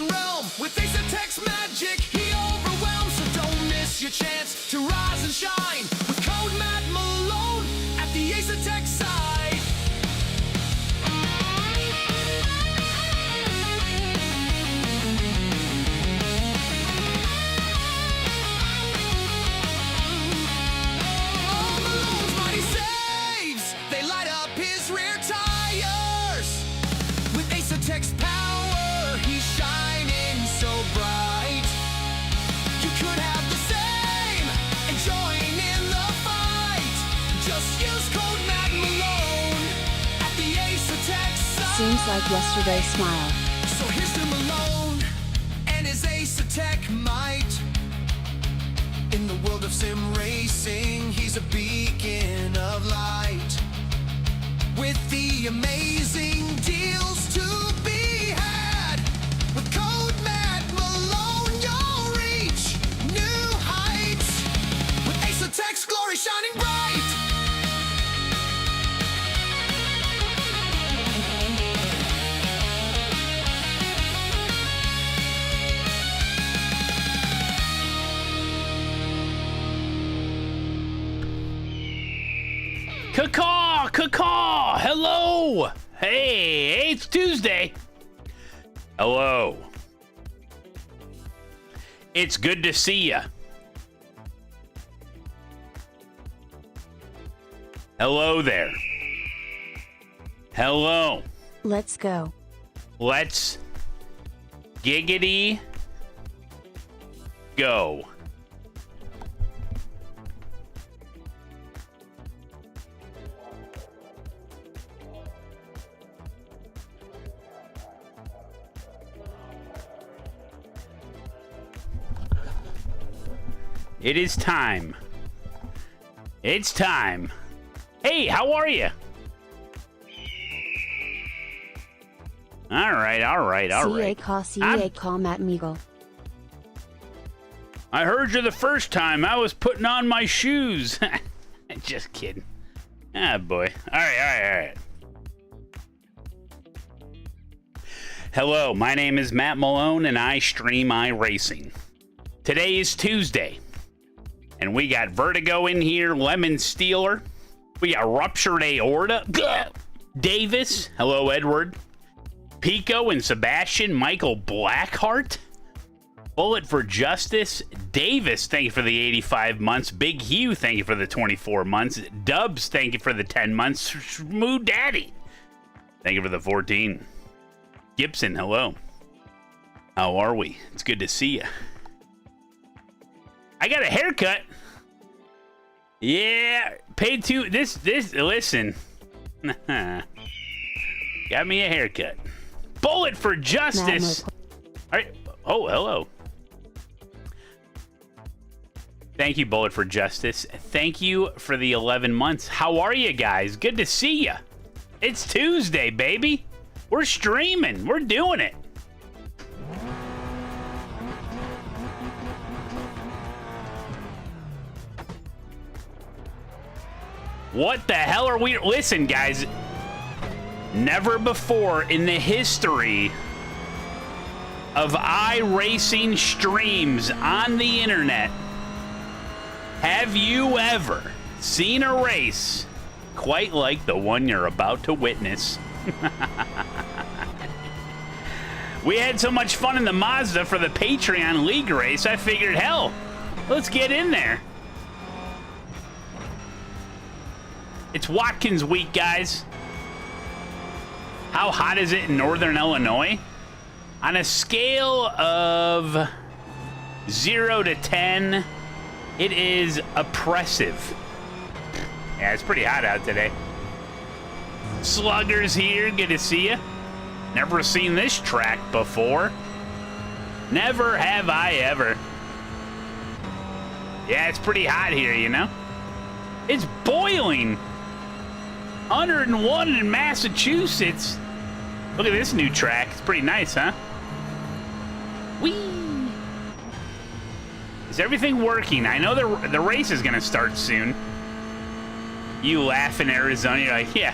racing realm. With ASETEK's magic, he overwhelms. So don't miss your chance to rise and shine with code Matt Malone at the ASETEK side. All Malone's mighty saves, they light up his rear tires. With ASETEK's power, he's shining so bright. You could have the same and join in the fight. Just use code Matt Malone at the ASETEK side. Seems like yesterday. Smile. So here's to Malone and his ASETEK might. In the world of sim racing, he's a beacon of light. With the amazing deals to be had, with code Matt Malone, you'll reach new heights. With ASETEK's glory shining bright. Caw, hello. Hey, it's Tuesday. Hello. It's good to see ya. Hello there. Hello. Let's go. Let's giggity go. It is time. It's time. Hey, how are you? All right. Call Matt Meagle. I heard you the first time. I was putting on my shoes. Just kidding. Ah, boy. All right. Hello, my name is Matt Malone, and I stream iRacing. Today is Tuesday. And we got Vertigo in here, Lemon Stealer. We got Ruptured Aorta. Davis. Hello, Edward. Pico and Sebastian. Michael Blackheart. Bullet for Justice. Davis, thank you for the 85 months. Big Hugh, thank you for the 24 months. Dubs, thank you for the 10 months. Smooth Daddy, thank you for the 14. Gibson, hello. How are we? It's good to see you. I got a haircut. Yeah, paid to this. Listen, got me a haircut. Bullet for Justice. All right. Oh, hello. Thank you, Bullet for Justice. Thank you for the 11 months. How are you guys? Good to see you. It's Tuesday, baby. We're streaming. We're doing it. What the hell are we... Listen, guys. Never before in the history of iRacing streams on the internet have you ever seen a race quite like the one you're about to witness. We had so much fun in the Mazda for the Patreon League race, I figured, hell, let's get in there. It's Watkins week, guys. How hot is it in northern Illinois? On a scale of 0 to 10, it is oppressive. Yeah, it's pretty hot out today. Sluggers here, good to see you. Never seen this track before. Never have I ever. Yeah, it's pretty hot here, you know? It's boiling. 101 in Massachusetts. Look at this new track. It's pretty nice, huh? Whee! Is everything working? I know the race is going to start soon. You laugh in Arizona. You're like, yeah.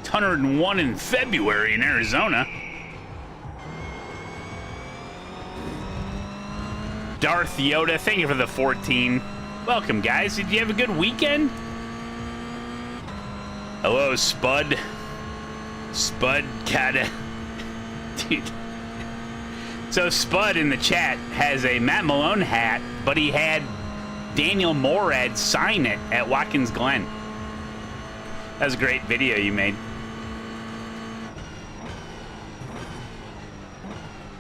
It's 101 in February in Arizona. Darth Yoda, thank you for the 14. Welcome, guys. Did you have a good weekend? Hello, Spud. Spud kinda... Dude. So Spud in the chat has a Matt Malone hat, but he had Daniel Morad sign it at Watkins Glen. That was a great video you made.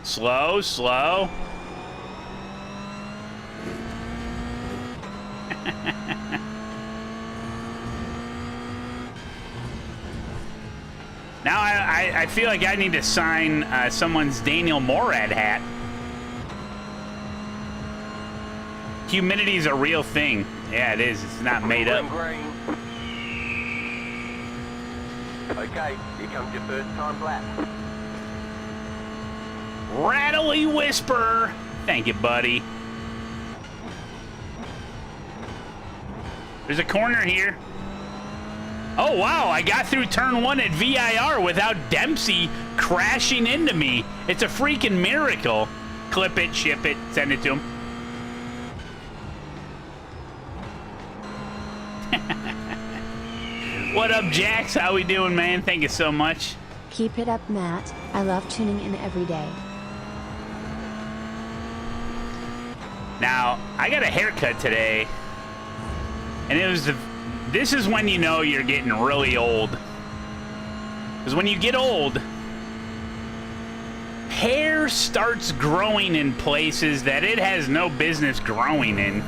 Slow, slow. Now I feel like I need to sign someone's Daniel Morad hat. Humidity's a real thing. Yeah, it is. It's not made up. Okay, here comes your first time lap. Rattly Whisper. Thank you, buddy. There's a corner here. Oh, wow. I got through turn 1 at VIR without Dempsey crashing into me. It's a freaking miracle. Clip it, ship it, send it to him. What up, Jax? How we doing, man? Thank you so much. Keep it up, Matt. I love tuning in every day. Now, I got a haircut today, and it was this is when you know you're getting really old. Because when you get old, hair starts growing in places that it has no business growing in.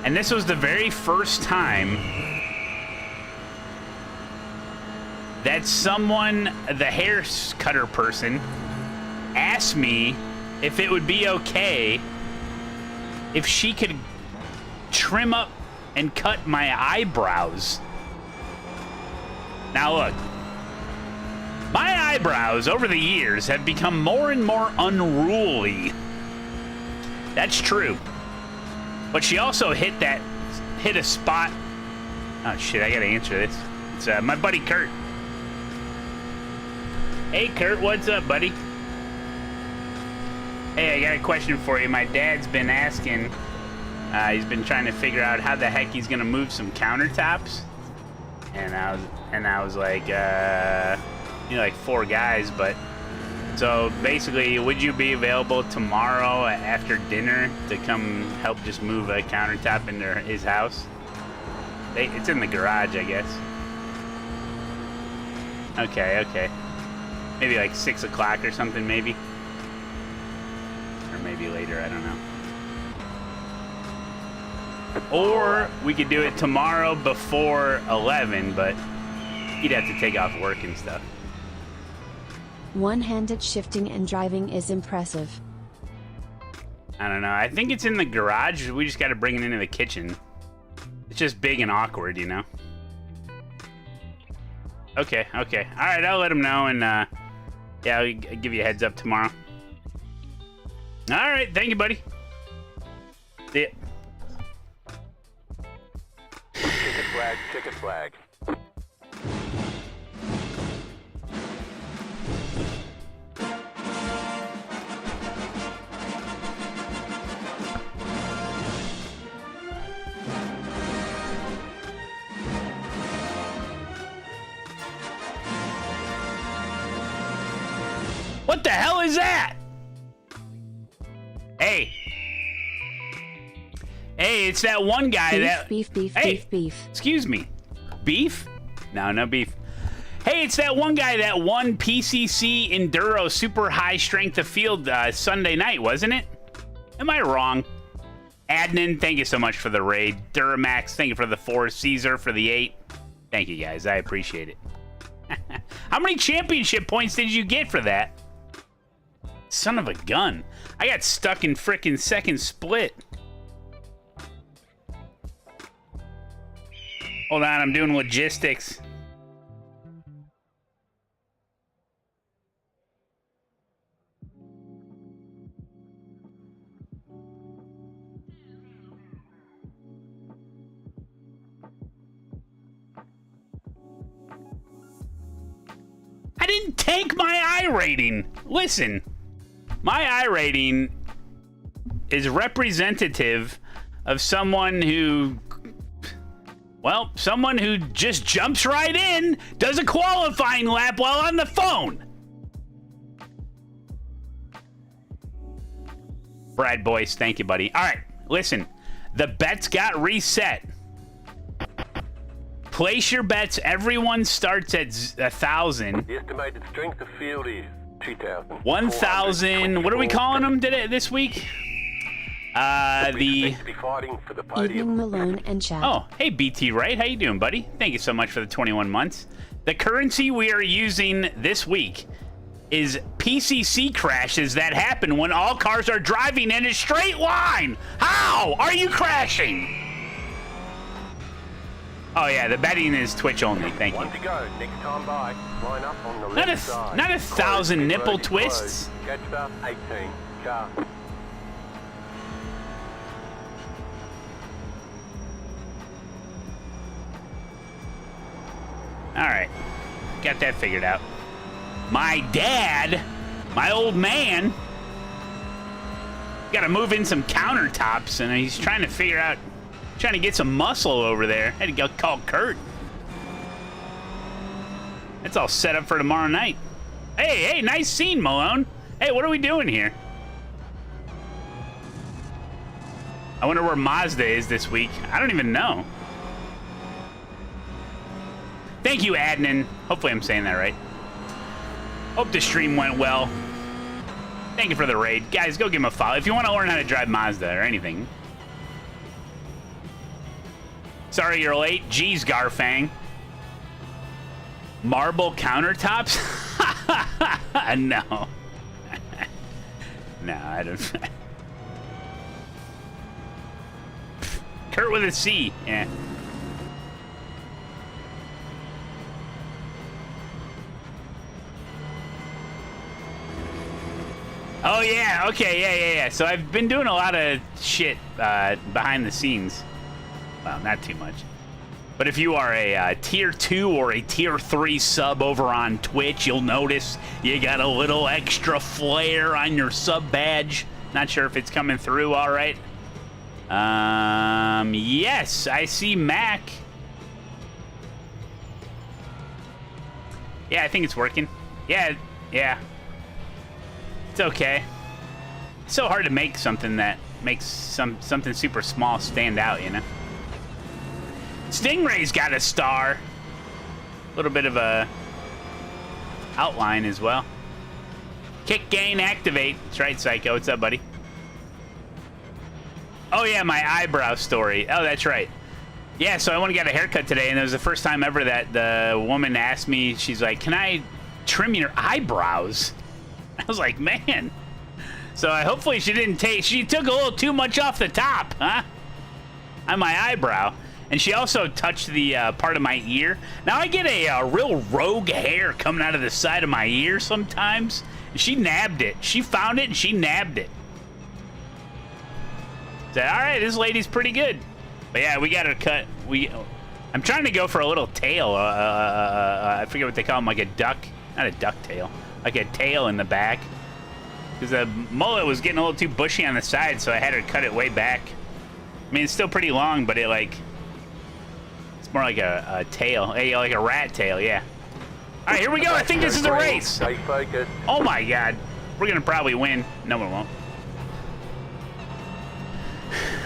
And this was the very first time that someone, the hair cutter person, asked me if it would be okay if she could trim up and cut my eyebrows. Now look, my eyebrows over the years have become more and more unruly. That's true. But she also hit a spot. Oh shit, I gotta answer this. It's my buddy Kurt. Hey Kurt, what's up, buddy? Hey, I got a question for you. My dad's been asking, he's been trying to figure out how the heck he's gonna move some countertops. And I was like, you know, like 4 guys, but so basically, would you be available tomorrow after dinner to come help just move a countertop into his house? It's in the garage, I guess. Okay, okay. Maybe like 6 o'clock or something, maybe. Or maybe later, I don't know. Or we could do it tomorrow before 11, but he'd have to take off work and stuff. One-handed shifting and driving is impressive. I don't know. I think it's in the garage. We just got to bring it into the kitchen. It's just big and awkward, you know? Okay, okay. All right, I'll let him know, and yeah, I'll give you a heads up tomorrow. All right, thank you, buddy. See ya. Ticket flag, ticket flag. What the hell is that? Hey. Hey, it's that one guy Beef, beef, hey, beef, beef. Excuse me. Beef? No, no beef. Hey, it's that one guy that won PCC Enduro Super High Strength of Field Sunday night, wasn't it? Am I wrong? Adnan, thank you so much for the raid. Duramax, thank you for the 4. Caesar for the 8. Thank you, guys. I appreciate it. How many championship points did you get for that? Son of a gun. I got stuck in frickin' second split. Hold on, I'm doing logistics. I didn't tank my iRating. Listen, my iRating is representative of someone who, well, someone who just jumps right in, does a qualifying lap while on the phone. Brad Boyce, thank you, buddy. All right, listen, the bets got reset. Place your bets. Everyone starts at 1,000. The estimated strength of field is 2,000. 1,000. What are we calling them this week? Be fighting for the podium. Evening Malone and Chad. Oh, hey, BT Wright. How you doing, buddy? Thank you so much for the 21 months. The currency we are using this week is PCC crashes that happen when all cars are driving in a straight line. How are you crashing? Oh, yeah, the betting is Twitch only. Thank you. One to go. Next time by. Line up on the left side. Not 1,000 nipple twists. Catch up 18. Car. All right, got that figured out. My dad, my old man, got to move in some countertops, and he's trying to figure out, trying to get some muscle over there. Had to go call Kurt. That's all set up for tomorrow night. Hey, nice scene, Malone. Hey, what are we doing here? I wonder where Mazda is this week. I don't even know. Thank you, Adnan. Hopefully I'm saying that right. Hope the stream went well. Thank you for the raid. Guys, go give him a follow if you want to learn how to drive Mazda or anything. Sorry you're late. Jeez, Garfang. Marble countertops? No. No, I don't. Kurt with a C. Yeah. Oh, yeah. Okay, yeah. So I've been doing a lot of shit behind the scenes. Well, not too much. But if you are a tier 2 or a tier 3 sub over on Twitch, you'll notice you got a little extra flare on your sub badge. Not sure if it's coming through all right. Yes, I see Mac. Yeah, I think it's working. Yeah. It's okay. It's so hard to make something that makes something super small stand out, you know? Stingray's got a star. A little bit of a outline as well. Kick, gain, activate. That's right, Psycho. What's up, buddy? Oh, yeah, my eyebrow story. Oh, that's right. Yeah, so I went and got a haircut today, and it was the first time ever that the woman asked me, she's like, can I trim your eyebrows? I was like, man. So hopefully she took a little too much off the top, huh? On my eyebrow. And she also touched the part of my ear. Now I get a real rogue hair coming out of the side of my ear sometimes. And she nabbed it. She found it and she nabbed it. Said, all right, this lady's pretty good. But yeah, we got her cut. I'm trying to go for a little tail. I forget what they call them, like a duck. Not a duck tail. Like a tail in the back. Because the mullet was getting a little too bushy on the side, so I had her cut it way back. I mean, it's still pretty long, but it's more like a tail. Like a rat tail, yeah. All right, here we go. I think this is a race. Stay focused. Oh, my God. We're going to probably win. No, we won't.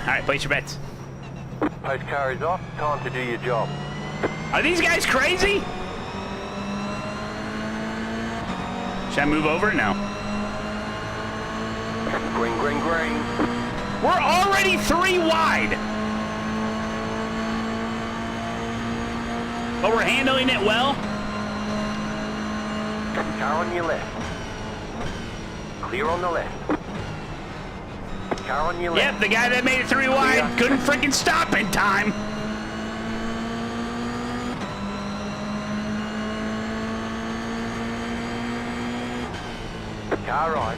All right, place your bets. Post car is off. Time to do your job. Are these guys crazy? Should I move over? No. Green, green, green. We're already 3 wide. But we're handling it well. Car on your left. Clear on the left. Car on your left. Yep, the guy that made it 3 wide couldn't freaking stop in time. Car right.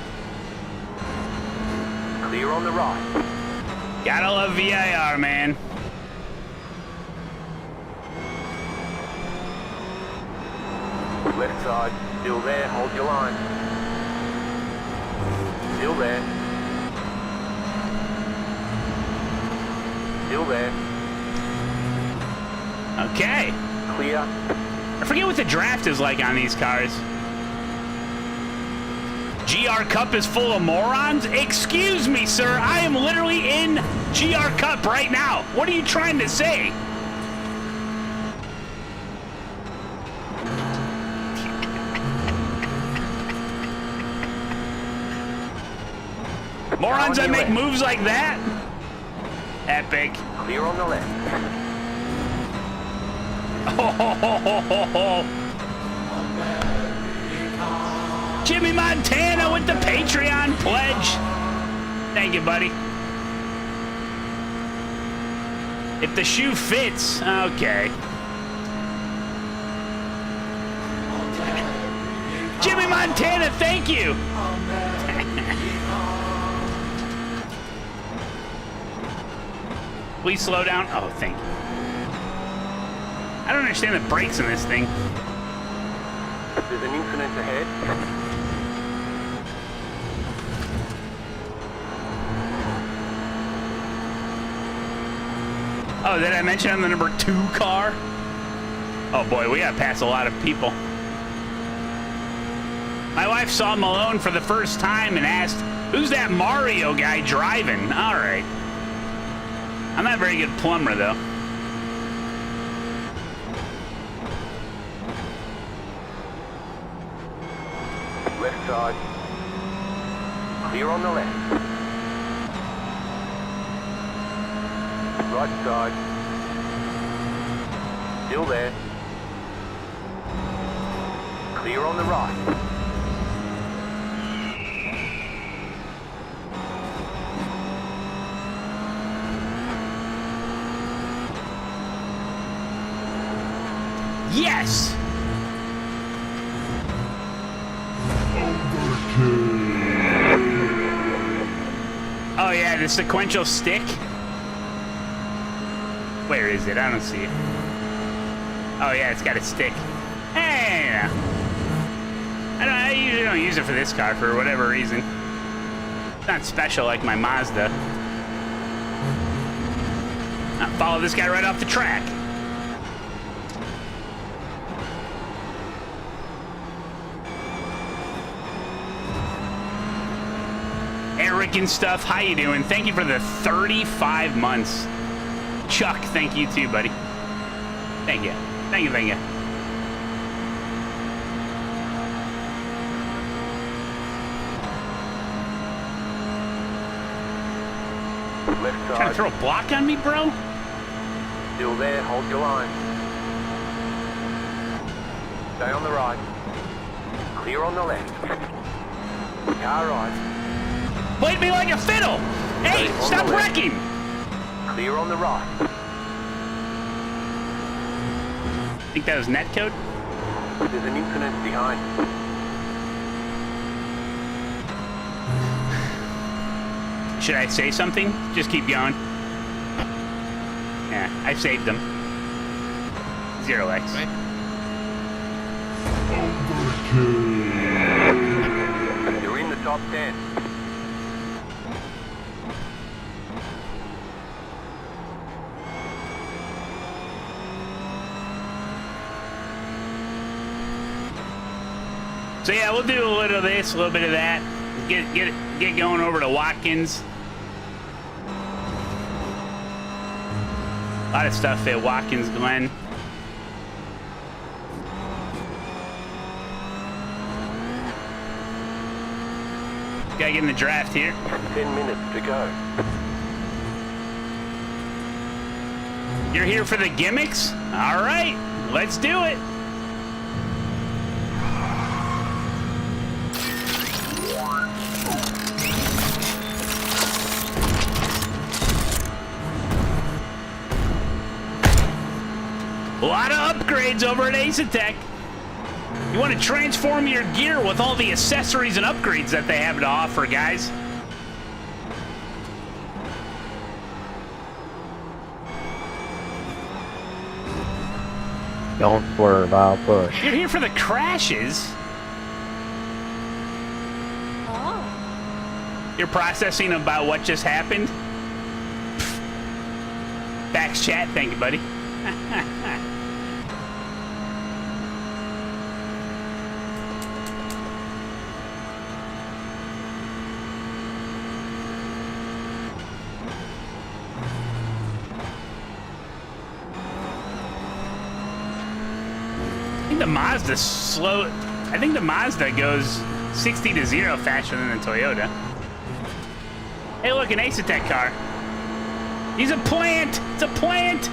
Clear on the right. Gotta love VIR, man. Left side. Still there. Hold your line. Still there. Okay. Clear. I forget what the draft is like on these cars. GR Cup is full of morons? Excuse me, sir. I am literally in GR Cup right now. What are you trying to say? Morons that make moves like that? Epic. Clear on the left. Oh, Jimmy Montana with the Patreon pledge. Thank you, buddy. If the shoe fits, okay. Jimmy Montana, thank you. Please slow down. Oh, thank you. I don't understand the brakes in this thing. There's an incident ahead. Oh, did I mention I'm the number 2 car? Oh boy, we gotta pass a lot of people. My wife saw Malone for the first time and asked, "Who's that Mario guy driving?" All right. I'm not a very good plumber, though. Left side. Clear on the left. Right side. Still there. Clear on the right. Yes! Oh yeah, the sequential stick. Where is it? I don't see it. Oh yeah, it's got a stick. Hey! I usually don't use it for this car for whatever reason. It's not special like my Mazda. I'll follow this guy right off the track. Eric and stuff, how you doing? Thank you for the 35 months. Chuck, thank you too, buddy. Thank you. Thank you, thank you. Left Trying to side. throw a block on me, bro? Still there. Hold your line. Stay on the right. Clear on the left. Car right. Played me like a fiddle! Hey, On stop the left. wrecking! Clear on the right. Think that was netcode? There's an incident behind. Should I say something? Just keep going. Yeah, I saved them. 0x. You're in the top 10. So yeah, we'll do a little of this, a little bit of that. Get going over to Watkins. A lot of stuff at Watkins Glen. Gotta get in the draft here. 10 minutes to go. You're here for the gimmicks? All right, let's do it. A lot of upgrades over at ASETEK. You want to transform your gear with all the accessories and upgrades that they have to offer, guys. Don't swerve, I'll push. You're here for the crashes. Oh. You're processing about what just happened. Bax chat, thank you, buddy. the Mazda slow. I think the Mazda goes 60 to 0 faster than the Toyota. Hey, look, an ASETEK car. He's a plant. It's a plant.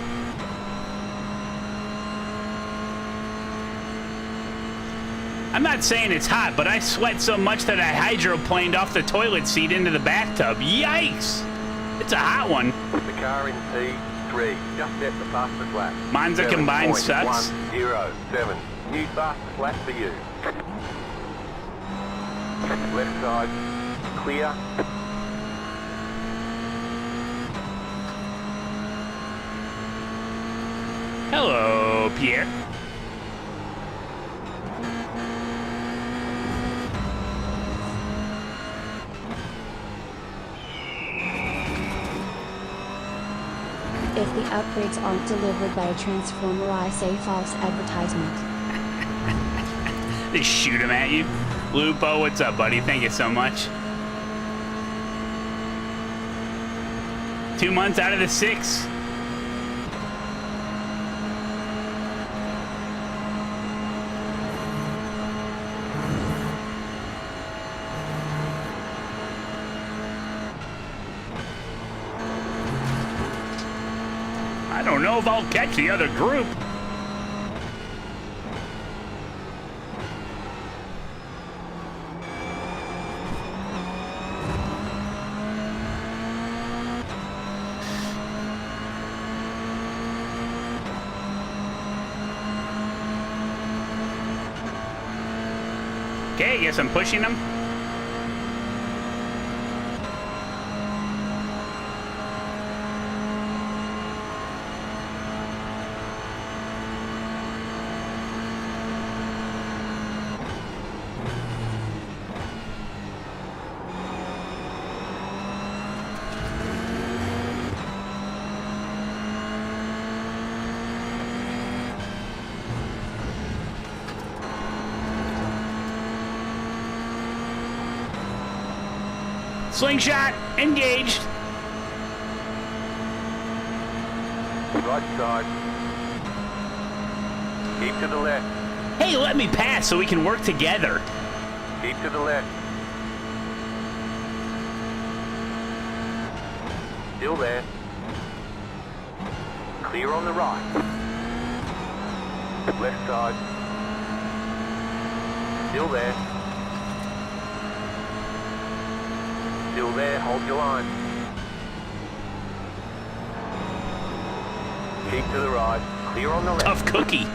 I'm not saying it's hot, but I sweat so much that I hydroplaned off the toilet seat into the bathtub. Yikes! It's a hot one. The car in P3 just set the fastest lap. Monza combined sucks. 7.107. New fastest lap for you. Left side, clear. Hello, Pierre. If the upgrades aren't delivered by a transformer, I say false advertisement. They shoot him at you. Lupo, what's up, buddy? Thank you so much. 2 months out of the 6. I don't know if I'll catch the other group. Okay, guess I'm pushing them. Slingshot, engaged. Right side. Keep to the left. Hey, let me pass so we can work together. Keep to the left. Still there. Clear on the right. Left side. Still there. Still there, hold your line. Keep to the right, clear on the left. Tough cookie.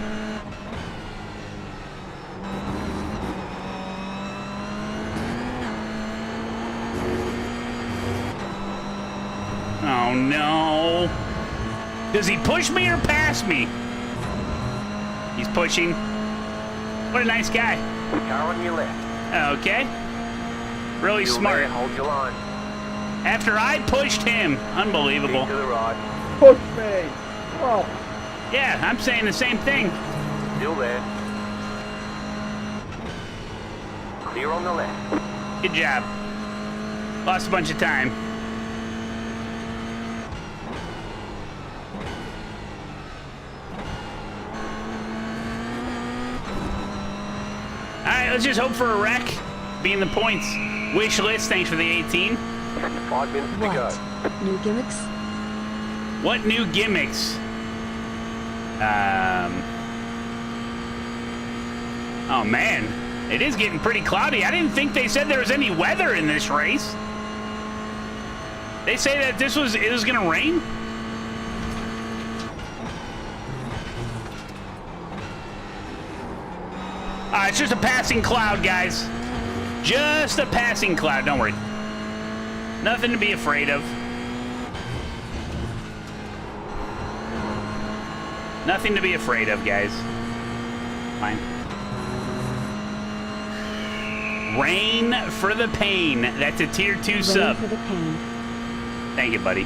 Oh no. Does he push me or pass me? He's pushing. What a nice guy. Car on your left. Okay. Really Still smart. there, hold your line. After I pushed him. Unbelievable. Keep to the right. Push me! Oh, Yeah, I'm saying the same thing. Still there. Clear on the left. Good job. Lost a bunch of time. All right, let's just hope for a wreck. Be in the points. Wish list, thanks for the 18. 5 minutes to go. What? New gimmicks? What new gimmicks? Oh man, it is getting pretty cloudy. I didn't think they said there was any weather in this race. They say that it was gonna rain? It's just a passing cloud, guys. Just a passing cloud, don't worry. Nothing to be afraid of. Nothing to be afraid of, guys. Fine. Rain for the pain. That's a tier 2 sub. Rain for the pain. Thank you, buddy.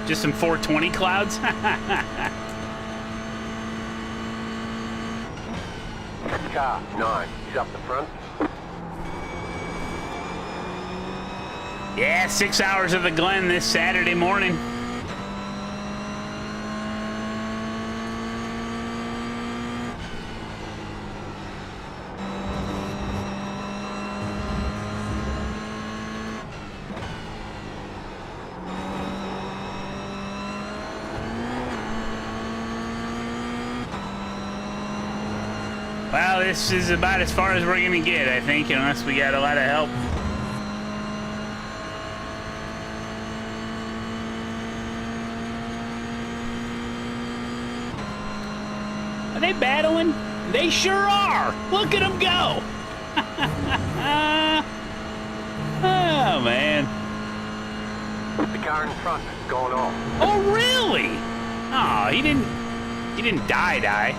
Just some 420 clouds? Car 9, he's up the front. Yeah, 6 hours of the Glen this Saturday morning. this is about as far as we're gonna get, I think, unless we got a lot of help. Are they battling? They sure are! Look at them go! Oh, man. The car in front has gone off. Oh, really? Oh, he didn't die.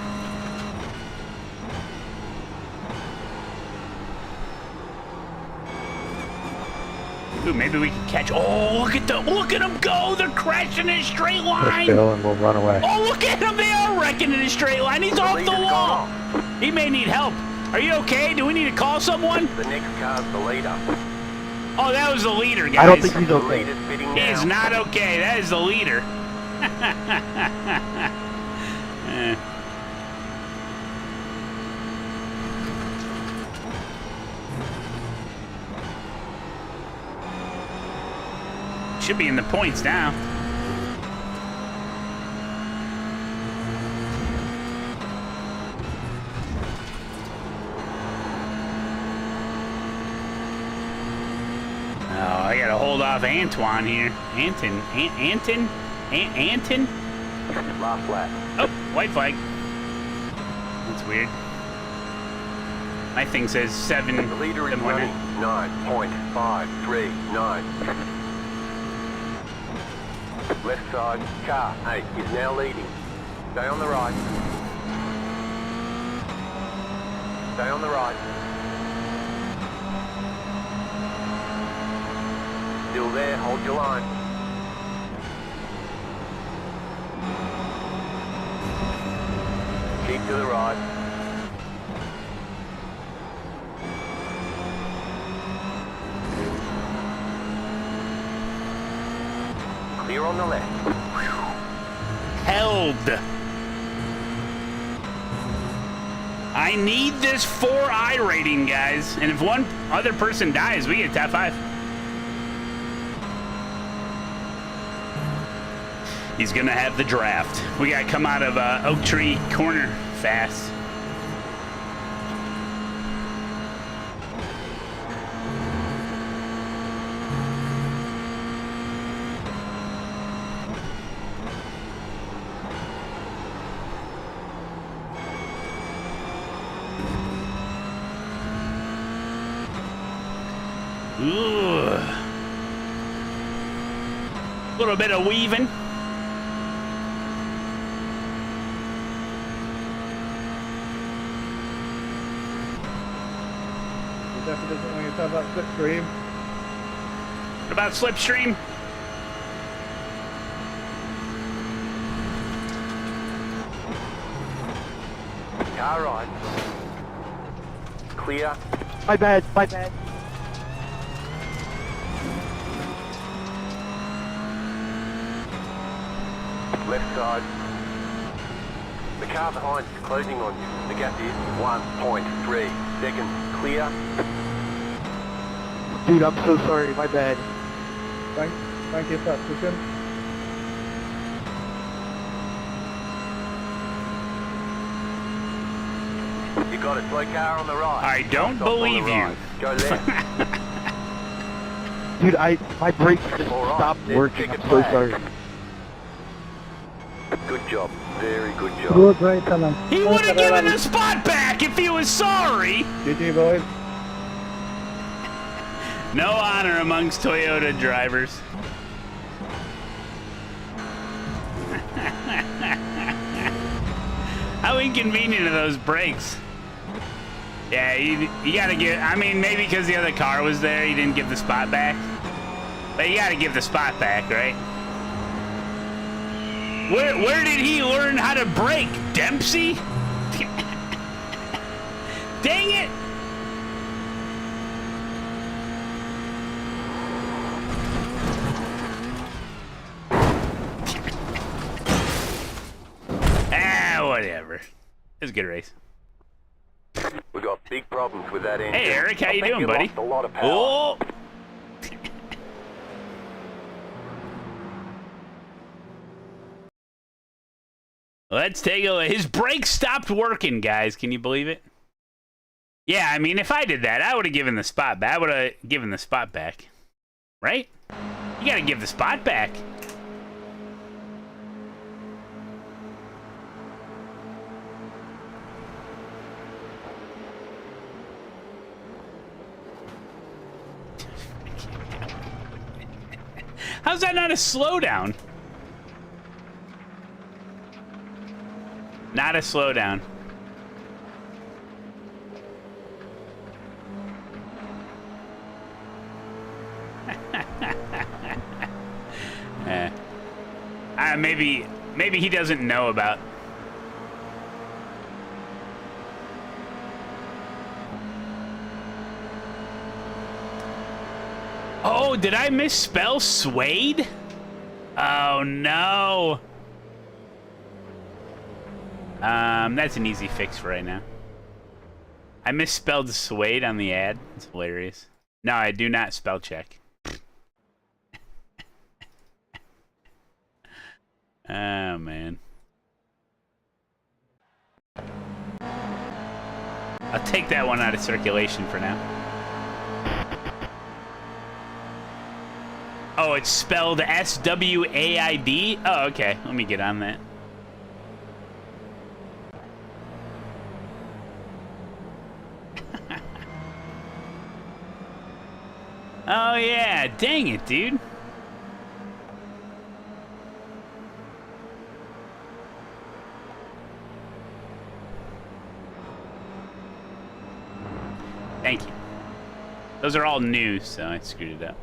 Ooh, maybe we can catch. Oh, look at them go! They're crashing in a straight line. Let's go and we'll run away. Oh, look at him! They are wrecking in a straight line. He's off the leader's wall. gone He may need help. Are you okay? Do we need to call someone? The next car's the leader. Oh, that was the leader, guys. I don't think he's The okay. leader's fitting He is now. not okay. That is the leader. Should be in the points now. Oh, I gotta hold off Antoine here. Anton? Last lap. Oh, white flag. That's weird. My thing says 7. The leader is 7-1. running 9.539. Left side, car 8 is now leading. Stay on the right. Stay on the right. Still there, hold your line. Keep to the right. Clear on the left. Held. I need this 4i rating, guys. And if one other person dies, we get top 5. He's gonna have the draft. We gotta come out of Oak Tree Corner fast. Ooh. A little bit of weaving. Definitely doesn't want you to have that slipstream. What about Slipstream? Car right. Clear. My bad, my bad. Left side. The car behind is closing on you. The gap is 1.3 seconds. Clear. Dude, I'm so sorry, my bad. Thank you for that, Susan. You got a slow car on the right. I don't Stop on the believe you. right. Go left. Dude, my brakes just All right, stopped let's working. check I'm it so back. sorry. Good job. Very good job. Good, great, Alan. He would have given the spot back if he was sorry. GG, boys. No honor amongst Toyota drivers. How inconvenient are those brakes? Yeah, you gotta give. I mean, maybe because the other car was there, he didn't give the spot back. But you gotta give the spot back, right? Where did he learn how to brake? Dempsey? Dang it! Whatever. It was a good race. We got big problems with that engine. Hey, Eric, how I you think doing, buddy? Lost a lot of power. Oh! Let's take a look. His brakes stopped working, guys. Can you believe it? Yeah, I mean, if I did that, I would have given the spot back. I would have given the spot back. Right? You gotta give the spot back. How's that not a slowdown? Not a slowdown. Maybe he doesn't know about. Oh, did I misspell suede? Oh no. That's an easy fix for right now. I misspelled suede on the ad. It's hilarious. No, I do not spell check. Oh, man. I'll take that one out of circulation for now. Oh, it's spelled S-W-A-I-D? Oh, okay. Let me get on that. Oh, yeah. Dang it, dude. Thank you. Those are all new, so I screwed it up.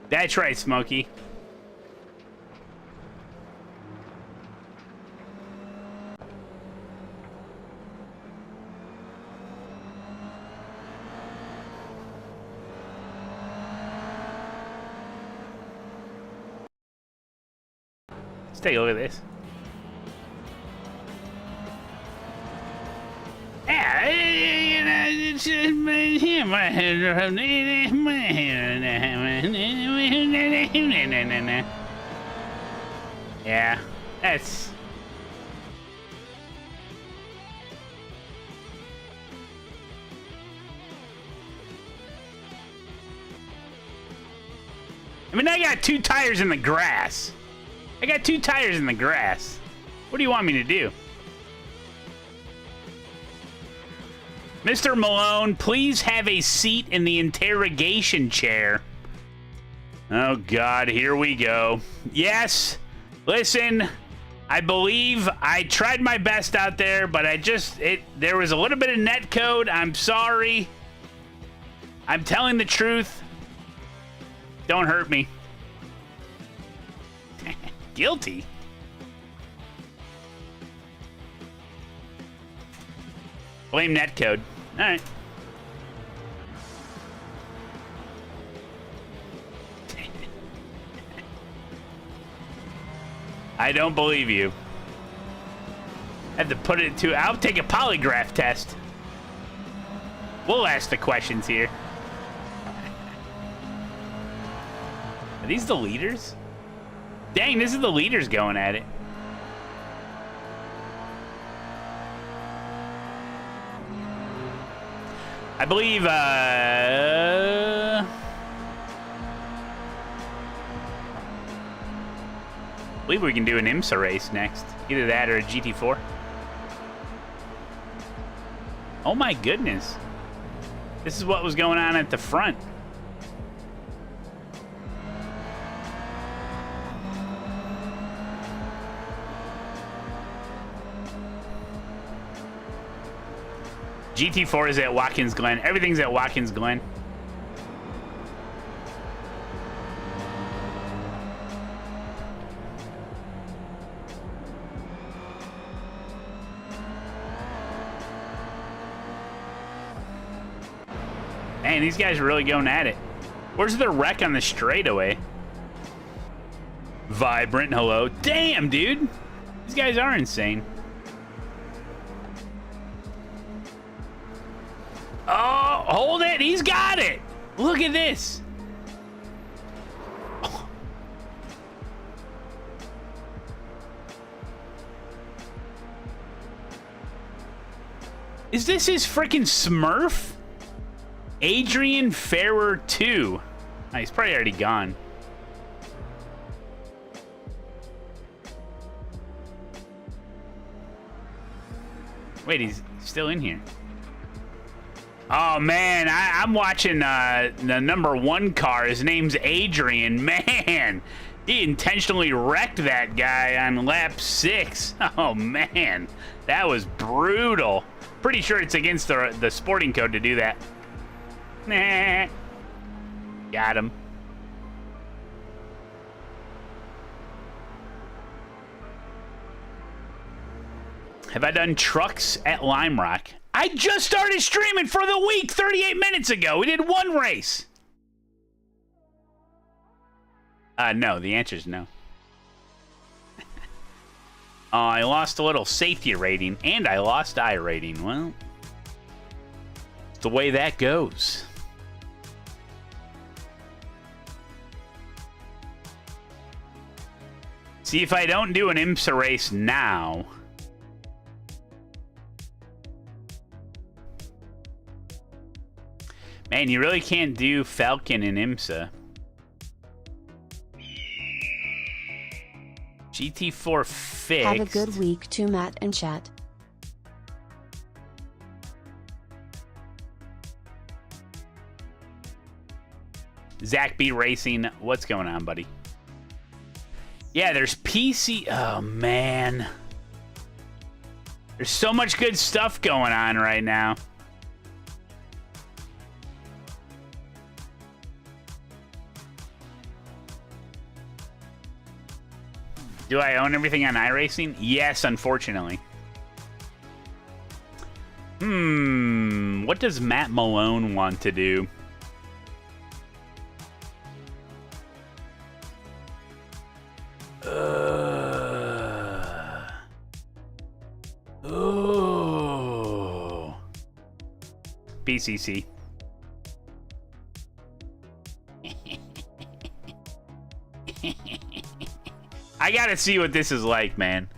That's right, Smokey. Let's take a look at this. Yeah, that's... I mean, I got 2 tires in the grass. I got 2 tires in the grass. What do you want me to do? Mr. Malone, please have a seat in the interrogation chair. Oh, God, here we go. Yes, listen, I believe I tried my best out there, but there was a little bit of net code. I'm sorry. I'm telling the truth. Don't hurt me. Guilty. Blame netcode. All right. I don't believe you. I have to put it to... I'll take a polygraph test. We'll ask the questions here. Are these the leaders? Dang, this is the leaders going at it. I believe, we can do an IMSA race next. Either that or a GT4. Oh my goodness. This is what was going on at the front. GT4 is at Watkins Glen. Everything's at Watkins Glen. Man, these guys are really going at it. Where's the wreck on the straightaway? Vibrant, hello. Damn, dude. These guys are insane. Oh, hold it. He's got it. Look at this. Oh. Is this his freaking Smurf? Adrian Ferrer 2. Oh, he's probably already gone. Wait, he's still in here. Oh, man, I'm watching the #1 car. His name's Adrian. Man, he intentionally wrecked that guy on lap 6. Oh, man, that was brutal. Pretty sure it's against the sporting code to do that. Nah. Got him. Have I done trucks at Lime Rock? I just started streaming for the week 38 minutes ago. We did one race. No, the answer is no. I lost a little safety rating, and I lost I rating. Well, it's the way that goes. See, if I don't do an IMSA race now... Man, you really can't do Falcon in IMSA. GT4 fixed. Have a good week too, Matt and chat. Zach B Racing, what's going on, buddy? Yeah, there's PC. Oh, man. There's so much good stuff going on right now. Do I own everything on iRacing? Yes, unfortunately. What does Matt Malone want to do? Oh. PCC. I gotta see what this is like, man.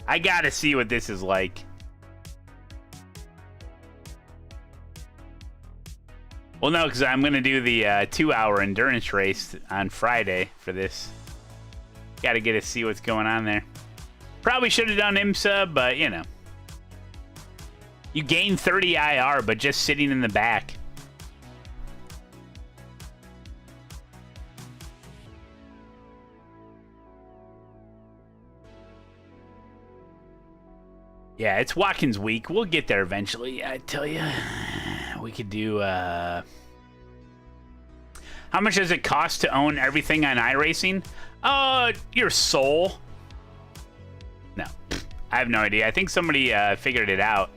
I gotta see what this is like. Well, no, because I'm gonna do the 2-hour endurance race on Friday for this. Gotta get to see what's going on there. Probably should have done IMSA, but you know. You gain 30 IR, but just sitting in the back. Yeah, it's Watkins week. We'll get there eventually. I tell you, we could do. How much does it cost to own everything on iRacing? Your soul. No, I have no idea. I think somebody figured it out.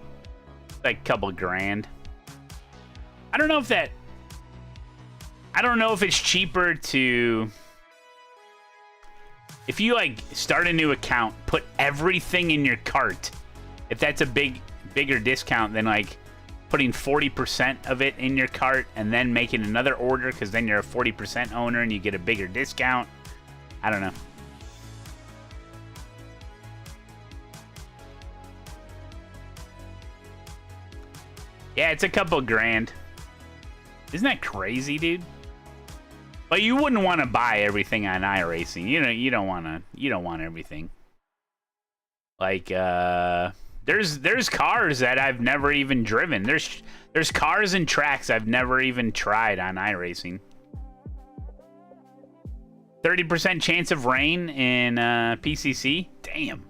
Like a couple grand. I don't know if that. I don't know if it's cheaper to. If you like start a new account, put everything in your cart. If that's a bigger discount than like putting 40% of it in your cart and then making another order because then you're a 40% owner and you get a bigger discount. I don't know. Yeah, it's a couple grand. Isn't that crazy, dude? But you wouldn't want to buy everything on iRacing. You don't want everything. Like there's cars that I've never even driven. There's cars and tracks I've never even tried on iRacing. 30% chance of rain in PCC? Damn.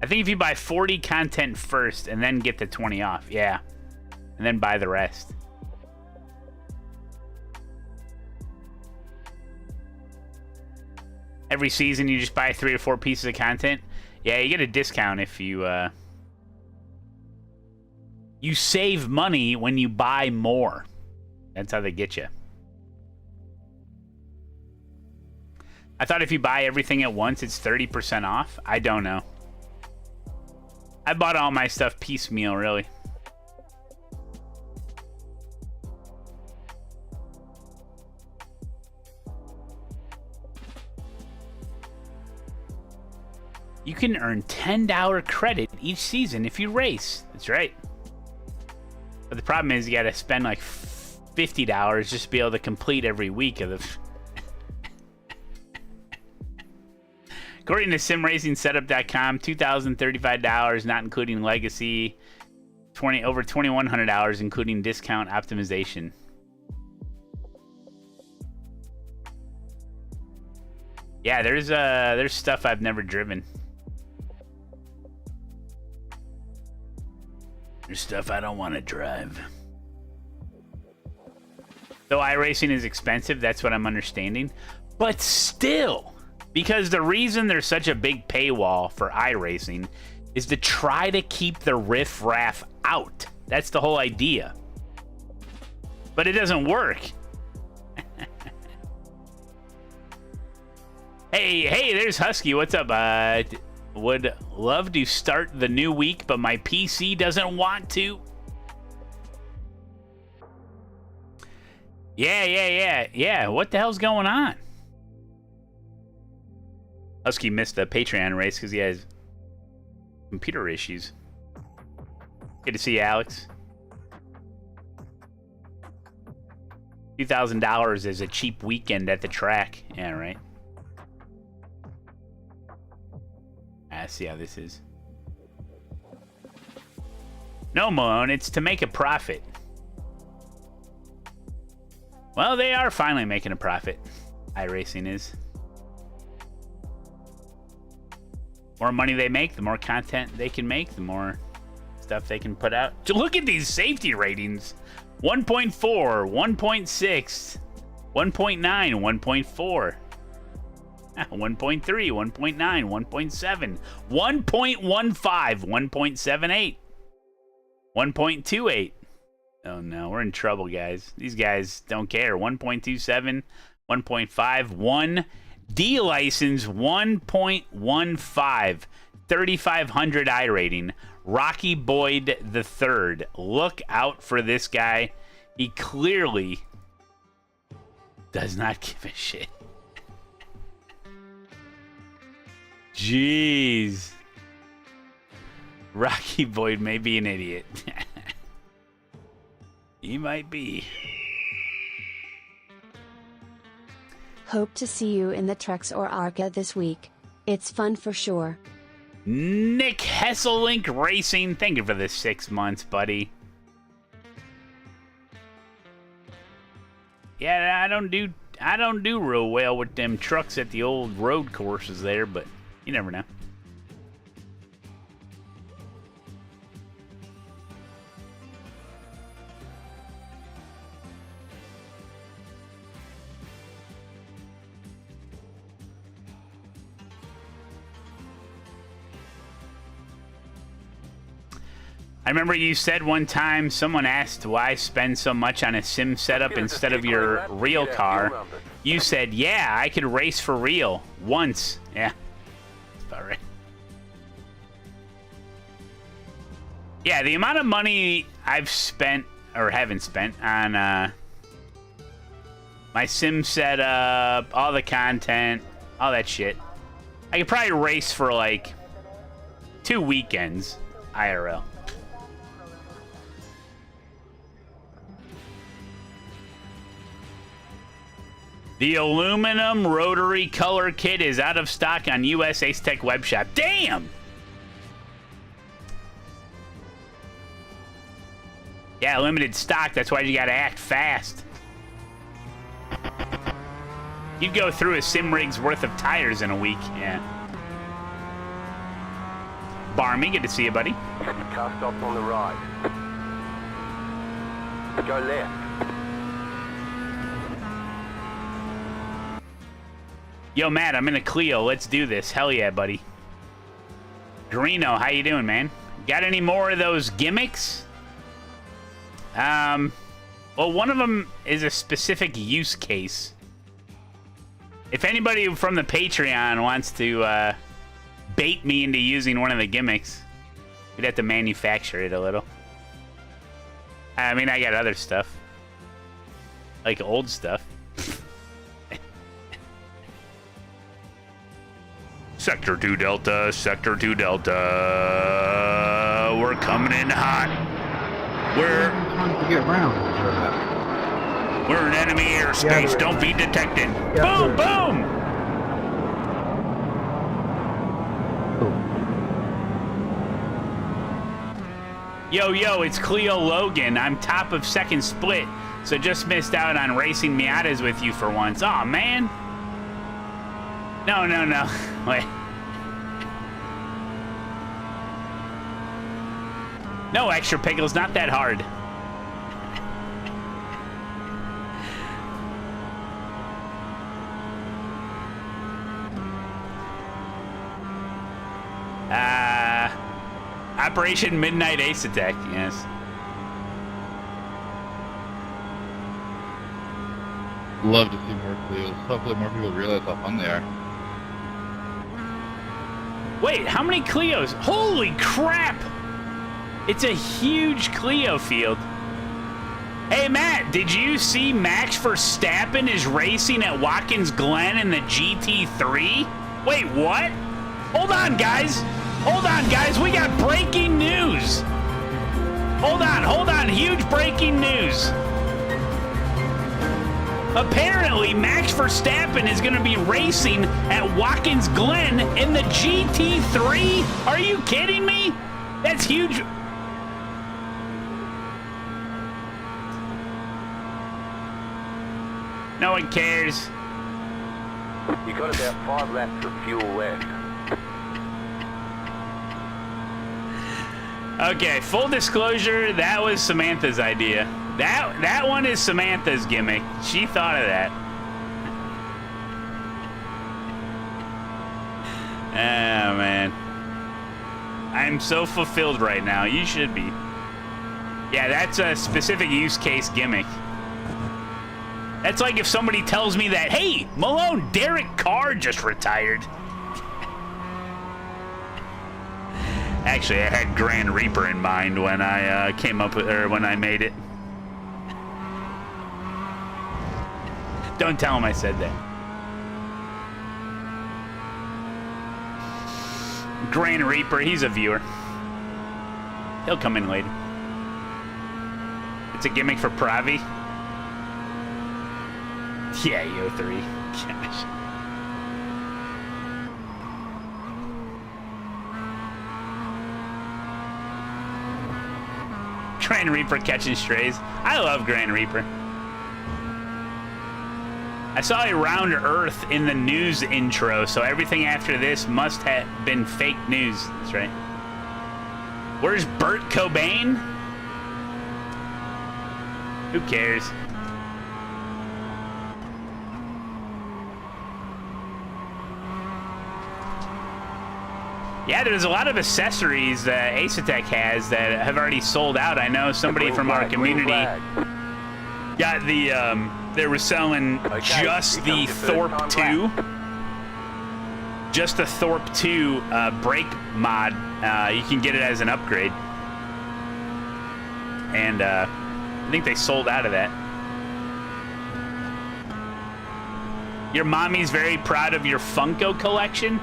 I think if you buy 40 content first and then get the 20 off, yeah. And then buy the rest. Every season you just buy 3 or 4 pieces of content. Yeah, you get a discount if you you save money when you buy more. That's how they get you. I thought if you buy everything at once, it's 30% off. I don't know. I bought all my stuff piecemeal, really. You can earn $10 credit each season if you race. That's right. But the problem is you got to spend like $50 just to be able to complete every week of the... According to simracingsetup.com, $2,035, not including legacy, over $2,100, including discount optimization. Yeah, there's stuff I've never driven. There's stuff I don't want to drive. Though iRacing is expensive, that's what I'm understanding. But still, because the reason there's such a big paywall for iRacing is to try to keep the riff-raff out. That's the whole idea. But it doesn't work. Hey, there's Husky. What's up? Would love to start the new week, but my PC doesn't want to. Yeah. What the hell's going on? Husky missed the Patreon race because he has computer issues. Good to see you, Alex. $2,000 is a cheap weekend at the track. Yeah, right. I see how this is. No, Malone, it's to make a profit. Well, they are finally making a profit. iRacing is. The more money they make, the more content they can make, the more stuff they can put out. So look at these safety ratings. 1.4, 1.6, 1.9, 1.4. 1.3, 1.9, 1.7, 1.15, 1.78, 1.28. Oh no, we're in trouble, guys. These guys don't care. 1.27, 1.5, 1. D license 1.15, 3,500 I rating. Rocky Boyd III. Look out for this guy. He clearly does not give a shit. Jeez. Rocky Boyd may be an idiot. He might be. Hope to see you in the trucks or ARCA this week. It's fun for sure. Nick Hesselink Racing, thank you for the 6 months, buddy. Yeah, I don't do real well with them trucks at the old road courses there, but you never know. I remember you said one time, someone asked why spend so much on a sim setup instead of your real car. You said, yeah, I could race for real once. Yeah, that's about right. Yeah, the amount of money I've spent, or haven't spent, on my sim setup, all the content, all that shit. I could probably race for like 2 weekends, IRL. The aluminum rotary color kit is out of stock on US ASETEK web shop. Damn! Yeah, limited stock. That's why you gotta act fast. You'd go through a sim rig's worth of tires in a week. Yeah. Barmy, good to see you, buddy. Car stops on the right. Go left. Yo, Matt, I'm in a Clio. Let's do this. Hell yeah, buddy. Greeno, how you doing, man? Got any more of those gimmicks? Well, one of them is a specific use case. If anybody from the Patreon wants to bait me into using one of the gimmicks, we'd have to manufacture it a little. I mean, I got other stuff. Like old stuff. Sector 2 Delta, Sector 2 Delta. We're coming in hot. We're to get around. We're in enemy airspace. Yeah, Don't be detected. Yeah, Boom, boom. Yo, yo, it's Cleo Logan. I'm top of second split, so just missed out on racing Miatas with you for once. Aw, man. No, no, no. Wait. No, extra pickles, not that hard. Operation Midnight ASETEK, yes. Love to see more Cleos. Hopefully more people realize how fun they are. Wait, how many Cleos? Holy crap! It's a huge Clio field. Hey, Matt, did you see Max Verstappen is racing at Watkins Glen in the GT3? Wait, what? Hold on, guys. Hold on, guys. We got breaking news. Hold on. Huge breaking news. Apparently, Max Verstappen is going to be racing at Watkins Glen in the GT3. Are you kidding me? That's huge. No one cares. You got about 5 laps of fuel left. Okay, full disclosure, that was Samantha's idea. That one is Samantha's gimmick. She thought of that. Oh, man. I'm so fulfilled right now. You should be. Yeah, that's a specific use case gimmick. That's like if somebody tells me that, hey, Malone, Derek Carr just retired. Actually, I had Grand Reaper in mind when I came up with, or when I made it. Don't tell him I said that. Grand Reaper, he's a viewer. He'll come in later. It's a gimmick for Pravi. Yeah, Yo3. Gosh. Grand Reaper catching strays. I love Grand Reaper. I saw a round Earth in the news intro, so everything after this must have been fake news. That's right. Where's Burt Cobain? Who cares? Yeah, there's a lot of accessories that ASETEK has that have already sold out. I know somebody from our community got the, they were selling just the Thorpe 2. Just the Thorpe 2 brake mod. You can get it as an upgrade. And I think they sold out of that. Your mommy's very proud of your Funko collection?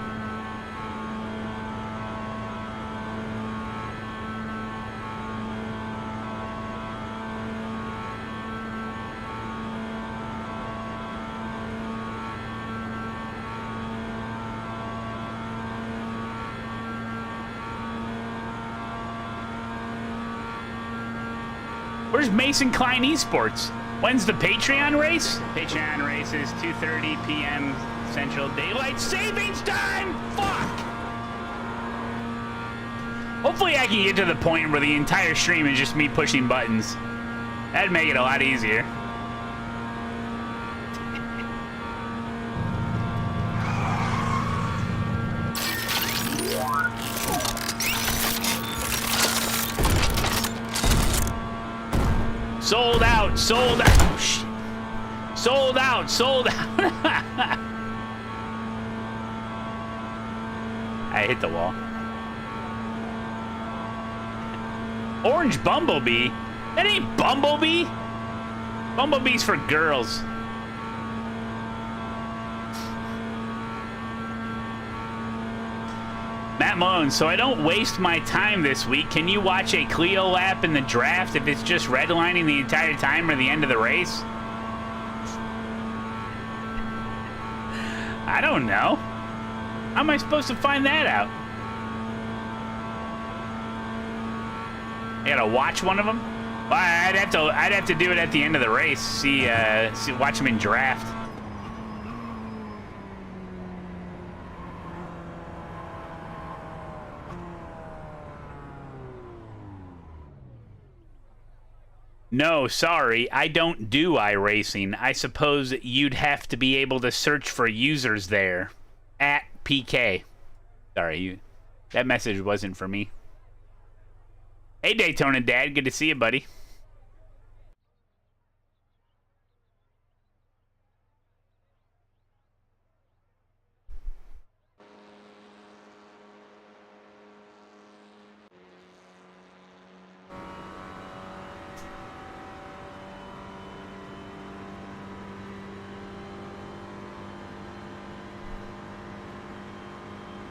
Where's Mason Klein Esports? When's the Patreon race? Patreon race is 2:30 p.m. Central Daylight Savings Time! Fuck! Hopefully I can get to the point where the entire stream is just me pushing buttons. That'd make it a lot easier. Sold out, sold out. Oh, shit. Sold out, sold out. I hit the wall. Orange Bumblebee? That ain't Bumblebee. Bumblebee's for girls. Matt Malone, so I don't waste my time this week. Can you watch a Clio lap in the draft if it's just redlining the entire time or the end of the race? I don't know. How am I supposed to find that out? I gotta watch one of them? Well, I'd have to do it at the end of the race. Watch them in draft. No, sorry, I don't do iRacing. I suppose you'd have to be able to search for users there. At PK. Sorry, that message wasn't for me. Hey, Daytona Dad, good to see you, buddy.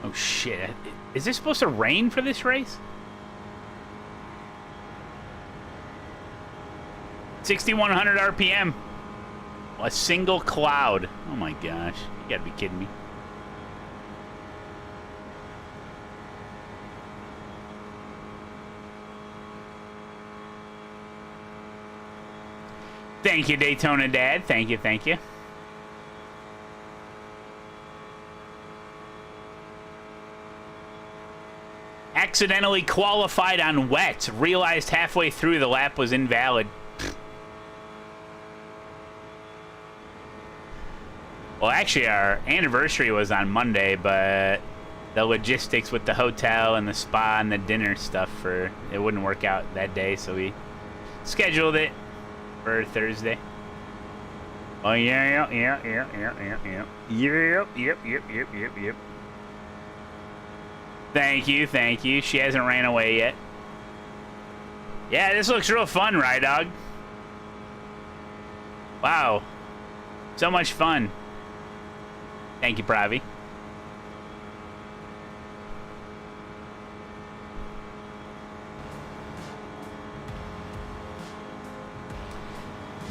Oh shit. Is this supposed to rain for this race? 6,100 RPM. A single cloud. Oh my gosh. You gotta be kidding me. Thank you, Daytona Dad. Thank you, thank you. Accidentally qualified on wet. Realized halfway through the lap was invalid. Well, actually, our anniversary was on Monday, but the logistics with the hotel and the spa and the dinner stuff it wouldn't work out that day, so we scheduled it for Thursday. Oh yeah. Yep. Thank you. She hasn't ran away yet. Yeah, this looks real fun, Rye Dog. Wow. So much fun. Thank you, Pravi.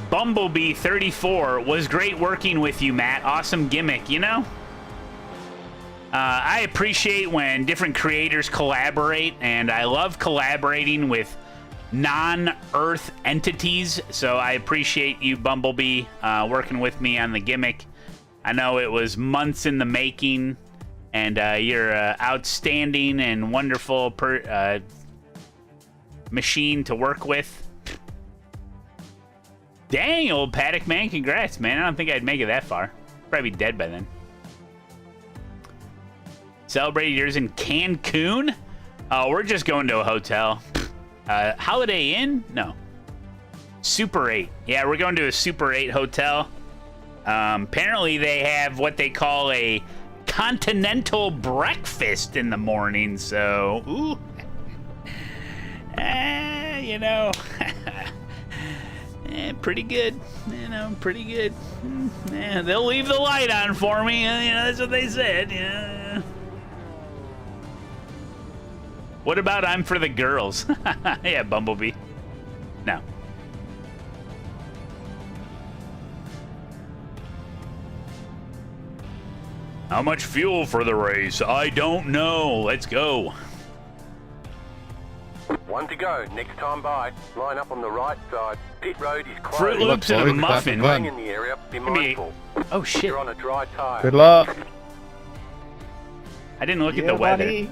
Bumblebee 34 was great working with you, Matt. Awesome gimmick, you know? I appreciate when different creators collaborate, and I love collaborating with non-Earth entities, so I appreciate you, Bumblebee, working with me on the gimmick. I know it was months in the making, and you're an outstanding and wonderful machine to work with. Dang, old Paddock, man. Congrats, man. I don't think I'd make it that far. Probably be dead by then. Celebrated yours in Cancun? Oh, we're just going to a hotel. Holiday Inn? No. Super 8. Yeah, we're going to a Super 8 hotel. Apparently they have what they call a continental breakfast in the morning, so, ooh. You know, pretty good. You know, pretty good. Yeah, they'll leave the light on for me. You know, that's what they said. Yeah. What about I'm for the girls? Yeah, Bumblebee. No. How much fuel for the race? I don't know. Let's go. One to go. Next time by. Line up on the right side. Pit road is closed. Fruit Loops and a muffin. Staying in the area. Be mindful. Oh shit! You're on a dry tire. Good luck. I didn't look at the weather. Buddy.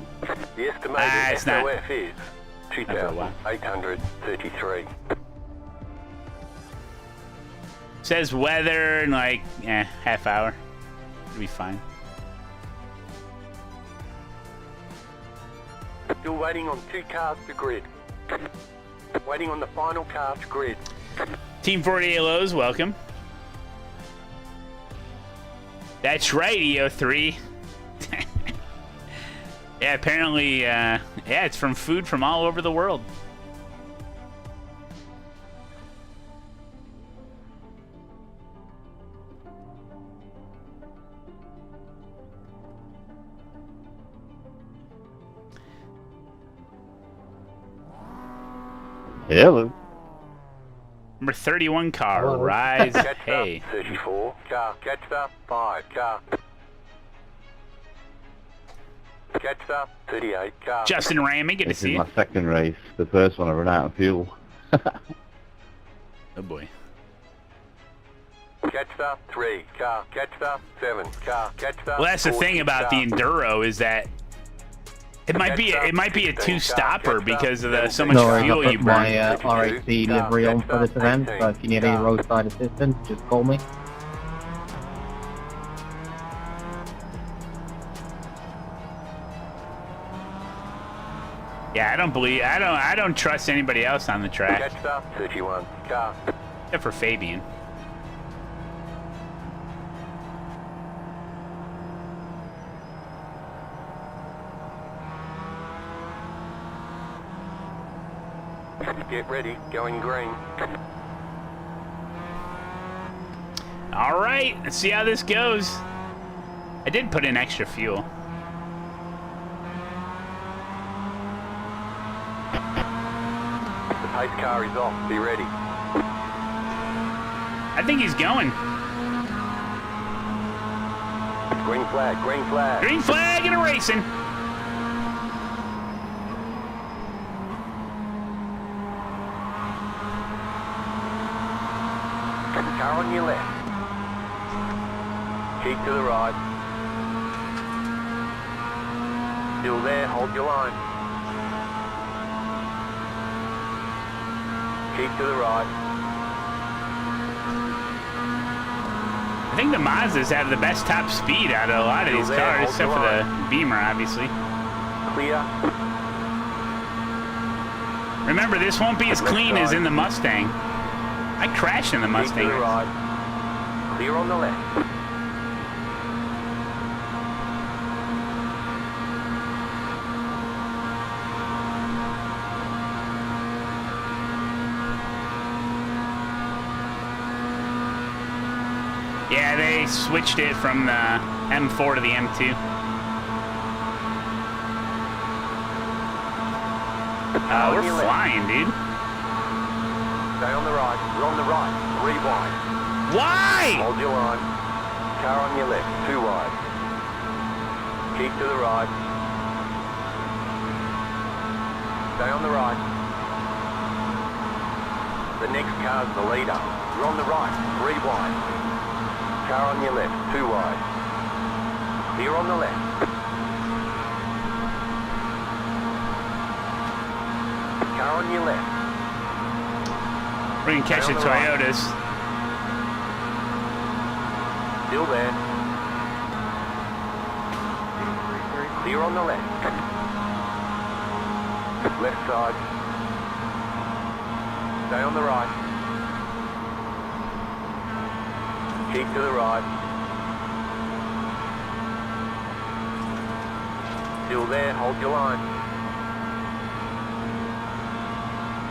The estimated it's not. SOF is 2,833. Says weather in like half hour. It'll be fine. Still waiting on 2 cars to grid. Waiting on the final car to grid. Team 48 Lows, welcome. That's right, EO3. Yeah, apparently, yeah, it's from food from all over the world. Hello. Number 31 car, Hello. Rise. Catch Hey. up, 34. Car, catch up, 5. Car. Catch up, 38. Car. Justin Ramey, good to This see is you. my second race. The first one I ran out of fuel. Oh boy. Catch up, 3. Car, catch up, 7. Car, catch up. Well, that's the 40. thing about the enduro is that it might be a two-stopper because of the so much No, I fuel put you my burn. RAC livery on for this event, so if you need any roadside assistance, just call me. Yeah, I don't trust anybody else on the track Catch up, 31. Car. except for Fabian. Get ready, going green. All right, let's see how this goes. I did put in extra fuel. The pace car is off, be ready. I think he's going. Green flag, green flag. Green flag and a racing. Car on your left. Keep to the right. Still there, hold your line. Keep to the right. I think the Mazdas have the best top speed out of a lot of these cars, except for the Beamer, obviously. Clear. Remember, this won't be as clean as in the Mustang. I crashed in the Keep to Mustang. the right. Clear on the left. Yeah, they switched it from the M4 to the M2. We're flying, dude. Stay on the right. We're on the right. 3 wide. Why? Hold your line. Car on your left. 2 wide. Keep to the right. Stay on the right. The next car's the leader. You're on the right. 3 wide. Car on your left. 2 wide. Clear on the left. Car on your left. We're gonna catch the Toyotas. Still there. Clear on the left. Left side. Stay on the right. Keep to the right. Still there, hold your line.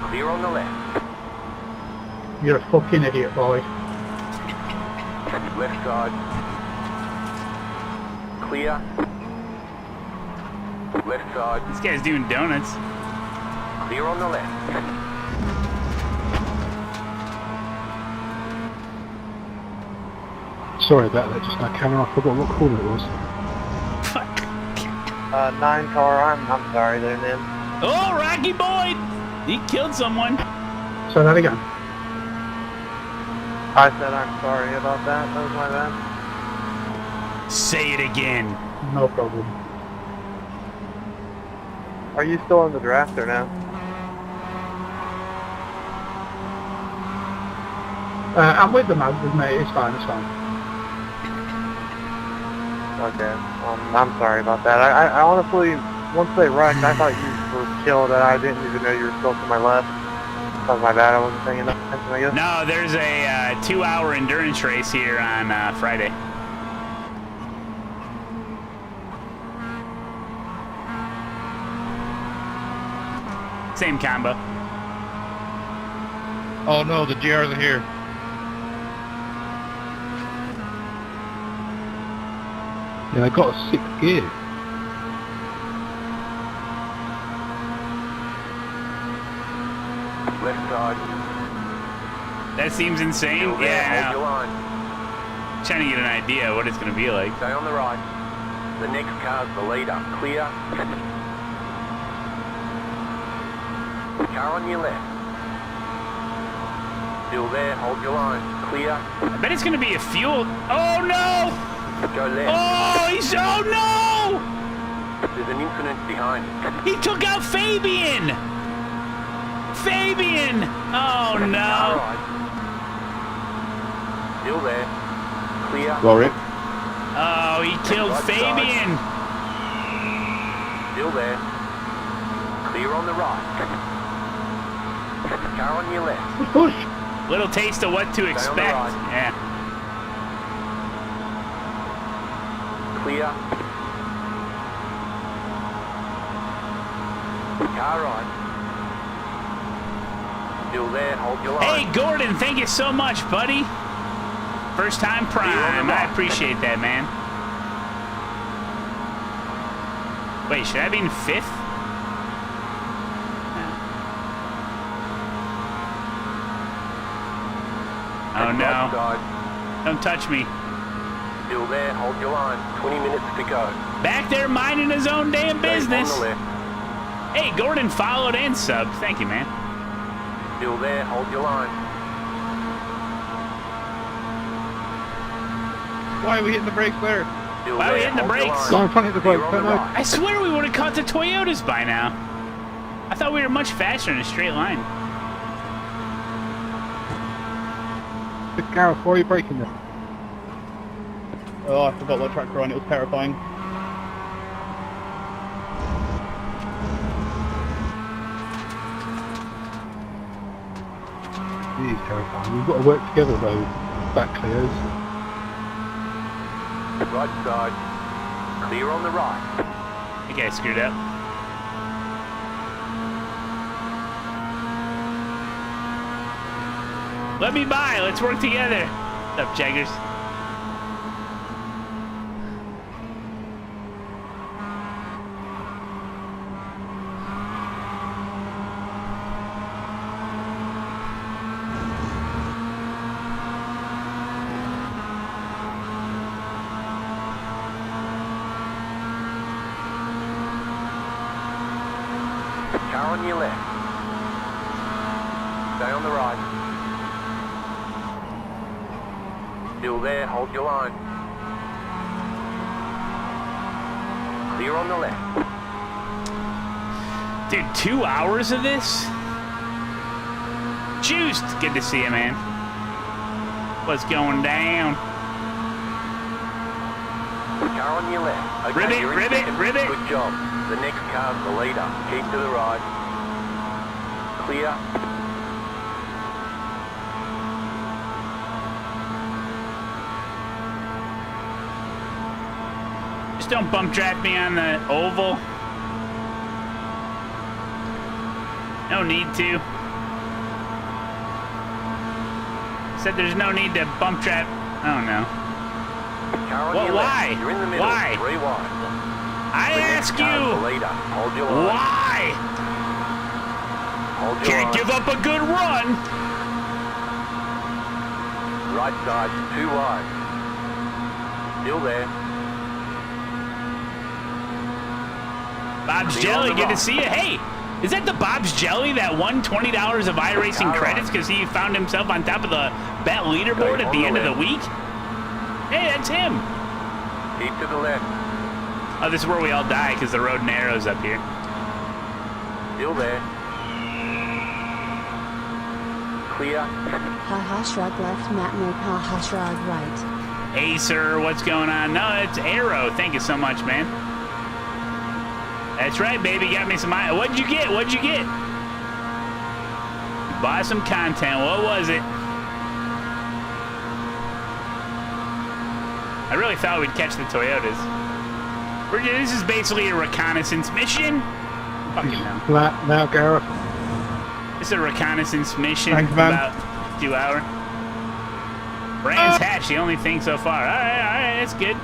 Clear on the left. You're a fucking idiot, boy. Left side. Clear. Left side. This guy's doing donuts. Clear on the left. Sorry about that, just my camera, I forgot what corner it was. Fuck. 9 car, I'm sorry there, man. Oh, Rocky Boy! He killed someone. Say that again. I said I'm sorry about that. That was my bad. Say it again. No problem. Are you still in the draft or no? I'm with the Mazdas, mate. It's fine, it's fine. Okay. I'm sorry about that. I honestly, once they wrecked, I thought you were killed and I didn't even know you were still to my left. That was my bad. I wasn't paying enough attention, I guess. No, there's a 2-hour endurance race here on Friday. Same combo. Oh no, the GRs are here. Yeah, they got a 6th gear. Left side. That seems insane. Still there, Yeah, hold your line. trying to get an idea of what it's going to be like. Stay on the right. The next car's the leader. Clear. Car on your left. Still there, hold your line. Clear. I bet it's going to be a fuel. Oh no! Go left. Oh, oh no! There's an incident behind. He took out Fabian! Fabian! Oh Car no! right. Still there. Clear. Warwick. Oh, he killed Right side. Fabian! Still there. Clear on the right. Car on your left. Push! Little taste of what to on the expect. right. Yeah. Clear. Car right. Still there, hold your line. Hey, Gordon, thank you so much, buddy. First time Prime. I appreciate that, man. Wait, should I be in 5th? Oh Right no. side. Don't touch me. Still there, hold your line. 20 minutes to go. Back there minding his own damn Stay business. On the left. Hey, Gordon followed and subbed. Thank you, man. Still there, hold your line. Why are we hitting the brakes there? Still Why are we there, hitting the hold your brakes? Go line. in front of the Clear brakes, on the don't right. I swear we would have caught the Toyotas by now. I thought we were much faster in a straight line. Gareth, why are you braking there? Oh, I forgot what track we're on. It was terrifying. It is terrifying. We've got to work together though. Back clears. Right side. Clear on the right. You guys screwed up. Let me by. Let's work together. What's up, Jaggers? Car on your left. Stay on the right. Still there, hold your line. Clear on the left. Dude, 2 hours of this? Juiced. Good to see you, man. What's going down? Car on your left. Okay, Ribbit, you're in ribbit, second. ribbit. Good job. The next car's the leader. Keep to the right. Clear. Just don't bump draft me on the oval. No need to. Said there's no need to bump draft. Oh no. Car on Well, your why? left. You're in the middle. Why? 3 wide. I The next ask car's the you, leader. Hold your line. why? Hold your Can't line. give up a good run. Right side, 2 wide. Still there. Bob's Clear on Jelly, the good to right. see you. Hey, is that the Bob's Jelly that won $20 of iRacing Car credits on. because he found himself on top of the bet leaderboard Okay, at the on end the of the left. week? Hey, that's him. Keep to the left. Oh, this is where we all die because the road narrows up here. Still there. Clear. Haha shrug left, Matt Malone, haha shrug right. Hey, sir, what's going on? No, it's Arrow. Thank you so much, man. That's right, baby. Got me some. What'd you get? What'd you get? Buy some content. What was it? I really thought we'd catch the Toyotas. This is basically a reconnaissance mission. Fucking hell. Flat now, Gareth. It's a reconnaissance mission. Thanks, man. About 2 hours. Brands Hatch, the only thing so far. All right, that's good.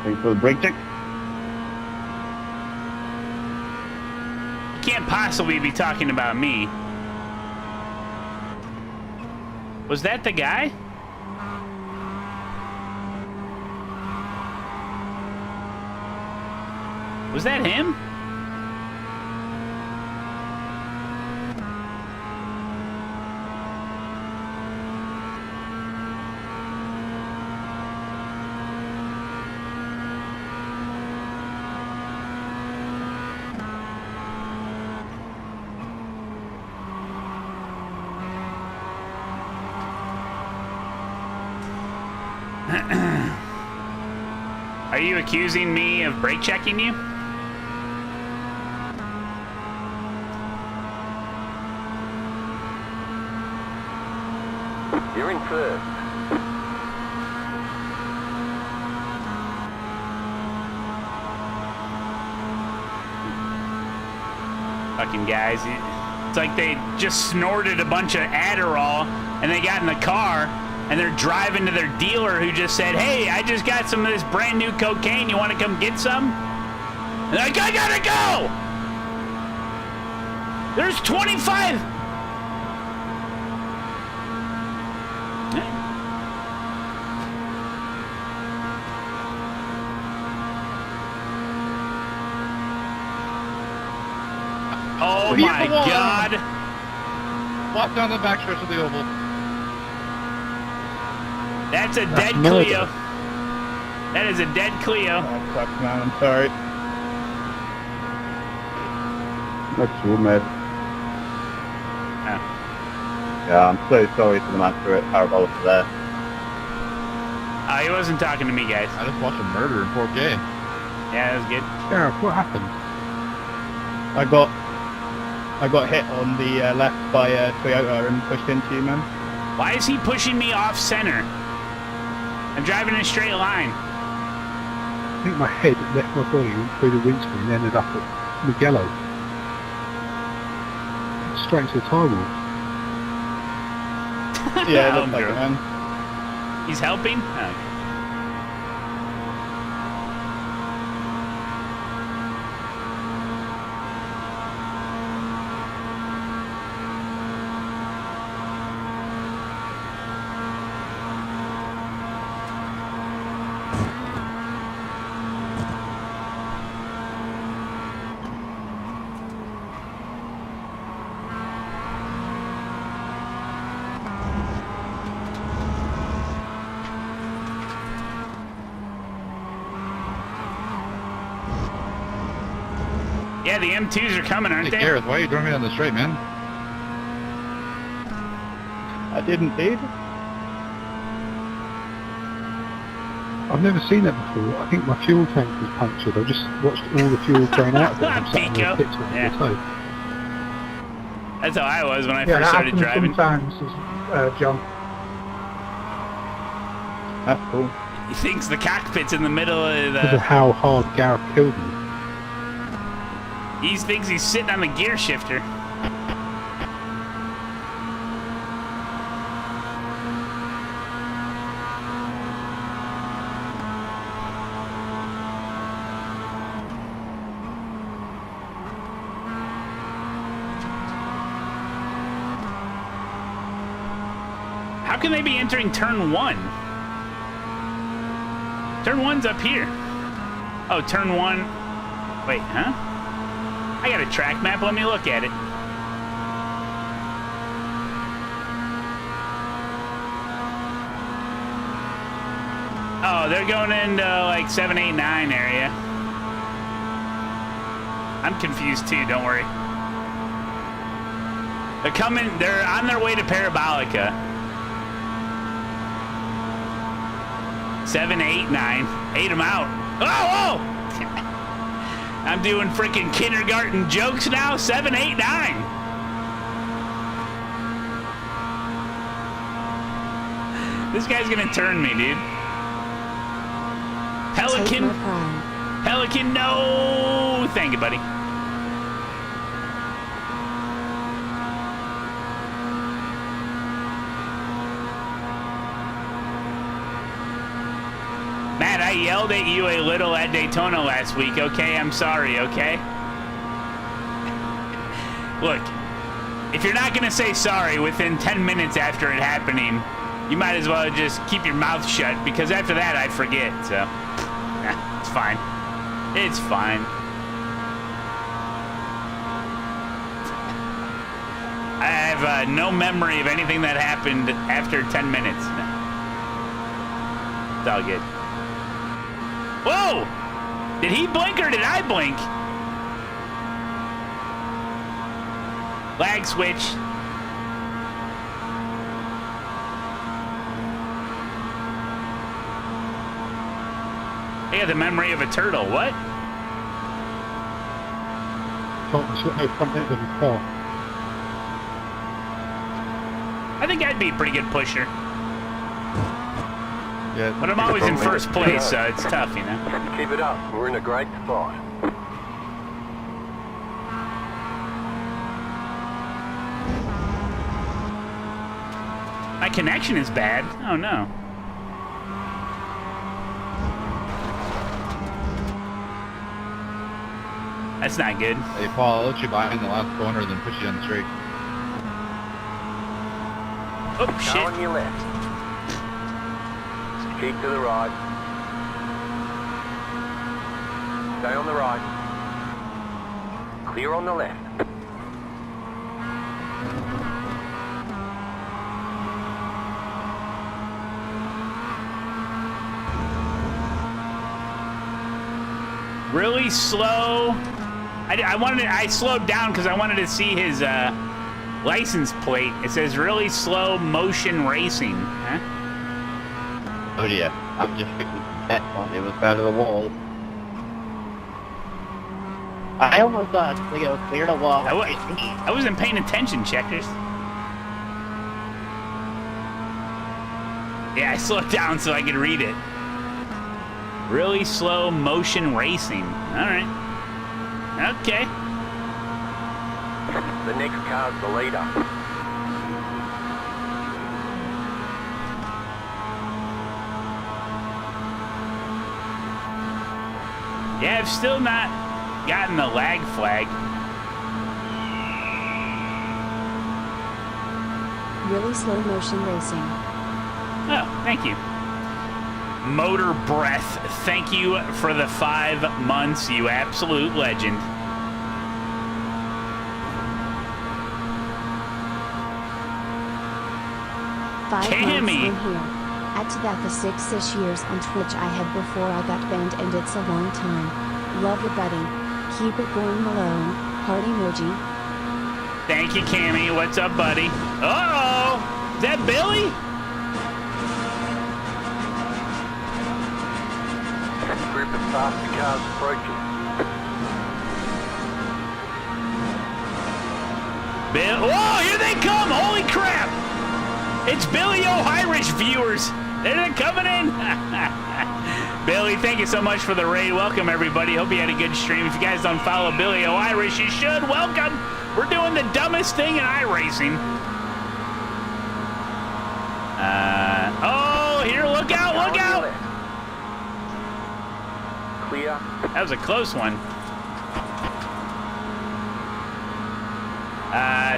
Wait for the brake check. You can't possibly be talking about me. Was that the guy? Was that him? Are you accusing me of brake checking you? You're in first. Fucking guys. It's like they just snorted a bunch of Adderall and they got in the car and they're driving to their dealer who just said, hey, I just got some of this brand new cocaine. You want to come get some? And they're like, I gotta go! There's 25! Oh my God! Walk down the backstretch of the oval. That's a dead Clio. That is a dead Clio. That sucks, man. I'm sorry. That's cool, mate. Oh. Yeah, I'm so sorry for the master at Parabola for that. Oh, he wasn't talking to me, guys. I just watched a murder in 4K. Yeah, that was good. Gareth, what happened? I got hit on the left by a Toyota and pushed into you, man. Why is he pushing me off center? I'm driving in a straight line. I think my head left my body, went through the windscreen and ended up at Mugello. Straight into the tire wall. Yeah, it Oh, looked like it, girl. man. He's helping? Okay. Yeah, the M2s are coming, aren't Hey, they? Gareth, why are you throwing me on the straight, man? I did indeed. I've never seen that before. I think my fuel tank was punctured. I just watched all the fuel drain out of it. I'm sat in the Pico. pits with Yeah. the toe. That's how I was when I Yeah, first that started happens driving. sometimes, John. That's cool. He thinks the cockpit's in the middle of Because of the... how hard Gareth killed me. He thinks he's sitting on the gear shifter. How can they be entering turn 1? Turn 1's up here. Oh, turn 1. Wait, huh? I got a track map. Let me look at it. Oh, they're going into like 7, 8, 9 area. I'm confused too, don't worry. They're on their way to Parabolica. 7, 8, 9. 8 them out. Oh! I'm doing freaking kindergarten jokes now. 7, 8, 9. This guy's gonna turn me, dude. Pelican. Pelican, no. Thank you, buddy. Matt, I yelled at you a little at Daytona last week, okay? I'm sorry, okay? Look, if you're not gonna say sorry within 10 minutes after it happening, you might as well just keep your mouth shut, because after that I forget, so it's fine. It's fine. I have no memory of anything that happened after 10 minutes. It's all good. Whoa! Did he blink or did I blink? Lag switch. I got the memory of a turtle. What? I think I'd be a pretty good pusher. Yeah, but I'm always in first place, so it's tough, you know. Keep it up. We're in a great spot. My connection is bad. Oh, no. That's not good. Hey, Paul, I'll let you buy in the last corner, then push you on the straight. Oh, shit. Go on your left. Keep to the right. Stay on the right. Clear on the left. Really slow. I slowed down because I wanted to see his license plate. It says really slow motion racing. Huh? Oh yeah, I'm just fixing that one. It was out of the wall. I almost thought it was clear the wall. I wasn't paying attention, checkers. Yeah, I slowed down so I could read it. Really slow motion racing. All right. Okay. The next car's the leader. Yeah, I've still not gotten the lag flag. Really slow motion racing. Oh, thank you. Motor Breath, thank you for the 5 months, you absolute legend. Cammy. Add to that the 6-ish years on Twitch I had before I got banned, and it's a long time. Love you, buddy. Keep it going, Malone. Heart emoji. Thank you, Cammy. What's up, buddy? Uh-oh! Is that Billy? Group of faster cars approaching. Bill. Whoa, here they come! Holy crap! It's Billy O'Irish viewers. They're coming in. Billy, thank you so much for the raid. Welcome, everybody. Hope you had a good stream. If you guys don't follow Billy O'Irish, you should. Welcome. We're doing the dumbest thing in iRacing. Oh, here, look out, look out. Clear. That was a close one.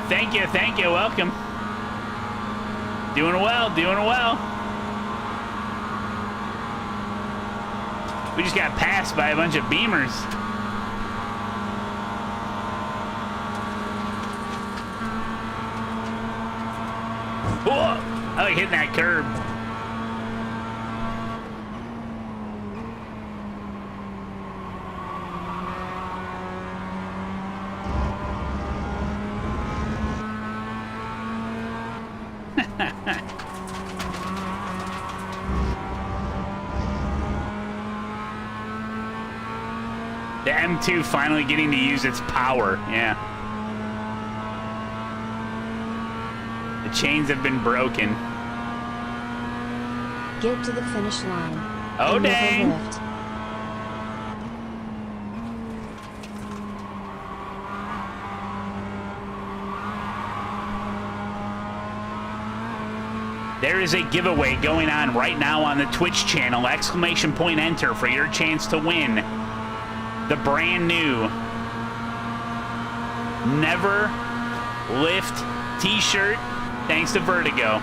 Thank you, welcome. Doing well, doing well. We just got passed by a bunch of Beamers. Whoa! I like hitting that curb. The M2 finally getting to use its power, yeah. The chains have been broken. Get to the finish line. Oh, and never dang. lift. There is a giveaway going on right now on the Twitch channel. ! Enter for your chance to win the brand new Never Lift t-shirt thanks to Vertigo.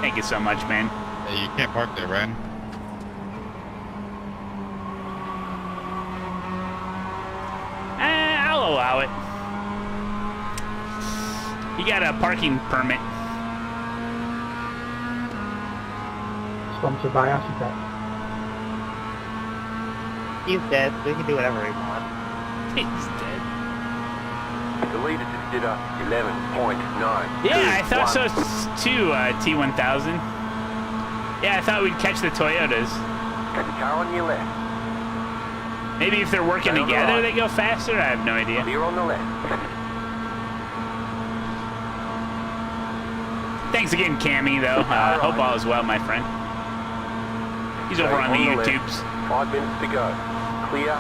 Thank you so much, man. Hey, you can't park there, Ryan. I'll allow it. You got a parking permit. Sponsored by ASETEK. He's dead, so he can do whatever he wants. He's dead. The leader just did a 11.9. Yeah, I thought so too, T1000. Yeah, I thought we'd catch the Toyotas. The car on your left. Maybe if they're working Stay on the together, line. they go faster? I have no idea. Clear on the left. Thanks again, Cammy, though. Hope all is well, my friend. He's over on the YouTubes. 5 minutes to go. Clear.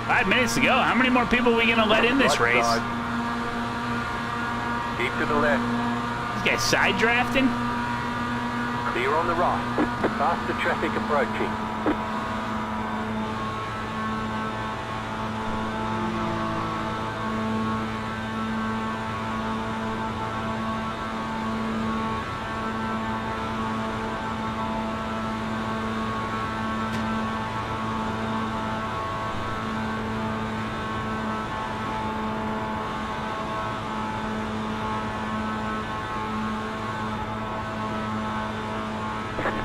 5 minutes to go. How many more people are we going to let in this Right race? side. Keep to the left. This guy's side drafting? Clear on the right. Faster traffic approaching.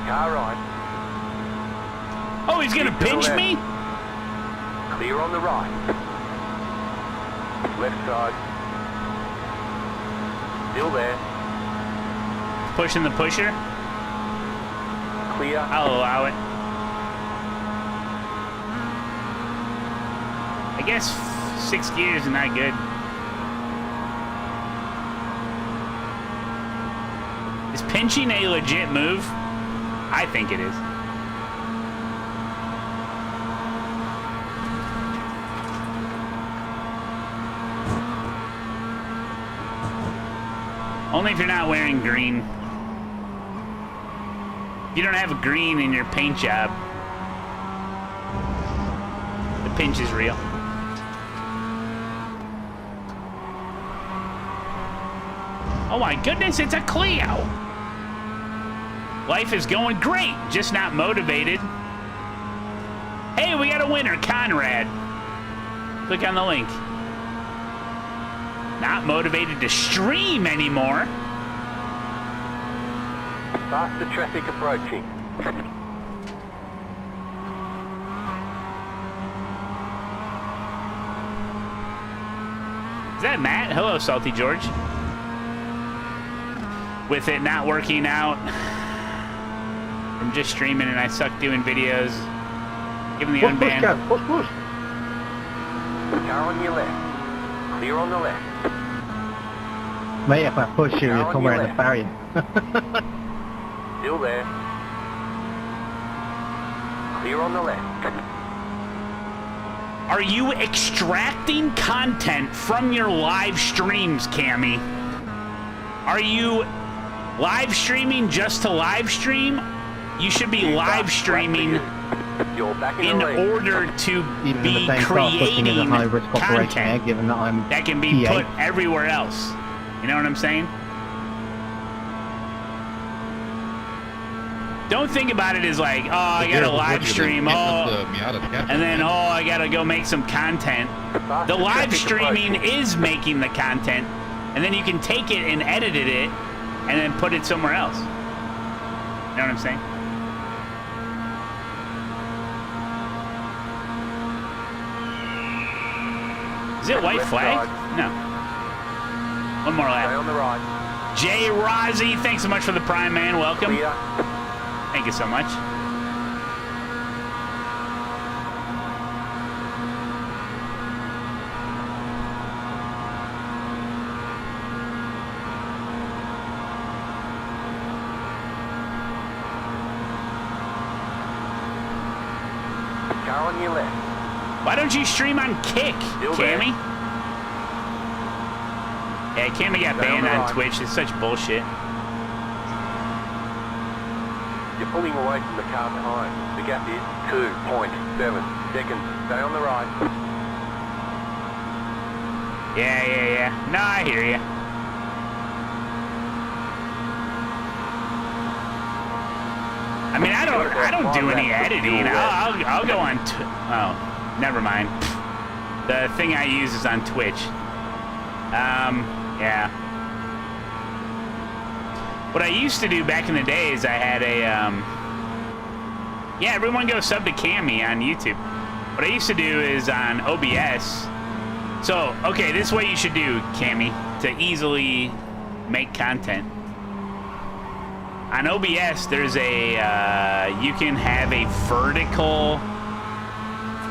Car right. Oh, he's going to Keep to the pinch left. me? Clear on the right. Left side. Still there. Pushing the pusher? Clear. I'll allow it. I guess 6 gears is not good. Is pinching a legit move? I think it is. Only if you're not wearing green. If you don't have green in your paint job, the pinch is real. Oh my goodness, it's a Clio! Life is going great, just not motivated. Hey, we got a winner, Conrad. Click on the link. Not motivated to stream anymore. Faster traffic approaching. Is that Matt? Hello, Salty George. With it not working out, I'm just streaming and I suck doing videos. Give him the unban. Push. Car on your left. Clear on the left. Mate, if I push you, you're somewhere in the barrier. Still there. Clear on the left. Are you extracting content from your live streams, Cammy? Are you live streaming just to live stream? You should be live streaming You're back in the lead. order to Even be the same start pushing as a creating high-risk operation, content given that I'm that can be P8. put everywhere else. You know what I'm saying? Don't think about it as like, oh, I gotta live stream, and then, oh, I gotta go make some content. Faster The live traffic streaming approaching. is making the content, and then you can take it and edit it, and then put it somewhere else. You know what I'm saying? Is it white Left flag? side. No. One more Stay lap. on the right. Jay Rozzy, thanks so much for the Prime, man. Welcome. Clear. Thank you so much. Car on your left. Why don't you stream on Kick, Still there. Cammy? Yeah, Cammy got Stay on banned the on right. Twitch. It's such bullshit. You're pulling away from the car behind. The gap is 2.7 seconds. Stay on the right. Yeah. No, I hear you. I mean, I don't do any editing. I'll go on. Oh, never mind. The thing I use is on Twitch. Yeah. What I used to do back in the day is I had a yeah, everyone go sub to Cammy on YouTube. What I used to do is on OBS. So, okay, this is what you should do, Cammy, to easily make content. On OBS, there's a, you can have a vertical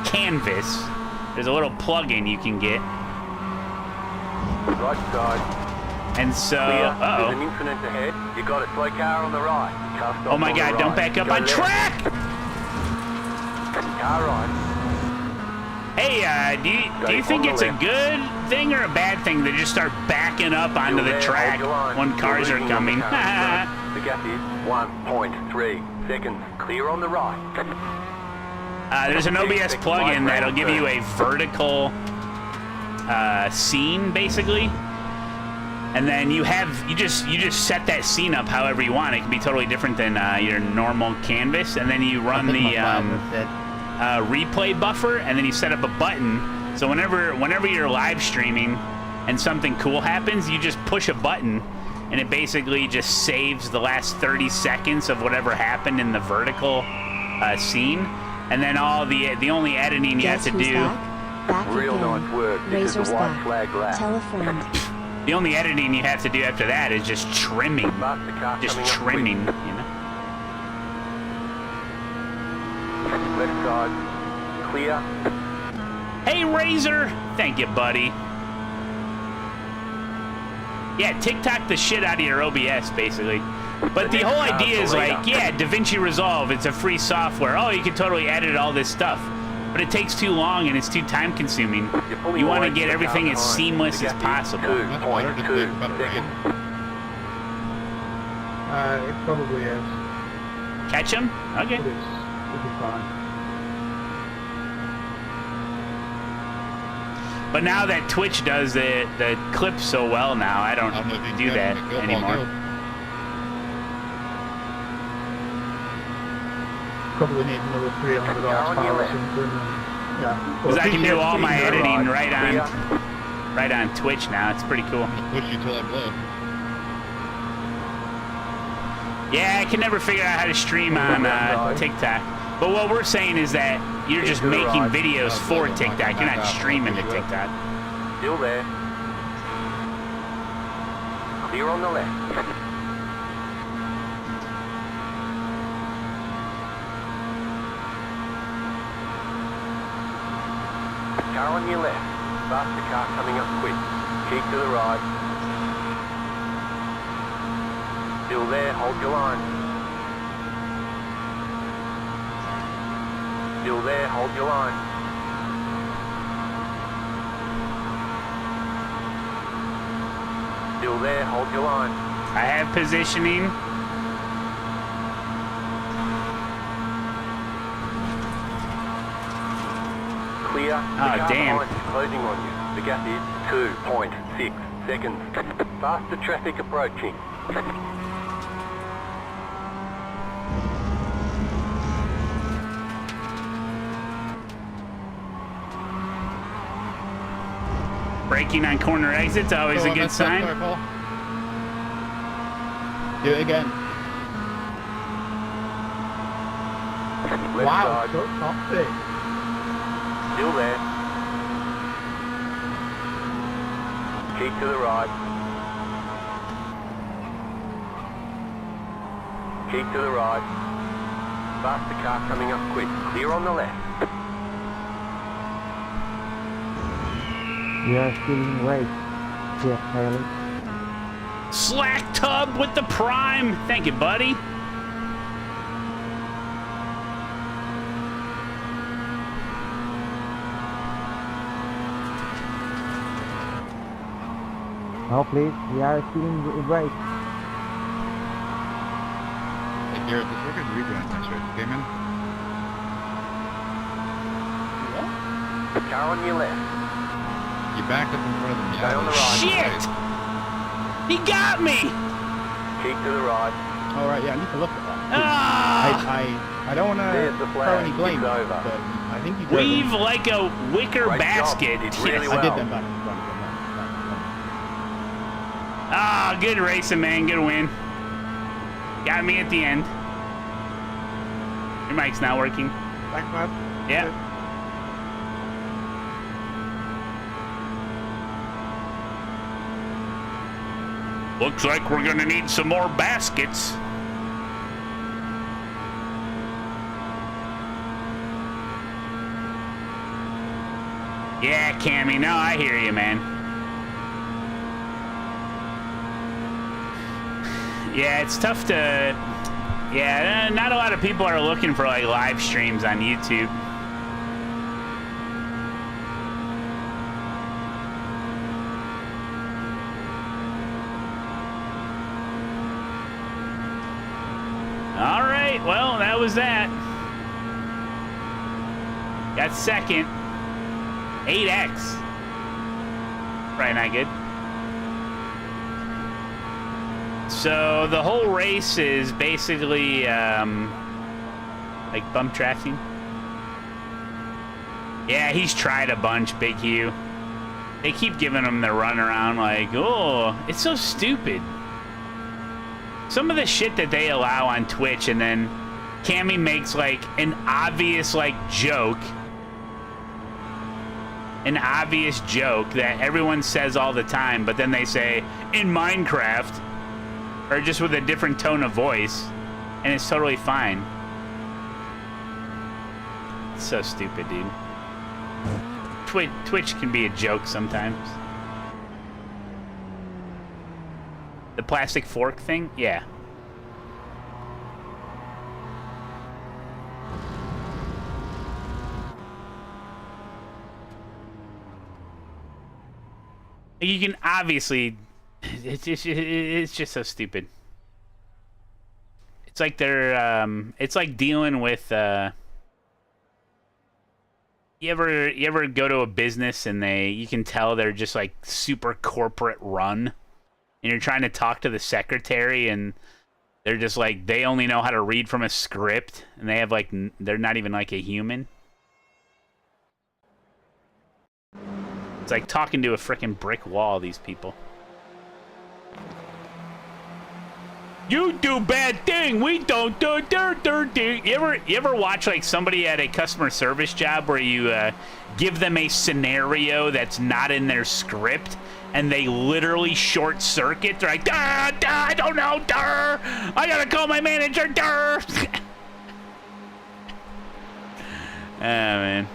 canvas. There's a little plug-in you can get. Right side. And so, Clear. There's uh-oh. an infinite ahead. You got a slow car on the right. Car stop Oh my on the God, right. don't back up Go on left. track! Car right. Hey, do you think on the it's a left. good thing or a bad thing to just start backing up onto Still the there, track hold your line. when You're cars are leading on the coming? car in front. The gap is 1.3 seconds. Clear on the right. There's an OBS Take plugin my that'll give round you a vertical scene, basically. And then you just set that scene up however you want. It can be totally different than your normal canvas. And then you run the replay buffer, and then you set up a button. So whenever you're live streaming and something cool happens, you just push a button, and it basically just saves the last 30 seconds of whatever happened in the vertical scene. And then the only editing you have Guess to who's do. back Real again. nice work. This is Razor's a white back. flag lap. Tell a friend. The only editing you have to do after that is just trimming. Mark the car Just coming up trimming, quick. you know? Left side. Clear. Hey, Razor! Thank you, buddy. Yeah, TikTok the shit out of your OBS, basically. But the whole idea is like, yeah, DaVinci Resolve, it's a free software. Oh, you can totally edit all this stuff. But it takes too long and it's too time consuming. You want to get everything as seamless as possible. 2.2 seconds. It probably is. Catch him? Okay. It is. It'll be fine. But now that Twitch does the clips so well now, I don't I don't know if you do can that make it go anymore. long, Probably need another 300 horsepower or something. And, yeah. Because I can do all my Clear. editing right Clear. on Twitch now. It's pretty cool. I'll push you till I blow. Yeah, I can never figure out how to stream on TikTok. But what we're saying is that you're just to the making right. videos for TikTok. You're not streaming to Push you up. TikTok. Still there. Clear on the left. Car on your left. Faster car coming up quick. Keep to the right. Still there, hold your line. Still there, hold your line. Still there, hold your line. I have positioning. Clear. The car damn. behind is closing on you. The gap is 2.6 seconds. Faster traffic approaching. Braking on corner exits, always Oh, a I good messed up. sign. Sorry, Paul. Do it again. Left Wow, side. so toxic. Still there. Keep to the right. Keep to the right. Faster car coming up quick. Clear on the left. We are still in race. Yes, Haley. Slack Tub with the prime. Thank you, buddy. No, please. We are still in race. Hey, Garrett, this record redoing next race. Okay, man? Car on your left. You backed up in front of them. Stay on the right. Shit! He got me! Keep to the right. All right, yeah, I need to look at that. Ah! I don't want There's to the throw flag. any blame, It's but over. I think you drove Weave them. like a wicker Great job. basket. You did really Yes. I did well. them back in front of them. Ah, good racing, man. Good win. Got me at the end. Your mic's not working. Thanks, man. Yeah. Looks like we're gonna need some more baskets. Yeah, Cammy. No, I hear you, man. Yeah, it's tough to... Yeah, not a lot of people are looking for, like, live streams on YouTube. All right, well, that was that. Got second. 8X. Probably not good. So the whole race is basically like bump tracking. Yeah, he's tried a bunch, Big Hugh. They keep giving him the runaround like, oh, it's so stupid. Some of the shit that they allow on Twitch, and then Cammy makes like an obvious like joke. An obvious joke that everyone says all the time, but then they say, in Minecraft, or just with a different tone of voice, and it's totally fine. It's so stupid, dude. Twitch can be a joke sometimes. The plastic fork thing? Yeah. You can obviously... It's just so stupid. It's like they're... it's like dealing with... You ever go to a business and you can tell they're just like super corporate run, and you're trying to talk to the secretary and they're just like, they only know how to read from a script, and they have like, they're not even like a human. It's like talking to a freaking brick wall, these people. You do bad thing, we don't do. You ever watch like somebody at a customer service job where you give them a scenario that's not in their script, and they literally short circuit? They're like, I don't know, I gotta call my manager, Oh man.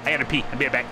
I gotta pee, I'll be right back.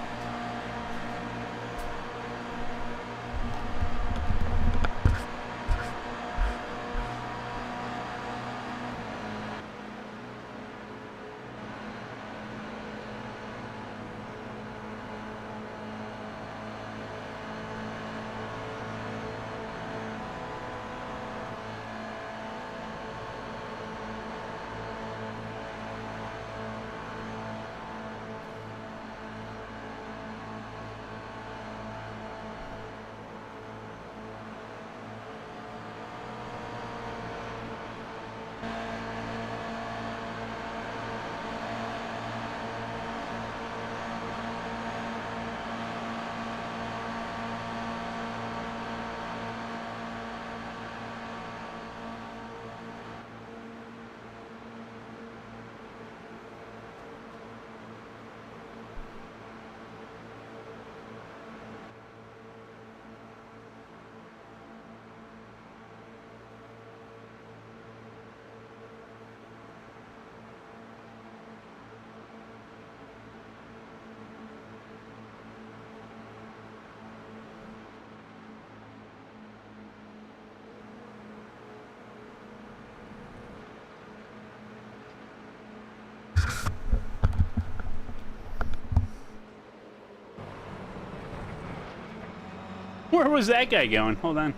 Where was that guy going? Hold on.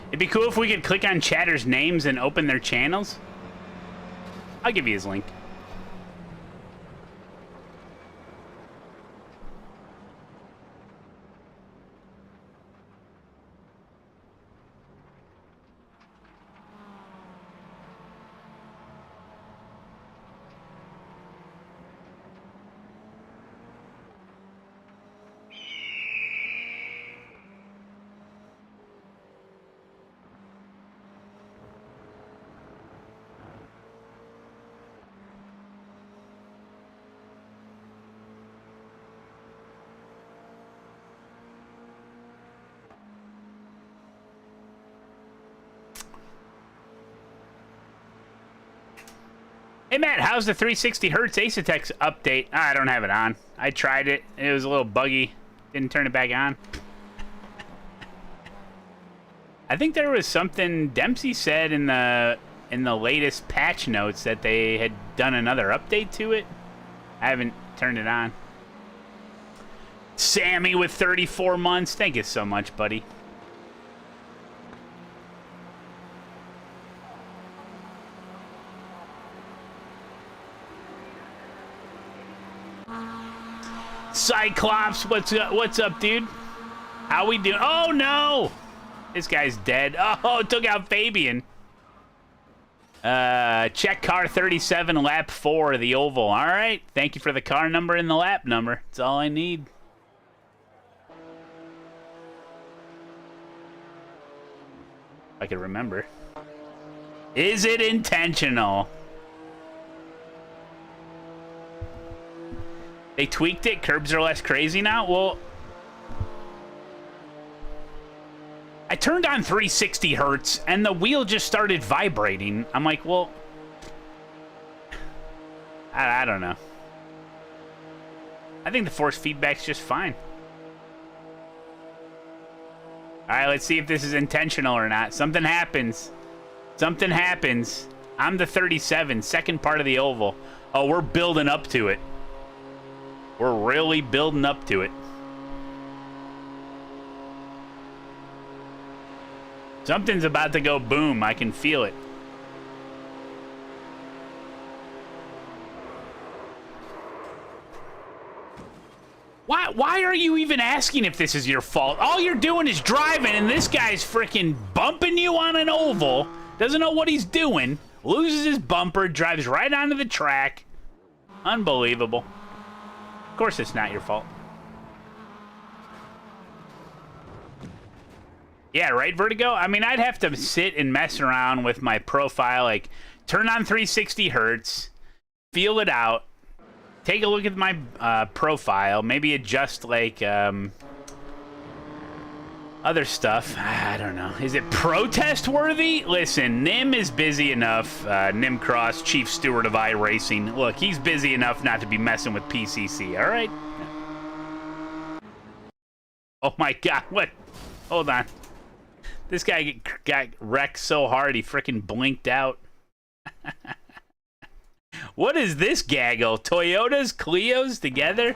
It'd be cool if we could click on chatters' names and open their channels. I'll give you his link. Hey Matt, how's the 360 hertz ASETEK update? I don't have it on. I tried it. It was a little buggy. Didn't turn it back on. I think there was something Dempsey said in the latest patch notes that they had done another update to it. I haven't turned it on. Sammy with 34 months. Thank you so much, buddy. Cyclops, what's up, dude? How we doing? Oh no, this guy's dead. Oh, took out Fabian. Check car 37, lap 4, the oval. All right, thank you for the car number and the lap number. That's all I need. I can remember. Is it intentional? They tweaked it. Curbs are less crazy now. Well, I turned on 360 hertz and the wheel just started vibrating. I'm like, well, I don't know. I think the force feedback's just fine. All right, let's see if this is intentional or not. Something happens. Something happens. I'm the 37, second part of the oval. Oh, we're building up to it. We're really building up to it. Something's about to go boom. I can feel it. Why are you even asking if this is your fault? All you're doing is driving, and this guy's freaking bumping you on an oval. Doesn't know what he's doing. Loses his bumper. Drives right onto the track. Unbelievable. Of course it's not your fault. Yeah, right, Vertigo? I mean, I'd have to sit and mess around with my profile, like, turn on 360 hertz, feel it out, take a look at my profile, maybe adjust, like, other stuff. I don't know. Is it protest worthy? Listen, Nim is busy enough. Nim Cross, Chief Steward of iRacing. Look, he's busy enough not to be messing with PCC, all right? Oh my God, what? Hold on. This guy got wrecked so hard he freaking blinked out. What is this gaggle? Toyotas, Clios together?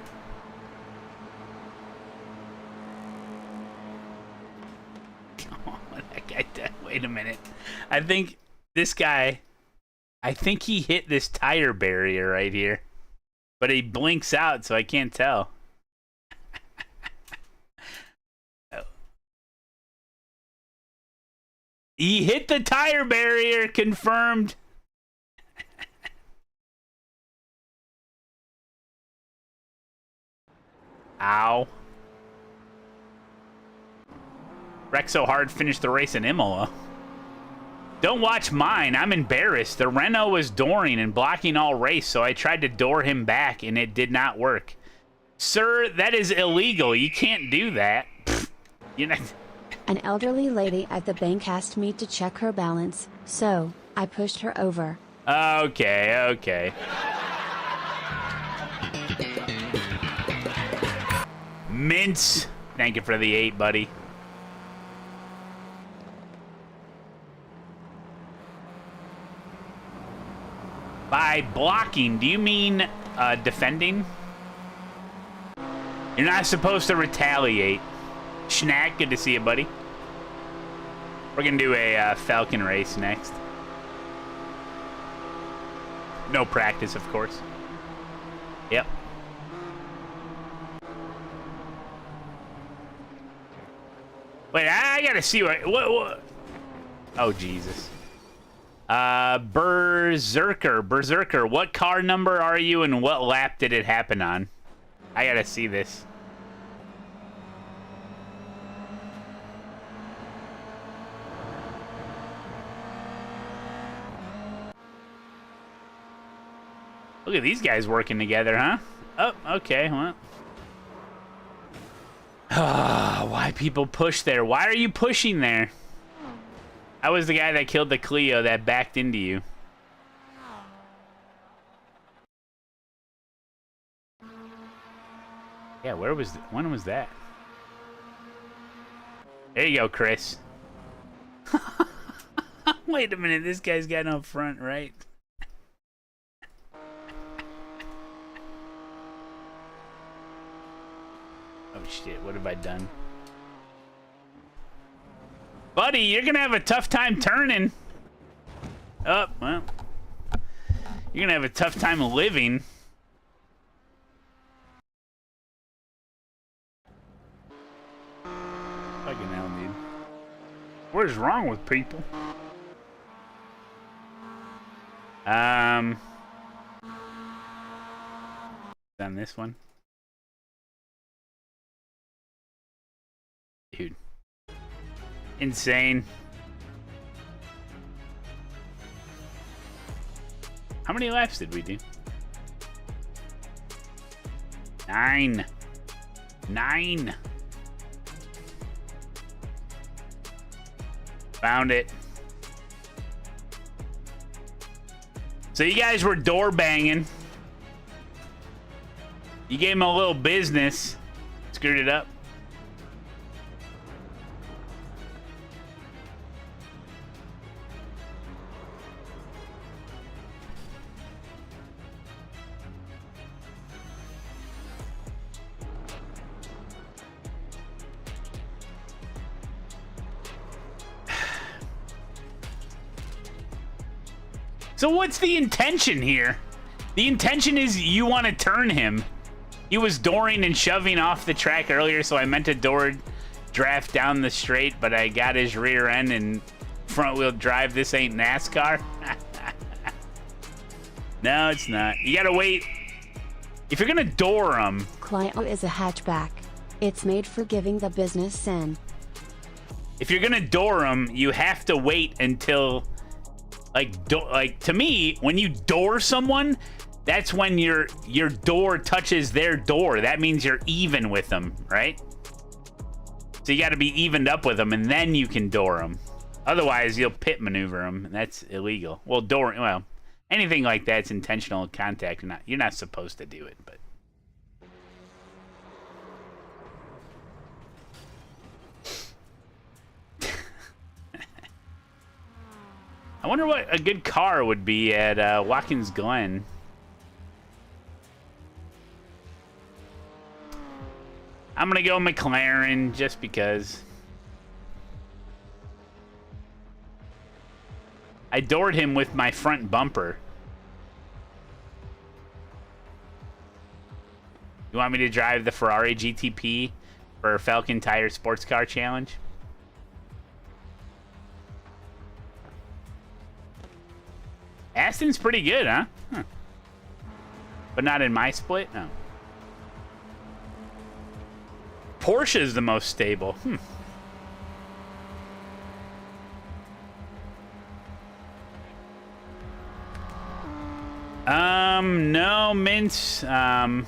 Wait a minute. I think this guy, I think he hit this tire barrier right here. But he blinks out, so I can't tell. He hit the tire barrier, confirmed. Ow. Wrecked so hard, finished the race in Imola. Don't watch mine. I'm embarrassed. The Renault was dooring and blocking all race, so I tried to door him back, and it did not work. Sir, that is illegal. You can't do that. You know. An elderly lady at the bank asked me to check her balance, so I pushed her over. Okay, okay. Mince. Thank you for the 8, buddy. by blocking, do you mean defending? You're not supposed to retaliate. Schnack, good to see you, buddy. We're gonna do a Falcon race next. No practice, of course. Yep. Wait, I gotta see what? Oh, Jesus. Berserker. What car number are you and what lap did it happen on? I gotta see this. Look at these guys working together, huh? Oh, okay, well. Why people push there? Why are you pushing there? I was the guy that killed the Clio that backed into you. Yeah, when was that? There you go, Chris. Wait a minute, this guy's got up front, right? Oh shit, what have I done? Buddy, you're gonna have a tough time turning. Oh, well. You're gonna have a tough time living. Fucking hell, dude. What is wrong with people? On this one. Dude. Insane. How many laps did we do? 9. 9. Found it. So you guys were door banging. You gave him a little business. Screwed it up. So what's the intention here? The intention is you want to turn him. He was dooring and shoving off the track earlier, so I meant to door draft down the straight, but I got his rear end and front wheel drive. This ain't NASCAR. No, it's not. You gotta wait. If you're gonna door him. Clio is a hatchback. It's made for giving the business in. If you're gonna door him, you have to wait until... Like to me, when you door someone, that's when your door touches their door. That means you're even with them, right? So you got to be evened up with them, and then you can door them. Otherwise, you'll pit maneuver them, and that's illegal. Well, anything like that's intentional contact. You're not supposed to do it, but. I wonder what a good car would be at Watkins Glen. I'm gonna go McLaren just because. I doored him with my front bumper. You want me to drive the Ferrari GTP for Falcon Tire Sports Car Challenge? Aston's pretty good, huh? But not in my split? No. Porsche's the most stable. No, Mince. Yeah,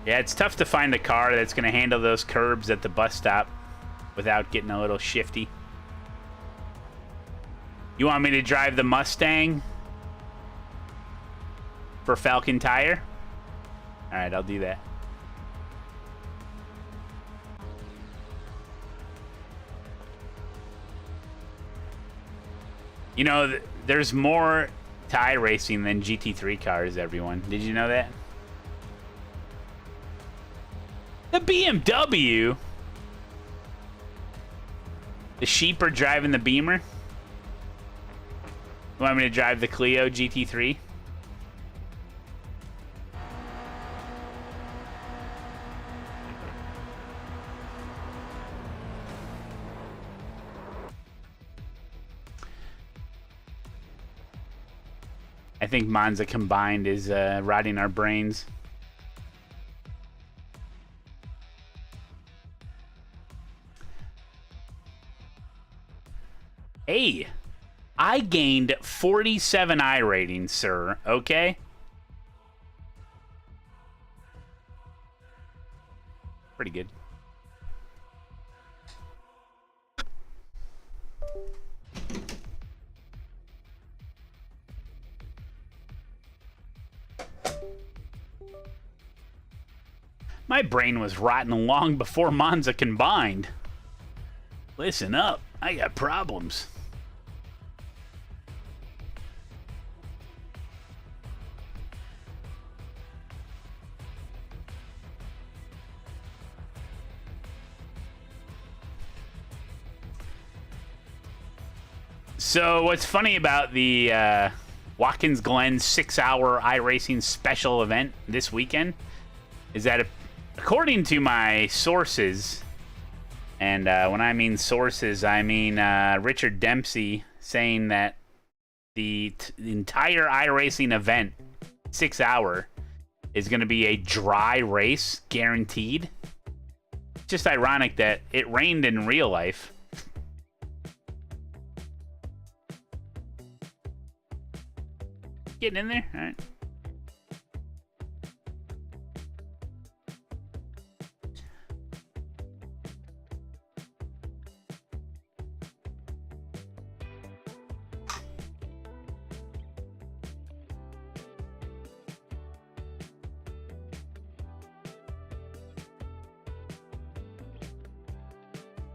it's tough to find a car that's going to handle those curbs at the bus stop without getting a little shifty. You want me to drive the Mustang for Falcon Tire? All right, I'll do that. You know, there's more to iRacing than GT3 cars, everyone. Did you know that? The BMW? The sheep are driving the Beamer? You want me to drive the Clio GT3? I think Monza combined is rotting our brains. Hey, I gained 47 I ratings, sir. Okay? Pretty good. My brain was rotting long before Monza combined. Listen up, I got problems. So what's funny about the Watkins Glen 6-hour iRacing special event this weekend is that according to my sources, and when I mean sources, I mean Richard Dempsey saying that the entire iRacing event, 6-hour, is going to be a dry race, guaranteed. Just ironic that it rained in real life. Getting in there? All right.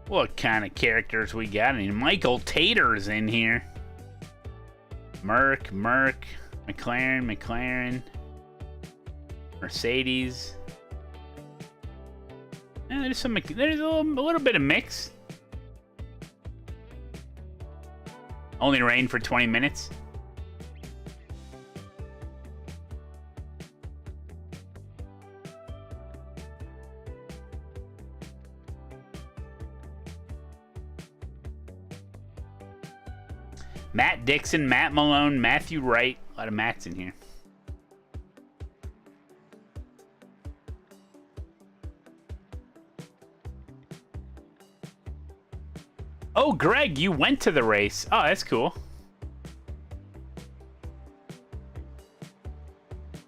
What kind of characters we got? I mean, Michael Tater's in here. Merc, McLaren, Mercedes. Yeah, there's a little bit of mix. Only rained for 20 minutes. Matt Dixon, Matt Malone, Matthew Wright. A lot of Matts in here. Oh, Greg, you went to the race. Oh, that's cool.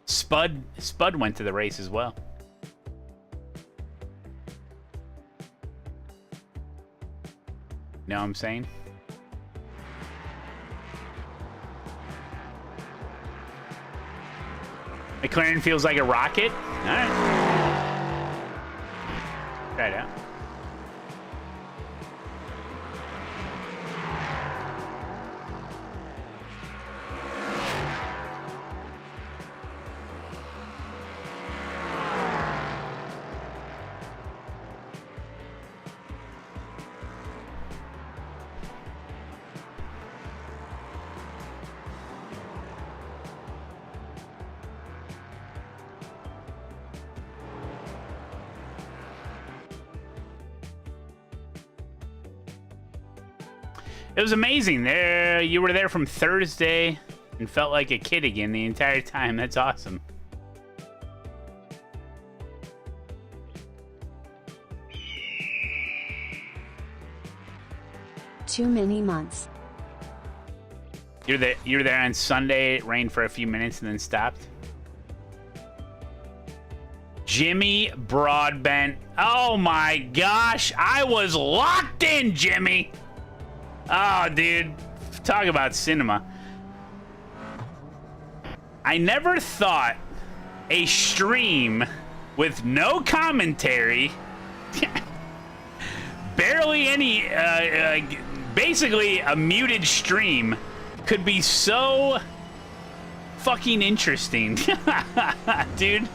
Spud went to the race as well. Know what I'm saying? McLaren feels like a rocket. All right. Try it out. It was amazing. There, you were there from Thursday and felt like a kid again the entire time. That's awesome. Too many months. You were there on Sunday. It rained for a few minutes and then stopped. Jimmy Broadbent. Oh my gosh, I was locked in, Jimmy. Oh, dude, talk about cinema. I never thought a stream with no commentary, barely any, basically a muted stream, could be so fucking interesting. Dude,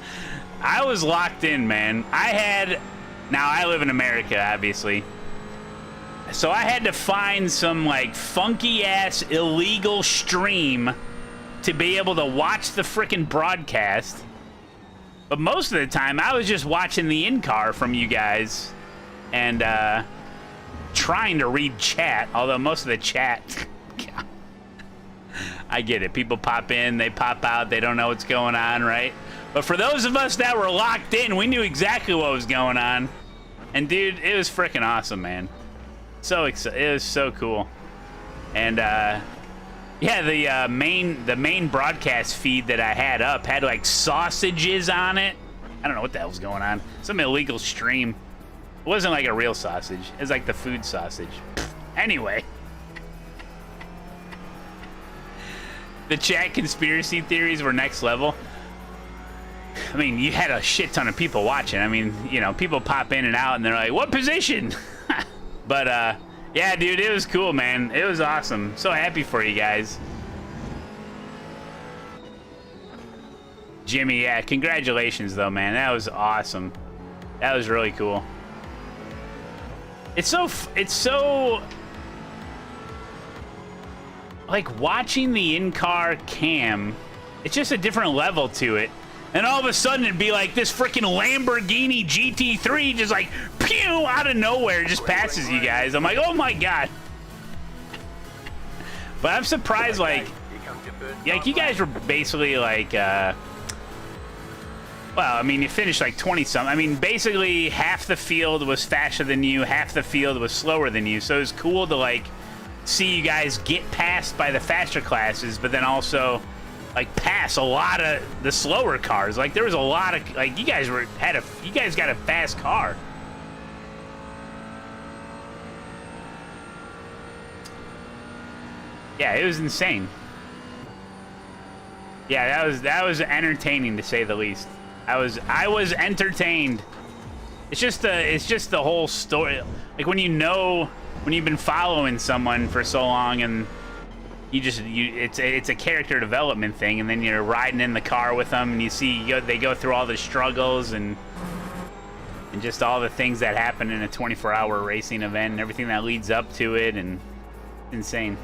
I was locked in, man. Now I live in America, obviously. So I had to find some like funky ass illegal stream to be able to watch the frickin' broadcast. But most of the time I was just watching the in-car from you guys and trying to read chat, although most of the chat I get it. People pop in, they pop out, they don't know what's going on, right? But for those of us that were locked in, we knew exactly what was going on. And dude, it was freaking awesome, man. It was so cool. And yeah, the main broadcast feed that I had up had like sausages on it. I don't know what the hell's going on. Some illegal stream. It wasn't like a real sausage. It was like the food sausage. Anyway. The chat conspiracy theories were next level. I mean, you had a shit ton of people watching. I mean, you know, people pop in and out and they're like, what position? But, yeah, dude, it was cool, man. It was awesome. So happy for you guys. Jimmy, yeah, congratulations, though, man. That was awesome. That was really cool. It's so... Like, watching the in-car cam, it's just a different level to it. And all of a sudden, it'd be like this freaking Lamborghini GT3 just like, pew, out of nowhere, just passes you guys. I'm like, oh my God. But I'm surprised, like you guys were basically like, well, I mean, you finished like 20-something. I mean, basically, half the field was faster than you, half the field was slower than you. So it was cool to, like, see you guys get passed by the faster classes, but then also... like pass a lot of the slower cars. Like there was a lot of like you guys got a fast car. Yeah, it was insane. Yeah, that was entertaining to say the least. I was entertained. It's just the whole story. Like when you've been following someone for so long and it's a character development thing, and then you're riding in the car with them, and you see they go through all the struggles and just all the things that happen in a 24-hour racing event and everything that leads up to it, and insane.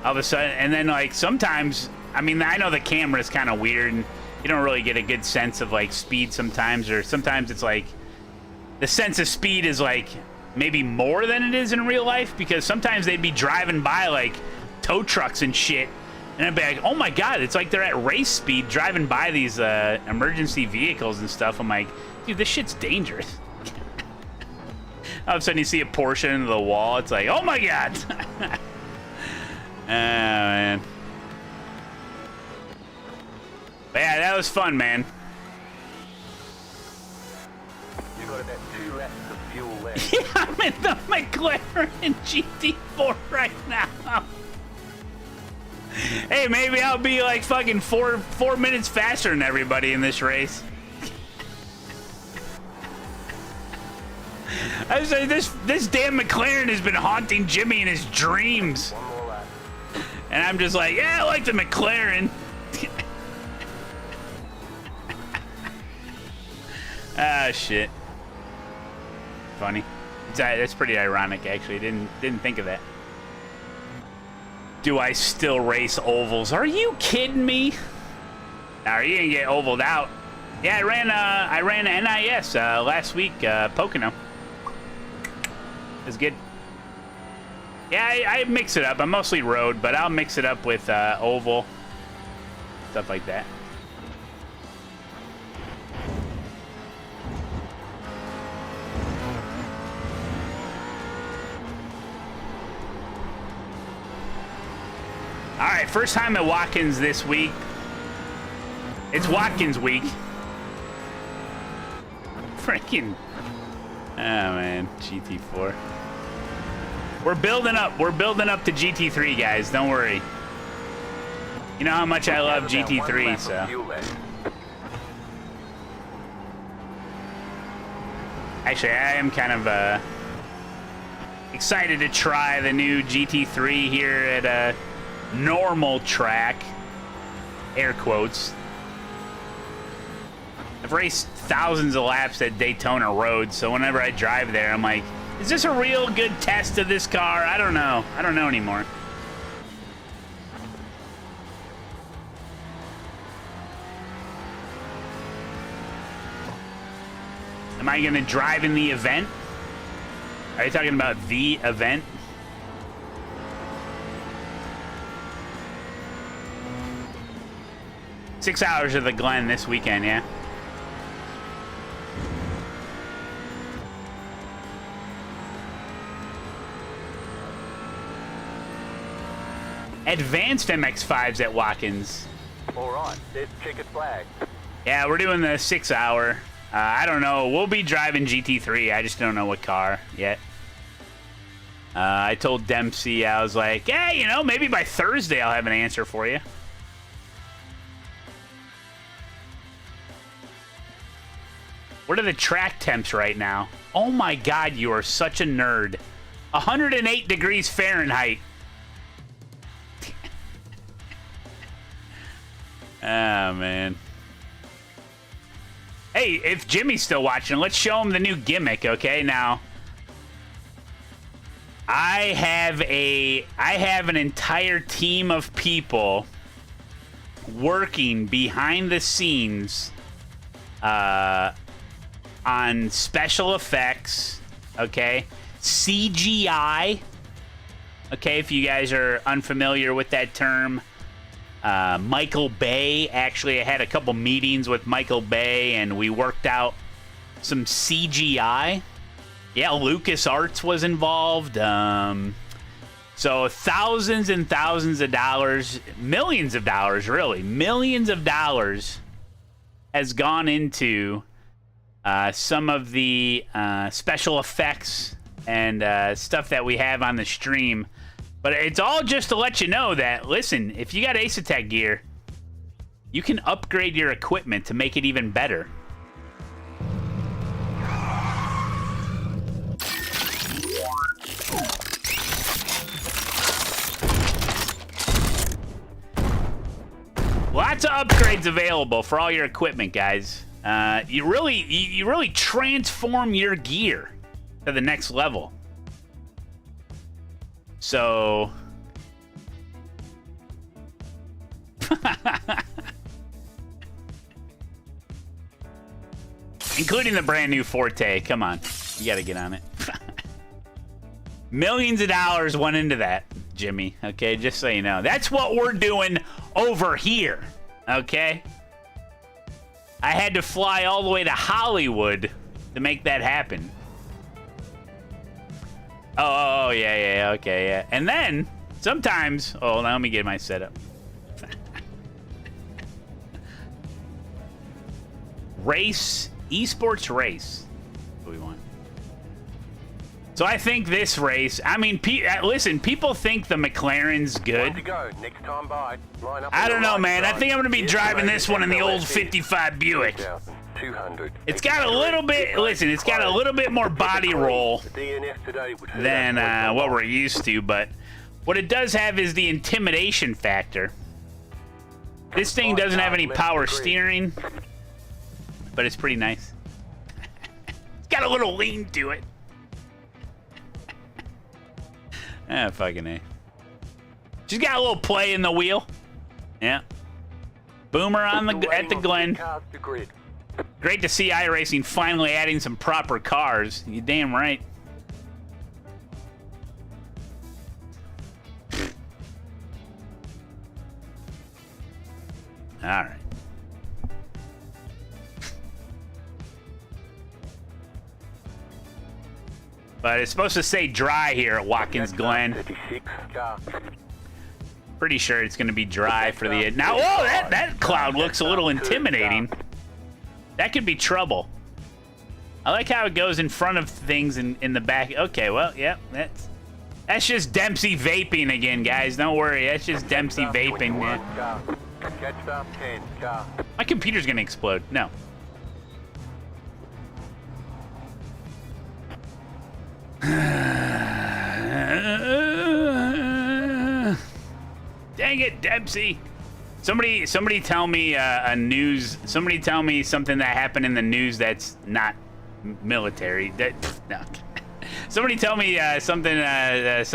All of a sudden, and then like sometimes, I mean, I know the camera's kind of weird, and you don't really get a good sense of like speed sometimes, or sometimes it's like the sense of speed is like maybe more than it is in real life, because sometimes they'd be driving by like tow trucks and shit, and I'd be like, oh my God, it's like they're at race speed driving by these emergency vehicles and stuff. I'm like, dude, this shit's dangerous. All of a sudden you see a Porsche into the wall, it's like, oh my God. Oh man. But yeah, that was fun, man. You got about 2 laps of fuel left. Yeah, I'm in the McLaren GT4 right now. Hey, maybe I'll be like fucking four minutes faster than everybody in this race. I was like, this damn McLaren has been haunting Jimmy in his dreams. One more lap. And I'm just like, yeah, I like the McLaren. Ah, shit. Funny. That's pretty ironic, actually. Didn't think of that. Do I still race ovals? Are you kidding me? Nah, you didn't get ovaled out. Yeah, I ran NIS last week, Pocono. It was good. Yeah, I mix it up. I'm mostly road, but I'll mix it up with oval, stuff like that. All right, first time at Watkins this week. It's Watkins week. Freaking. Oh man, GT4. We're building up. We're building up to GT3, guys. Don't worry. You know how much I love GT3, so. Actually, I am kind of excited to try the new GT3 here at a normal track. air quotes. I've raced thousands of laps at Daytona Road, so whenever I drive there, I'm like, is this a real good test of this car? I don't know. I don't know anymore. Am I going to drive in the event? Are you talking about the event? Six hours of the Glen this weekend, yeah. Advanced MX-5s at Watkins. All right, there's checkered flag. Yeah, we're doing the 6 hour. I don't know. We'll be driving GT3. I just don't know what car yet. I told Dempsey, I was like, hey, you know, maybe by Thursday I'll have an answer for you. What are the track temps right now? Oh my God, you are such a nerd. 108 degrees Fahrenheit. Oh, man. Hey, if Jimmy's still watching, let's show him the new gimmick, okay? Now, I have an entire team of people working behind the scenes on special effects, okay? CGI, okay, if you guys are unfamiliar with that term. Michael Bay, actually, I had a couple meetings with Michael Bay, and we worked out some CGI. Yeah, LucasArts was involved. So thousands and thousands of dollars, millions of dollars, really, millions of dollars has gone into some of the special effects and stuff that we have on the stream. But it's all just to let you know that, listen, if you got ASETEK gear, you can upgrade your equipment to make it even better. Lots of upgrades available for all your equipment, guys. You really transform your gear to the next level. So, including the brand new Forte. Come on, you got to get on it. Millions of dollars went into that, Jimmy. Okay, just so you know, that's what we're doing over here. Okay, I had to fly all the way to Hollywood to make that happen. Oh, yeah, okay, yeah. And then, sometimes... Oh, now let me get my setup. Race. Esports race. What we want. So I think this race... I mean, listen, people think the McLaren's good. To go. Next time by. Line up I don't know, man. I think I'm going to be driving this one in the old 55 Buick. 200. It's got a little bit, listen, it's got a little bit more body roll than what we're used to, but what it does have is the intimidation factor. This thing doesn't have any power steering, but it's pretty nice. It's got a little lean to it. Ah, fucking A. She's got a little play in the wheel. Yeah. Boomer on at the Glen. Great to see iRacing finally adding some proper cars. You damn right. All right. But it's supposed to say dry here at Watkins Glen. Pretty sure it's going to be dry for the... Now, oh, that cloud looks a little intimidating. That could be trouble. I like how it goes in front of things in the back. Okay, well, yeah, that's just Dempsey vaping again, guys. Don't worry, that's just Dempsey vaping. Yeah. My computer's gonna explode. No. Dang it, Dempsey. Somebody tell me Somebody tell me something that happened in the news that's not military. No. Somebody tell me something nice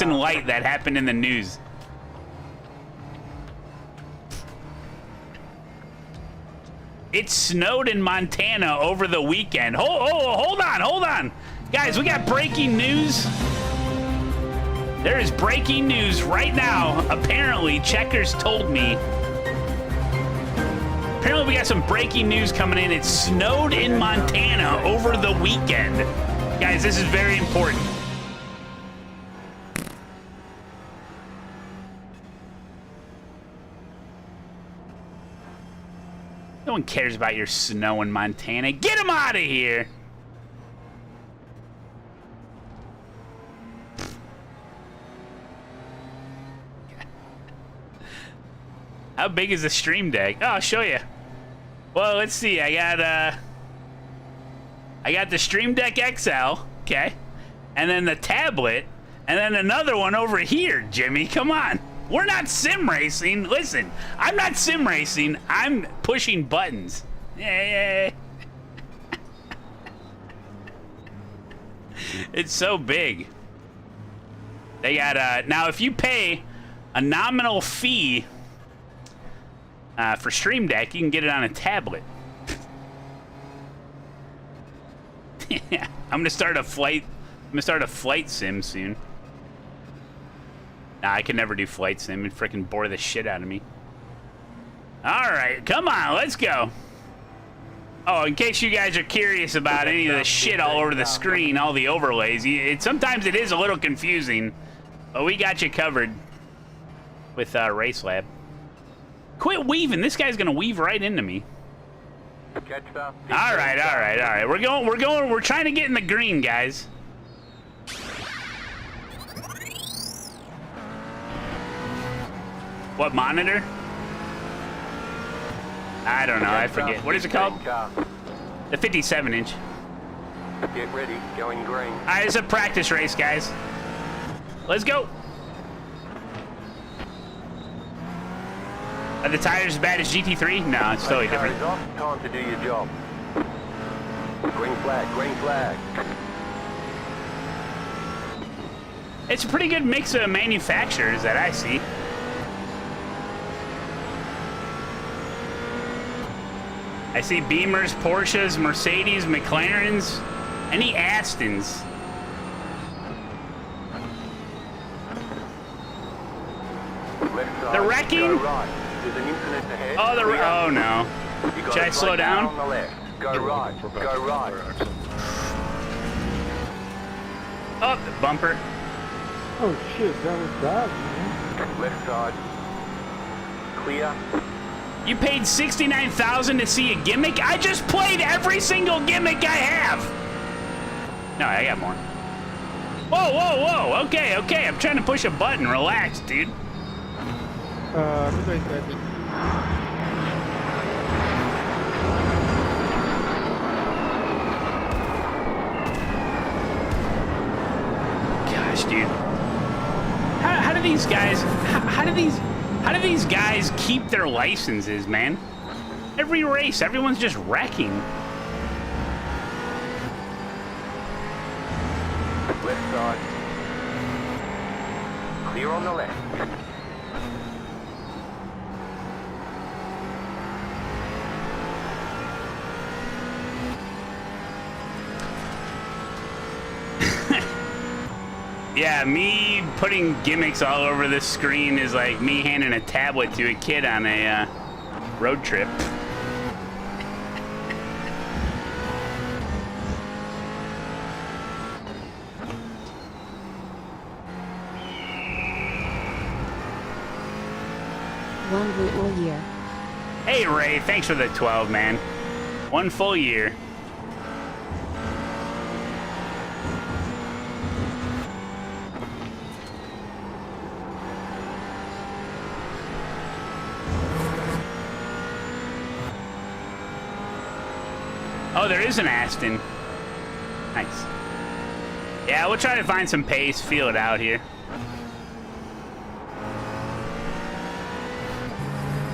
and light that happened in the news. It snowed in Montana over the weekend. Hold on. Guys, we got breaking news. There is breaking news right now. Apparently, Checkers told me. Apparently, we got some breaking news coming in. It snowed in Montana over the weekend. Guys, this is very important. No one cares about your snow in Montana. Get them out of here. How big is the Stream Deck? Oh, I'll show you. Well, let's see. I got the Stream Deck XL, okay, and then the tablet, and then another one over here. Jimmy, come on. We're not sim racing. Listen, I'm not sim racing. I'm pushing buttons. Yeah. It's so big. They got now if you pay a nominal fee for Stream Deck, you can get it on a tablet. Yeah, I'm gonna start a flight sim soon. Nah, I can never do flight sim. It'd freaking bore the shit out of me. All right, come on, let's go. Oh, in case you guys are curious about any of the shit all over the screen, all the overlays, sometimes it is a little confusing, but we got you covered with RaceLab. Quit weaving. This guy's gonna weave right into me. All right. We're trying to get in the green, guys. What monitor? I don't know. I forget. What is it called? The 57-inch. Get ready. Going green. All right, it's a practice race, guys. Let's go. Are the tires as bad as GT3? No, it's totally different. Time to do your job. Green flag, green flag. It's a pretty good mix of manufacturers that I see. I see Beamers, Porsches, Mercedes, McLarens, any Astons. The wrecking? Oh no. Should I slow down? Go right. Oh, the bumper. Oh shit, that was bad, man. Left side. Clear. You paid $69,000 to see a gimmick? I just played every single gimmick I have. No, I got more. Whoa. Okay. I'm trying to push a button. Relax, dude. Gosh, dude. How do these guys? How do these guys keep their licenses, man? Every race, everyone's just wrecking. Left side. Clear on the left. Yeah, me putting gimmicks all over the screen is like me handing a tablet to a kid on a road trip. One full year. Hey Ray, thanks for the 12, man. 1 full year. Oh, there is an Aston. Nice. Yeah, we'll try to find some pace, feel it out here.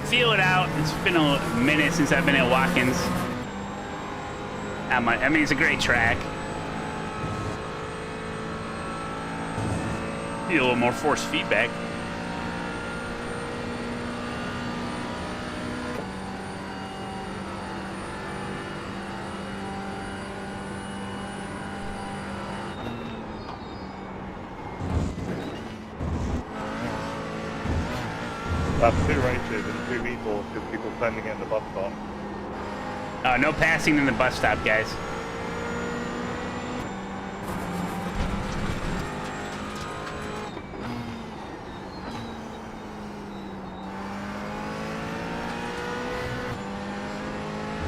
feel it out. It's been a minute since I've been at Watkins. I mean, it's a great track. Need a little more force feedback. That's 2 races and 2 people because people standing in the bus stop. No passing in the bus stop, guys.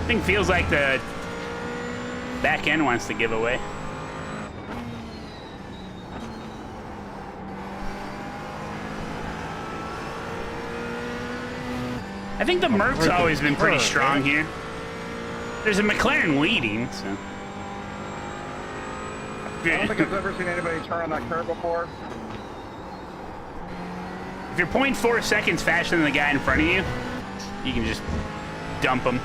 Thing feels like the back end wants to give away. I think the Merc's always been pretty strong here. There's a McLaren leading, so. I don't think I've ever seen anybody turn on that curve before. If you're 0.4 seconds faster than the guy in front of you, you can just dump him.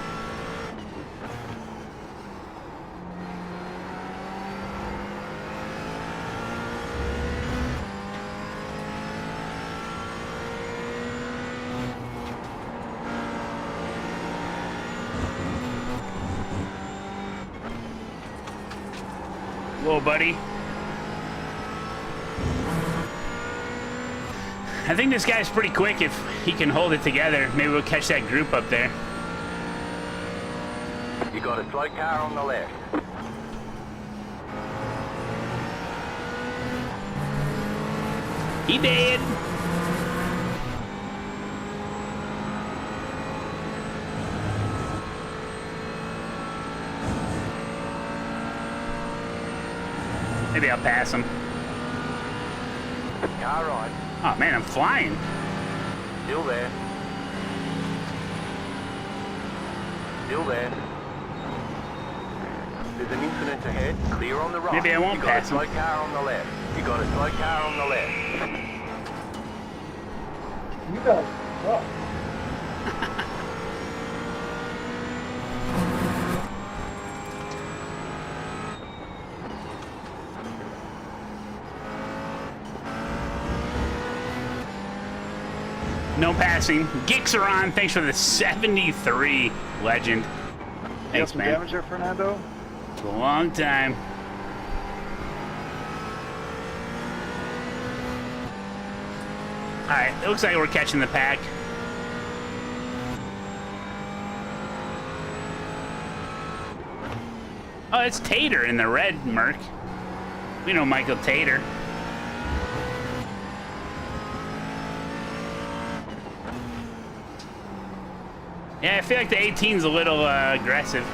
Whoa, buddy. I think this guy's pretty quick if he can hold it together. Maybe we'll catch that group up there. You got a slow car on the left. He did. Maybe I'll pass him. Car right. Oh man, I'm flying. Still there. Still there. There's an incident ahead. Clear on the right. Maybe I won't pass him. You got a slow car on the left. You got a slow car on the left. You guys suck. No passing. Geeks are on. Thanks for the 73 legend. Thanks, man. Damage there, Fernando? It's a long time. All right, it looks like we're catching the pack. Oh, it's Tater in the red, Merc. We know Michael Tater. Yeah, I feel like the 18's a little aggressive.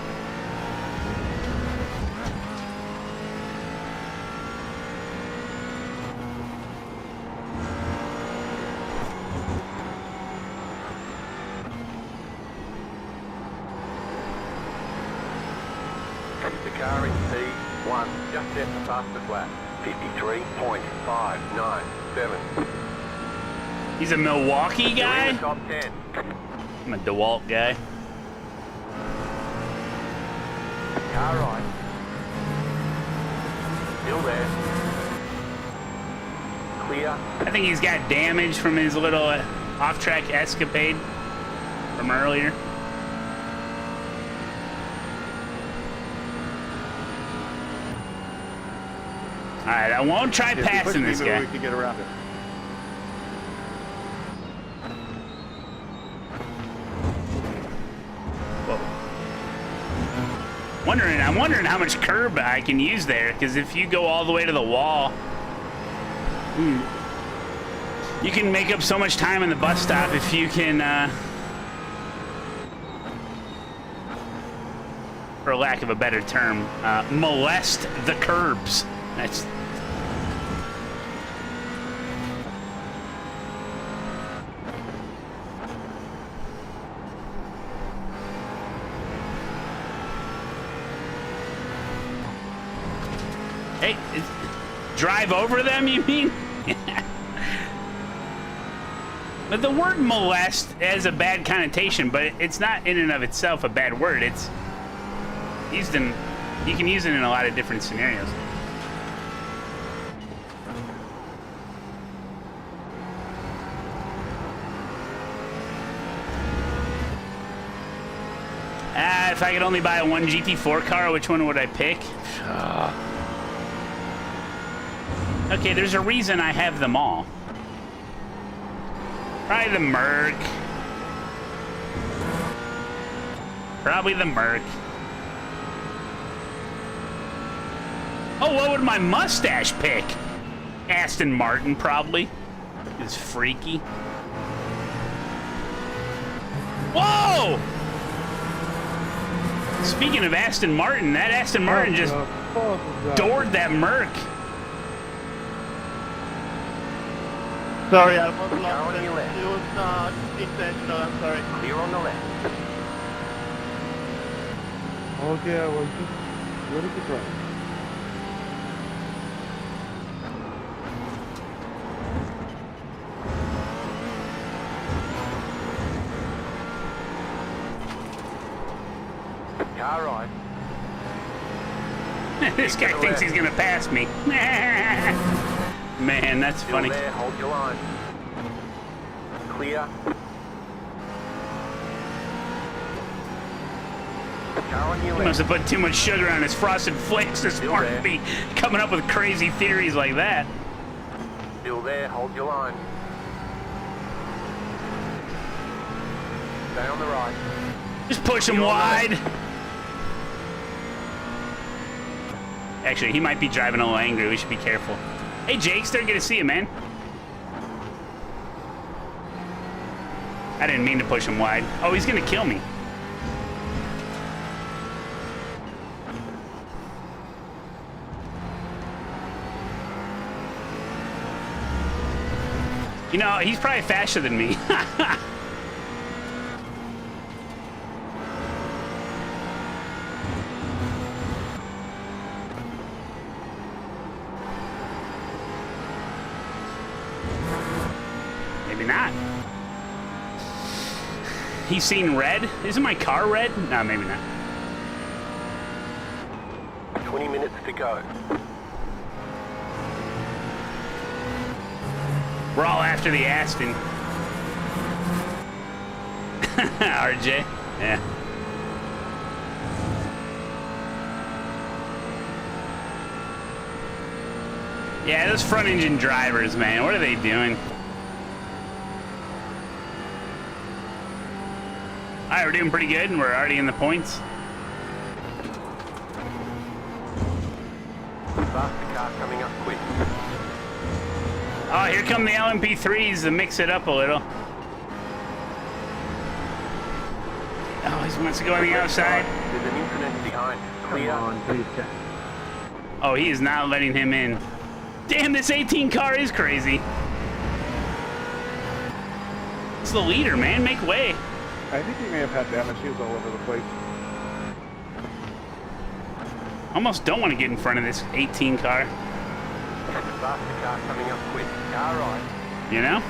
The car in P1 just set the fastest lap. 53.597. He's a Milwaukee guy? You're in the top 10. I'm a DeWalt guy. Car right. Still there. Clear. I think he's got damage from his little off-track escapade from earlier. All right, I won't try passing this guy. We can get around it. I'm wondering how much curb I can use there, because if you go all the way to the wall, you can make up so much time in the bus stop if you can, for lack of a better term, molest the curbs. That's... Hey, drive over them, you mean? But the word molest has a bad connotation, but it's not in and of itself a bad word. It's used in, you can use it in a lot of different scenarios. If I could only buy one GT4 car, which one would I pick? Okay, there's a reason I have them all. Probably the Merc. Probably the Merc. Oh, what would my mustache pick? Aston Martin, probably. It's freaky. Whoa! Speaking of Aston Martin, that Aston Martin just doored that Merc. Sorry, I was lost. It was intentional, I'm sorry. Clear on the left. Okay, I was just ready to drive. Car right. This guy thinks he's gonna pass me. Man, that's Still funny. there, hold your line. Clear. Car on your He left. must have put too much sugar on his Frosted Flakes this Still morning there. to be coming up with crazy theories like that. Still there, hold your line. Stay on the right. Just push him You're wide. right. Actually, he might be driving a little angry. We should be careful. Hey, Jakester, good to see you, man. I didn't mean to push him wide. Oh, he's gonna kill me. You know, he's probably faster than me. Maybe not. He's seen red? Isn't my car red? No, maybe not. 20 minutes to go. We're all after the Aston. RJ. Yeah. Yeah, those front engine drivers, man. What are they doing? Alright, we're doing pretty good and we're already in the points. Faster car coming up quick. Oh, here come the LMP3s to mix it up a little. Oh, he wants to go on the outside. There's an incident behind. Clear. Come on, please check. Oh, he is not letting him in. Damn, this 18 car is crazy. It's the leader, man. Make way. I think he may have had damage. He was all over the place. Almost don't want to get in front of this 18 car. Faster car coming up quick. Car right. You know?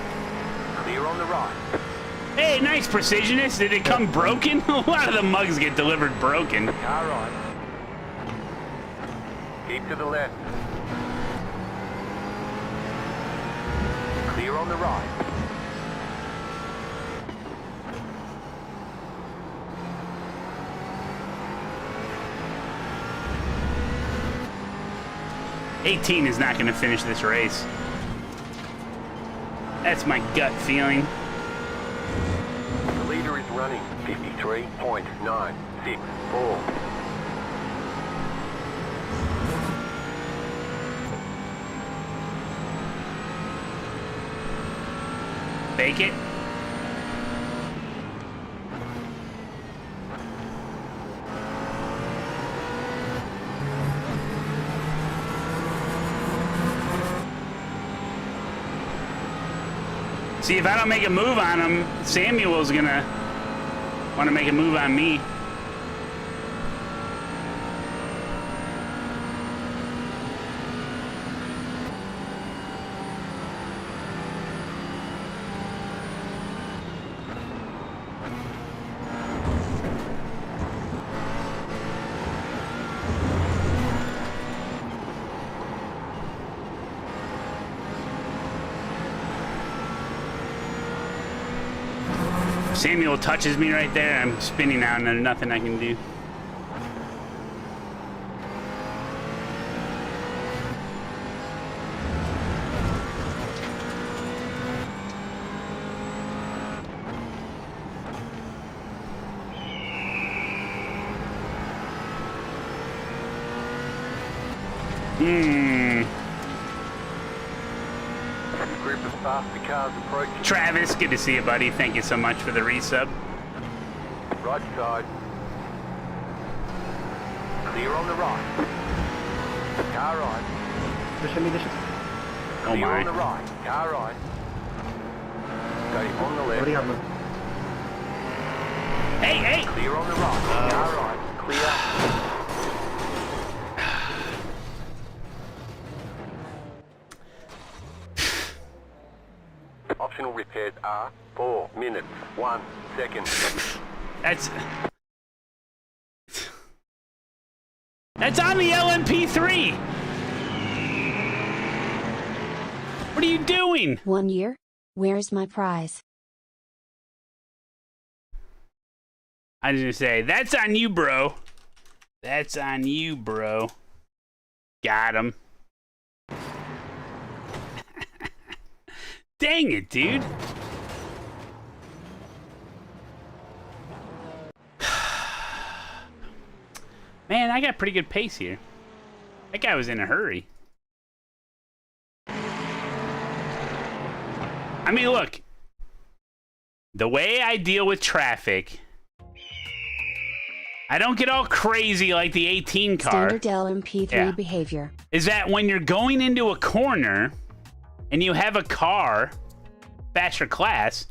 Clear on the right. Hey, nice precisionist. Did it come broken? A lot of the mugs get delivered broken. Car right. Keep to the left. Clear on the right. '18 is not going to finish this race. That's my gut feeling. The leader is running 53.964. Fake it. See, if I don't make a move on him, Samuel's gonna want to make a move on me. Samuel touches me right there, I'm spinning out and there's nothing I can do. Group of faster cars approaching. Travis, good to see you, buddy. Thank you so much for the resub. Right side. Clear on the right. Car right. Oh Clear my. on the right. Car right. Go on the left. Hey! Clear on the right. Car right. Clear. Optional repairs are 4 minutes, 1 second. That's on the LMP3. What are you doing? 1 year? Where's my prize? I was gonna say, that's on you, bro. That's on you, bro. Got him. Dang it, dude. Man, I got pretty good pace here. That guy was in a hurry. I mean, look. The way I deal with traffic, I don't get all crazy like the 18 car. Standard LMP3 behavior. Is that when you're going into a corner and you have a car, faster class,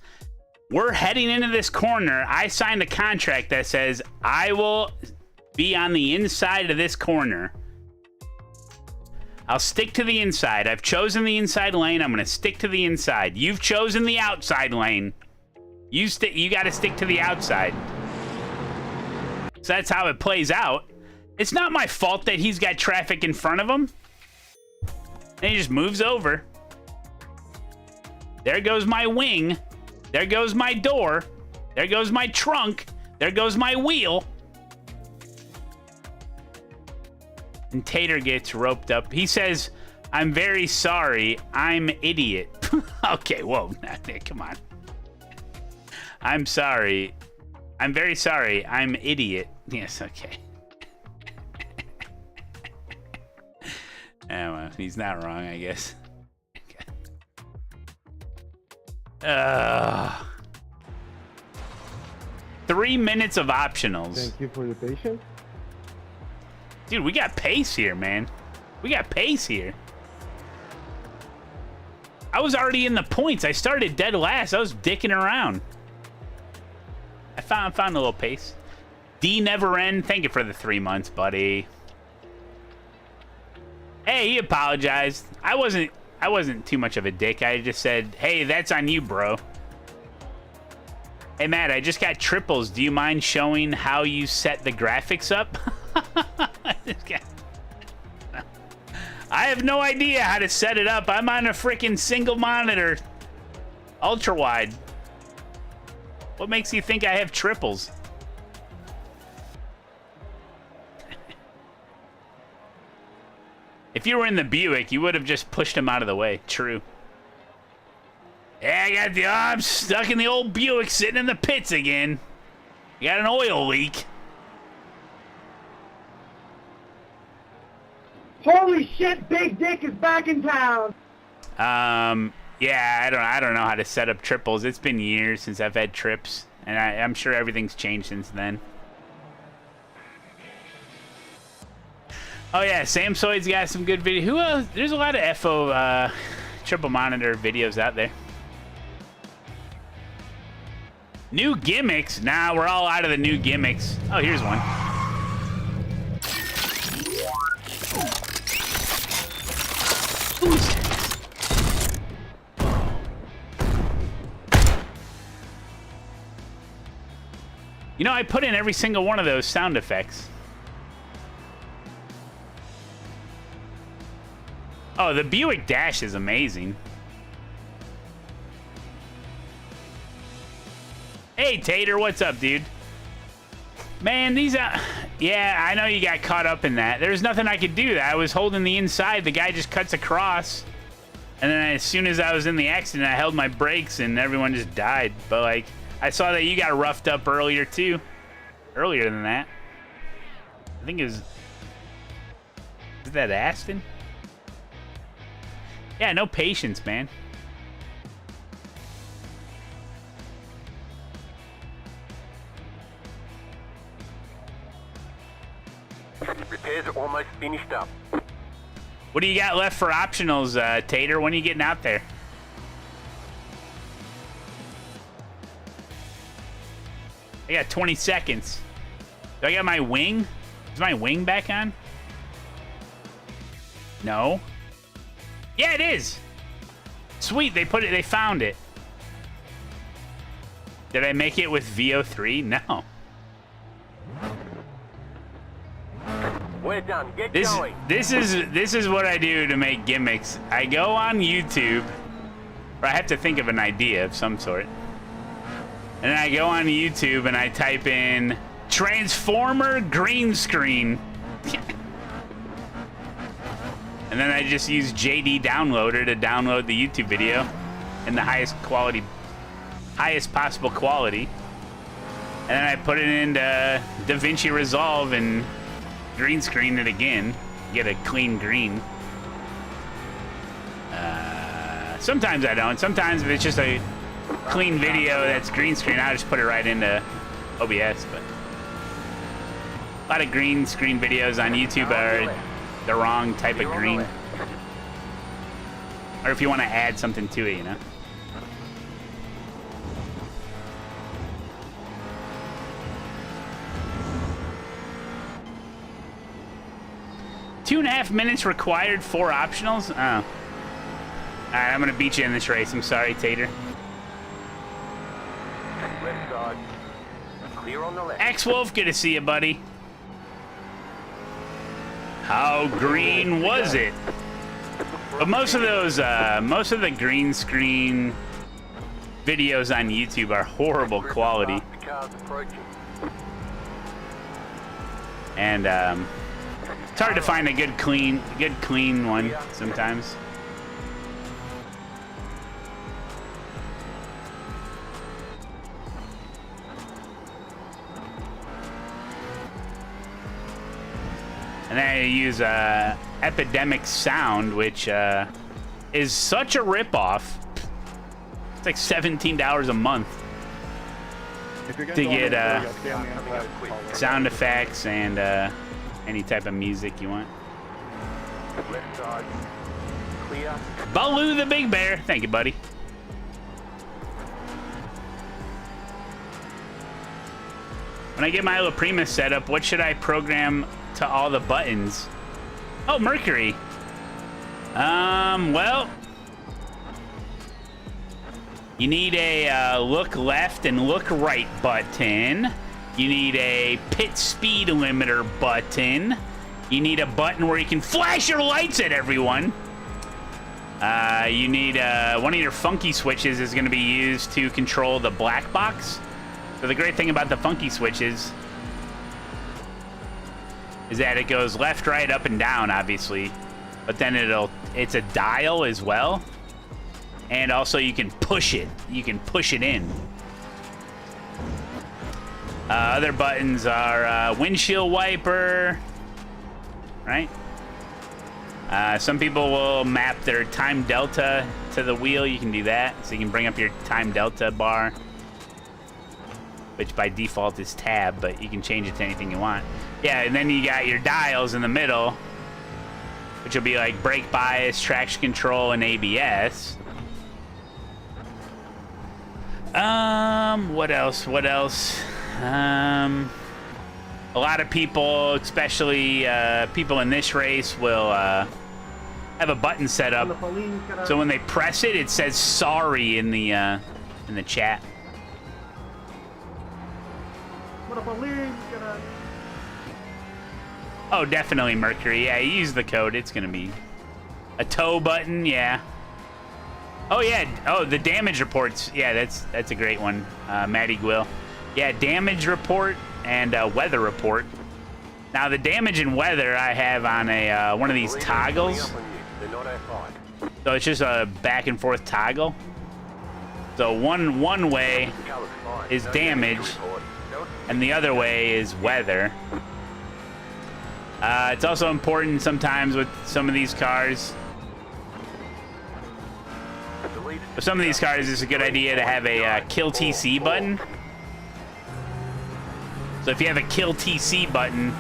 we're heading into this corner. I signed a contract that says I will be on the inside of this corner. I'll stick to the inside. I've chosen the inside lane. I'm going to stick to the inside. You've chosen the outside lane. You got to stick to the outside. So that's how it plays out. It's not my fault that he's got traffic in front of him. And he just moves over. There goes my wing. There goes my door. There goes my trunk. There goes my wheel. And Tater gets roped up. He says, I'm very sorry. I'm idiot. Okay, whoa. Come on. I'm sorry. I'm very sorry. I'm idiot. Yes, okay. Oh, well, he's not wrong, I guess. 3 minutes of optionals. Thank you for your patience. Dude, we got pace here, man. We got pace here. I was already in the points. I started dead last. I was dicking around. I found a little pace. D never end. Thank you for the 3 months, buddy. Hey, he apologized. I wasn't too much of a dick. I just said, hey, that's on you, bro. Hey, Matt, I just got triples. Do you mind showing how you set the graphics up? I have no idea how to set it up. I'm on a freaking single monitor. Ultra wide. What makes you think I have triples? If you were in the Buick, you would have just pushed him out of the way. True. Yeah, I'm stuck in the old Buick sitting in the pits again. You got an oil leak. Holy shit, Big Dick is back in town. Yeah, I don't know how to set up triples. It's been years since I've had trips, and I'm sure everything's changed since then. Oh yeah, Samsoid's got some good video. Who else? There's a lot of FO triple monitor videos out there. New gimmicks? Nah, we're all out of the new gimmicks. Oh, here's one. You know, I put in every single one of those sound effects. Oh, the Buick Dash is amazing. Hey, Hey, Tater, what's up, dude? Man, these yeah, I know you got caught up in that. There's nothing I could do. I was holding the inside. The guy just cuts across. And then as soon as I was in the accident, I held my brakes and everyone just died. But, like, I saw that you got roughed up earlier, too. Earlier than that. I think it was... Is that Aston? Yeah, no patience, man. Repairs are almost finished up. What do you got left for optionals, Tater? When are you getting out there? I got 20 seconds. Do I got my wing? Is my wing back on? No. Yeah, it is. Sweet, they found it. Did I make it with VO3? No. We're done. Get going. This is what I do to make gimmicks. I go on YouTube, or I have to think of an idea of some sort. And then I go on YouTube and I type in Transformer green screen. And then I just use JD Downloader to download the YouTube video in the highest possible quality. And then I put it into DaVinci Resolve and green screen it again, get a clean green. Sometimes I don't. Sometimes if it's just a clean video that's green screen, I just put it right into OBS. But a lot of green screen videos on YouTube are the wrong type of green. Or if you want to add something to it, you know. Two and a half minutes required, 4 optionals? Oh. Alright, I'm gonna beat you in this race. I'm sorry, Tater. Left side. Clear on the left. X-Wolf, good to see you, buddy. How green was it? But most of those, most of the green screen videos on YouTube are horrible quality. And, it's hard to find a good clean one sometimes. And then I use Epidemic Sound, which is such a ripoff. It's like $17 a month to get sound effects and any type of music you want. Left side. Clear. Baloo the Big Bear. Thank you, buddy. When I get my La Prima set up, what should I program to all the buttons? Oh, Mercury. Well, you need a look left and look right button. You need a pit speed limiter button. You need a button where you can flash your lights at everyone. You need one of your funky switches is going to be used to control the black box. So the great thing about the funky switches is that it goes left, right, up, and down, obviously. But then it's a dial as well. And also you can push it. You can push it in. Other buttons are windshield wiper, right? Some people will map their time delta to the wheel. You can do that. So you can bring up your time delta bar, which by default is tab, but you can change it to anything you want. Yeah, and then you got your dials in the middle, which will be like brake bias, traction control, and ABS. What else? A lot of people, especially people in this race, will have a button set up, so when they press it, it says sorry in the chat. Oh, definitely Mercury. Yeah, you use the code. It's gonna be a tow button. Yeah. Oh yeah. Oh, the damage reports. Yeah, that's a great one, Matty Gwill. Yeah, damage report and weather report. Now the damage and weather I have on a one of these toggles. So it's just a back and forth toggle. So one way is damage, and the other way is weather. It's also important sometimes with some of these cars. With some of these cars, it's a good idea to have a kill TC button. So if you have a kill TC button,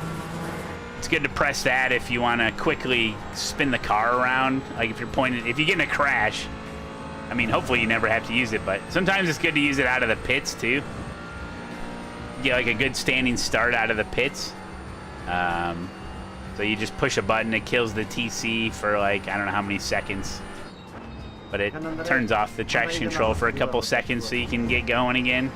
it's good to press that if you want to quickly spin the car around. Like if you get in a crash, I mean, hopefully you never have to use it, but sometimes it's good to use it out of the pits too. Get like a good standing start out of the pits. So you just push a button, it kills the TC for like, I don't know how many seconds. But it turns off the traction control for a couple seconds so you can get going again.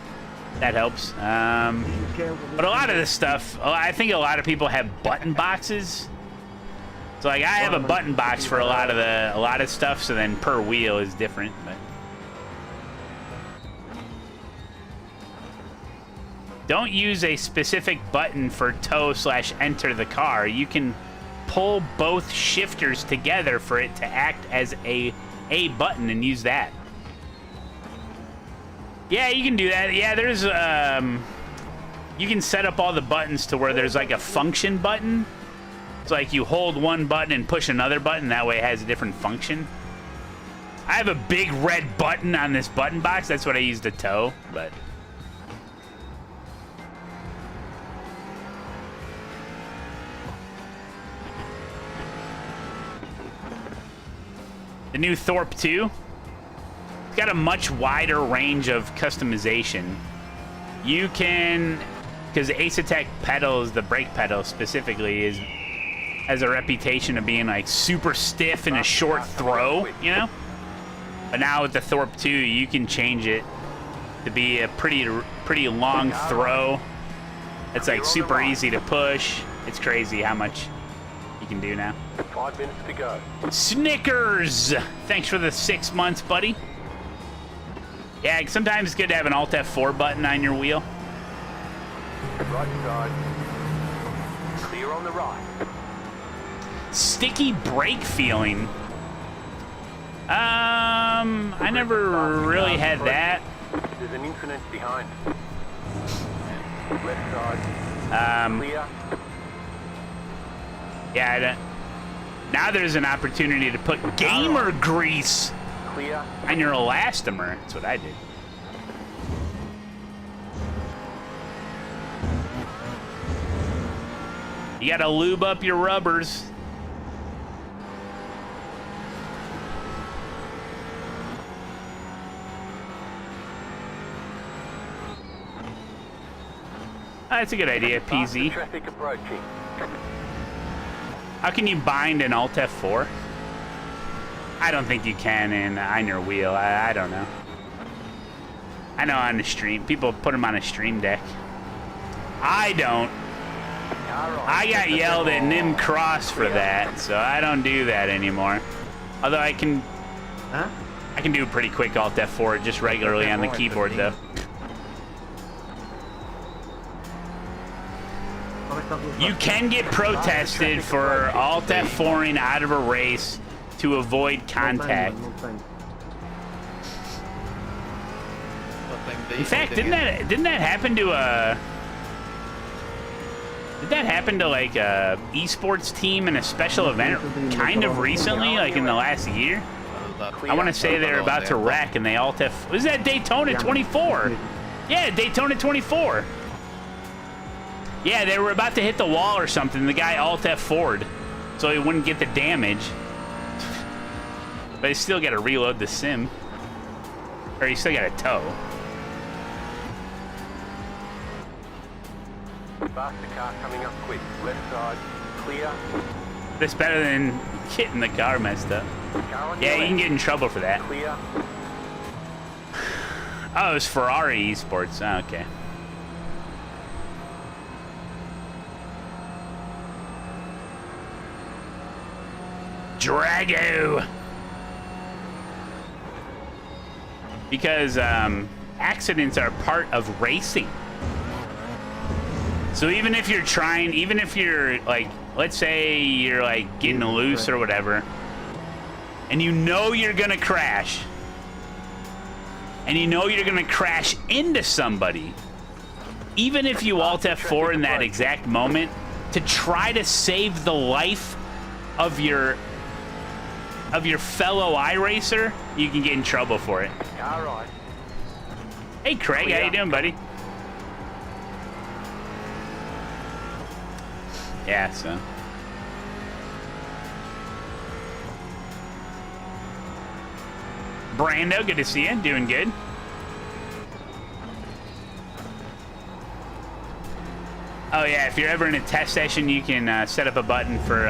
That helps. But a lot of this stuff, I think a lot of people have button boxes. So like I have a button box for a lot of stuff, so then per wheel is different. But don't use a specific button for tow/enter the car. You can pull both shifters together for it to act as a button and use that. Yeah, you can do that. Yeah, there's you can set up all the buttons to where there's like a function button. It's like you hold one button and push another button, that way it has a different function. I have a big red button on this button box, that's what I use to tow, but the new Thorpe 2, it's got a much wider range of customization. You can, because the ASETEK pedals, the brake pedal specifically, has a reputation of being like super stiff in a short throw, you know? But now with the Thorpe 2, you can change it to be a pretty long throw. It's like super easy to push. It's crazy how much you can do now. 5 minutes to go. Snickers! Thanks for the 6 months, buddy. Yeah, sometimes it's good to have an Alt F4 button on your wheel. Right side. Clear on the right. Sticky brake feeling. I never really had that. There's an incident behind. Left side. Clear. Yeah, now there's an opportunity to put gamer grease Clear. on your elastomer. That's what I did. You gotta lube up your rubbers. That's a good idea, PZ. Traffic approaching. How can you bind an Alt F4? I don't think you can on your wheel. I don't know. I know on the stream, people put them on a stream deck. I don't. I got yelled at Nim Cross for that, so I don't do that anymore. Although I can do a pretty quick Alt F4 just regularly on the keyboard though. You can get protested for Alt F4ing out of a race to avoid contact. In fact, didn't that happen to a? Did that happen to like a esports team in a special event kind of recently, like in the last year? I want to say they're about to wreck and they Alt F. Was that Daytona 24? Yeah, Daytona 24. Yeah, they were about to hit the wall or something. The guy Alt F4'd, so he wouldn't get the damage. But he still got to reload the sim. Or you still got to tow. Faster car coming up quick. Left side. Clear. That's better than getting the car messed up. Yeah, you can get in trouble for that. Clear. Oh, it's Ferrari Esports. Oh, okay. Drago. because accidents are part of racing. So even if you're like, let's say you're like getting loose or whatever, and you know you're gonna crash, and you know you're gonna crash into somebody, even if you Alt F4 in that exact moment to try to save the life of your fellow iRacer, you can get in trouble for it. All right. Hey Craig, how you doing, buddy? Yeah, so. Brando, good to see you. Doing good. Oh yeah, if you're ever in a test session, you can set up a button for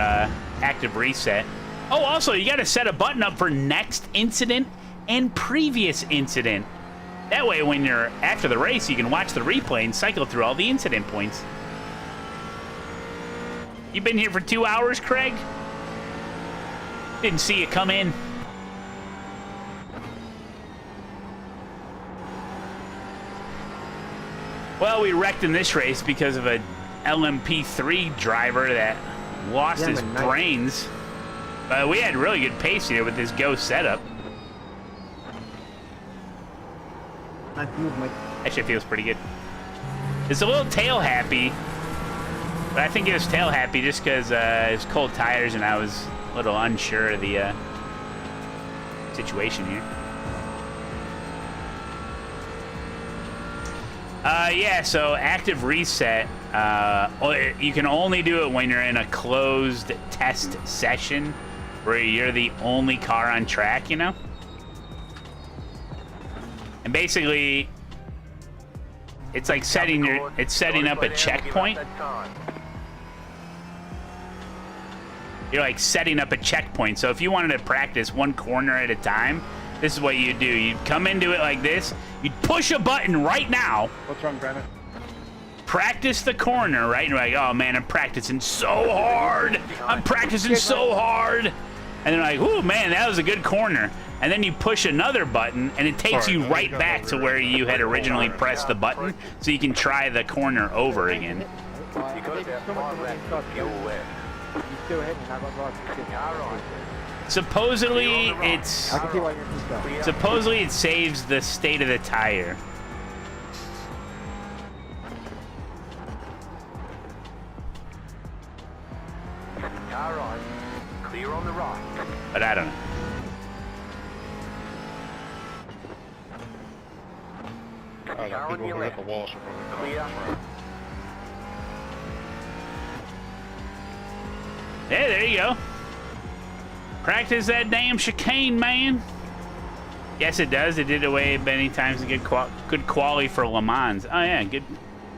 active reset. Oh, also, you got to set a button up for next incident and previous incident. That way, when you're after the race, you can watch the replay and cycle through all the incident points. You been here for 2 hours, Craig? Didn't see you come in. Well, we wrecked in this race because of a LMP3 driver that lost his brains. But we had really good pace here with this Go setup. That shit feels pretty good. It's a little tail happy, but I think it was tail happy just because it's cold tires and I was a little unsure of the situation here. Yeah, so active reset, you can only do it when you're in a closed test session where you're the only car on track, you know? And basically, it's like setting up a checkpoint. You're like setting up a checkpoint. So if you wanted to practice one corner at a time, this is what you do. You'd come into it like this. You'd push a button right now. What's wrong, Brandon? Practice the corner, right? And you're like, oh man, I'm practicing so hard. I'm practicing so hard. And they're like, ooh, man, that was a good corner. And then you push another button, and it takes you right back to where you had originally pressed the button, so you can try the corner over again. Supposedly it saves the state of the tire. All right. Clear on the right. But I don't know. That people who hit the wall should probably Clear. Yeah, there you go. Practice that damn chicane, man. Yes, it does. It did away many times. Good quality for Le Mans. Oh yeah, good.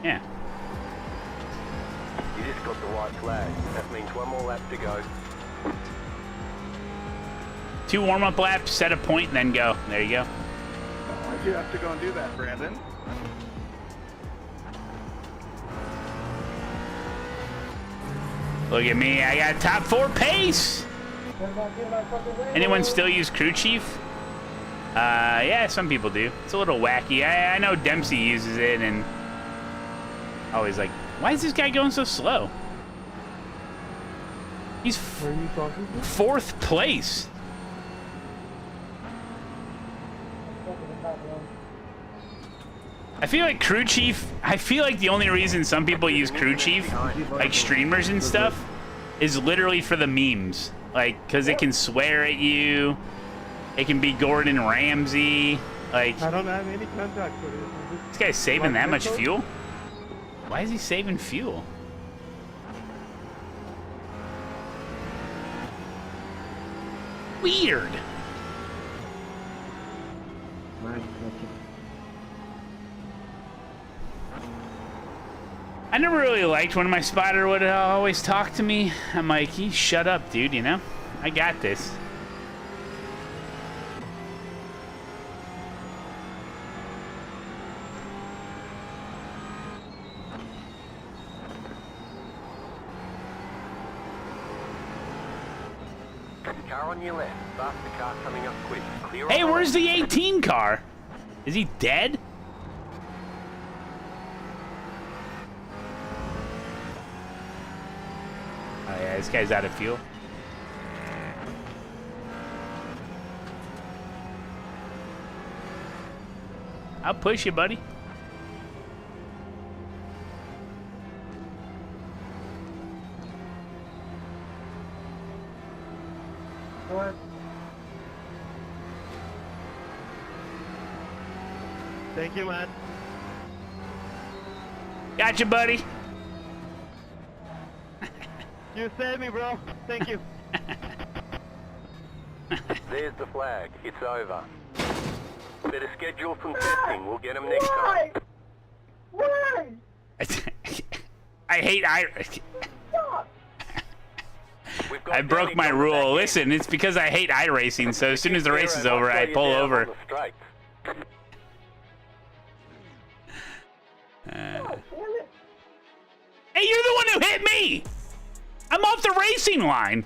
Yeah. You just got the white flag. That means one more lap to go. 2 warm-up laps, set a point, and then go. There you go. Why'd you have to go and do that, Brandon? Look at me. I got top 4 pace. Anyone still use crew chief? Yeah, some people do. It's a little wacky. I know Dempsey uses it, and always like, why is this guy going so slow? He's 4th place. I feel like crew chief, I feel like the only reason some people use crew chief, like streamers and stuff, is literally for the memes. Like, because it can swear at you. It can be Gordon Ramsay. Like, I don't have any contact with it. This guy's saving that much fuel? Why is he saving fuel? Weird. I never really liked when my spotter would always talk to me. I'm like, you shut up, dude, you know? I got this. Car on your left. Faster car coming up quick. Clear Hey, on the where's left. the 18 car? Is he dead? Oh yeah, this guy's out of fuel. I'll push you, buddy. What? Thank you, Matt. Gotcha, buddy. You saved me, bro. Thank you. There's the flag. It's over. Better schedule some testing. We'll get them next time. Why? I hate I broke my rule. Listen, it's because I hate iRacing, so as soon as the race is over, I pull over. Hey, you're the one who hit me! I'm off the racing line!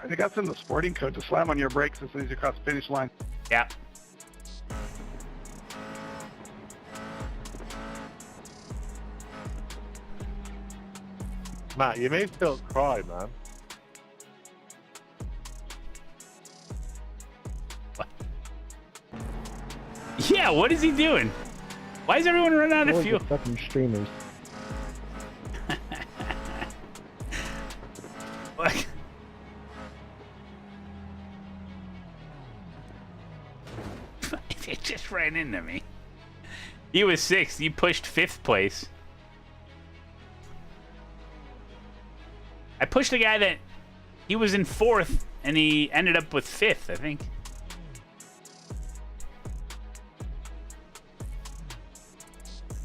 I think that's in the sporting code to slam on your brakes as soon as you cross the finish line. Yeah. Matt, you made Phil cry, man. Yeah, what is he doing? Why is everyone running out of fuel? Fucking streamers. What? It just ran into me. He was 6th. You pushed 5th place. I pushed a guy that he was in 4th, and he ended up with 5th, I think.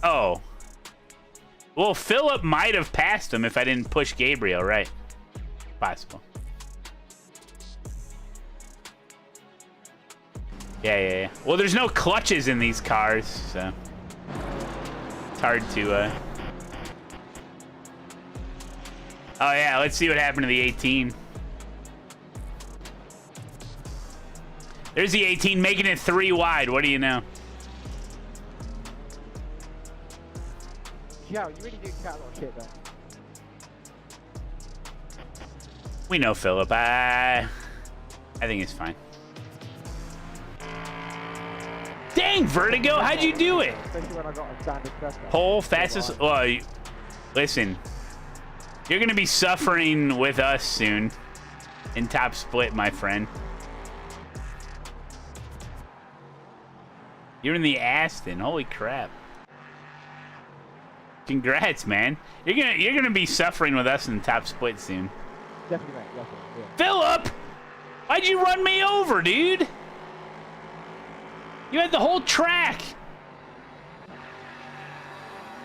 Oh. Well, Philip might have passed him if I didn't push Gabriel, right? Possible. Yeah. Well, there's no clutches in these cars, so it's hard to, Oh, yeah, let's see what happened to the 18. There's the 18 making it 3 wide. What do you know? Yeah, you really do cat on shit, though. We know Philip. I think it's fine. Dang, Vertigo, how'd you do it? Especially when I got a standard test. Pole fastest. Well, listen, you're gonna be suffering with us soon in top split, my friend. You're in the Aston. Holy crap! Congrats, man. You're gonna be suffering with us in the top split soon. Definitely, mate. Definitely. Yeah. Philip, why'd you run me over, dude? You had the whole track.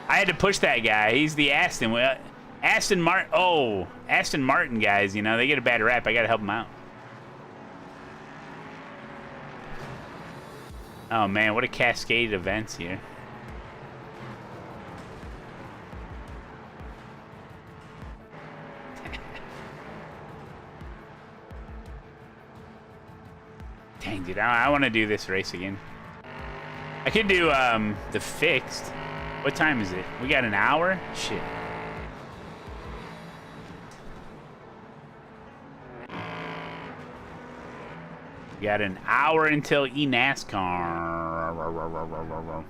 I had to push that guy. He's the Aston. Aston Martin. Oh, Aston Martin guys. You know they get a bad rap. I gotta help them out. Oh man, what a cascade of events here. Dang, dude, I want to do this race again. I could do the fixed. What time is it? We got an hour? Shit. We got an hour until eNASCAR.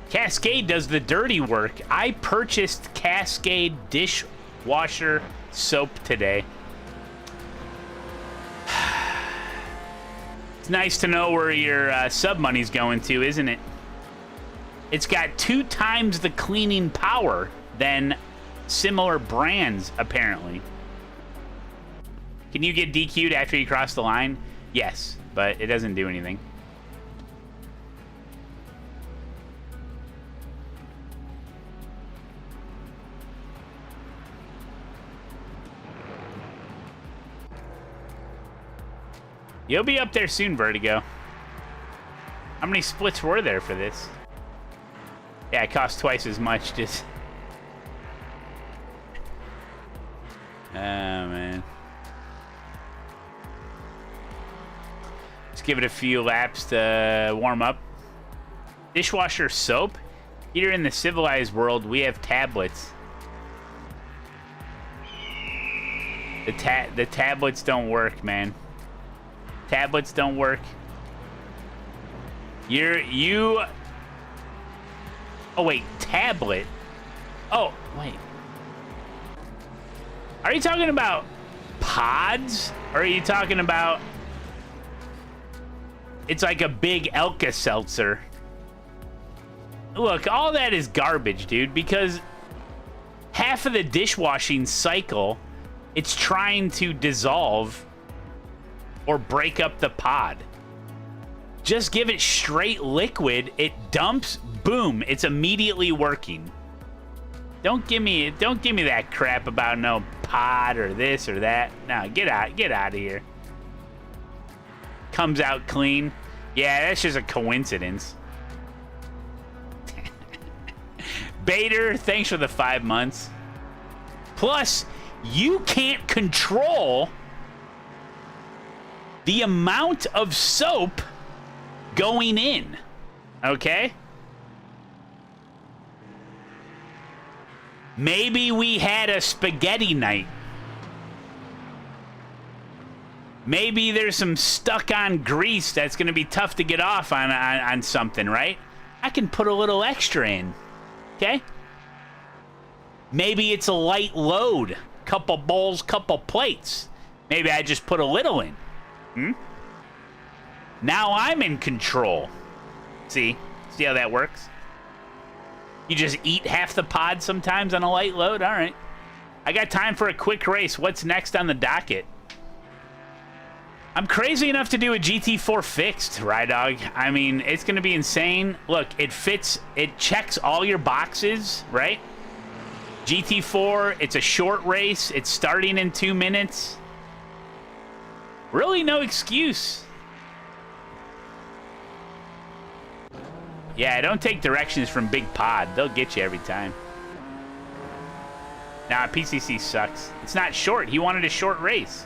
Cascade does the dirty work. I purchased Cascade dishwasher soap today. It's nice to know where your sub money's going to, isn't it? It's got 2 times the cleaning power than similar brands, apparently. Can you get DQ'd after you cross the line? Yes, but it doesn't do anything. You'll be up there soon, Vertigo. How many splits were there for this? Yeah, it cost twice as much. Just. Oh, man. Just give it a few laps to warm up. Dishwasher soap? Here in the civilized world, we have tablets. The tablets don't work, man. Tablets don't work. Oh wait, tablet. Oh wait. Are you talking about pods? Or are you talking about? It's like a big Alka-Seltzer. Look, all that is garbage, dude. Because half of the dishwashing cycle, it's trying to dissolve or break up the pod. Just give it straight liquid, it dumps, boom, it's immediately working. Don't give me that crap about no pod or this or that. No, get out of here. Comes out clean. Yeah, that's just a coincidence. Bader, thanks for the 5 months. Plus, you can't control the amount of soap going in, okay? Maybe we had a spaghetti night. Maybe there's some stuck-on grease that's going to be tough to get off on something, right? I can put a little extra in, okay? Maybe it's a light load. Couple bowls, couple plates. Maybe I just put a little in. Now I'm in control. See how that works? You just eat half the pod sometimes on a light load? All right. I got time for a quick race. What's next on the docket? I'm crazy enough to do a GT4 fixed, Rydog. I mean, it's going to be insane. Look, it fits, it checks all your boxes, right? GT4, it's a short race. It's starting in 2 minutes. Really no excuse. Yeah, don't take directions from Big Pod. They'll get you every time. Nah, PCC sucks. It's not short. He wanted a short race.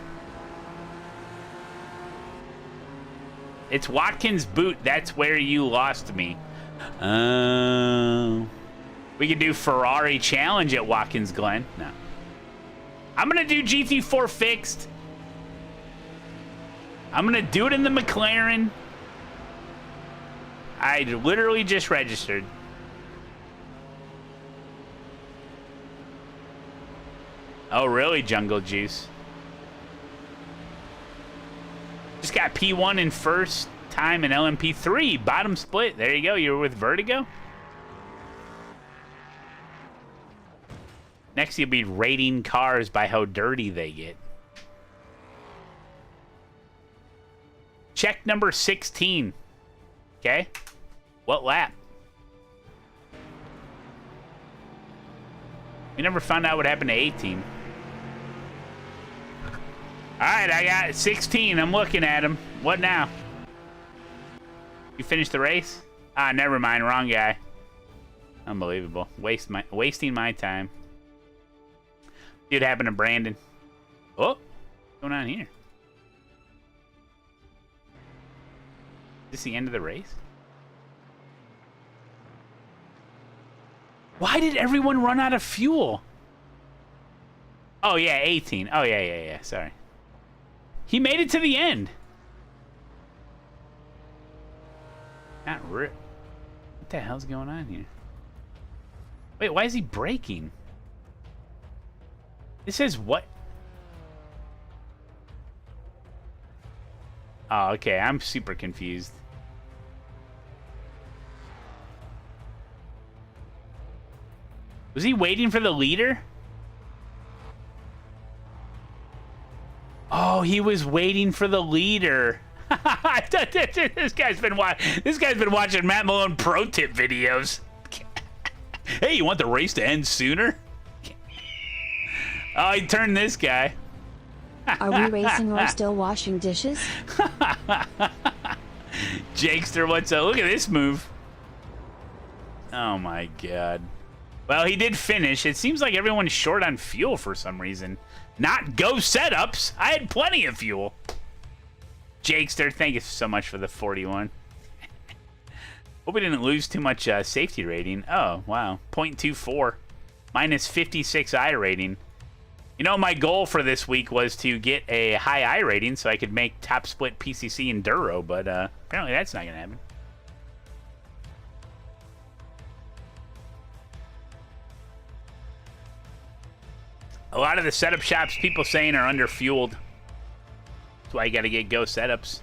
It's Watkins' boot. That's where you lost me. We could do Ferrari Challenge at Watkins Glen. No. I'm going to do GT4 fixed. I'm going to do it in the McLaren. I literally just registered. Oh, really, Jungle Juice? Just got P1 in first time in LMP3. Bottom split. There you go. You were with Vertigo? Next, you'll be rating cars by how dirty they get. Check number 16. Okay? What lap? We never found out what happened to 18. Alright, I got 16. I'm looking at him. What now? You finished the race? Ah, never mind. Wrong guy. Unbelievable. Wasting my time. See what happened to Brandon. Oh, what's going on here? Is this the end of the race? Why did everyone run out of fuel? Oh, yeah, 18. Oh, yeah. Sorry. He made it to the end. Not real. What the hell's going on here? Wait, why is he braking? This is what? Oh, okay. I'm super confused. Was he waiting for the leader? Oh, he was waiting for the leader. This guy's been watching Matt Malone pro tip videos. Hey, you want the race to end sooner? Oh, he turned this guy. Are we racing or still washing dishes? Jakester, what's up? Look at this move. Oh my god. Well, he did finish. It seems like everyone's short on fuel for some reason. Not go setups. I had plenty of fuel. Jakester, thank you so much for the 41. Hope we didn't lose too much safety rating. Oh, wow. 0.24. Minus 56 I rating. You know, my goal for this week was to get a high I rating so I could make top split PCC Enduro, but apparently that's not going to happen. A lot of the setup shops people saying are underfueled. That's why you got to get Go setups.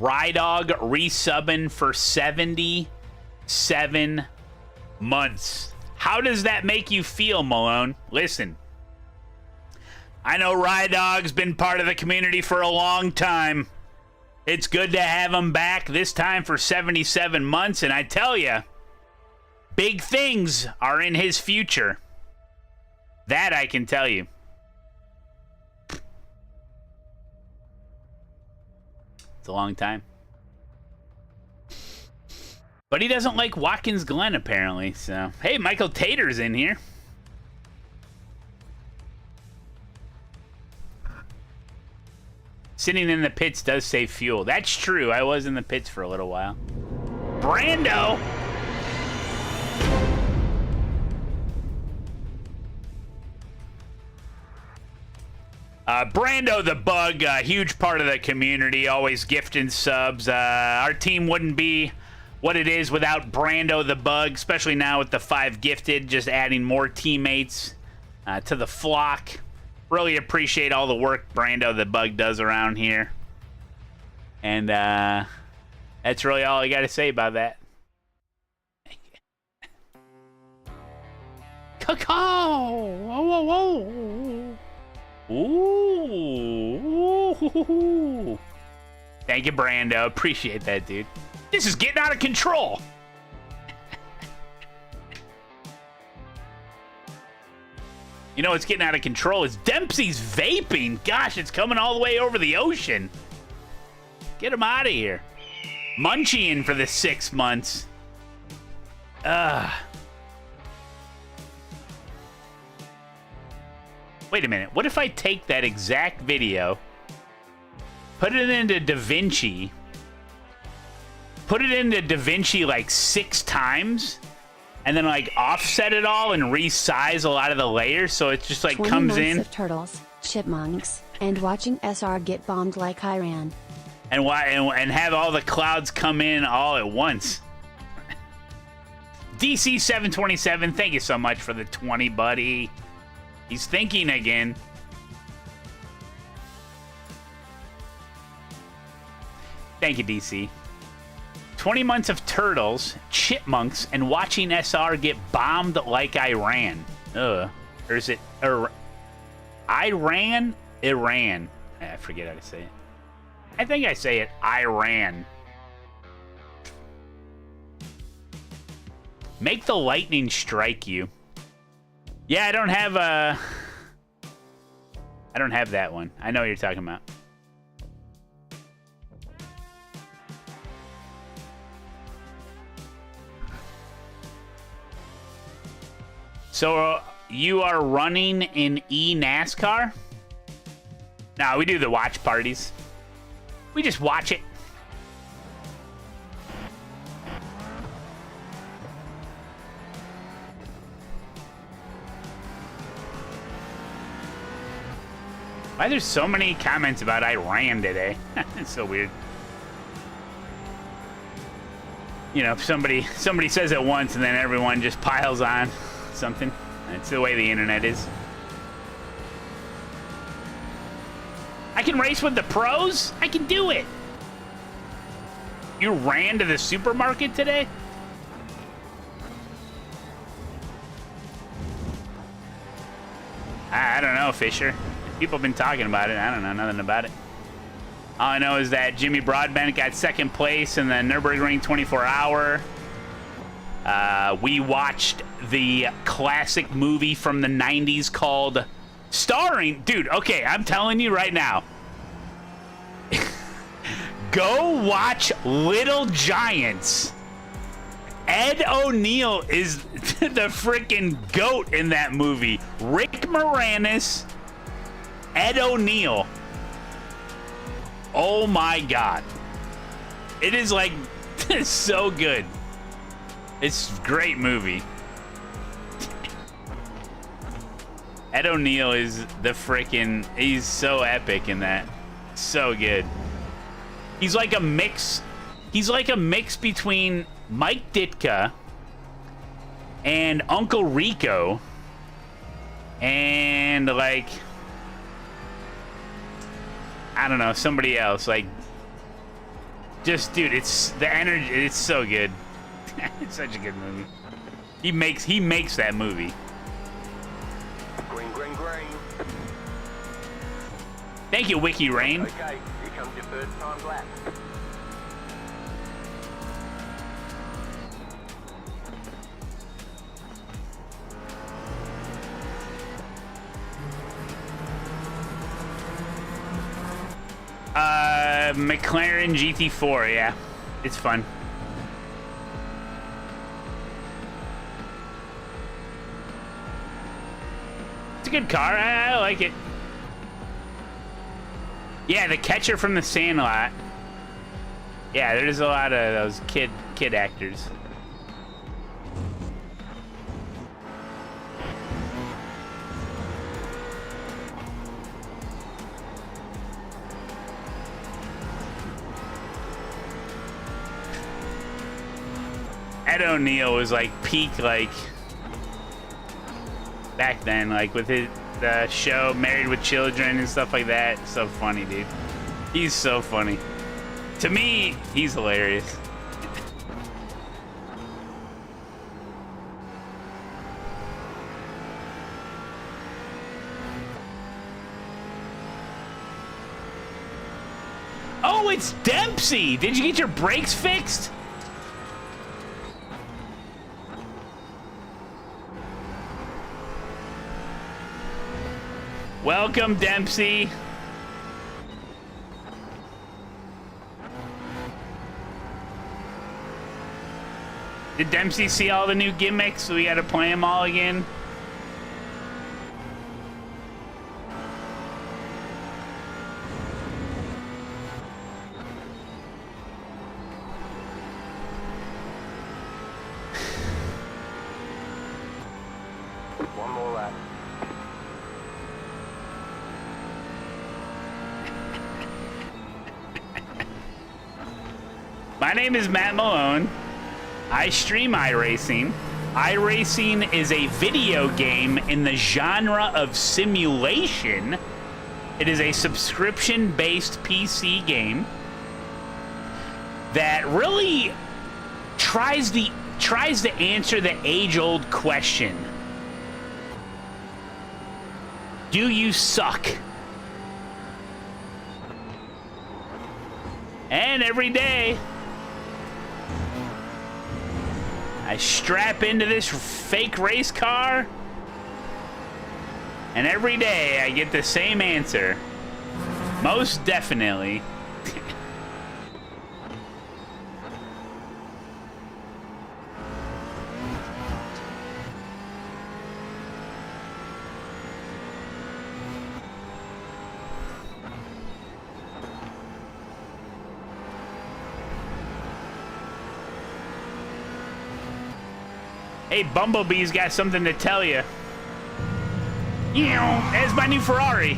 Rydog resubbing for 77 months. How does that make you feel, Malone? Listen, I know Rydog's been part of the community for a long time. It's good to have him back, this time for 77 months, and I tell you, big things are in his future. That I can tell you. It's a long time. But he doesn't like Watkins Glen, apparently. So, hey, Michael Tater's in here. Sitting in the pits does save fuel. That's true. I was in the pits for a little while. Brando! Brando the Bug, a huge part of the community, always gifting subs. Our team wouldn't be what it is without Brando the Bug, especially now with the 5 gifted, just adding more teammates to the flock. Really appreciate all the work Brando the Bug does around here. And that's really all I got to say about that. Cacao! Whoa, whoa, whoa! Ooh. Thank you, Brando. Appreciate that, dude. This is getting out of control. You know what's getting out of control is Dempsey's vaping. Gosh, it's coming all the way over the ocean. Get him out of here. Munchie in for the 6 months. Wait a minute. What if I take that exact video, put it into DaVinci, put it into DaVinci like 6 times, and then like offset it all and resize a lot of the layers so it just like 20 comes months in? Of turtles, chipmunks, and watching SR get bombed like Iran. And have all the clouds come in all at once. DC727, thank you so much for the 20, buddy. He's thinking again. Thank you, DC. 20 months of turtles, chipmunks, and watching SR get bombed like Iran. Or is it Iran? Iran. I forget how to say it. I think I say it Iran. Make the lightning strike you. Yeah, I don't have that one. I know what you're talking about. So you are running in eNASCAR? No, we do the watch parties. We just watch it. Why there's so many comments about Iran today? It's so weird. You know, if somebody says it once and then everyone just piles on something. That's the way the internet is. I can race with the pros? I can do it. You ran to the supermarket today? I don't know, Fisher. People have been talking about it. I don't know nothing about it. All I know is that Jimmy Broadbent got 2nd place in the Nürburgring 24-hour. We watched the classic movie from the 90s called Starring, dude, okay, I'm telling you right now. Go watch Little Giants. Ed O'Neill is the freaking GOAT in that movie. Rick Moranis, Ed O'Neill. Oh my God. It is like, it's so good. It's a great movie. Ed O'Neill is the freaking, he's so epic in that. So good. He's like a mix between Mike Ditka and Uncle Rico and like, I don't know, somebody else. Like, just, dude, it's the energy, it's so good. It's such a good movie. He makes that movie. Green, green, green. Thank you, Wiki Rain. Okay, here comes your first time lap. McLaren GT4, yeah. It's fun. It's a good car. I like it. Yeah, the catcher from the Sandlot. Yeah, there's a lot of those kid actors. Ed O'Neill was like peak, like back then, like with the show Married with Children and stuff like that. So funny, dude. He's so funny. To me, he's hilarious. Oh, it's Dempsey! Did you get your brakes fixed? Welcome, Dempsey. Did Dempsey see all the new gimmicks? So we gotta play them all again? One more lap. My name is Matt Malone. I stream iRacing. iRacing is a video game in the genre of simulation. It is a subscription-based PC game that really tries to answer the age-old question. Do you suck? And every day, I strap into this fake race car, and every day I get the same answer. Most definitely. Hey, Bumblebee's got something to tell you. There's my new Ferrari.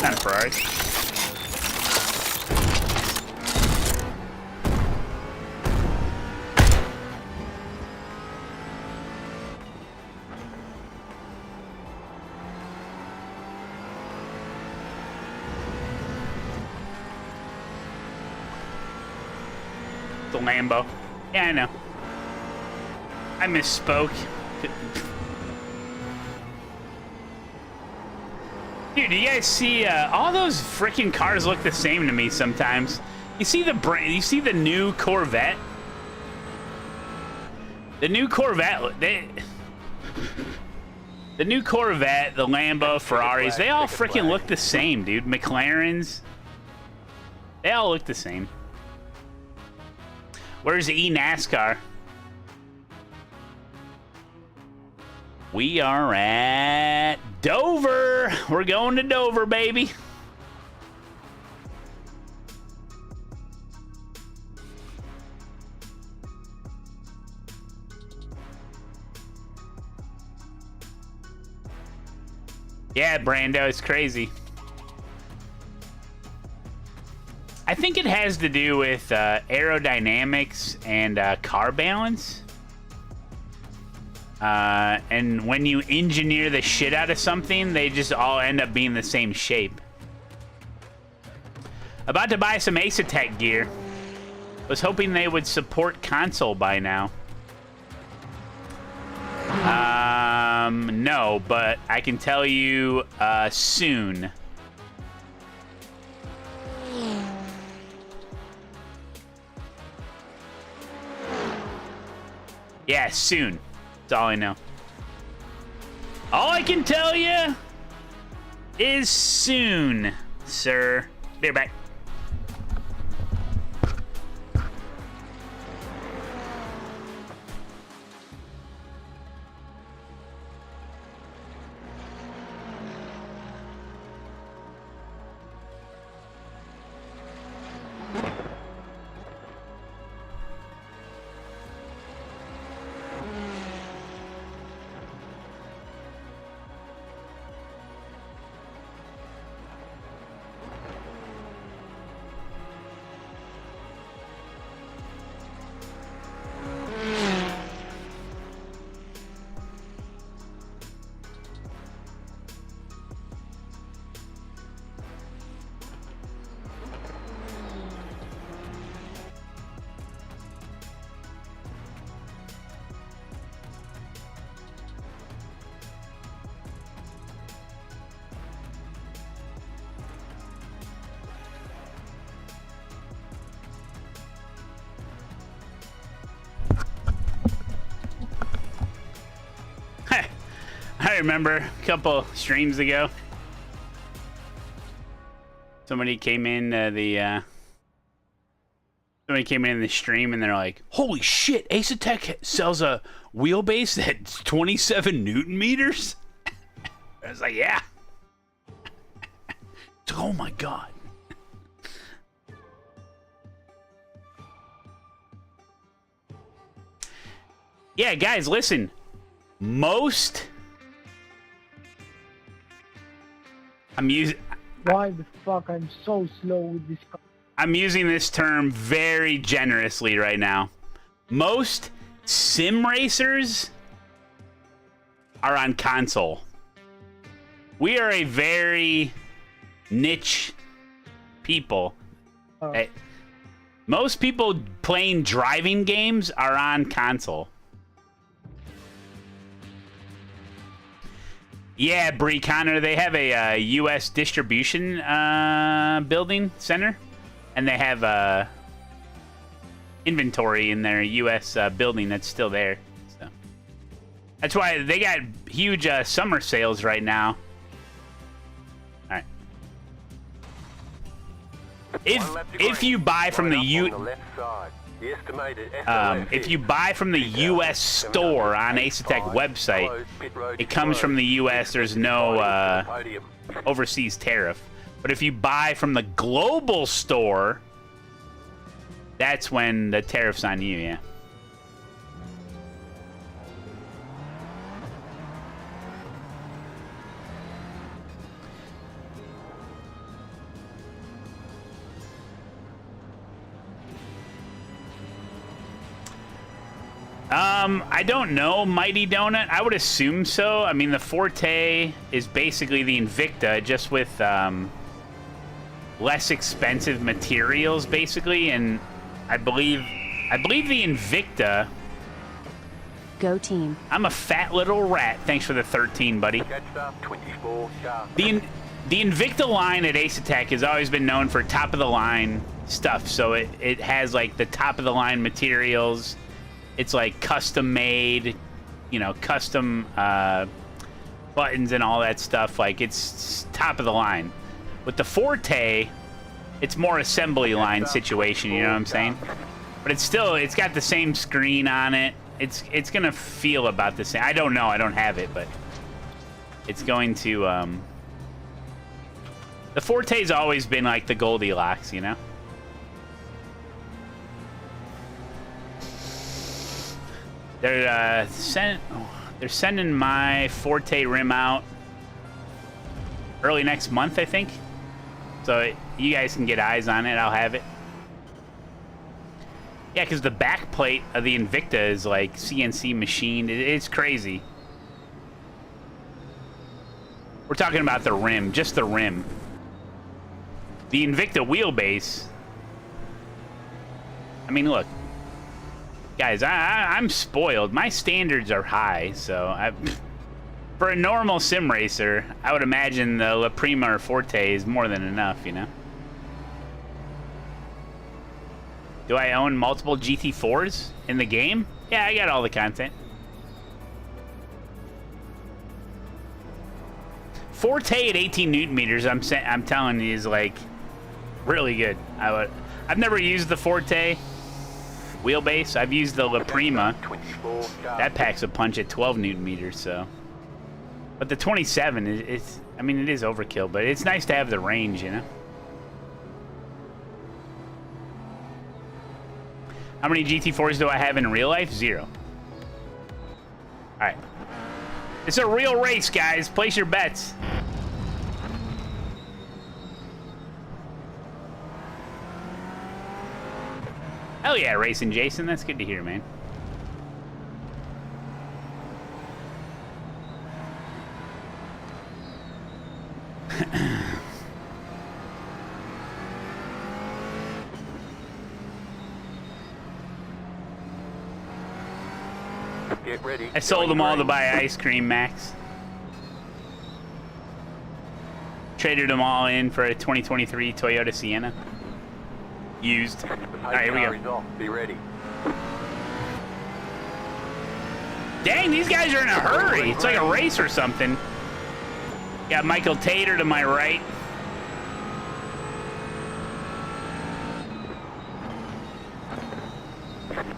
Not a Ferrari. It's a Lambo. Yeah, I know. I misspoke. Dude, do you guys see all those freaking cars look the same to me sometimes? You see the new Corvette? The new Corvette, The new Corvette, the Lambo, Ferraris, they all freaking look the same, dude. McLarens, they all look the same. Where's eNASCAR? We are at Dover. We're going to Dover, baby. Yeah, Brando, it's crazy. I think it has to do with aerodynamics and car balance. And when you engineer the shit out of something, they just all end up being the same shape. About to buy some ASETEK gear. Was hoping they would support console by now. No, but I can tell you soon. Yeah, soon. That's all I know. All I can tell you is soon, sir. Be right back. I remember a couple streams ago, somebody came in the stream and they're like, "Holy shit! ASETEK sells a wheelbase that's 27 Newton meters." I was like, "Yeah." Oh my god. Yeah, guys, listen. Why the fuck I'm so slow with this car? I'm using this term very generously right now. Most sim racers are on console. We are a very niche people. Most people playing driving games are on console. Yeah, Bree Connor, they have a U.S. distribution building center, and they have inventory in their U.S. building that's still there. So that's why they got huge summer sales right now. All right. If you buy from the if you buy from the U.S. store on ASETEK website, it comes from the U.S. There's no overseas tariff. But if you buy from the global store, that's when the tariff's on you, yeah. I don't know, Mighty Donut. I would assume so. I mean, the Forte is basically the Invicta, just with less expensive materials, basically. And I believe the Invicta. Go team. I'm a fat little rat. Thanks for the 13, buddy. The Invicta line at ASETEK has always been known for top of the line stuff. So it has like the top of the line materials. It's like custom made, you know, custom buttons and all that stuff. Like, it's top of the line. With the Forte, it's more assembly line situation, you know what I'm saying? But it's still, it's got the same screen on it. It's gonna feel about the same. I don't know, I don't have it, but it's going to, the Forte's always been like the Goldilocks, you know? They're sending my Forte rim out early next month, I think. So you guys can get eyes on it. I'll have it. Yeah, because the back plate of the Invicta is like CNC machined. It's crazy. We're talking about the rim, just the rim. The Invicta wheelbase. I mean, look. Guys, I'm spoiled. My standards are high, so for a normal sim racer, I would imagine the La Prima or Forte is more than enough, you know? Do I own multiple GT4s in the game? Yeah, I got all the content. Forte at 18 Newton meters, I'm telling you, is like really good. I've never used the Forte wheelbase. I've used the La Prima. That packs a punch at 12 Newton meters, so. But the 27 is, I mean, it is overkill, but it's nice to have the range, you know? How many GT4s do I have in real life? 0. All right. It's a real race, guys. Place your bets. Hell yeah, Racing Jason. That's good to hear, man. Get ready. I sold them all to buy ice cream, Max. Traded them all in for a 2023 Toyota Sienna. Used. All right, here we go. Be ready. Dang, these guys are in a hurry. It's like a race or something. Got Michael Tater to my right.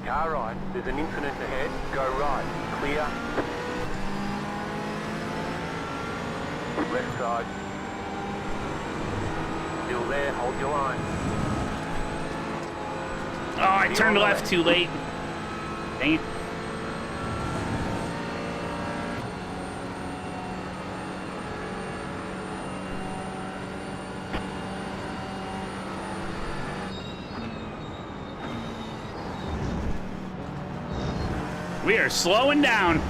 Car right. There's an incident ahead. Go right. Clear. Left side. Still there. Hold your line. Oh, I turned left too late. Dang it. We are slowing down.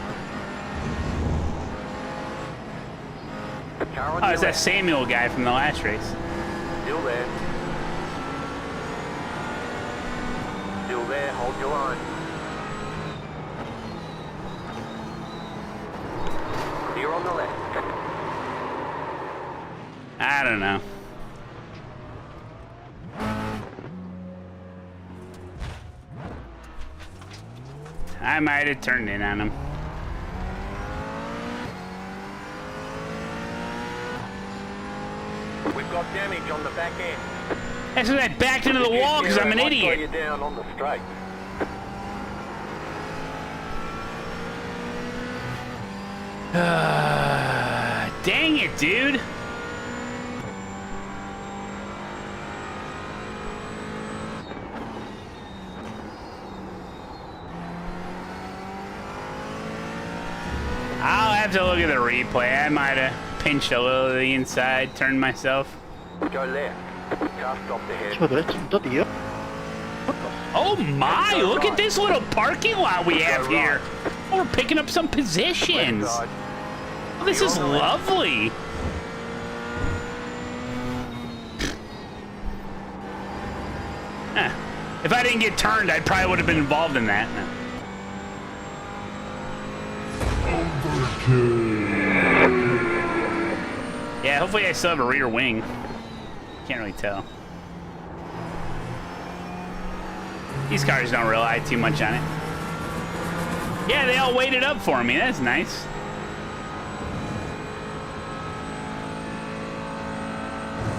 Oh, it's that Samuel guy from the last race. Still there. Still there. Hold your line. Clear on the left. I don't know. I might have turned in on him. We've got damage on the back end. That's because I backed into the wall because I'm an idiot. You down on the straight. Dang it, dude. I'll have to look at the replay. I might have pinched a little to the inside, turned myself. Go left. Car stopped ahead. Oh my, look at this little parking lot we have here. We're picking up some positions. Oh, this is lovely. If I didn't get turned, I probably would have been involved in that. Yeah, hopefully I still have a rear wing. Can't really tell. These cars don't rely too much on it. Yeah, they all waited up for me. That's nice.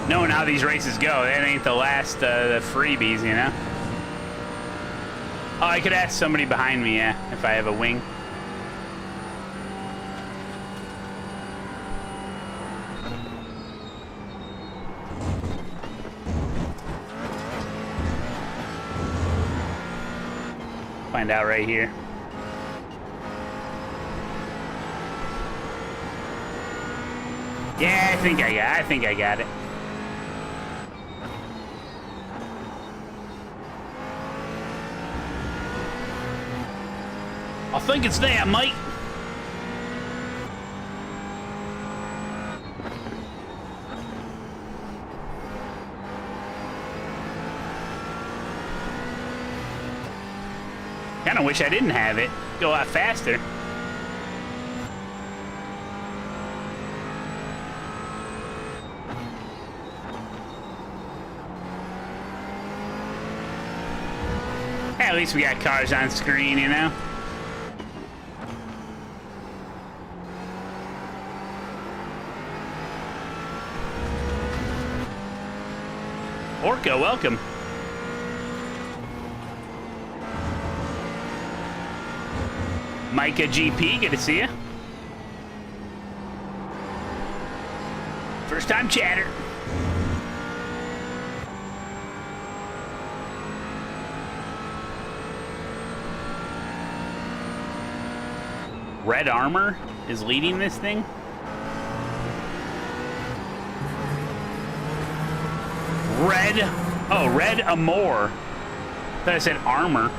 Knowing how these races go, that ain't the last the freebies, you know? Oh, I could ask somebody behind me, yeah, if I have a wing. Find out right here. Yeah, I think I got it. I think it's there, mate. Kinda wish I didn't have it. Go a lot faster. At least we got cars on screen, you know? Orca, welcome. Micah GP, good to see you. First time chatter. Red Armor is leading this thing. Red, oh, Red Amor. I thought I said armor.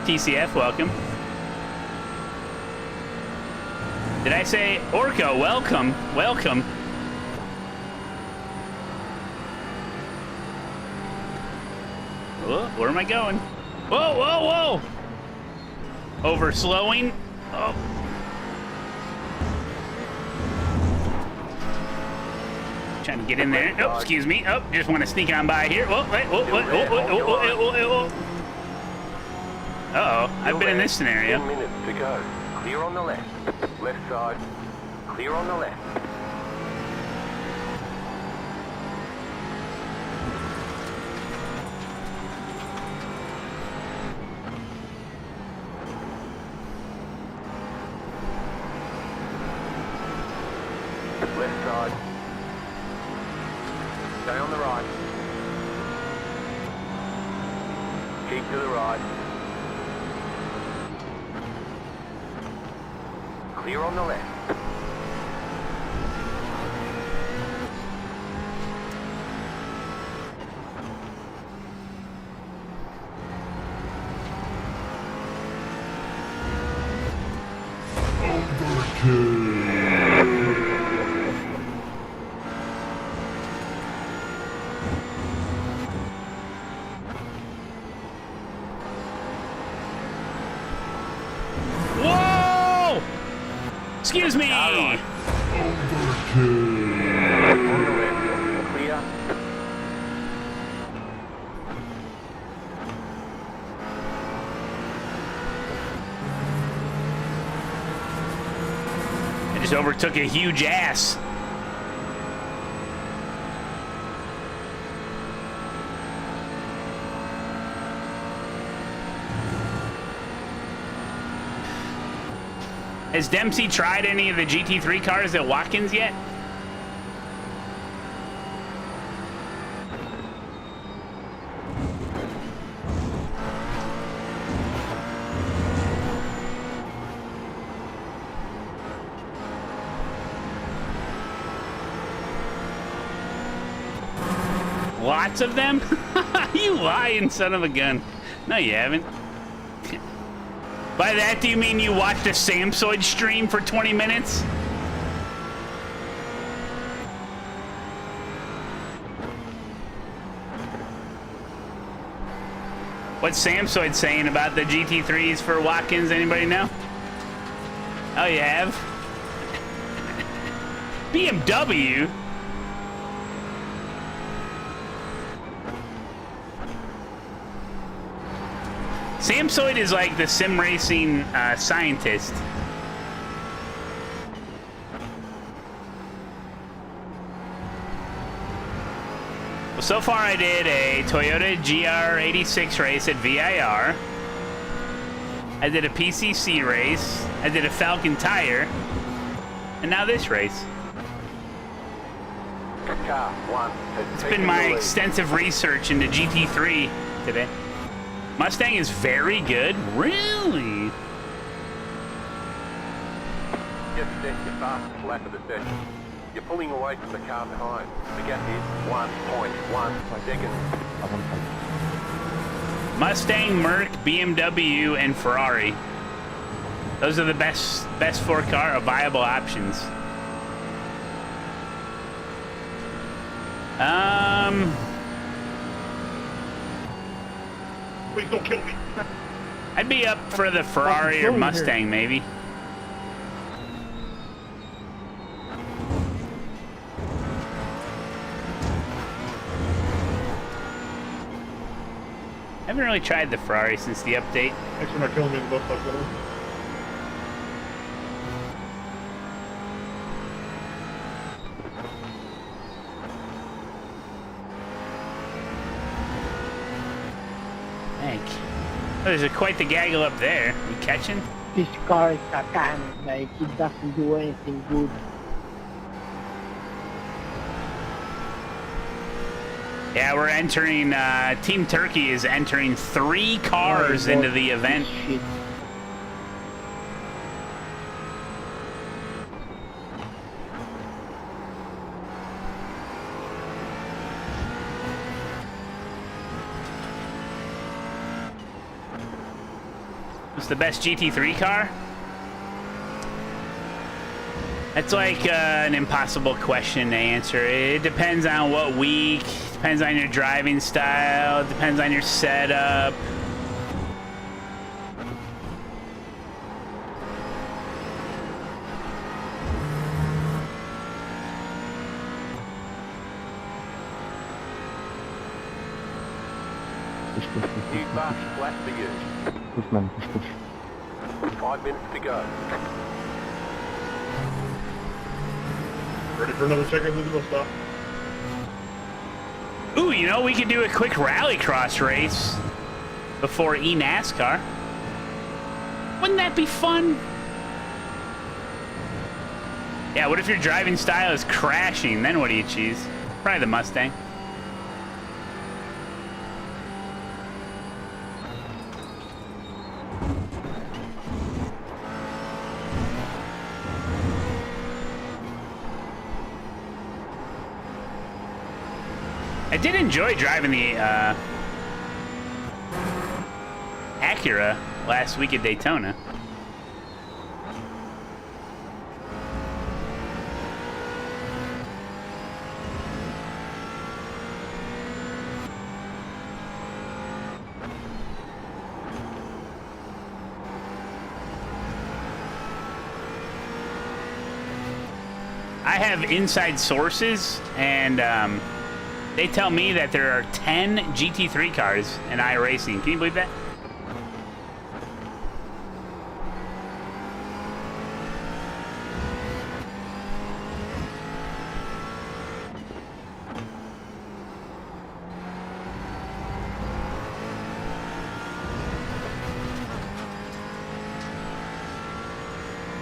TCF, welcome. Did I say Orca? Welcome, welcome. Whoa, where am I going? Whoa, whoa, whoa! Overslowing. Oh. Trying to get in there. Oh, excuse me. Oh, just want to sneak on by here. Whoa, wait, whoa, whoa, whoa, whoa, whoa, whoa, whoa, whoa. Uh-oh, I've been in this scenario. 10 minutes to go. Clear on the left. Left side. Clear on the left. Left side. Stay on the right. Keep to the right. Clear on the left. Whoa! Excuse me! Clear. I just overtook a huge ass. Has Dempsey tried any of the GT3 cars at Watkins yet? Lots of them? You lying son of a gun. No, you haven't. By that, do you mean you watched a Samsoid stream for 20 minutes? What's Samsoid saying about the GT3s for Watkins? Anybody know? Oh, you have? BMW? Samsoid is like the sim racing scientist. Well, so far I did a Toyota GR86 race at VIR. I did a PCC race. I did a Falcon Tire. And now this race. Car 1 has It's taken been my the lead. extensive research into GT3 today. Mustang is very good. Really? Just set your fastest lap of the session. You're pulling away from the car behind. The gap is 1.1 seconds. Mustang, Merc, BMW, and Ferrari. Those are the best four viable options. Please don't kill me. I'd be up for the Ferrari or Mustang, maybe. I haven't really tried the Ferrari since the update. Thanks for not killing me in the bus stop, brother. Thank. Oh, there's quite the gaggle up there. You catching? This car is a can, like it doesn't do anything good. Yeah, we're entering, Team Turkey is entering 3 cars into the event. Shit. What's the best GT3 car? That's like an impossible question to answer. It depends on what week, depends on your driving style, depends on your setup. New fastest lap for you. 5 minutes to go. Ready for another check of the bus stop. Ooh, you know, we could do a quick rallycross race before eNASCAR. Wouldn't that be fun? Yeah, what if your driving style is crashing? Then what do you choose? Probably the Mustang. I did enjoy driving the Acura last week at Daytona. I have inside sources, and they tell me that there are 10 GT3 cars in iRacing. Can you believe that?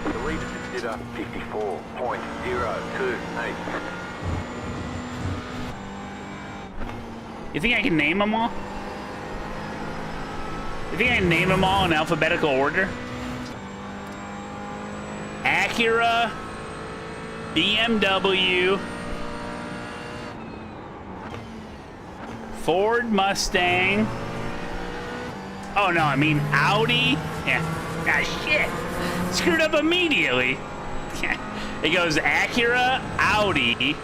The leader consider 54.028. You think I can name them all? You think I can name them all in alphabetical order? Acura, BMW, Ford Mustang. Oh no, I mean Audi. Yeah. Ah, shit. Screwed up immediately. It goes Acura, Audi,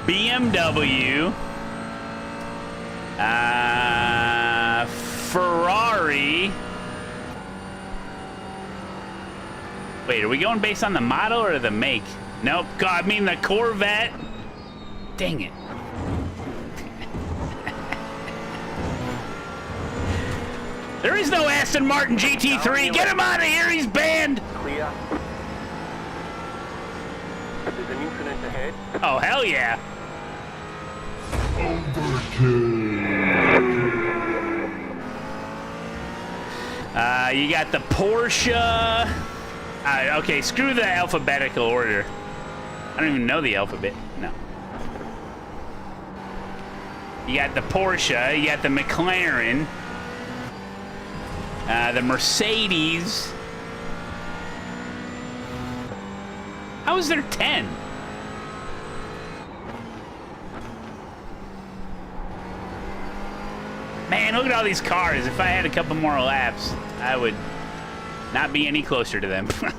BMW, Ferrari. Wait, are we going based on the model or the make? Nope. God, I mean the Corvette. Dang it. There is no Aston Martin GT3. Get him out of here. He's banned. Clear. There's an incident ahead. Oh, hell yeah. You got the Porsche. Okay, screw the alphabetical order. I don't even know the alphabet. No. You got the Porsche. You got the McLaren. The Mercedes. How is there 10? Man, look at all these cars. If I had a couple more laps, I would not be any closer to them. Push.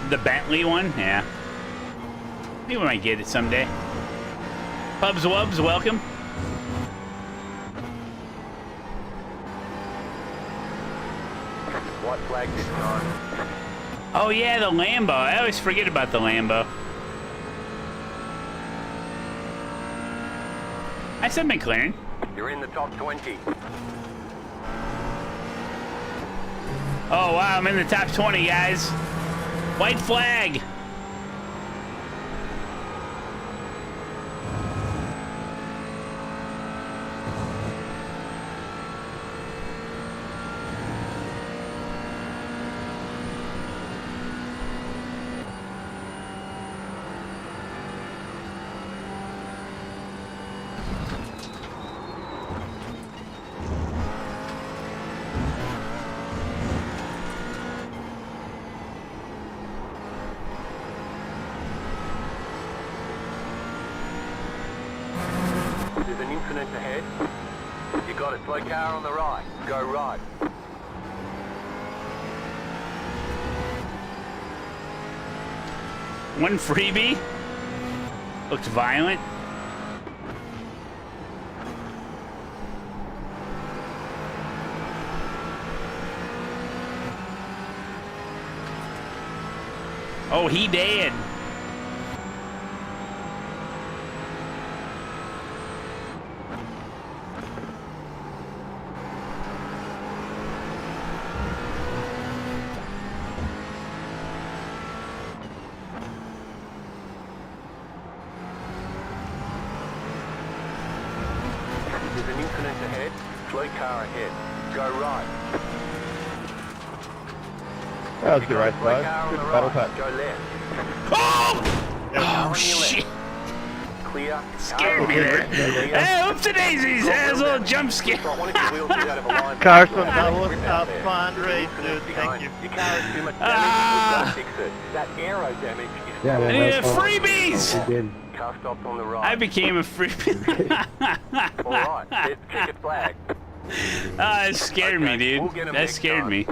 The Bentley one? Yeah. Maybe we might get it someday. Pubs Wubs, welcome. White flag this time. Oh yeah, the Lambo. I always forget about the Lambo. I said McLaren. You're in the top 20. Oh wow, I'm in the top 20, guys. White flag. There's an incident ahead. You got a slow car on the right. Go right. One freebie. Looked violent. Oh, he did. There's an incident ahead. Slow car ahead. Go right. That was a good race, Slow guys. car on Good the battle right. pack. Go left. Oh shit! Clear. Scared me there. Hey, oopsie daisies! That was a little jump scare. Carson, that was a fun race, dude. Thank you. Your car has too much damage. We've got to fix it. That aero damage is Yeah, I well, need that's all. freebies! We did. car stopped on the right. I became a freebie. Alright, there's the checkered flag. That scared me, dude. We'll get 'em That next scared time. me.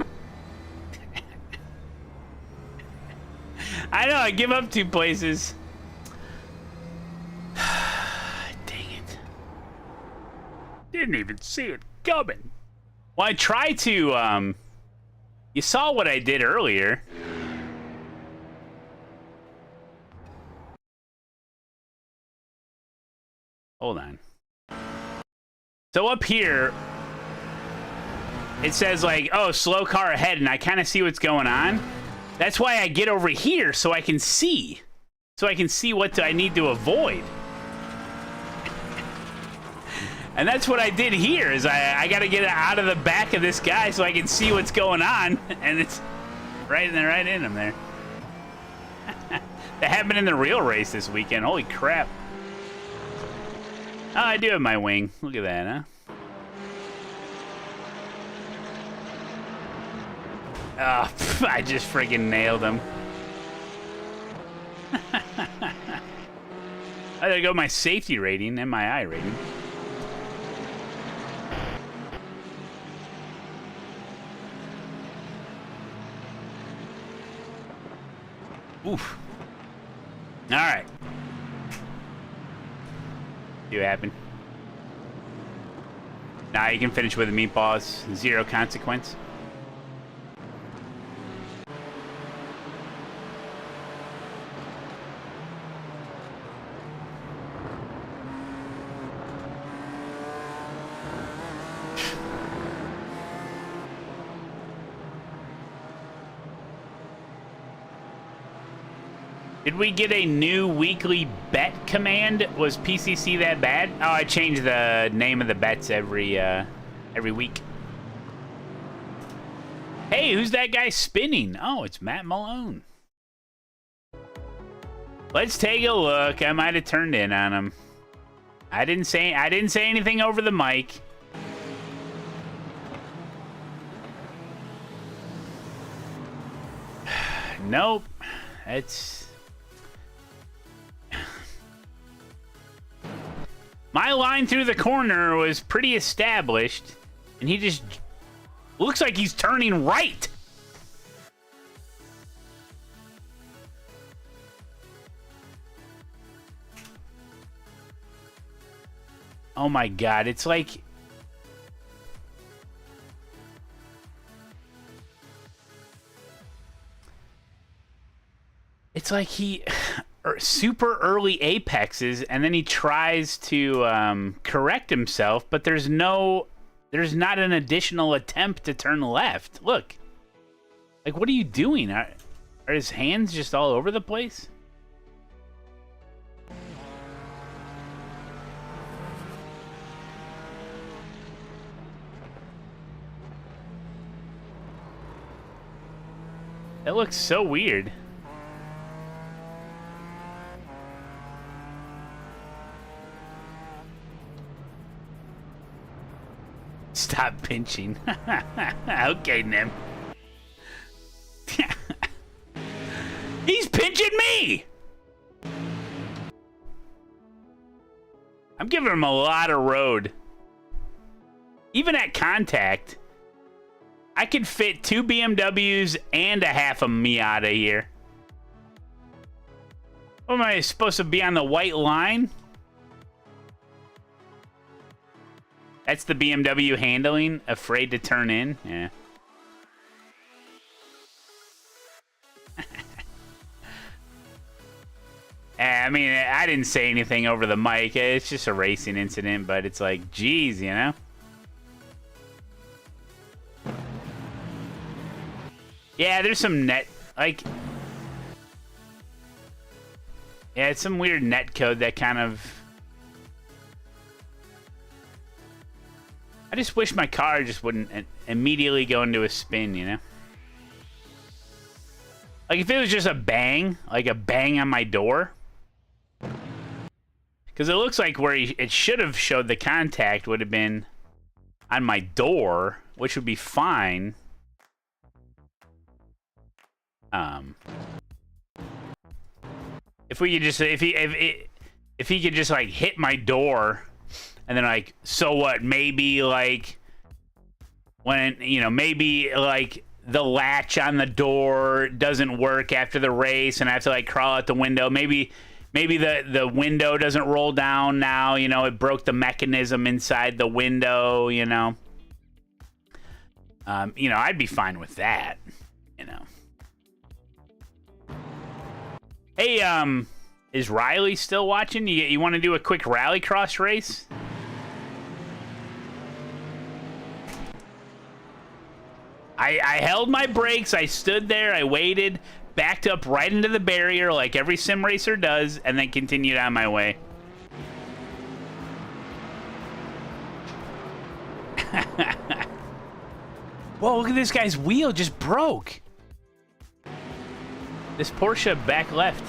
I know, I give up 2 places. Dang it. Didn't even see it coming. Well, I tried to, you saw what I did earlier. Hold on. So up here, it says like, oh, slow car ahead, and I kind of see what's going on. That's why I get over here so I can see. So I can see what I need to avoid. And that's what I did here, is I got to get out of the back of this guy so I can see what's going on. And it's right in him there. That happened in the real race this weekend. Holy crap. Oh, I do have my wing. Look at that, huh? Oh, I just friggin' nailed him. I gotta go my safety rating and my I rating. Oof. All right. See what happened. Now you can finish with the meatballs. 0 consequence. Did we get a new weekly bet command? Was PCC that bad? Oh, I changed the name of the bets every week. Hey, who's that guy spinning? Oh, it's Matt Malone. Let's take a look. I might have turned in on him. I didn't say anything over the mic. Nope. It's my line through the corner was pretty established, and he just looks like he's turning right. Oh my God, it's like he super early apexes, and then he tries to correct himself, but there's not an additional attempt to turn left. Look, like, what are you doing? Are his hands just all over the place? That looks so weird. Stop pinching. Okay, Nim. He's pinching me! I'm giving him a lot of road. Even at contact, I could fit 2 BMWs and a half a Miata here. What, am I supposed to be on the white line? That's the BMW handling, afraid to turn in. Yeah. I mean, I didn't say anything over the mic. It's just a racing incident, but it's like, geez, you know? Yeah, there's some net, like... Yeah, it's some weird net code that kind of... I just wish my car just wouldn't immediately go into a spin, you know? Like, if it was just a bang, like a bang on my door. Because it looks like where it should have showed the contact would have been on my door, which would be fine. If we could just, if he could just, like, hit my door... And then, like, so what? Maybe, like, when, you know, maybe, like, the latch on the door doesn't work after the race and I have to, like, crawl out the window. Maybe the window doesn't roll down now, you know, it broke the mechanism inside the window, you know. You know, I'd be fine with that, you know. Hey, is Riley still watching? You want to do a quick rallycross race? I held my brakes, I stood there, I waited, backed up right into the barrier like every sim racer does, and then continued on my way. Whoa, look at this guy's wheel just broke. This Porsche back left.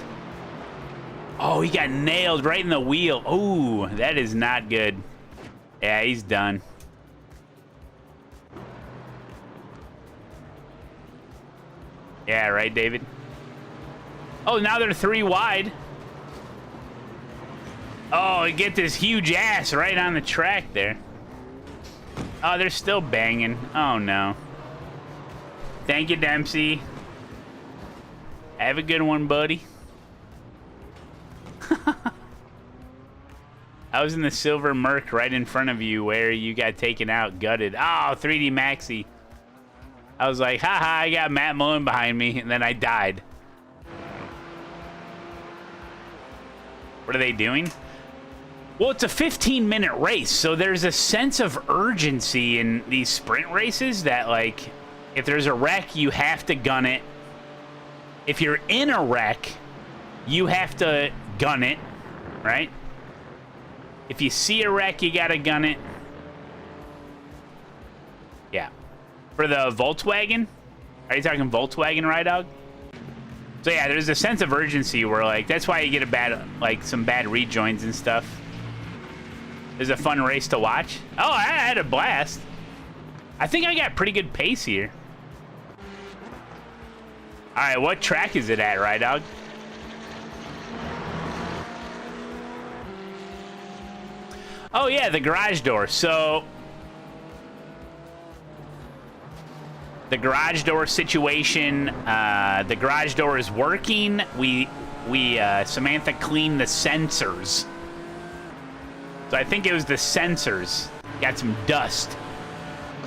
Oh, he got nailed right in the wheel. Oh, that is not good. Yeah, he's done. Yeah, right, David? Oh, now they're 3 wide. Oh, get this huge ass right on the track there. Oh, they're still banging. Oh, no. Thank you, Dempsey. Have a good one, buddy. I was in the silver Merc right in front of you where you got taken out, gutted. Oh, 3D Maxi. I was like, haha, I got Matt Malone behind me, and then I died. What are they doing? Well, it's a 15-minute race, so there's a sense of urgency in these sprint races that, like, if there's a wreck, you have to gun it. If you're in a wreck, you have to gun it, right? If you see a wreck, you gotta gun it. Yeah. For the Volkswagen? Are you talking Volkswagen, right, dog? So yeah, there's a sense of urgency where, like, that's why you get a bad, like, some bad rejoins and stuff. It's a fun race to watch. Oh, I had a blast. I think I got pretty good pace here. All right, what track is it at, right, dog? Oh yeah, the garage door. So the garage door situation, the garage door is working. We Samantha cleaned the sensors. So I think it was the sensors. Got some dust.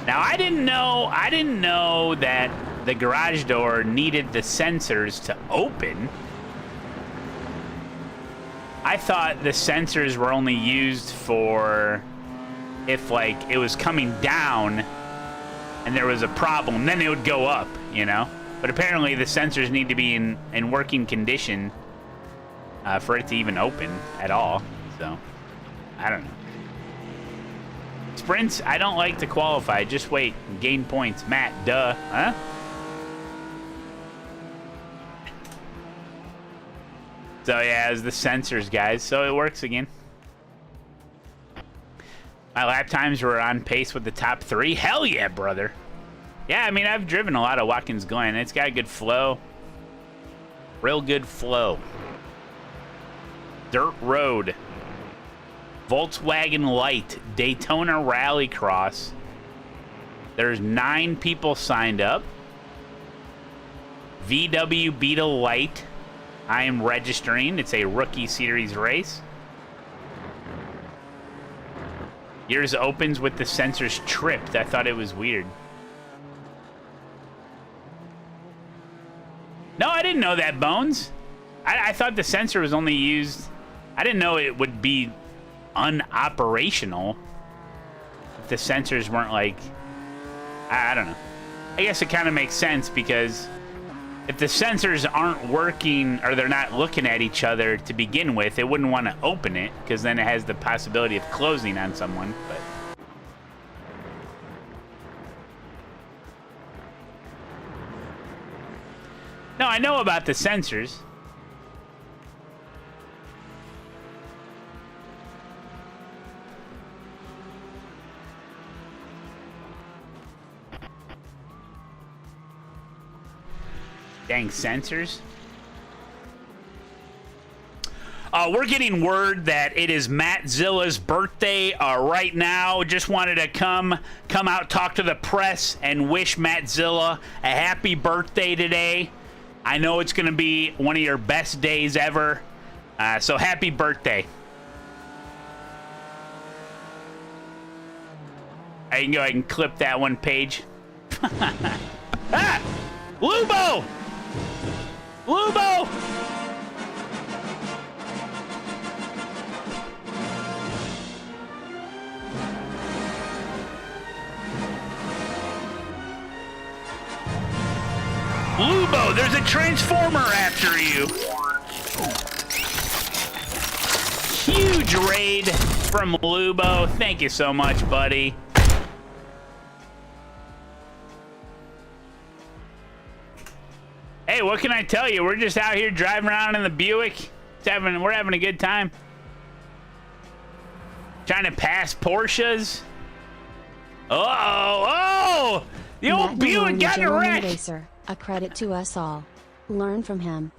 Now I didn't know that the garage door needed the sensors to open. I thought the sensors were only used for if, like, it was coming down and there was a problem, then it would go up, you know? But apparently the sensors need to be in working condition for it to even open at all. So, I don't know. Sprints, I don't like to qualify. Just wait and gain points. Matt, duh. Huh? So yeah, it's the sensors, guys. So it works again. My lap times were on pace with the top 3. Hell yeah, brother. Yeah, I mean, I've driven a lot of Watkins Glen. It's got a good flow. Real good flow. Dirt road. Volkswagen Light. Daytona Rallycross. There's 9 people signed up. VW Beetle Light. I am registering. It's a rookie series race. Yours opens with the sensors tripped. I thought it was weird. No, I didn't know that, Bones. I thought the sensor was only used... I didn't know it would be unoperational if the sensors weren't, like... I don't know. I guess it kind of makes sense because... if the sensors aren't working or they're not looking at each other to begin with, it wouldn't want to open it because then it has the possibility of closing on someone. But no, I know about the sensors. Dang sensors. We're getting word that it is Matzilla's birthday right now. Just wanted to come out, talk to the press, and wish Mattzilla a happy birthday today. I know it's going to be one of your best days ever. So happy birthday. I can go ahead and clip that one page. Ah! Lubo! Lubo! Lubo, there's a transformer after you. Huge raid from Lubo. Thank you so much, buddy. Hey, what can I tell you? We're just out here driving around in the Buick. We're having a good time. Trying to pass Porsches. Uh-oh. Oh! The old Matt Buick Malone, got in a wreck. Racer, a credit to us all. Learn from him.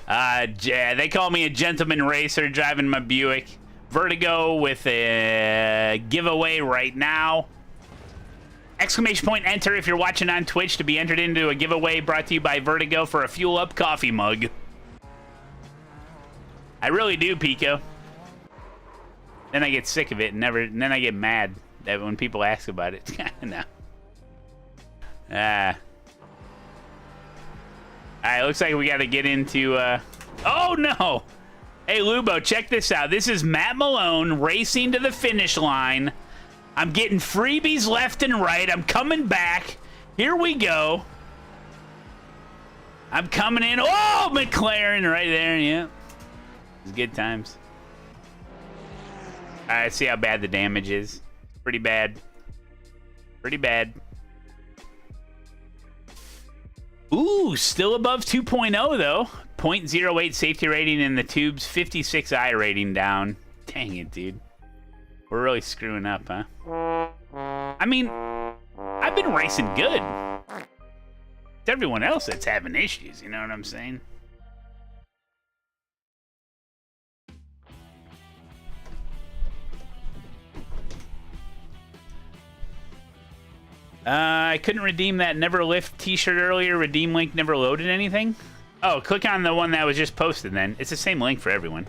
Yeah, they call me a gentleman racer driving my Buick. Vertigo with a giveaway right now. Exclamation point enter if you're watching on Twitch to be entered into a giveaway brought to you by Vertigo for a Fuel Up coffee mug. I really do, Pico. Then I get sick of it and then I get mad that when people ask about it. No. Alright, looks like we gotta get into oh no! Hey Lubo, check this out. This is Matt Malone racing to the finish line. I'm getting freebies left and right. I'm coming back. Here we go. I'm coming in. Oh, McLaren right there. Yeah. It's good times. All right, see how bad the damage is. Pretty bad. Pretty bad. Ooh, still above 2.0 though. 0.08 safety rating in the tubes, 56 I rating down. Dang it, dude. We're really screwing up, huh? I mean, I've been racing good. It's everyone else that's having issues, you know what I'm saying? I couldn't redeem that Never Lift t-shirt earlier. Redeem link never loaded anything. Oh, click on the one that was just posted then. It's the same link for everyone.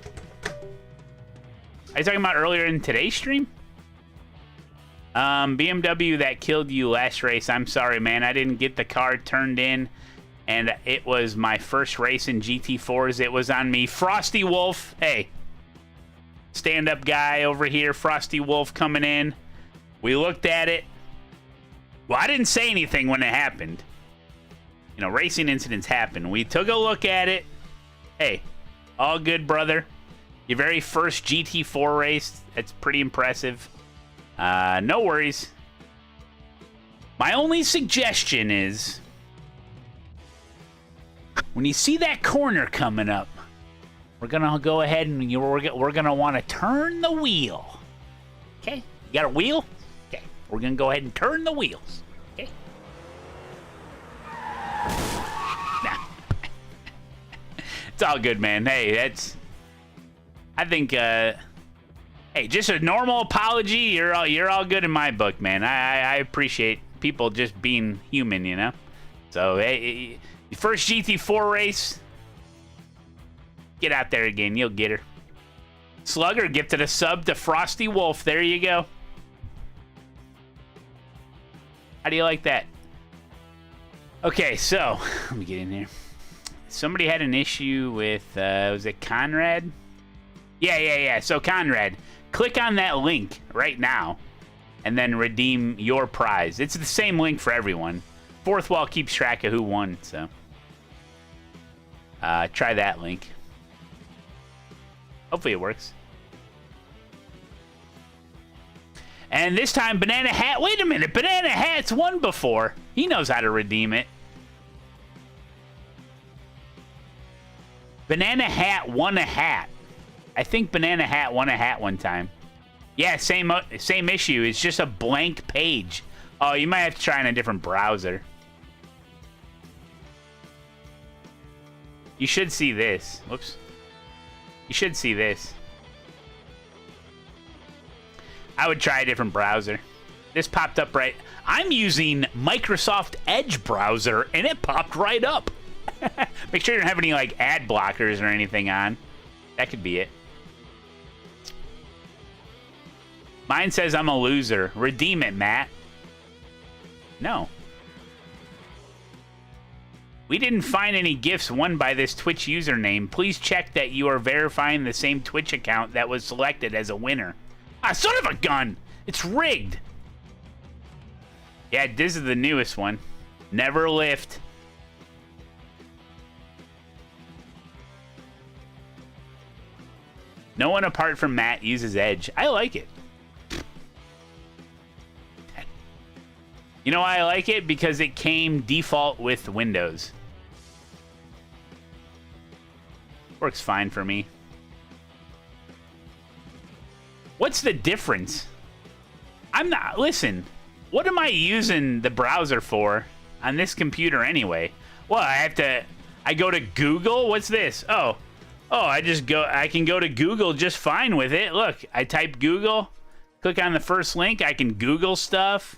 Are you talking about earlier in today's stream? BMW that killed you last race. I'm sorry, man. I didn't get the car turned in, and it was my first race in GT4s. It was on me. Frosty Wolf. Hey. Stand-up guy over here. Frosty Wolf coming in. We looked at it. Well, I didn't say anything when it happened. You know, racing incidents happen. We took a look at it. Hey, all good, brother. Your very first GT4 race. That's pretty impressive. No worries. My only suggestion is, when you see that corner coming up, we're gonna go ahead and we're gonna want to turn the wheel. Okay, you got a wheel? Okay, we're gonna go ahead and turn the wheels. Okay. Nah. It's all good, man. Hey, that's. I think. Hey, just a normal apology. You're all good in my book, man. I appreciate people just being human, you know. So hey, first GT4 race. Get out there again. You'll get her. Slugger gifted a sub to Frosty Wolf. There you go. How do you like that? Okay, so let me get in here. Somebody had an issue with, was it Conrad? Yeah. So Conrad, click on that link right now and then redeem your prize. It's the same link for everyone. Fourth Wall keeps track of who won, so try that link. Hopefully it works. And this time, Banana Hat... Wait a minute. Banana Hat's won before. He knows how to redeem it. Banana Hat won a hat. I think Banana Hat won a hat one time. Yeah, same issue. It's just a blank page. Oh, you might have to try in a different browser. You should see this. Whoops. You should see this. I would try a different browser. This popped up right. I'm using Microsoft Edge browser, and it popped right up. Make sure you don't have any like ad blockers or anything on. That could be it. Mine says I'm a loser. Redeem it, Matt. No. We didn't find any gifts won by this Twitch username. Please check that you are verifying the same Twitch account that was selected as a winner. Ah, son of a gun! It's rigged! Yeah, this is the newest one. Never Lift. No one apart from Matt uses Edge. I like it. You know why I like it? Because it came default with Windows. Works fine for me. What's the difference? I'm not... Listen, what am I using the browser for on this computer anyway? Well, I go to Google? What's this? Oh, I can go to Google just fine with it. Look, I type Google, click on the first link, I can Google stuff.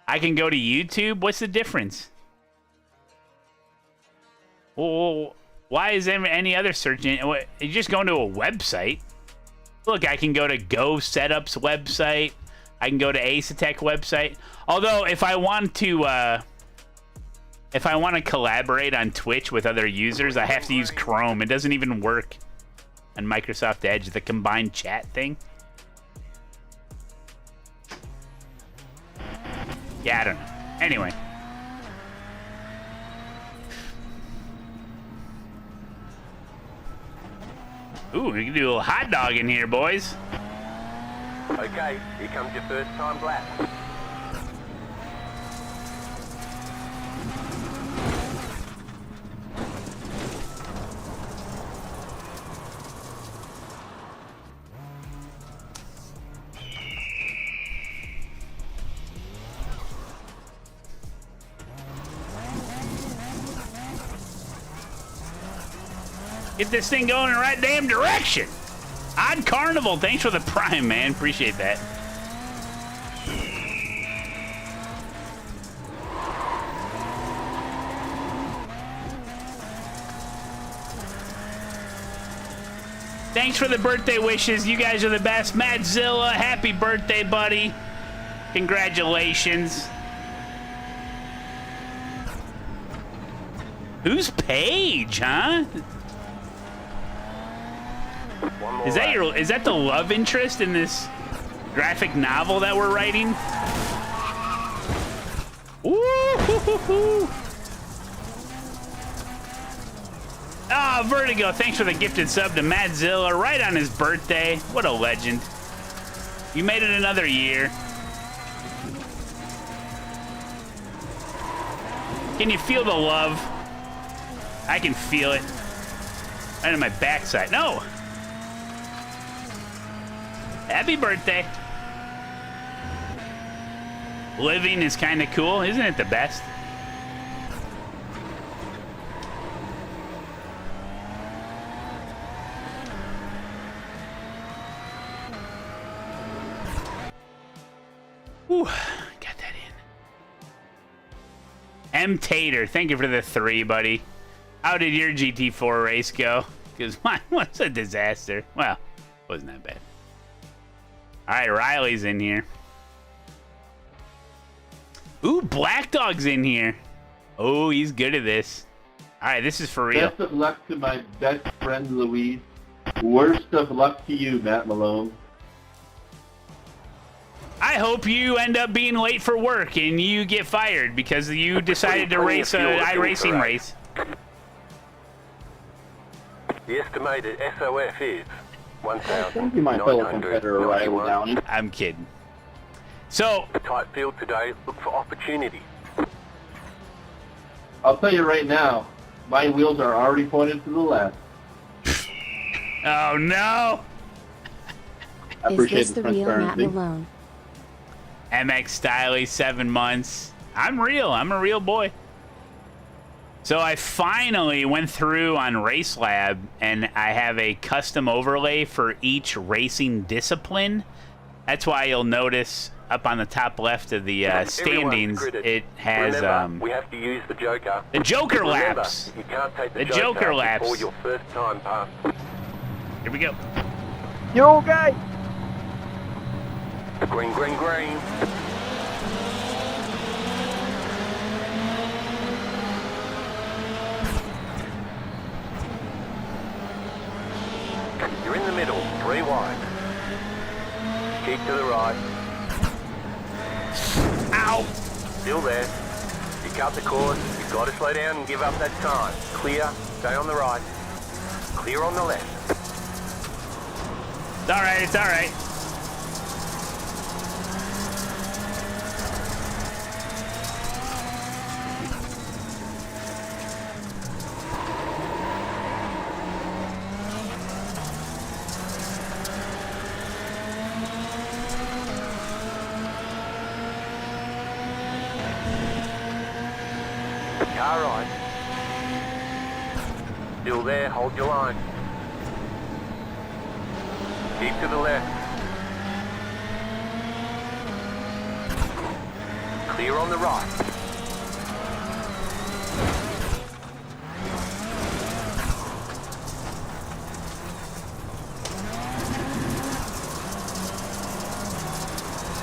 I can go to YouTube. What's the difference? Well, why is there any other search? You just go into a website. Look, I can go to Go Setup's website. I can go to ASETEK website. Although, if I want to collaborate on Twitch with other users, I have to use Chrome. It doesn't even work on Microsoft Edge, the combined chat thing. Yeah, I don't know. Anyway. Ooh, we can do a little hot dog in here, boys. Okay, here comes your first time lap. Get this thing going in the right damn direction. Odd Carnival, thanks for the prime, man. Appreciate that. Thanks for the birthday wishes. You guys are the best. Mattzilla, happy birthday, buddy. Congratulations. Who's Paige, huh? Is that the love interest in this graphic novel that we're writing? Woo-hoo-hoo-hoo. Ah, Vertigo, thanks for the gifted sub to Mattzilla right on his birthday. What a legend. You made it another year. Can you feel the love? I can feel it. Right on my backside. No! Happy birthday. Living is kind of cool. Isn't it the best? Whew, got that in. M. Tater, thank you for the 3, buddy. How did your GT4 race go? Because mine was a disaster. Well, wasn't that bad. All right, Riley's in here. Ooh, Black Dog's in here. Oh, he's good at this. All right, this is for real. Best of luck to my best friend, Louise. Worst of luck to you, Matt Malone. I hope you end up being late for work and you get fired because you decided to race an iRacing race. The estimated SOF is 1,000. Thank you, my fellow competitor, Riley Downey. I'm kidding. So, the tight field today, look for opportunity. I'll tell you right now, my wheels are already pointed to the left. Oh no! I appreciate Is this the real Matt Malone? MX Styley, 7 months. I'm real. I'm a real boy. So I finally went through on RaceLab, and I have a custom overlay for each racing discipline. That's why you'll notice up on the top left of the standings, it has we have to use the Joker. The Joker laps. You can't take the Joker laps. before your first time pass. Here we go. You okay? Green, green, green. You're in the middle, 3 wide. Keep to the right. Ow! Still there. You cut the course, you've got to slow down and give up that time. Clear, stay on the right. Clear on the left. It's alright, it's alright. Car right. Still there, hold your line. Keep to the left. Clear on the right.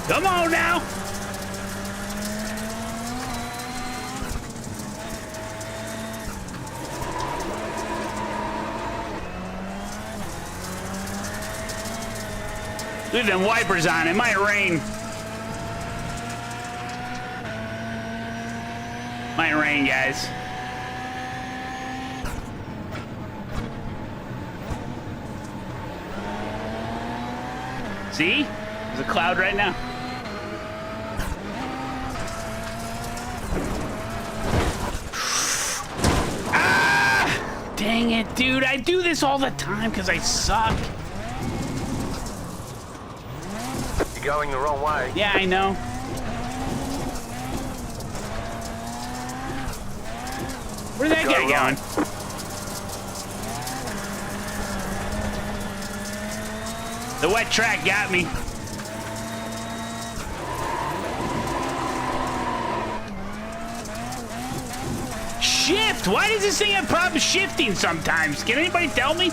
Come on now! Leave them wipers on, it might rain. Might rain, guys. See? There's a cloud right now. Ah! Dang it, dude. I do this all the time because I suck. You're going the wrong way. Yeah, I know. Where's that guy going? The wet track got me. Shift! Why does this thing have problems shifting sometimes? Can anybody tell me?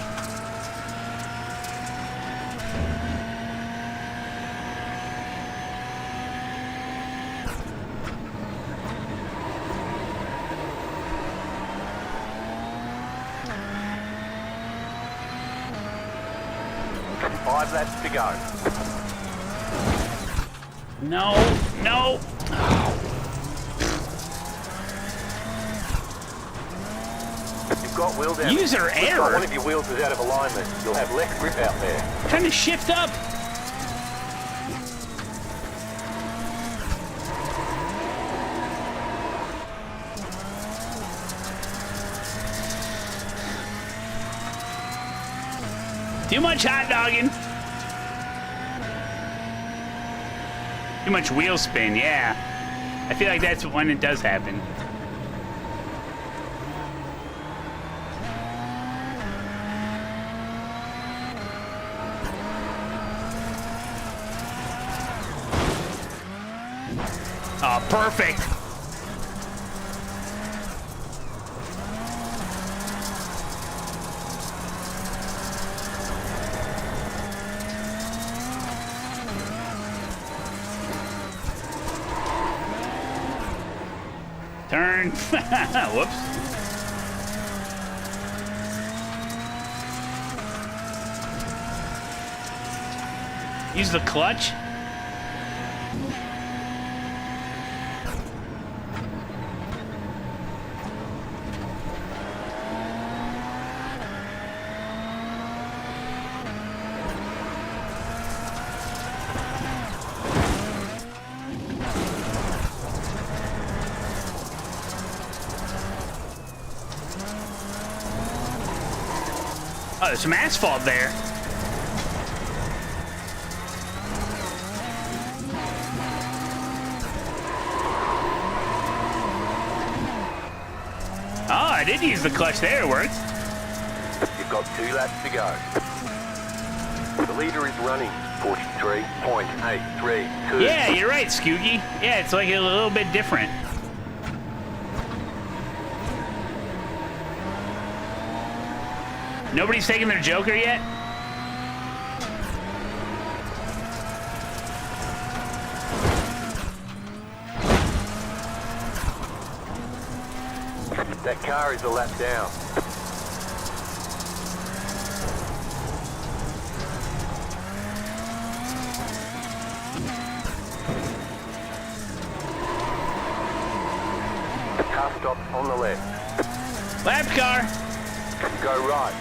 Five laps to go. No, no. You've got wheel damage. User error. One of your wheels is out of alignment. You'll have less grip out there. Trying to shift up. Too much hot dogging. Too much wheel spin, yeah. I feel like that's when it does happen. Oh, perfect. Turn. Whoops. Use the clutch. Oh, there's some asphalt there. Oh, I did use the clutch there. It worked. You've got 2 laps to go. The leader is running 43.832. Yeah, you're right, Skoogie. Yeah, it's like a little bit different. Nobody's taking their Joker yet? That car is a lap down. The car stops on the left. Lap car. Go right.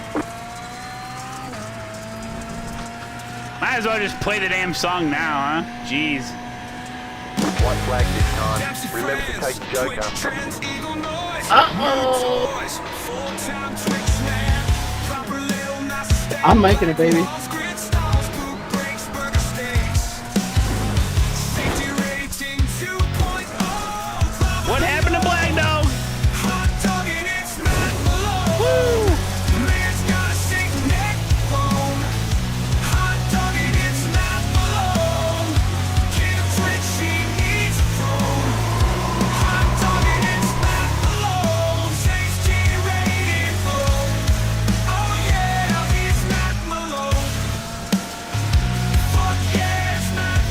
Might as well just play the damn song now, huh? Jeez. White flag this time. Remember to take the Joker. Uh-oh! I'm making it, baby. What happened to Black Dog? Woo!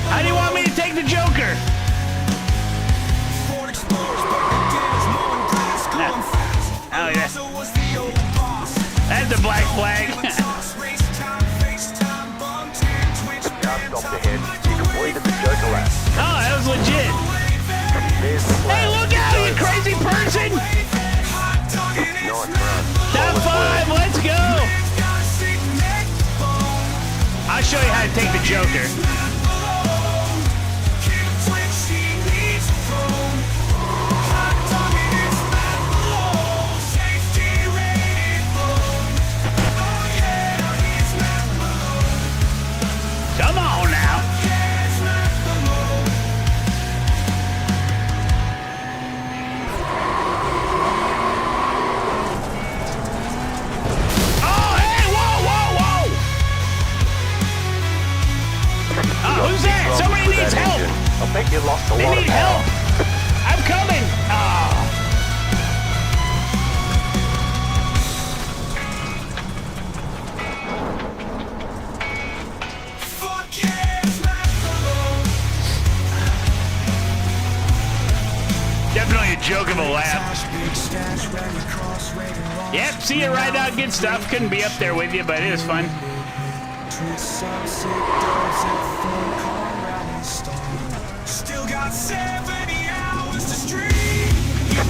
How do you want me to take the Joker? No. Oh, yeah. That's the black flag. Car stopped ahead. You completed the Joker lap. Oh, that was legit. There's the flag. Hey, look out, you crazy person! Nice run. Top 5, let's go! I'll show show you how to take the Joker. Come on now. Oh, hey, whoa, whoa, whoa. Oh, who's that? Somebody needs help. I think you lost a lot of power. They need help. I'm coming. Oh. Definitely a joke of a lap. Yep, see you ride out good stuff. Couldn't be up there with you, but it was fun.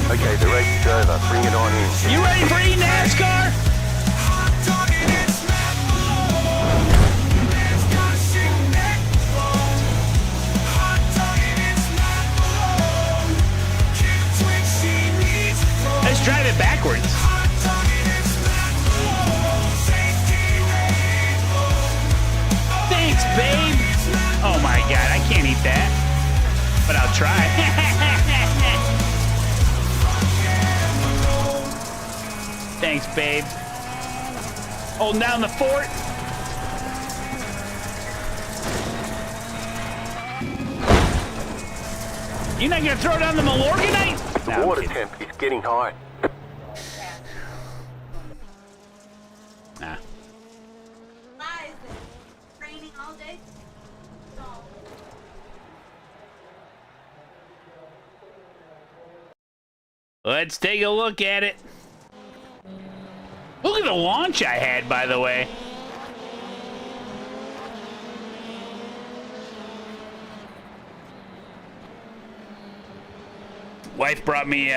Okay, the race is over. Bring it on in. You ready for eNASCAR? Let's drive it backwards. Thanks, babe. Oh my god, I can't eat that. But I'll try. Thanks, babe. Holding down the fort. You're not gonna throw down the Malorganite? The water temp is getting high. Nah. Raining all day. Let's take a look at it. Look at the launch I had, by the way. Wife brought me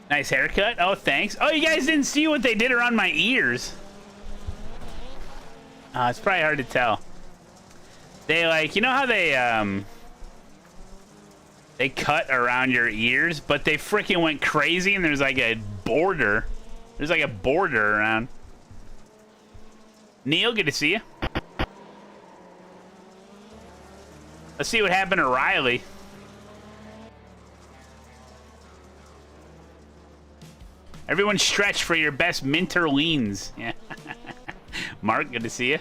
nice haircut. Oh, thanks. Oh, you guys didn't see what they did around my ears. It's probably hard to tell. They like, you know how they cut around your ears, but they freaking went crazy and there's like a border. There's like a border around. Neil, good to see you. Let's see what happened to Riley. Everyone stretch for your best minter leans. Yeah. Mark, good to see you.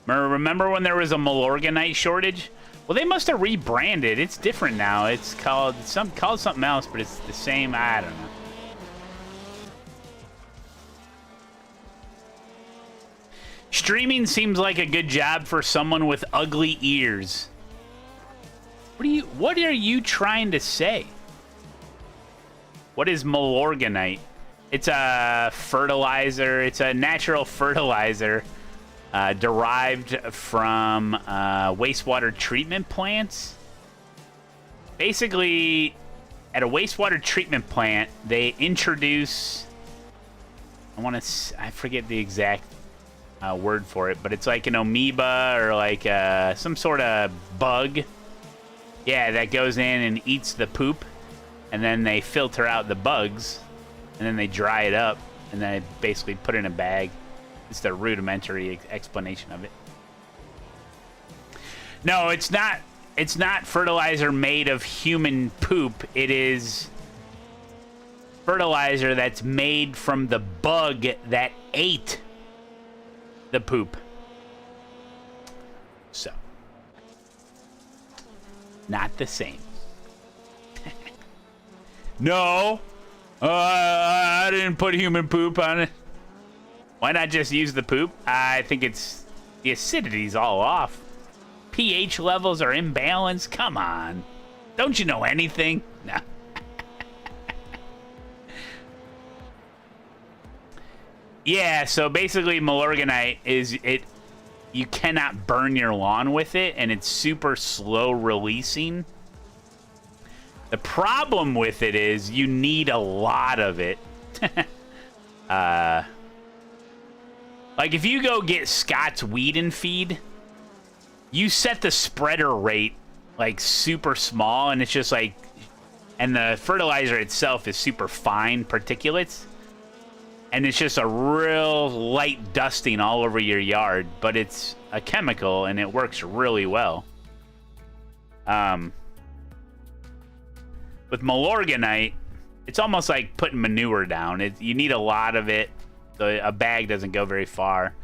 Remember when there was a Malorganite shortage? Well, they must have rebranded. It's different now. It's called something else, but it's the same. I don't know. Streaming seems like a good job for someone with ugly ears. What are you trying to say? What is Malorganite? It's a fertilizer. It's a natural fertilizer derived from wastewater treatment plants. Basically, at a wastewater treatment plant, they introduce... I forget the exact word for it, but it's like an amoeba or like some sort of bug. Yeah, that goes in and eats the poop, and then they filter out the bugs, and then they dry it up, and then they basically put it in a bag. It's the rudimentary explanation of it. No, it's not. It's not fertilizer made of human poop. It is fertilizer that's made from the bug that ate the poop. So, not the same. No, I didn't put human poop on it. Why not just use the poop? I think it's the acidity's all off. pH levels are imbalanced. Come on, don't you know anything? No. Yeah, so basically Malorganite is you cannot burn your lawn with it, and it's super slow releasing. The problem with it is you need a lot of it. like if you go get Scott's weed and feed, you set the spreader rate like super small, and it's just like, and the fertilizer itself is super fine particulates, and it's just a real light dusting all over your yard, but it's a chemical and it works really well. With Milorganite, it's almost like putting manure down. You need a lot of it. A bag doesn't go very far,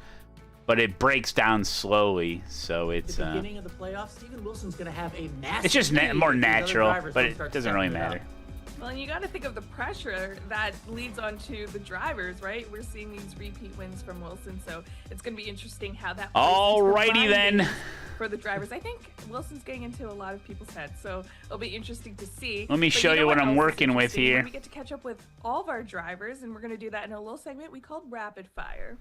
but it breaks down slowly. So it's At the beginning of the playoffs, Steven Wilson's going to have a massive. It's just more natural, but it doesn't really matter. Well, and you got to think of the pressure that leads onto the drivers, right? We're seeing these repeat wins from Wilson, so it's going to be interesting how that. Alrighty then. For the drivers, I think Wilson's getting into a lot of people's heads, so it'll be interesting to see. Let me show you what I'm working with here. We get to catch up with all of our drivers, and we're going to do that in a little segment we called Rapid Fire.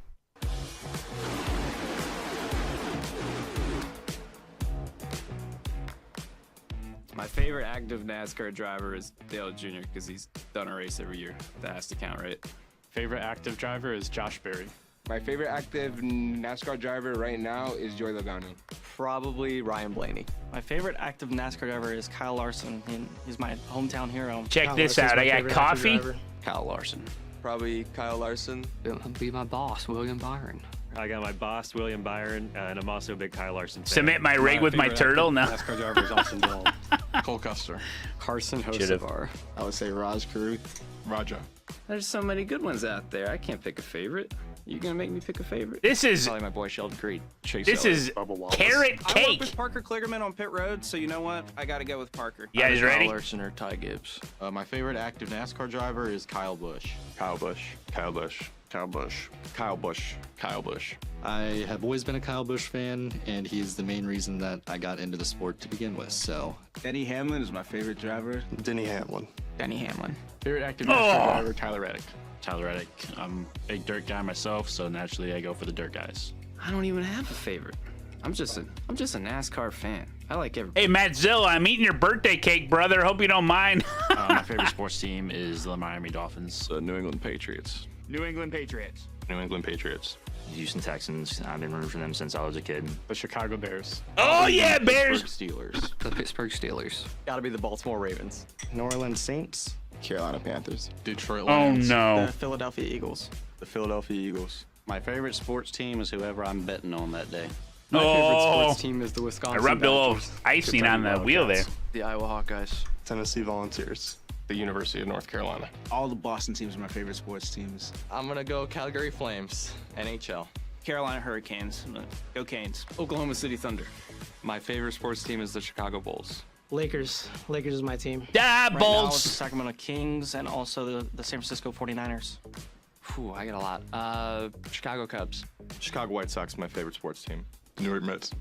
My favorite active NASCAR driver is Dale Jr. because he's done a race every year. That has to count, right? Favorite active driver is Josh Berry. My favorite active NASCAR driver right now is Joey Logano. Probably Ryan Blaney. My favorite active NASCAR driver is Kyle Larson. He's my hometown hero. Check this out. I got coffee. Kyle Larson. Probably Kyle Larson. It'll be my boss, William Byron. I got my boss, William Byron, and I'm also a big Kyle Larson fan. Submit my rig with my turtle? No. NASCAR driver is Austin Dillon. Cole Custer. Carson Hocevar. I would say Raj Caruth. Raja. There's so many good ones out there. I can't pick a favorite. You gonna make me pick a favorite? This is probably my boy Sheldon Creed. Chase this Elliott, is Bubba Wallace. carrot I work cake. with Parker Kligerman on pit road, so you know what? I gotta go with Parker. You guys ready? Kyle Larson or Ty Gibbs. My favorite active NASCAR driver is Kyle Busch. Kyle Busch. Kyle Busch. Kyle Busch. Kyle Busch. Kyle Busch. I have always been a Kyle Busch fan, and he's the main reason that I got into the sport to begin with. So Denny Hamlin is my favorite driver. Denny Hamlin. Denny Hamlin. Favorite active NASCAR driver, Tyler Reddick. Tyler Reddick. I'm a big dirt guy myself, so naturally I go for the dirt guys. I don't even have a favorite. I'm just a NASCAR fan. I like everybody. Hey, Mattzilla, I'm eating your birthday cake, brother. Hope you don't mind. My favorite sports team is the Miami Dolphins. The New England Patriots. New England Patriots. New England Patriots. Houston Texans. I've been rooting for them since I was a kid. The Chicago Bears. Oh, yeah, Bears. Steelers. The Pittsburgh Steelers. Gotta be the Baltimore Ravens. New Orleans Saints. Carolina Panthers. Detroit Oh, Lions. no. The Philadelphia Eagles. The Philadelphia Eagles. My favorite sports team is whoever I'm betting on that day. My favorite sports team is the I Wisconsin rubbed a little Badgers. icing on the wheel there. The Iowa Hawkeyes. Tennessee Volunteers. The University of North Carolina. All the Boston teams are my favorite sports teams. I'm gonna go Calgary Flames. NHL. Carolina Hurricanes. Go Canes. Oklahoma City Thunder. My favorite sports team is the Chicago Bulls. Lakers. Lakers is my team. Da Right now, it's Bulls. the Sacramento Kings and also the San Francisco 49ers. Whew, I got a lot. Chicago Cubs. Chicago White Sox, my favorite sports team. New York Mets.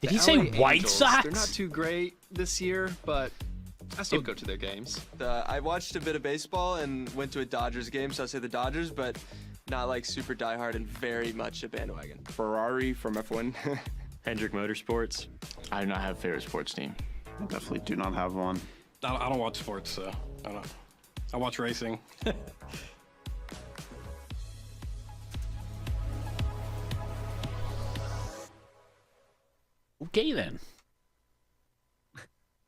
Did he say LA White Angels. Sox? They're not too great this year, but I still go to their games. I watched a bit of baseball and went to a Dodgers game, so I'll say the Dodgers, but not like super diehard and very much a bandwagon. Ferrari from F1. Hendrick Motorsports. I do not have a favorite sports team. Definitely do not have one. I don't watch sports, so I watch racing. Okay, then.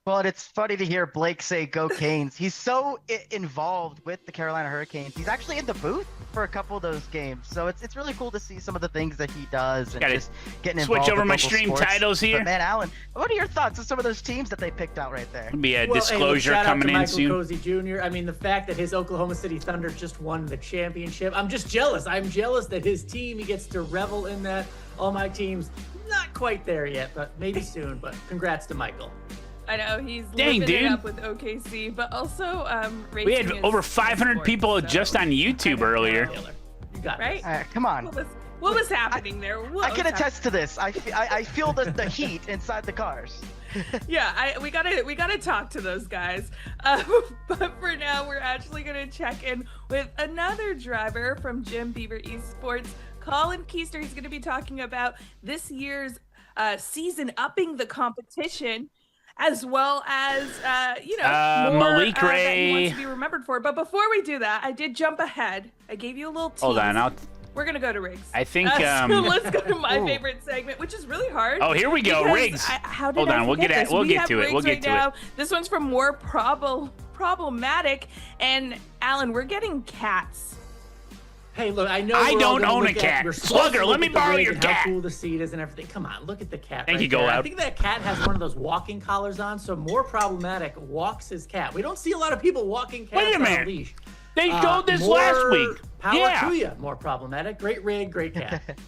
Well, and it's funny to hear Blake say "Go Canes." He's so involved with the Carolina Hurricanes. He's actually in the booth for a couple of those games, so it's really cool to see some of the things that he does and Gotta just getting involved. switch over with my local stream sports. titles here. But man, Alan, what are your thoughts on some of those teams that they picked out right there? Be a Well, disclosure hey, look, shout coming in out to soon. Michael Cozy Jr. I mean, the fact that his Oklahoma City Thunder just won the championship, I'm just jealous. I'm jealous that his team, he gets to revel in that. All my teams, not quite there yet, but maybe soon. But congrats to Michael. I know he's Dang, living it dude. up with OKC, but also racing We had is over 500 sport, people so- just on YouTube earlier. You got right? Come on. What was happening there? I can attest to this. I feel the heat inside the cars. Yeah, we gotta talk to those guys. But for now, we're actually gonna check in with another driver from Jim Beaver Esports, Colin Keister. He's gonna be talking about this year's season, upping the competition. as well as more Malik that he Ray. wants to be remembered for. But before we do that, I did jump ahead. I gave you a little tease. Hold on, We're gonna go to Riggs. I think. So let's go to my favorite segment, which is really hard. Oh, here we go, because Riggs. How did Hold I on, we'll forget get this? we'll We get have to it. We'll Riggs get right to now. it. This one's from more problematic. And Alan, we're getting cats. Hey, look, I know I we're all don't gonna own a look at- cat. we're supposed Slugger, to let look me at the borrow rig your and cat. How cool the seat is and everything. Come on, look at the cat. Thank right you, Go there. I Loud. think that cat has one of those walking collars on, so more problematic walks his cat. We don't see a lot of people walking cats Wait a on minute. a leash. They showed this more last week. Power Yeah. to you. More problematic. Great rig, great cat.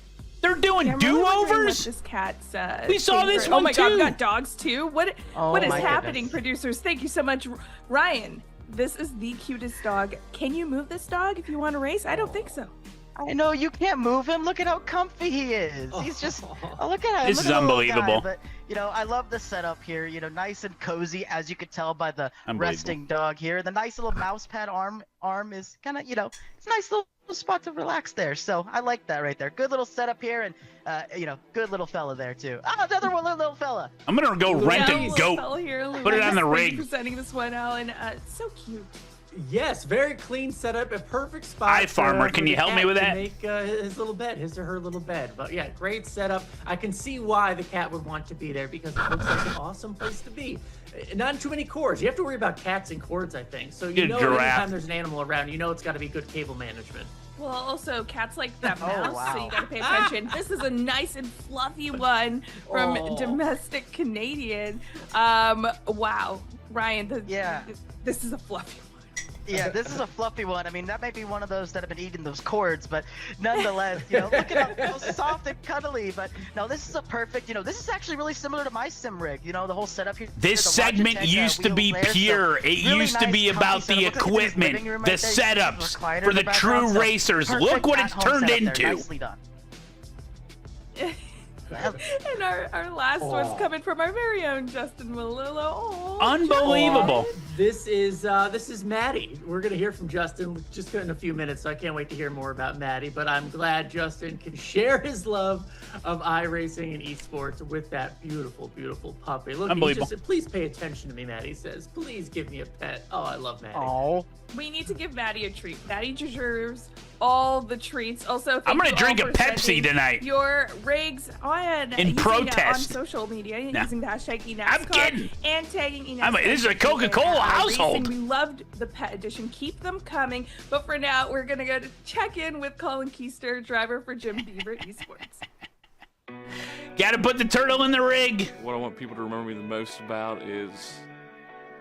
They're doing I'm really wondering what do-overs? this cat's, We saw this favorite- one Oh my god, we too. got dogs too. What Oh is my happening, goodness. producers? Thank you so much, Ryan. This is the cutest dog. Can you move this dog if you want to race? I don't think so. I know you can't move him. Look at how comfy he is. He's just look at him. This look is at the little guy. unbelievable. But I love the setup here. Nice and cozy, as you could tell by the Unbelievable. resting dog here. The nice little mouse pad arm is kind of it's a nice little spot to relax there. So I like that right there. Good little setup here, and good little fella there too. Ah, another one little fella. I'm gonna go rent a goat. Put it on the Thank you rig. for sending this one, Alan. It's so cute. Yes, very clean setup, a perfect spot. Hi, Farmer. for Can the you help me cat with to that? Make his little bed, his or her little bed. But yeah, great setup. I can see why the cat would want to be there because it looks like an awesome place to be. Not too many cords. You have to worry about cats and cords, I think. So Good giraffe. anytime there's an animal around, it's got to be good cable management. Well, also cats like that mouse, so wow. you gotta pay attention. This is a nice and fluffy one from Oh. Domestic Canadian. Wow, Ryan, Yeah. this is a fluffy one. Yeah, this is a fluffy one. I mean, that may be one of those that have been eating those cords, but nonetheless, look at how soft and cuddly. But no, this is a perfect. This is actually really similar to my sim rig. The whole setup here. This the segment Logitech, used to be wheels there, so pure. It really used to nice, be about comfy the setup. Look at his equipment, living room the right there. You see his setups recliner for in the background, true so racers. perfect Look what it's at-home turned setup there. into. Nicely done. And our last one's coming from our very own Justin Malillo. Oh, Unbelievable. This is Maddie. We're gonna hear from Justin just in a few minutes, so I can't wait to hear more about Maddie. But I'm glad Justin can share his love of iRacing and esports with that beautiful, beautiful puppy. Look, he Unbelievable. just please pay attention to me, Maddie says. Please give me a pet. Oh, I love Maddie. Oh. We need to give Maddie a treat. Maddie deserves all the treats. Also, I'm gonna thank you drink all a for Pepsi sending tonight. Your rigs In protest. on social media No. using the hashtag eNASCAR I'm kidding. and tagging eNASCAR. This is a Coca-Cola household. We loved the pet edition. Keep them coming. But for now, we're gonna go to check in with Colin Keister, driver for Jim Beaver Esports. Gotta put the turtle in the rig. What I want people to remember me the most about is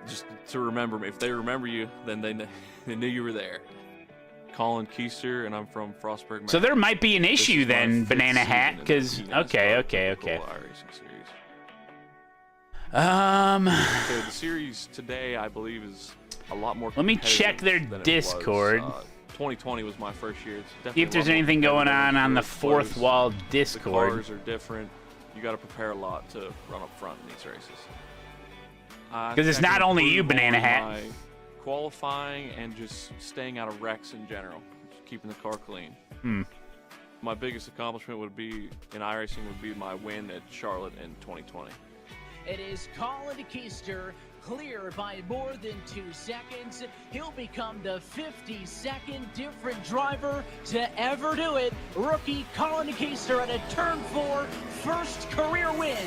just to remember me. If they remember you, then they knew you were there. Colin Keister, and I'm from Frostburg. So there might be an This issue is my then, fifth Banana season Hat, in because the eNASCAR Coca-Cola iRacing series. So the series today, I believe, is a lot more. Let me competitive check their than it was. Discord. 2020 was my first year. It's See if definitely there's a lot more anything going competitive. on the It's fourth close. wall The Discord. cars are different. You got to prepare a lot to run up front in these races. Because it's I can not only you, improve Banana on Hat. my qualifying and just staying out of wrecks in general, just keeping the car clean. My biggest accomplishment would be in iRacing would be my win at Charlotte in 2020. It is Colin Keister, clear by more than 2 seconds. He'll become the 52nd different driver to ever do it. Rookie Colin Keister at a turn 4, first career win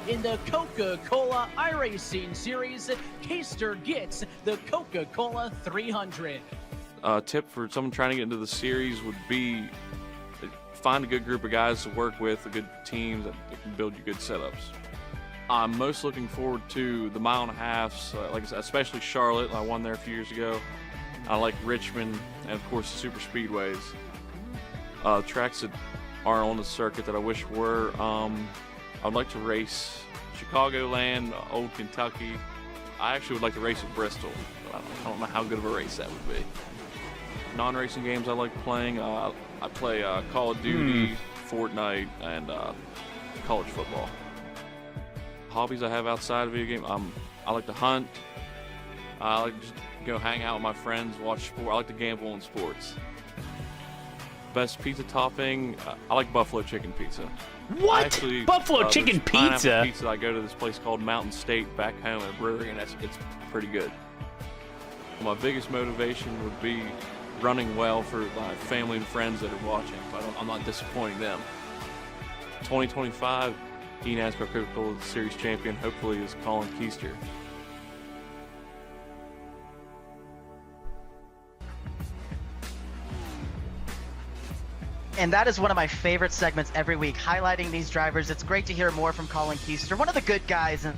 in the Coca-Cola iRacing series. Keister gets the Coca-Cola 300. Tip for someone trying to get into the series would be find a good group of guys to work with, a good team that can build you good setups. I'm most looking forward to the mile and a halves, like I said, especially Charlotte. I won there a few years ago. I like Richmond and of course the super speedways. Tracks that aren't on the circuit that I wish were. I'd like to race Chicagoland, Old Kentucky. I actually would like to race at Bristol, but I don't know how good of a race that would be. Non-racing games I like playing. I play Call of Duty, Fortnite, and college football. Hobbies I have outside of video game, I like to hunt. I like to just go hang out with my friends, watch sport. I like to gamble on sports. best pizza topping, I like buffalo chicken pizza. What? Actually, Buffalo chicken there's pineapple pizza? Pizza. I go to this place called Mountain State back home at a brewery, and it's pretty good. My biggest motivation would be running well for my family and friends that are watching. But I'm not disappointing them. 2025 eNASCAR Coca-Cola Series champion hopefully is Colin Keister. And that is one of my favorite segments every week, highlighting these drivers. It's great to hear more from Colin Keister, one of the good guys in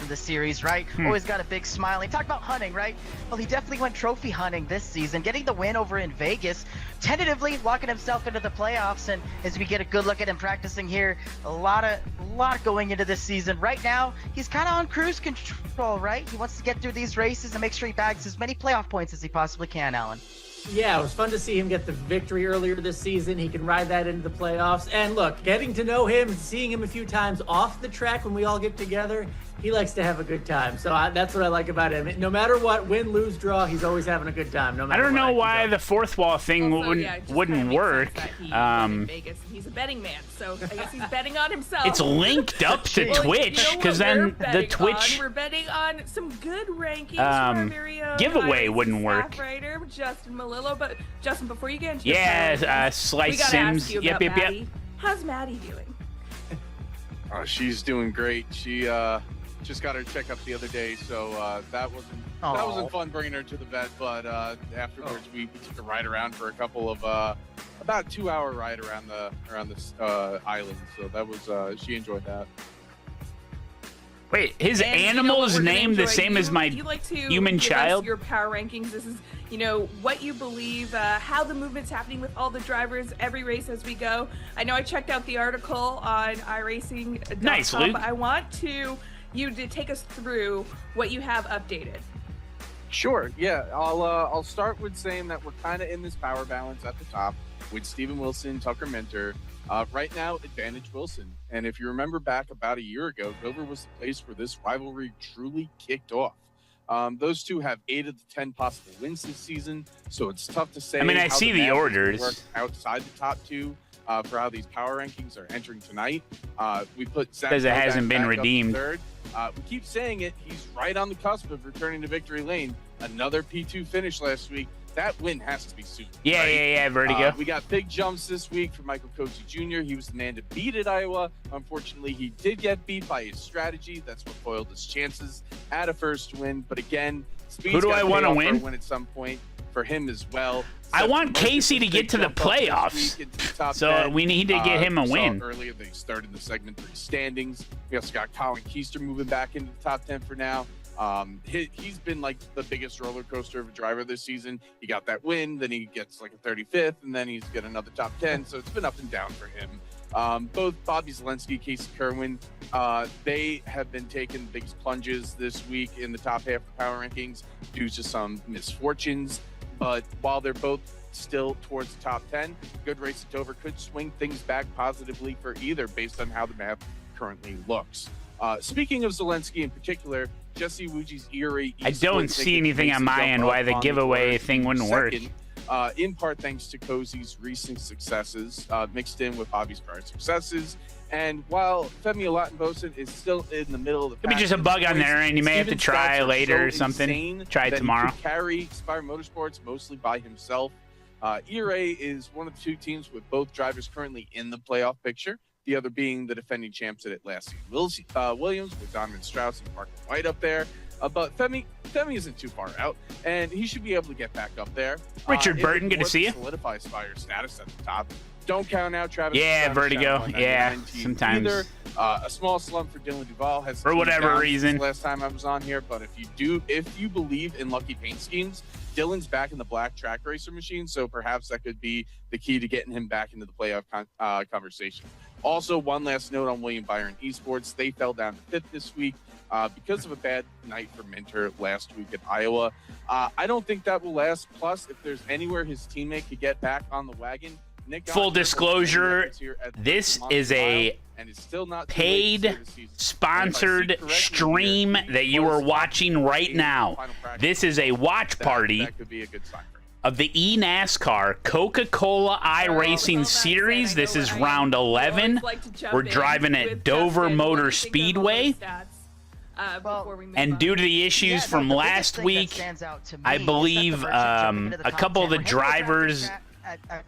the series, right? Always got a big smile. He talked about hunting, right? Well, he definitely went trophy hunting this season, getting the win over in Vegas, tentatively locking himself into the playoffs. And as we get a good look at him practicing here, a lot going into this season. Right now, he's kind of on cruise control, right? He wants to get through these races and make sure he bags as many playoff points as he possibly can, Alan. Yeah, it was fun to see him get the victory earlier this season. He can ride that into the playoffs. And look, getting to know him, seeing him a few times off the track when we all get together, he likes to have a good time. So that's what I like about him. No matter what, win, lose, draw, he's always having a good time. No matter I don't know what. why the fourth wall thing wouldn't work. Vegas. He's a betting man, so I guess he's betting on himself. It's linked up to Twitch, because then the Twitch we're betting on some good rankings for our very own giveaway iRacing wouldn't work. staff writer, Justin Malillo. But Justin, before you get into Slice Sims. Sims. You Yep. Maddie. How's Maddie doing? She's doing great. She just got her checkup the other day, so that wasn't fun bringing her to the vet. But afterwards, we took a ride around for a couple of about a 2-hour ride around the island. So that was she enjoyed that. Wait, his animal is named the same as my human child? Your power rankings. This is, what you believe, how the movement's happening with all the drivers every race as we go. I know I checked out the article on iRacing.com. Nice, Luke. But I want you to take us through what you have updated. Sure. Yeah, I'll start with saying that we're kind of in this power balance at the top with Steven Wilson, Tucker Minter. Right now, advantage Wilson. And if you remember back about a year ago, Dover was the place where this rivalry truly kicked off. Those two have 8 of the 10 possible wins this season, so it's tough to say. I mean, I see the orders work outside the top 2 for how these power rankings are entering tonight. We put Zach because it hasn't been redeemed. Third. We keep saying it. He's right on the cusp of returning to victory lane. Another P2 finish last week. That win has to be soon. Yeah, right? yeah, Vertigo. We got big jumps this week for Michael Cozy Jr. He was the man to beat at Iowa. Unfortunately, he did get beat by his strategy. That's what foiled his chances at a first win. But again, who do I want to win? Win at some point for him as well. I want Casey to get to the playoffs, so we need to get him a win. Earlier, they started the segment 3 standings. We also got Colin Keister moving back into the top 10 for now. He's been like the biggest roller coaster of a driver this season. He got that win, then he gets like a 35th, and then he's got another top 10. So it's been up and down for him. Both Bobby Zelensky, Casey Kerwin, they have been taking the biggest plunges this week in the top half of the power rankings due to some misfortunes. But while they're both still towards the top 10, good race at Dover could swing things back positively for either based on how the map currently looks. Speaking of Zelensky in particular, Jesse Wuji's Erie I don't see anything on my end why the giveaway thing wouldn't work. In part thanks to Cozy's recent successes, mixed in with Bobby's prior successes. And while Femi Olatunbosin is still in the middle of the pack, could be just a bug on there, and you may have to try later or something. Try it tomorrow. He could carry Spire Motorsports mostly by himself. ERA is one of the 2 teams with both drivers currently in the playoff picture. The other being the defending champs at Atlassian Williams with Donovan Strauss and Parker White up there. But Femi isn't too far out, and he should be able to get back up there. Richard Burton, good to see you. Solidify Spire's status at the top. Don't count out Travis. Yeah, Vertigo. Yeah, sometimes. Either. A small slump for Dylan Duvall has for whatever reason. Last time I was on here, but if you believe in lucky paint schemes, Dylan's back in the black track racer machine, so perhaps that could be the key to getting him back into the playoff conversation. Also, one last note on William Byron Esports. They fell down to 5th this week because of a bad night for Minter last week at Iowa. I don't think that will last. Plus, if there's anywhere his teammate could get back on the wagon, full disclosure, this is a paid, sponsored stream that you are watching right now. This is a watch party. That could be a good sign for him. of the eNASCAR Coca-Cola iRacing Series. This is round 11. We're driving at Dover Motor Speedway. And due to the issues from last week, I believe a couple of the drivers...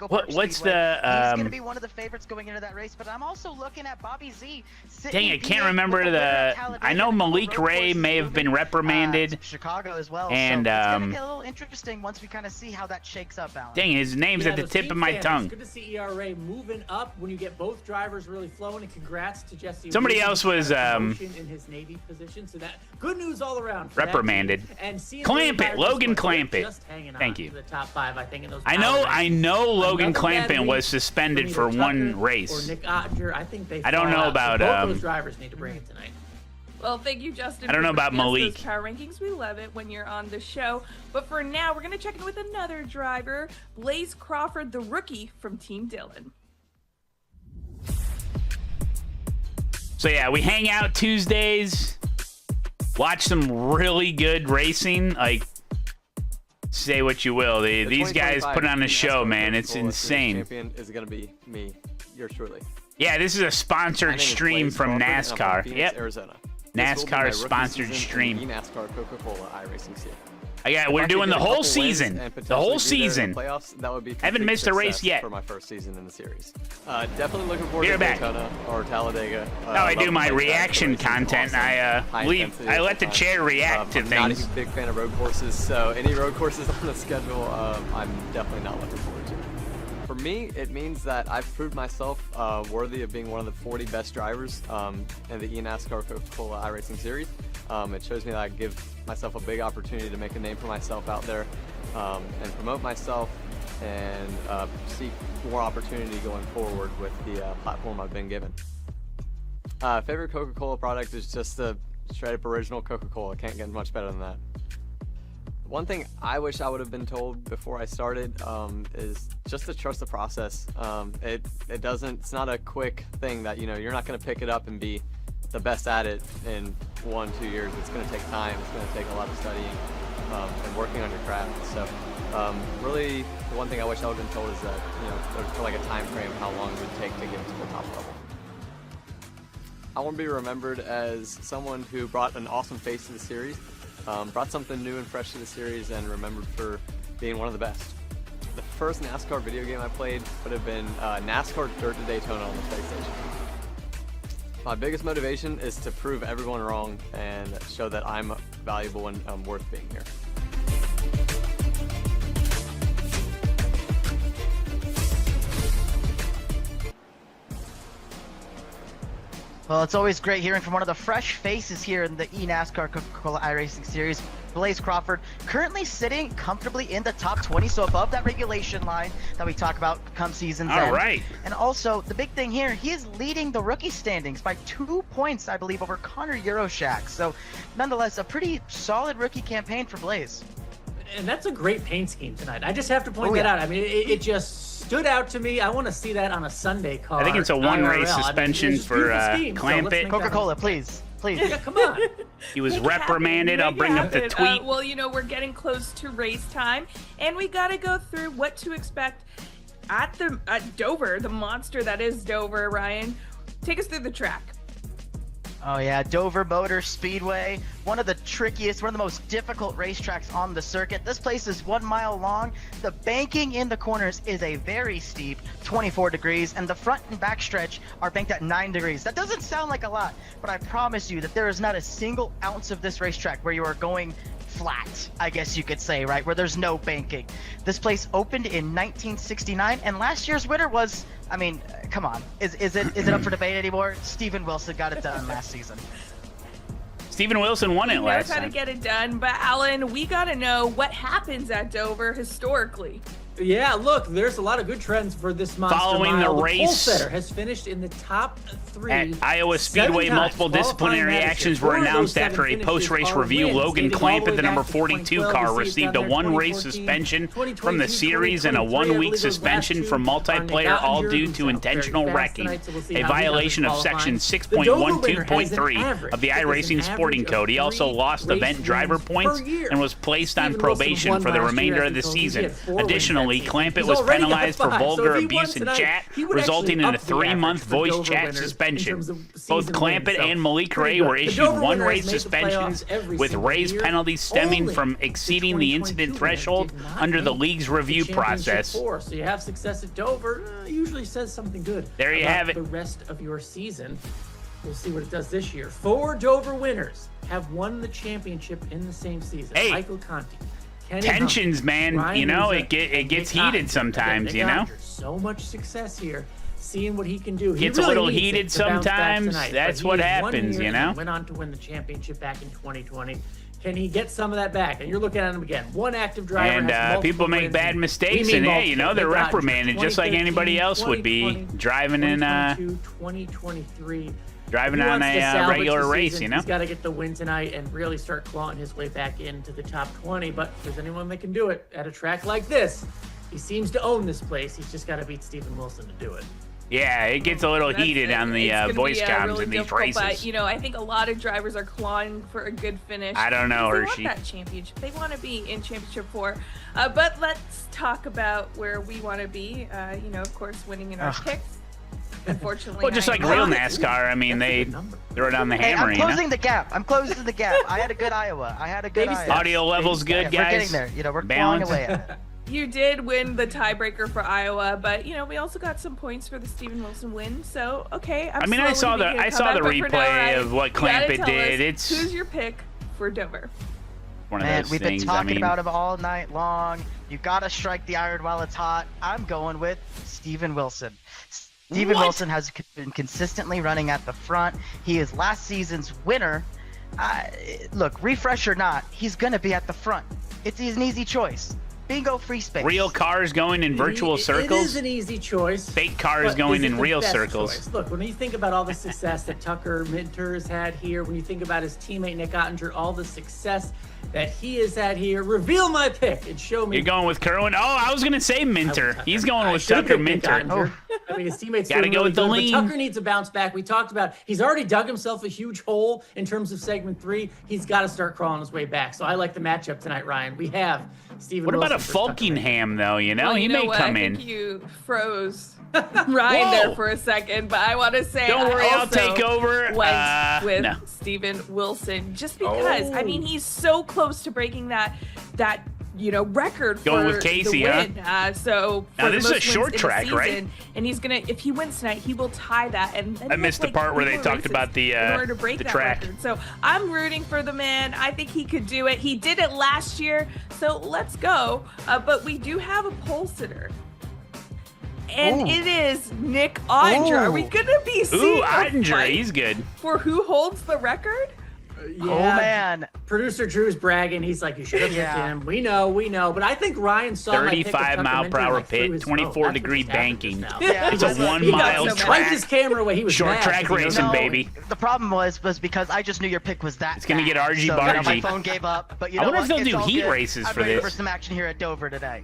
What's the he's going to be one of the favorites going into that race, but I'm also looking at Bobby Z. Dang, I can't remember the. I know Malik Ray may have been reprimanded. Chicago as well. And so it's going to get a little interesting once we kind of see how that shakes up, Alan. Dang, his name's at the tip of my tongue. It's good to see ERA moving up when you get both drivers really flowing, and congrats to Jesse. Somebody else was in his Navy position, so that good news all around. For reprimanded. And Clamp it, Logan Clamp it. Thank you. The top 5, I think, in those. I know Logan Clampin was suspended for one race. Or Nick Ottinger. I think they. I don't know about both those drivers need to bring it tonight. Well, thank you, Justin. I don't know about Malik. Those power rankings, we love it when you're on the show. But for now, we're gonna check in with another driver, Blaze Crawford, the rookie from Team Dillon. So yeah, we hang out Tuesdays, watch some really good racing. Like, say what you will, these guys put on a show, man. It's insane. Champion is going to be me, yours truly. Yeah, this is a sponsored stream from NASCAR. Yep, Arizona. NASCAR sponsored stream. eNASCAR Coca-Cola iRacing series. We're doing the whole season. The whole season. Playoffs, that would be haven't missed a race yet. For my first season in the series. Definitely looking forward to Daytona or Talladega. No, I do my reaction content. Awesome. I let the chair react to things. I'm not a big fan of road courses, so any road courses on the schedule, I'm definitely not looking forward to. For me, it means that I've proved myself worthy of being one of the 40 best drivers in the eNASCAR Coca-Cola iRacing series. It shows me that I give myself a big opportunity to make a name for myself out there and promote myself and seek more opportunity going forward with the platform I've been given. Favorite Coca-Cola product is just the straight up original Coca-Cola. Can't get much better than that. One thing I wish I would have been told before I started is just to trust the process. It's not a quick thing that, you're not going to pick it up and be the best at it in 1-2 years. It's going to take time. It's going to take a lot of studying and working on your craft. So really, the one thing I wish I would have been told is that, there's like a time frame how long it would take to get to the top level. I want to be remembered as someone who brought an awesome face to the series, brought something new and fresh to the series, and remembered for being one of the best. The first NASCAR video game I played would have been NASCAR Dirt to Daytona on the PlayStation. My biggest motivation is to prove everyone wrong and show that I'm valuable and worth being here. Well, it's always great hearing from one of the fresh faces here in the eNASCAR Coca-Cola iRacing Series. Blaze Crawford currently sitting comfortably in the top 20, so above that regulation line that we talk about come season's end. All right. And also, the big thing here, he is leading the rookie standings by 2 points, I believe, over Connor Euroshak. So, nonetheless, a pretty solid rookie campaign for Blaze. And that's a great paint scheme tonight. I just have to point that out. I mean, it just stood out to me. I want to see that on a Sunday car. I think it's a one-race suspension for Clamp it. Coca-Cola, please. Yeah, come on. He was reprimanded. I'll bring up the tweet. Well, we're getting close to race time, and we got to go through what to expect at Dover, the monster that is Dover. Ryan, take us through the track. Oh yeah, Dover Motor Speedway, one of the trickiest, one of the most difficult racetracks on the circuit. This place is 1 mile long. The banking in the corners is a very steep 24 degrees, and the front and back stretch are banked at 9 degrees. That doesn't sound like a lot, but I promise you that there is not a single ounce of this racetrack where you are going flat, I guess you could say, right? Where there's no banking. This place opened in 1969, and last year's winner was, I mean, come on. Is it up for debate anymore? Steven Wilson got it done last season. Steven Wilson won it last time. He knows how to get it done, but Alan, we got to know what happens at Dover historically. Yeah, look, there's a lot of good trends for this monster. Following mile. the race, pole setter has finished in the top 3 at Iowa Speedway. Multiple disciplinary actions were announced after a post-race review. Logan Clampett, the number 42 car, received a 1-race suspension from the series and a 1-week suspension from multiplayer, all due to intentional wrecking, a violation of Section 6.12.3 of the iRacing Sporting Code. He also lost event driver points and was placed on probation for the remainder of the season. Additionally, Clampett was penalized for vulgar abuse in chat, resulting in a 3-month voice chat suspension. Both Clampett and Malik Ray were issued 1-race suspensions, with Ray's penalties stemming from exceeding the incident threshold under the league's review process. So you have success at Dover, usually says something good. There you have it. The rest of your season. We'll see what it does this year. 4 Dover winners have won the championship in the same season. Hey. Michael Conti. Kenny Tensions, Humphrey, man. Ryan You know, Musa, it gets Nick heated Ottinger. sometimes, Nick you know? Ottinger, so much success here. Seeing what he can do. He Gets a really little needs heated it to bounce back sometimes. tonight, That's but what he has won happens, here you and know? Went on to win the championship back in 2020. Can he get some of that back? And you're looking at him again. One active driver. And has people make wins. bad mistakes, We mean and hey, you know, multiple. they're Nick Ottinger, reprimanded just like anybody else would be 2020, driving in 2023. driving He on wants to a salvage regular the race, season. you know? He's got to get the win tonight and really start clawing his way back into the top 20. But if there's anyone that can do it at a track like this, he seems to own this place. He's just got to beat Stephen Wilson to do it. Yeah, it gets a little heated on the voice comms really in these difficult, races. But, you know, I think a lot of drivers are clawing for a good finish. I don't know, because Hershey. They want that championship. They want to be in championship 4. But let's talk about where we want to be. You know, of course, winning in our picks. Unfortunately, Well, just like real NASCAR, I mean, they throw down the Hey, hammer, I'm you know? closing the gap. I'm closing the gap. I had a good Iowa. Audio level's good, guys. We're getting there. You know, we're clawing away at it. You did win the tiebreaker for Iowa, but you know we also got some points for the Stephen Wilson win. So okay, I mean, I saw the replay of what Clampett did. Who's your pick for Dover? One of Man, those we've things. been talking I mean, about him all night long. You gotta strike the iron while it's hot. I'm going with Stephen Wilson. Stephen Wilson has been consistently running at the front. He is last season's winner. Look, refresh or not, he's gonna be at the front. It's an easy choice. Bingo, free space. real cars going in virtual circles. It is an easy choice. Fake cars but going is it in the real best circles. choice? Look, when you think about all the success that Tucker Minter has had here, when you think about his teammate Nick Ottinger, all the success that he has had here, reveal my pick and show me. You're going with Kerwin? Oh, I was going to say Minter. He's going with Tucker Minter. I mean, his teammates Gotta doing go really with the good, lean. But Tucker needs a bounce back. We talked about he's already dug himself a huge hole in terms of segment 3. He's got to start crawling his way back. So I like the matchup tonight, Ryan. We have Stephen What about a Wilson versus Tucker Minter. Fulkingham, though? You know, Well, he you know may what? come I in. think you froze Ryan there for a second, but I want to say Don't worry, I I'll also take over. Went with No. Stephen Wilson just because. I mean, he's so close to breaking that record Going for with Casey, the huh? win. So Now, for this the is a most short wins in track, the right? season, and he's gonna, if he wins tonight, he will tie that. And then I he missed has, the part where they more talked races about the in order to break the that track. record. So I'm rooting for the man. I think he could do it. He did it last year, so let's go. But we do have a pole sitter. And Ooh. it is Nick Ottinger. Are we gonna be seeing Ooh, a Ottinger, fight he's good. for who holds the record? Yeah, Oh, man. Producer Drew's bragging. He's like, you should have picked him. We know. But I think Ryan saw my pick of 35 Tucker mile Minter per and, hour like, threw pit, his 24 phone. That's degree what just happened banking. just now. Yeah, It's a he got 1 so mile mad. He track. wiped his camera away. He was Short mad. track You know? racing, No, baby. The problem was because I just knew your pick was that. It's gonna get bad. argy So, you know, my bargy. phone gave up. But you I know wonder what? if they'll It's do all heat good. races I'm for ready this. for some action here at Dover today.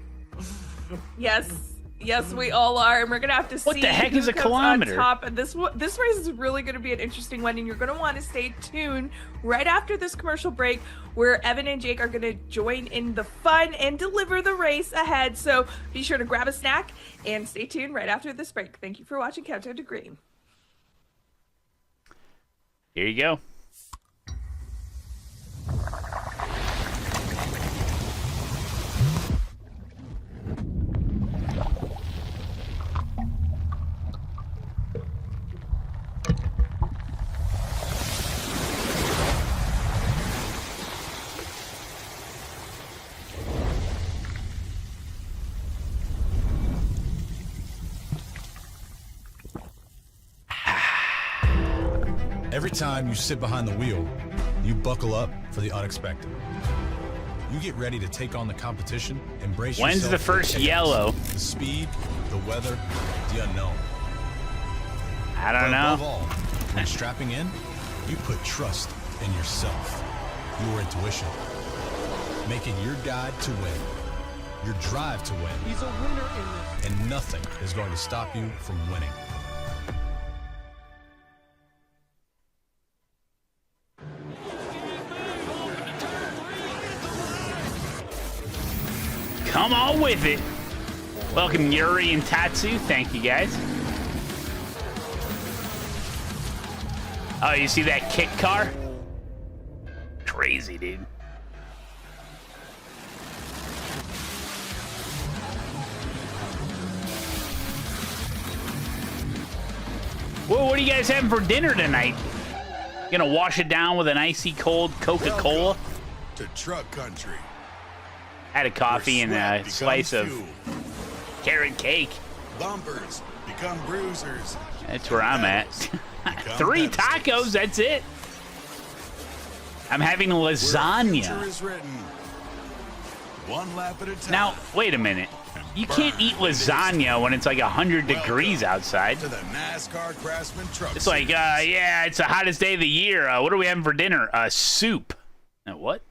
Yes, we all are, and we're gonna have to see What the heck who is a comes kilometer? on top. And this race is really gonna be an interesting one, and you're gonna want to stay tuned right after this commercial break, where Evan and Jake are gonna join in the fun and deliver the race ahead. So be sure to grab a snack and stay tuned right after this break. Thank you for watching Countdown to Green. Here you go. Every time you sit behind the wheel, you buckle up for the unexpected. You get ready to take on the competition, embrace When's yourself the first with the chaos, yellow? The speed, the weather, the unknown. I don't But know. above all, when strapping in, you put trust in yourself, your intuition. Make it your guide to win, your drive to win. He's a winner in this. And nothing is going to stop you from winning. Come on with it. Welcome, Yuri and Tatsu. Thank you, guys. Oh, you see that kick car? Crazy, dude. Well, what are you guys having for dinner tonight? Gonna wash it down with an icy cold Coca-Cola? To truck country. Had a coffee and a Becomes slice of fuel. carrot cake. Bumpers become bruisers. That's where I'm at. 3 tacos, that's it. I'm having lasagna. Future is written. One lap at a time. Now, wait a minute. You can't eat lasagna when it's like 100 degrees outside. To the NASCAR Craftsman Truck It's like, yeah, it's the hottest day of the year. What are we having for dinner? Soup. What?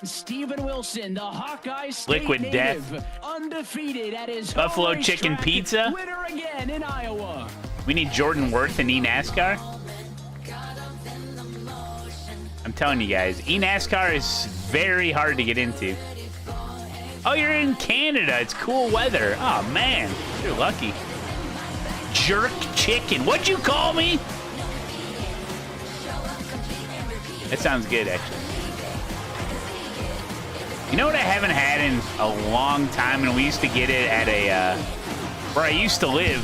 Stephen Wilson, the Hawkeye State Liquid native, Death. Undefeated at his Buffalo home chicken racetrack, pizza. Winner again in Iowa. We need Jordan Worth in eNASCAR. I'm telling you guys, eNASCAR is very hard to get into. Oh, you're in Canada. It's cool weather. Oh, man. You're lucky. Jerk chicken. What'd you call me? That sounds good, actually. You know what I haven't had in a long time, and we used to get it at a, where I used to live.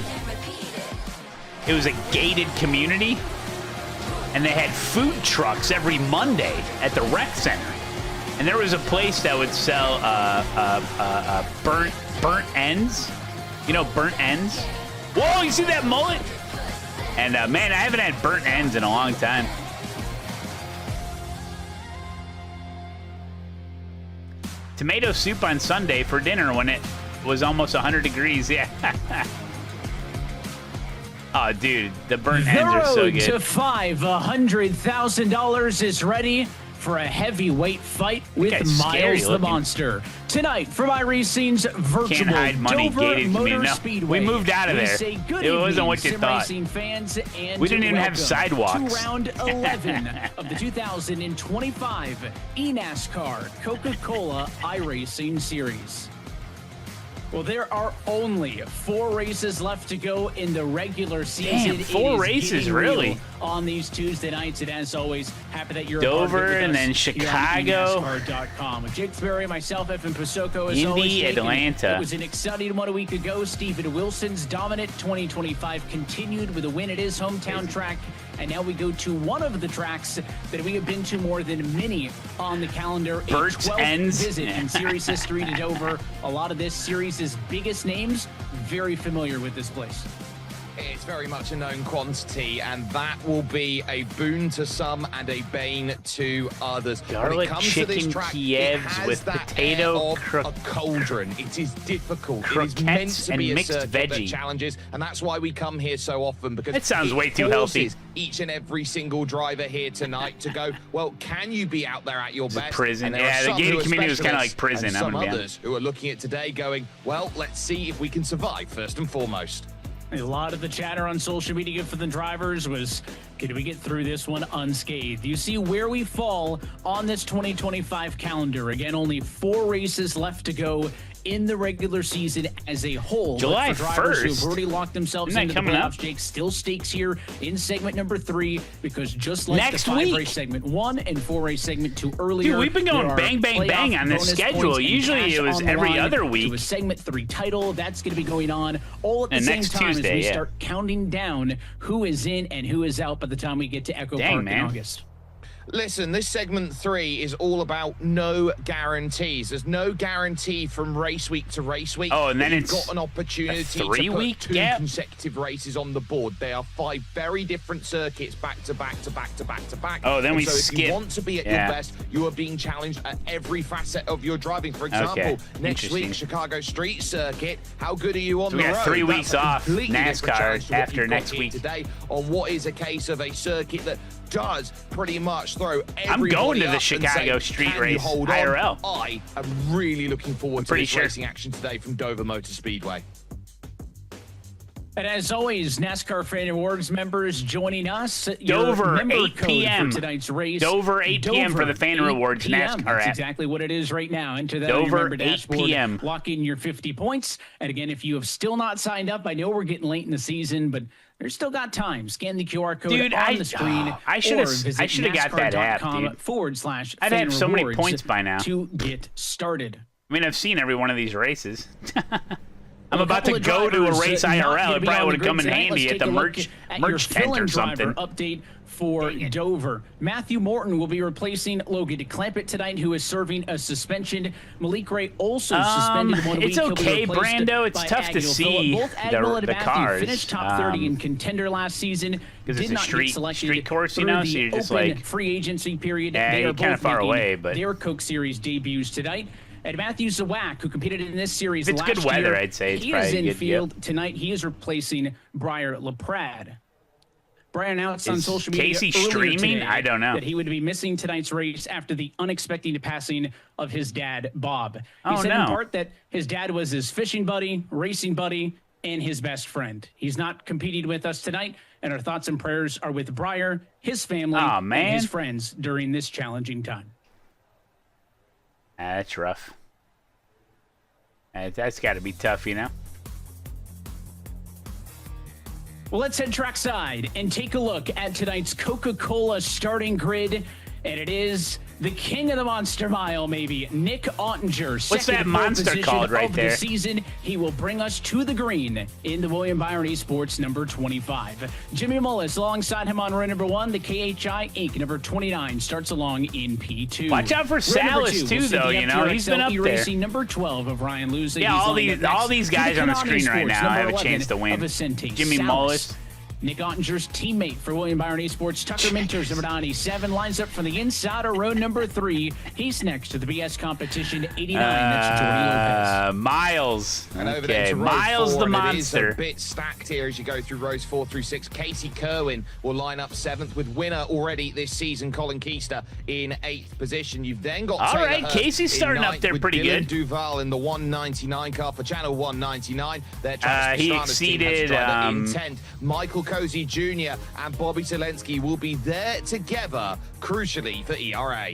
It was a gated community, and they had food trucks every Monday at the rec center. And there was a place that would sell burnt ends. You know, burnt ends? Whoa, you see that mullet? And man, I haven't had burnt ends in a long time. Tomato soup on Sunday for dinner when it was almost 100 degrees. Yeah. Oh, dude, the burnt ends are so good. The road to $500,000 is ready for a heavyweight fight with Miles the Monster. Tonight, from iRacing's virtual Can't hide money, Dover gated Motor community. No, Speedway. we moved out of We there. say good It wasn't evening, what you sim thought. racing fans, and We didn't even have welcome sidewalks. to round 11 of the 2025 eNASCAR Coca-Cola iRacing Series. Well, there are only 4 races left to go in the regular season. Damn, 4 races, really? On these Tuesday nights, and as always, happy that you're Dover a part of it with and us then here Chicago. on eNASCAR.com. With Jake Sperry, myself, Evan Pasoko, as Indy, always. Jake, Atlanta. It was an exciting one a week ago. Stephen Wilson's dominant 2025 continued with a win at his hometown track. And now we go to one of the tracks that we have been to more than many on the calendar. Burt's a 12th Ends. visit in series history to Dover. A lot of this series' biggest names very familiar with this place. It's very much a known quantity, and that will be a boon to some and a bane to others. Garlic when it comes to this chicken track, Kievs it has with that potato air of a cauldron. It is difficult. It is meant croquettes to and be a mixed circuit that veggie. challenges, and that's why we come here so often, because That sounds it way too healthy. forces each and every single driver here tonight to go, well, can you be out there at your It's a best? prison. And there Yeah, are the some gated who are community was kinda like specialists, prison, and I'm some gonna be others who are looking at today going, well, let's see if we can survive first and foremost. A lot of the chatter on social media for the drivers was, could we get through this one unscathed? You see where we fall on this 2025 calendar. Again, only 4 races left to go in the regular season as a whole. July But for drivers 1st. who have already locked themselves Isn't that into the coming up? playoffs, Jake, still stakes here in segment number 3, because just like Next the 5-race week. segment 1 and 4-race segment 2 earlier, Dude, we've been going there are bang, bang, playoff bang on this bonus schedule. points and Usually cash it was on the every line other week. to a segment 3 title. That's going to be going on all at the And same next time Tuesday, as we yeah. start counting down who is in and who is out by the time we get to Echo Dang, Park man. in August. Listen, this segment 3 is all about no guarantees. There's no guarantee from race week to race week. Oh, and then you've it's got an opportunity to three-week put 2 consecutive races on the board. They are 5 very different circuits back to back to back to back to back. Oh, then we so skip. If you want to be at your best, you are being challenged at every facet of your driving. For example, next week, Chicago Street Circuit. How good are you on so the road? We got 3 weeks off NASCAR after next week. Today on what is a case of a circuit that does pretty much throw everybody I'm going to the up Chicago and say, Street "Can race you hold IRL. On?" I am really looking forward to this sure. racing action today from Dover Motor Speedway. And as always, NASCAR Fan Awards members joining us. Dover, 8 p.m. For tonight's race. Dover, 8 p.m. for the Fan Awards NASCAR. That's exactly what it is right now. Enter that Dover, on your 8 dashboard. p.m. Lock in your 50 points. And again, if you have still not signed up, I know we're getting late in the season, but there's still got time. Scan the QR code on the screen. I should have got that app, dude. /fan I'd have so many points by now to get started. I mean, I've seen every one of these races. I'm about to go to a race IRL. It probably would have come in handy at the merch tent or something. Update for Dover. Matthew Morton will be replacing Logan Clampett tonight, who is serving a suspension. Malik Ray also suspended 1 week. It's okay, Brando. It's tough to see Both Agnew and the Matthew cars. Finished top 30 in contender last season. Because it's did a not get selected street course, you know, so you're just open like free agency period. Yeah, They you're are kind of both far making away, but their Coke Series debuts tonight. And Matthew Zawak, who competed in this series it's last good weather, year, I'd say. It's he is in good, field tonight. He is replacing Briar LaPrade. Brian announced on social media Casey earlier streaming? today I don't know. that he would be missing tonight's race after the unexpected passing of his dad, Bob. He said in part that his dad was his fishing buddy, racing buddy, and his best friend. He's not competing with us tonight, and our thoughts and prayers are with Briar, his family, and his friends during this challenging time. That's rough. That's got to be tough, you know? Well, let's head trackside and take a look at tonight's Coca-Cola starting grid. And it is the king of the Monster Mile, maybe, Nick Ottinger. What's that monster called right there? The season, he will bring us to the green in the William Byron Esports number 25. Jimmy Mullis alongside him on row number 1. The KHI Inc. number 29 starts along in P2. Watch out for Salas, too, though, you know. He's been up there. Racing number 12 of Ryan Luza. Yeah, all these guys on the screen right now have a chance to win. Jimmy Mullis. Nick Ottinger's teammate for William Byron Esports, Tucker Minters, number 97, lines up from the inside of row number 3. He's next to the BS competition, 89. That's Jordy Lopez. Miles. And over there to row Miles 4, the and monster. It is a bit stacked here as you go through rows 4 through 6. Casey Kerwin will line up 7th with winner already this season, Colin Keister, in 8th position. You've then got all Taylor right, Hurst Casey's starting in up there with pretty Dylan good. Duval in the 199 car for Channel 199. He exceeded in 10th. Michael Cozy Jr. and Bobby Zelensky will be there together, crucially for ERA.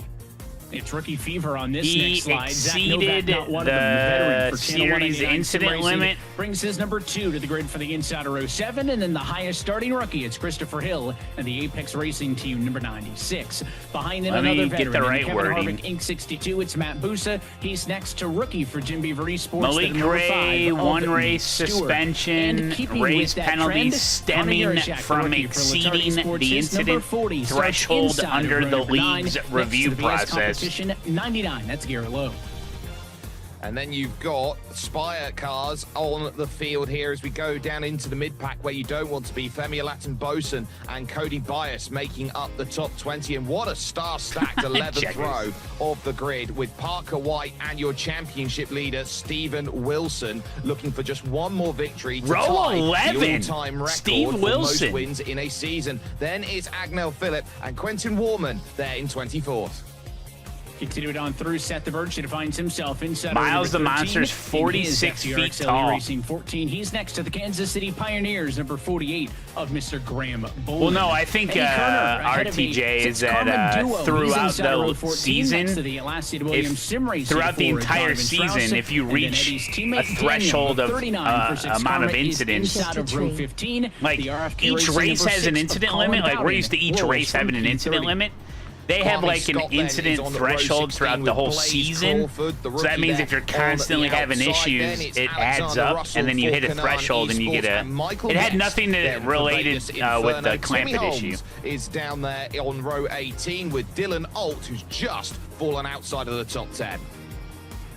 It's rookie fever on this He next slide. exceeded Zach Novak, not one of them, veteran the for Channel series 199 incident Racing, limit. brings his number 2 to the grid for the inside of row 7, and then the highest starting rookie, it's Christopher Hill and the Apex Racing team, number 96. Behind them, Let me another get veteran, the right Kevin wording. Harvick, Inc. 62. It's Matt Busa. He's next to rookie for Jim Beaver Esports. Malik Ray, 1 race suspension, race penalties stemming from exceeding the incident threshold under the league's review process. 99, that's Garrett Lowe. And then you've got Spire cars on the field here as we go down into the mid-pack where you don't want to be. Femi Alatin-Boson and Cody Bias making up the top 20. And what a star-stacked 11th row of the grid with Parker White and your championship leader, Stephen Wilson, looking for just one more victory to tie 11. the all-time record Steve for Wilson. most wins in a season. Then it's Agnell Phillip and Quentin Warman there in 24th. Continuing on through, Seth the Virgin finds himself inside. Miles the Monster's 46 feet tall. Racing 14. He's next to the Kansas City Pioneers, number 48 of Mr. Graham Bowling. Well, no, I think RTJ is that throughout the season, throughout the entire season, if you reach a threshold of amount of incidents, like each race has an incident limit. Like we're used to each race having an incident limit. They have Climbing like an Scott then incident is on the threshold row 16 throughout the with whole Blaze season. Crawford, the So that rookie means there if you're on the constantly having outside. Then issues, it's it adds Alexander up, Russell and then you hit a for Canaan threshold and you get Esports, a. and Michael It had Guest nothing then to for related Vegas with Inferno. the clampet Timmy issue. Holmes is down there on row 18 with Dylan Alt, who's just fallen outside of the top 10.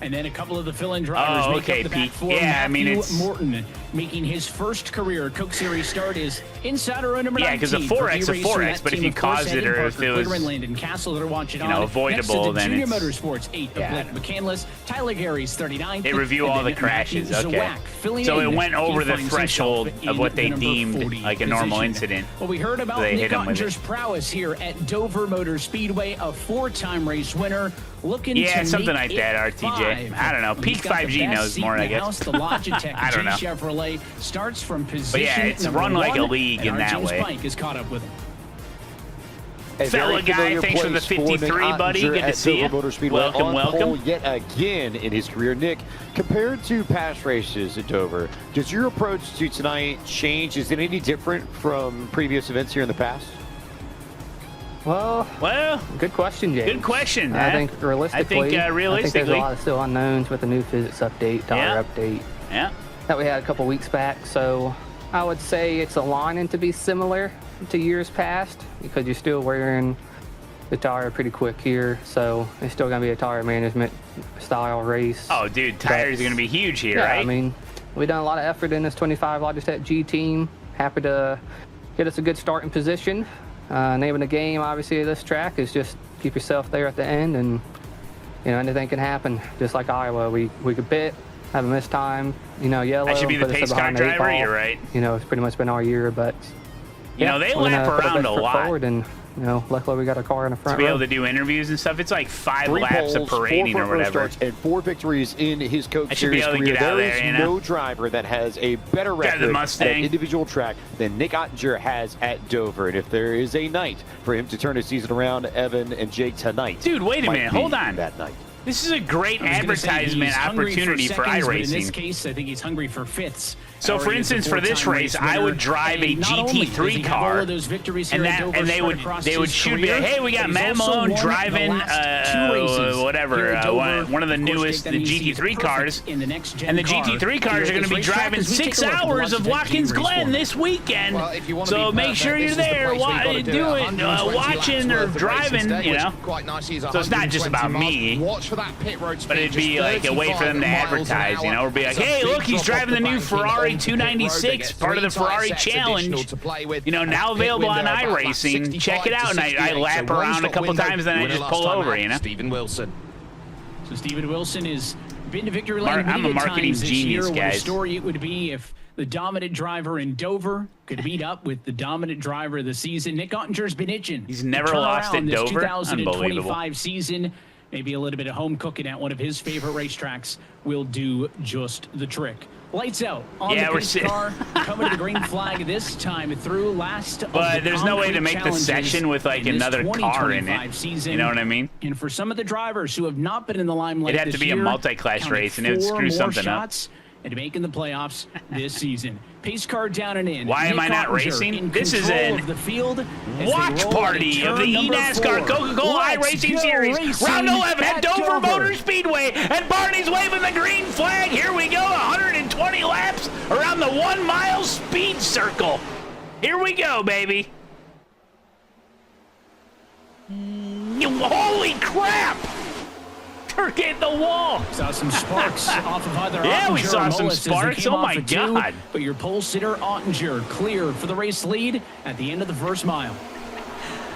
And then a couple of the fill-in drivers make up the back four. Yeah, I mean, Matthew it's Morton making his first career Coke Series start is inside row number 19. Yeah, because a 4X, but if you caused it or if it was, Landon Castle, they're watching avoidable, then Junior it's... Motorsports 8 of Blake McCandless, Tyler Gary's 39th. They review all the crashes, okay. So it went over the threshold of what they deemed like a normal incident. Well, we heard about Nick Ottinger's prowess here at Dover Motor Speedway, a 4-time race winner. Looking to something make like that, RTJ. I don't know. Peak 5G knows more, I guess. The Logitech I don't know. Chevrolet starts from position. But yeah, it's number run like a 1, league in that way. Spike is caught up with him. Fella guy, thanks for the 53, buddy. Good to see you. Welcome, welcome. Yet again in his career. Nick, compared to past races at Dover, does your approach to tonight change? Is it any different from previous events here in the past? Well, good question, James. Good question. I think realistically, there's a lot of still unknowns with the new physics update, tire update. Yeah. That we had a couple weeks back. So I would say it's aligning to be similar to years past because you're still wearing the tire pretty quick here. So it's still going to be a tire management style race. Oh, dude, tires are going to be huge here, yeah, right? I mean, we've done a lot of effort in this 25 Logitech G team. Happy to get us a good starting position. Name of the game, obviously, of this track is just keep yourself there at the end, and anything can happen. Just like Iowa, we could pit, have a missed time, yellow. I should be the pace car driver. You're right. It's pretty much been our year, but they lap around a lot. Forward and luckily we got a car in the front. To be able to do interviews and stuff, it's like 5 laps of parading or whatever. And 4 victories in his Coke I should be Series able to career. get out of There there, is no driver that has a better record at an individual track than Nick Ottinger has at Dover. And if there is a night for him to turn his season around, Evan and Jake tonight. Dude, wait a minute. Hold on. That night. This is a great advertisement opportunity for iRacing. In this case, I think he's hungry for fifths. So, for instance, for this race, I would drive a GT3 car, and they would shoot me. Hey, we got Matt Malone driving one of the newest GT3 cars, and the GT3 cars are going to be driving 6 hours of Watkins Glen this weekend. So make sure you're there watching or driving. So it's not just about me. But it'd be like a way for them to advertise, or be like, hey, look, he's driving the new Ferrari 296, part of the Ferrari Challenge. Now available on iRacing. Check it out, and I lap around a couple times, then I just pull over, Stephen Wilson. So Stephen Wilson has been to victory lane I'm a marketing genius, guys. guys. What a story it would be if the dominant driver in Dover could meet up with the dominant driver of the season. Nick Ottinger's been itching. He's never lost at Dover. 2025 season. Maybe a little bit of home cooking at one of his favorite racetracks will do just the trick. Lights out on the pace car, coming to the green flag this time through last. But there's no way to make the section with like another car in it. Season. You know what I mean? And for some of the drivers who have not been in the limelight, it'd have to be a multi-class race, and it would screw something up. And making the playoffs this season. Pace car down and in. Why am I not racing? This is a watch party of the eNASCAR Coca-Cola iRacing Series. Round 11 at Dover Motor Speedway. And Barney's waving the green flag. Here we go. 120 laps around the 1 mile speed circle. Here we go, baby. Holy crap! Hit the wall. Saw some sparks off of either yeah, Ottinger we saw some sparks. Oh my God! But your pole sitter Ottinger clear for the race lead at the end of the first mile.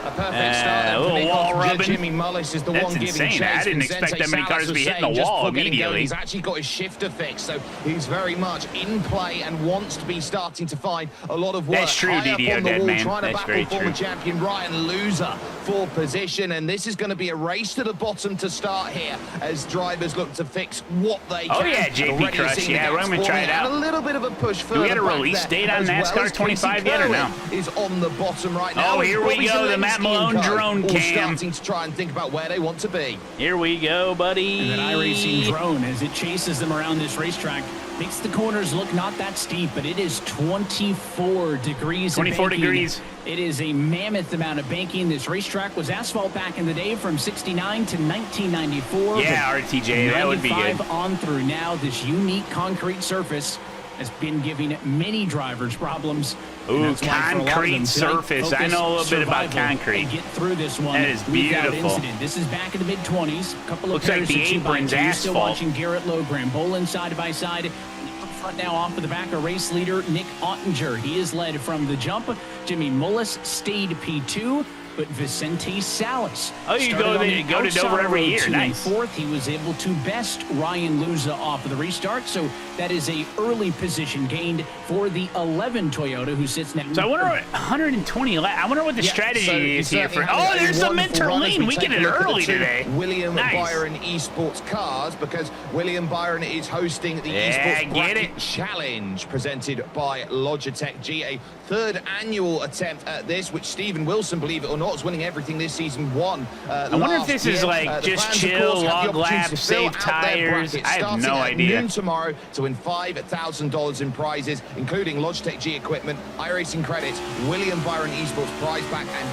A perfect start. A little wall rubbing. Jimmy Mullis is the That's one giving insane. chase. I didn't expect that many cars to be hitting the wall immediately. He's actually got his shifter fixed, so he's very much in play and wants to be starting to find a lot of work. That's true, DDO Dead Man. That's very true. Former champion Ryan Loser for position, and this is going to be a race to the bottom to start here as drivers look to fix what they can. Oh yeah, JP Crush. Yeah, we're going to try it out. And a little bit of a push further. Do we get a release date on NASCAR 25 yet or no? Is on the bottom right now. Oh, here we go. The Matt Matt Malone drone all cam. starting to try and think about where they want to be. Here we go, buddy. And that iRacing drone, as it chases them around this racetrack, makes the corners look not that steep, but it is 24 degrees. 24 degrees. It is a mammoth amount of banking. This racetrack was asphalt back in the day from 69 to 1994. Yeah, RTJ, that would be good. On through now, this unique concrete surface has been giving many drivers problems. Ooh, concrete surface. I know a little bit about concrete. And get through this one. That is beautiful. Incident. This is back in the mid-20s. A couple of looks like the apron's asphalt. Still watching Garrett Logran bowling side by side. Up front now off of the back, a race leader, Nick Ottinger. He is led from the jump. Jimmy Mullis stayed P2. But Vicente Salas. Oh, you go to Dover every year. Nice. Fourth, he was able to best Ryan Luza off of the restart. So that is a early position gained for the 11 Toyota, who sits now. So I wonder what 120. I wonder what the strategy is here for. Oh, there's the mentor lean. We get it early today. William Byron Esports cars, because William Byron is hosting the Esports Bracket Challenge presented by Logitech G, a third annual attempt at this, which Stephen Wilson, believe it or not, is winning everything this season. I wonder if this is like just chill, log laps, save tires. I have no idea. Noon tomorrow to win $5,000 in prizes, including Logitech G equipment, iRacing credits, William Byron Esports prize pack, and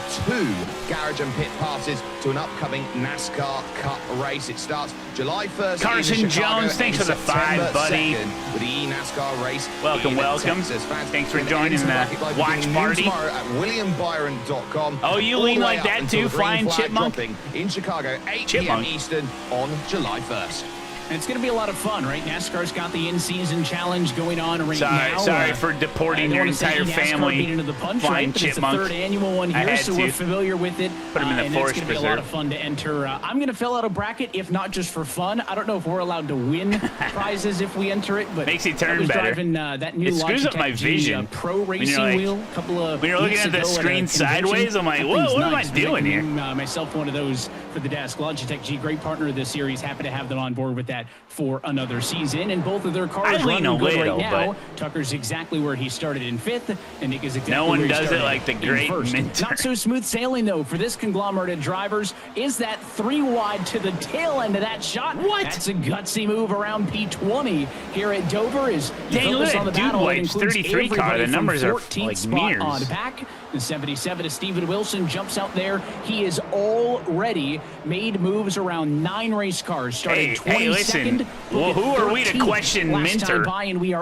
2 garage and pit passes to an upcoming NASCAR Cup race. It starts July 1st. Carson Jones, thanks for the 5, buddy. With the eNASCAR race. Welcome. Thanks for joining the watch party. At WilliamByron.com. Oh, you lean like that too, Flying Chipmunk? In Chicago, 8 p.m. Eastern on July 1st. And it's going to be a lot of fun, right? NASCAR's got the in-season challenge going on right now. Sorry for deporting your entire family. Into the punch, Flying right? Chipmunk. It's the 3rd annual one here, so we're familiar with it. Put him in the and forest it's going to be a lot of fun to enter. I'm going to fill out a bracket, if not just for fun. I don't know if we're allowed to win prizes if we enter it, but makes it turn better. Driving, that new it screws up my vision. Pro racing wheel. When you're looking at the screen sideways, I'm like, whoa, what am I doing here? Myself, one of those for the desk. Logitech G, great partner of this series. Happy to have them on board with that for another season, and both of their cars running good right now. Tucker's exactly where he started in 5th, and Nick is exactly where he started. No one does it like the great Minter. Not so smooth sailing, though, for this conglomerate of drivers. Is that 3 wide to the tail end of that shot? What? That's a gutsy move around P20 here at Dover. Dang, look at that Dude Wipes 33 car. The numbers are like mirrors. On back. The 77 to Stephen Wilson jumps out there. He has already made moves around 9 race cars. Started 22nd. Hey, listen. Well, who are we to question Minter?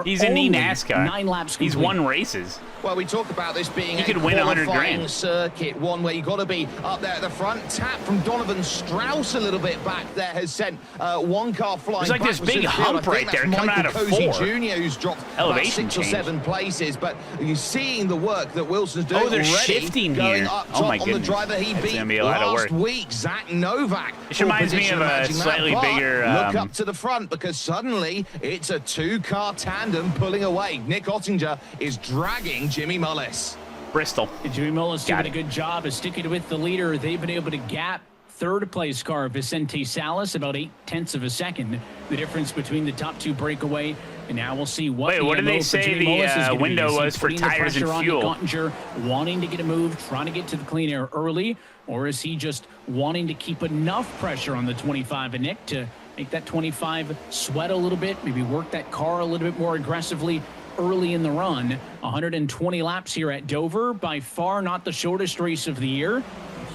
He's in eNASCAR. 9 laps complete. He's won races. Well, we talk about this being a qualifying circuit, one where you've got to be up there at the front. Tap from Donovan Strauss a little bit back there has sent one car flying. There's like this big hump right there coming out of 4. Jr., who's dropped elevation about 6 or 7 places, but you're seeing the work that Wilson's doing. Oh, they're shifting going here. Up top Oh my on goodness. the driver he That's beat gonna be a lot of last work. week, Zach Novak. This reminds me of a slightly bigger. Look up to the front, because suddenly it's a 2-car tandem pulling away. Nick Ottinger is dragging Jimmy Mullis. Bristol. Jimmy Mullis doing a good job of sticking with the leader. They've been able to gap 3rd place car Vicente Salas about 0.8 of a second. The difference between the top 2 breakaway. And now we'll see what. Wait, what did they say the window was for tires and fuel? Ottinger wanting to get a move, trying to get to the clean air early, or is he just wanting to keep enough pressure on the 25 and Nick to make that 25 sweat a little bit, maybe work that car a little bit more aggressively early in the run? 120 laps here at Dover, by far not the shortest race of the year.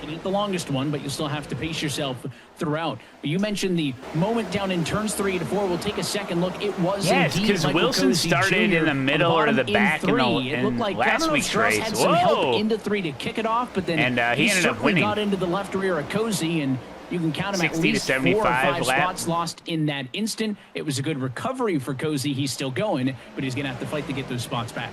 Not the longest one, but you'll still have to pace yourself throughout. But you mentioned the moment down in turns 3 to 4. We'll take a second look. It was indeed because Wilson started in the middle or the back in last week's race. Had some help into 3 to kick it off, but then he ended up winning. Got into the left rear of Cozy, and you can count him at least 4 or 5 spots lost in that instant. It was a good recovery for Cozy. He's still going, but he's going to have to fight to get those spots back.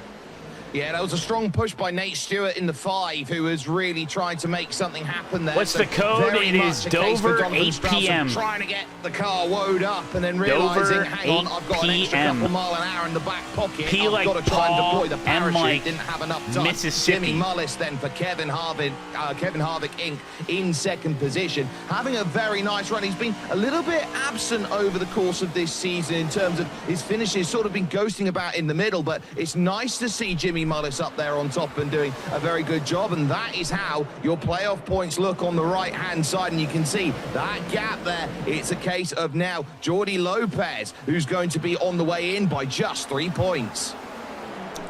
Yeah, that was a strong push by Nate Stewart in the 5, who was really trying to make something happen there. What's the code? It is Dover, 8 p.m. Trying to get the car woed up and then realizing, hang on, I've got an extra couple mile an hour in the back pocket. P I've like got to try and deploy the parachute. Like didn't have enough time. Mississippi. Jimmy Mullis then for Kevin Harvick Inc. in 2nd position. Having a very nice run. He's been a little bit absent over the course of this season in terms of his finishes, sort of been ghosting about in the middle, but it's nice to see Jimmy Tony Mullis up there on top and doing a very good job, and that is how your playoff points look on the right-hand side, and you can see that gap there. It's a case of now Jordi Lopez, who's going to be on the way in by just 3 points.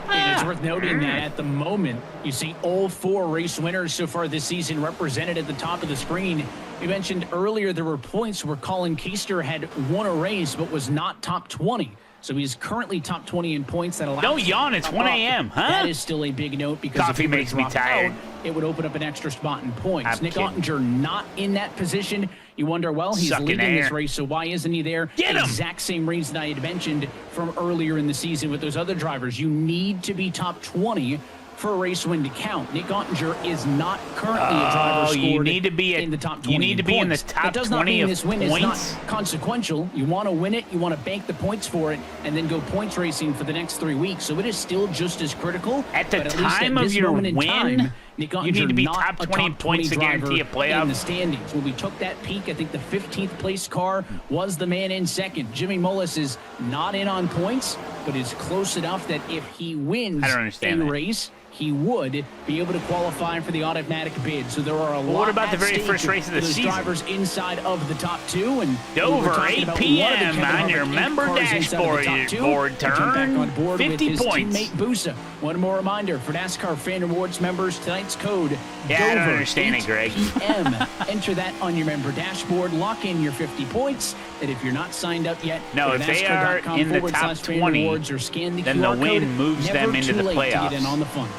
And it's worth noting that at the moment, you see all 4 race winners so far this season represented at the top of the screen. We mentioned earlier there were points where Colin Keister had won a race but was not top 20. So he's currently top 20 in points. That allows Don't yawn, it's 1 a.m., huh? That is still a big note because Coffee makes me tired. It would open up an extra spot in points. I'm Nick kidding. Ottinger not in that position. You wonder, well, he's Sucking leading this air. race, so why isn't he there? Get him! Exact same reason I had mentioned from earlier in the season with those other drivers. You need to be top 20 for a race win to count. Nick Ottinger is not currently a driver scored you need to be in the top 20. You need to be in the top That does not 20 mean of this win is points. not consequential. You want to win it, you want to bank the points for it, and then go points racing for the next 3 weeks. So it is still just as critical. At the but at least time at of this your moment in win, time, Nick you Ottinger need to be not top a 20 points to guarantee a driver playoff. in the standings. When we took that peak, I think the 15th place car was the man in second. Jimmy Mullis is not in on points, but is close enough that if he wins I don't understand a that. race, he would be able to qualify for the automatic bid. So there are a lot. what about the very at stake first race of the for those season? Drivers inside of the top 2, and Dover, we're talking 8 about p.m. one of the Kevin on your Harvick member cars inside of the dashboard. top 2. Board He jumped back on board 50 with his points. teammate Busa. One more reminder for NASCAR Fan Rewards members: tonight's code. Yeah, I don't Dover, understand it, 8 Greg. p.m. Enter that on your member dashboard. Lock in your 50 points. And if you're not signed up yet, No, go to if they are NASCAR.com in the top /fan 20, rewards or scan the then the QR win code. moves Never them into too the late to get in playoffs. on the fun.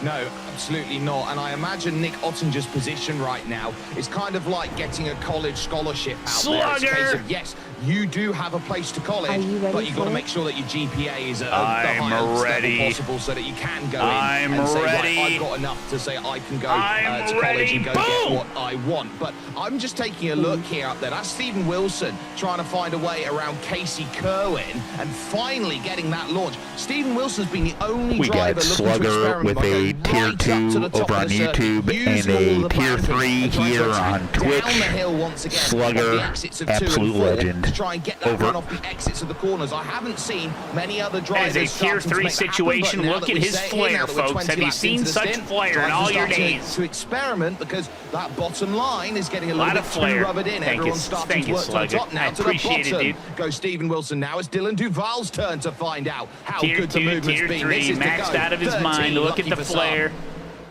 No, absolutely not. And I imagine Nick Ottinger's position right now is kind of like getting a college scholarship out there. It's a case Slugger! of, yes, you do have a place to college, but you've got to make sure that your GPA is at the I'm highest ready. level possible so that you can go I'm in and say, ready. right, I've got enough to say I can go I'm to college ready. and go Boom! get what I want. But I'm just taking a look here up there. That's Stephen Wilson trying to find a way around Casey Kerwin and finally getting that launch. Stephen Wilson's been the only We driver got looking to Slugger experiment with by a going tier right up to 2 the top over of on the circuit, YouTube using and all a the tier boundaries 3 and trying to here attack on down Twitch. the hill once again Slugger, off the exits of 2 and absolute 4 legend. to try and get that Over. run off the exits of the corners. I haven't seen many other That drivers is a tier starting to 3 make that happen, situation. but now Look that at we his say it, flare, now that we're folks. 20 Have you laps seen into the such stint, flare in drivers all are your starting days? to experiment because that bottom line is getting a little Lot bit of too flare. rubbered in. Thank you. Everyone's starting Thank to you, work to the Slugger. top now. I To the appreciate it, bottom dude. goes Stephen Wilson. Now it's Dylan Duval's turn to find out how Tier good the 2, movement's tier been. 3, This is the maxed go. out of his 13, mind. Look at lucky the for some. flare.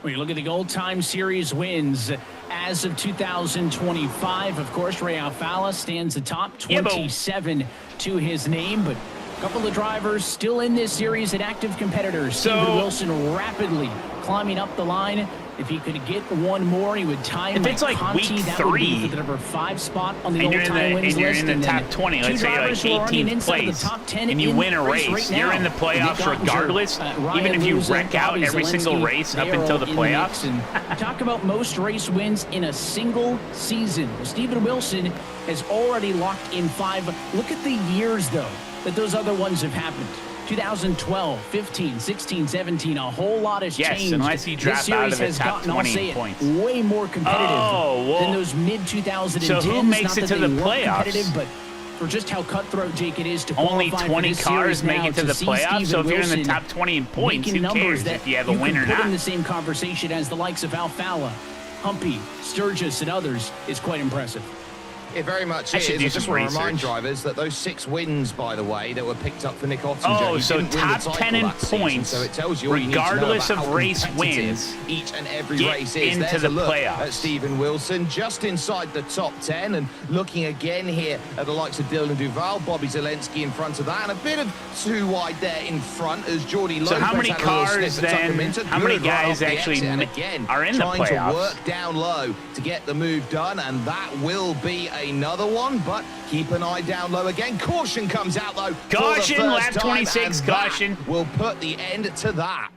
When you look at the all-time series wins as of 2025, of course, Ray Alfala stands atop, 27 to his name, but a couple of drivers still in this series and active competitors. Stephen Wilson rapidly climbing up the line. If he could get one more, he would tie If it's like Conti. week That would be 3, for the number 5 spot on the and you're in all-time the, wins and you're list. in the and top then 20, two let's say like drivers who are already 18th inside of place, the top 10 and you in win a race race, right you're now. in the playoffs Nick Ottinger, regardless, Ryan even if you Luza, wreck out Bobby every single Zalenski, race up they are until the all in the playoffs. mix. And talk about most race wins in a single season. Well, Stephen Wilson has already locked in 5. Look at the years, though, that those other ones have happened. 2012, 15, 16, 17, a whole lot has changed. Yes, unless you drop this out series of the has top gotten, 20 I'll say it, points. way more competitive than those mid-2010s. So who makes Not it that to the they weren't playoffs? competitive, but for just how cutthroat, Jake, it is to Only qualify 20 for this cars series make now, it to the see playoffs, so Stephen if you're in the Wilson top 20 in points, making who numbers cares that if you have a you win can or put not? in the same conversation as the likes of Alfala, Humpy, Sturgis, and others is quite impressive. It very much I is. should do I just some want to remind research. drivers that those 6 wins, by the way, that were picked up for Nick Ottinger. Oh, he so didn't win the top title 10 in that season, points, so it tells you all you need to know regardless about of how race competitive wins, each and every get race is. into There's the a look playoffs. at Stephen Wilson just inside the top 10 and looking again here at the likes of Dylan Duval, Bobby Zalenski in front of that, and a bit of too wide there in front as Jordi Lopez So how many had a little cars sniff at Tucker then, Minter. how many Good run guys off the actually exit, and again, are in the trying playoffs? to work down low to get the move done, and that will be another one, but keep an eye down low again. Caution comes out, though. Caution, for the lap first time, 26, and that caution. will put the end to that.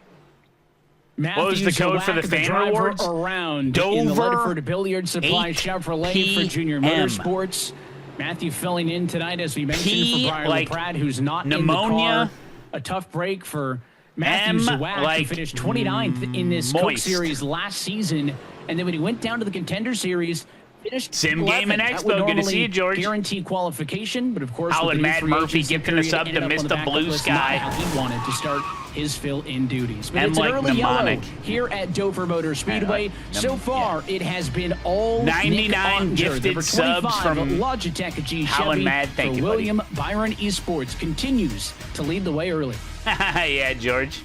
What was the code for the fan rewards? Around in the Dover, Ledford Billiard Supply 8 Chevrolet for Junior PM. Motorsports. Matthew filling in tonight, as we mentioned, P for Brian like LaPrade, who's not pneumonia. in the car. A tough break for Matthew M Zawak, like who finished 29th in this Coke moist. Series last season. And then when he went down to the Contender Series, finished Sim Game and 11th. That would Expo. Good to see normally you, George. Guarantee qualification, but of course, Howlin' with the new Matt free Murphy agency gifting a period, sub ended to up on the Mr. backup Blue list, not Sky. how he wanted to start his fill-in duties. But And it's an like early mnemonic. yellow here at Dover Motor Speedway. So far, it has been all 99 Nick gifted Ottinger. subs Number 25 from Logitech G Howlin' Chevy Mad. Thank for you, buddy. William Byron Esports continues to lead the way early. Yeah, George.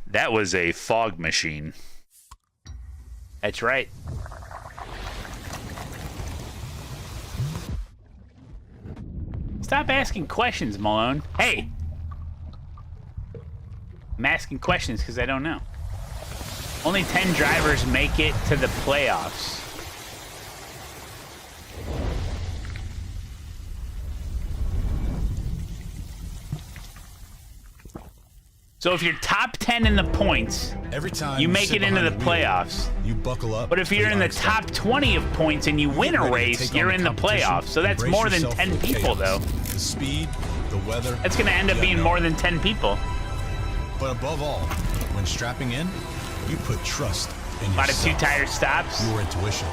That was a fog machine. That's right. Stop asking questions, Malone. Hey! I'm asking questions because I don't know. Only 10 drivers make it to the playoffs. So if you're top 10 in the points, every time you make it into the playoffs. You buckle up. But if you're in the top 20 of points and you win a race, you're in the playoffs. So that's more than 10 people, though. The speed, the weather. That's going to end up being more than 10 people. But above all, when strapping in, you put trust in yourself. A lot of two-tire stops. Your intuition.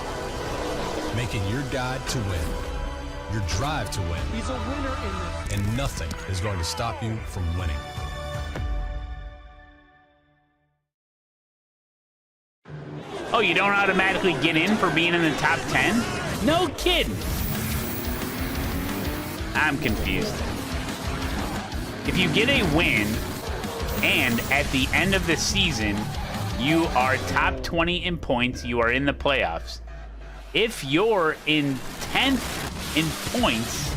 Making your guide to win. Your drive to win. He's a winner in this. And nothing is going to stop you from winning. Oh, you don't automatically get in for being in the top 10? No kidding. I'm confused. If you get a win, and at the end of the season, you are top 20 in points, you are in the playoffs. If you're in 10th in points,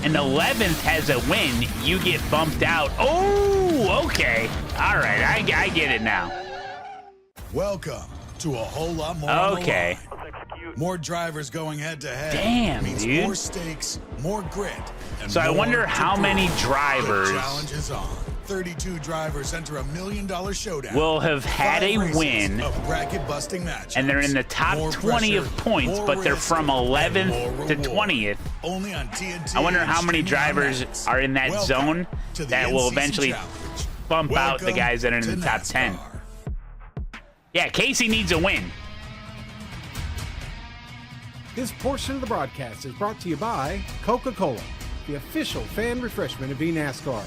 and 11th has a win, you get bumped out. Oh, okay. All right, I get it now. Welcome to a whole lot more. Okay. More drivers going head to head. Damn, means dude. more stakes, more grit. And So I more wonder to how prove. many The drivers challenge is on. 32 drivers enter $1 million showdown. will have had 5 a races win, of bracket-busting matches. and they're in the top More 20 pressure, of points, more but they're risk, from and 11th more to reward. 20th. Only on TNT. I wonder how many and drivers streaming on are in that Welcome zone to the that will in-season eventually challenge. bump out the Welcome guys that are in to the top 10. NASCAR. Yeah, Casey needs a win. This portion of the broadcast is brought to you by Coca-Cola, the official fan refreshment of eNASCAR.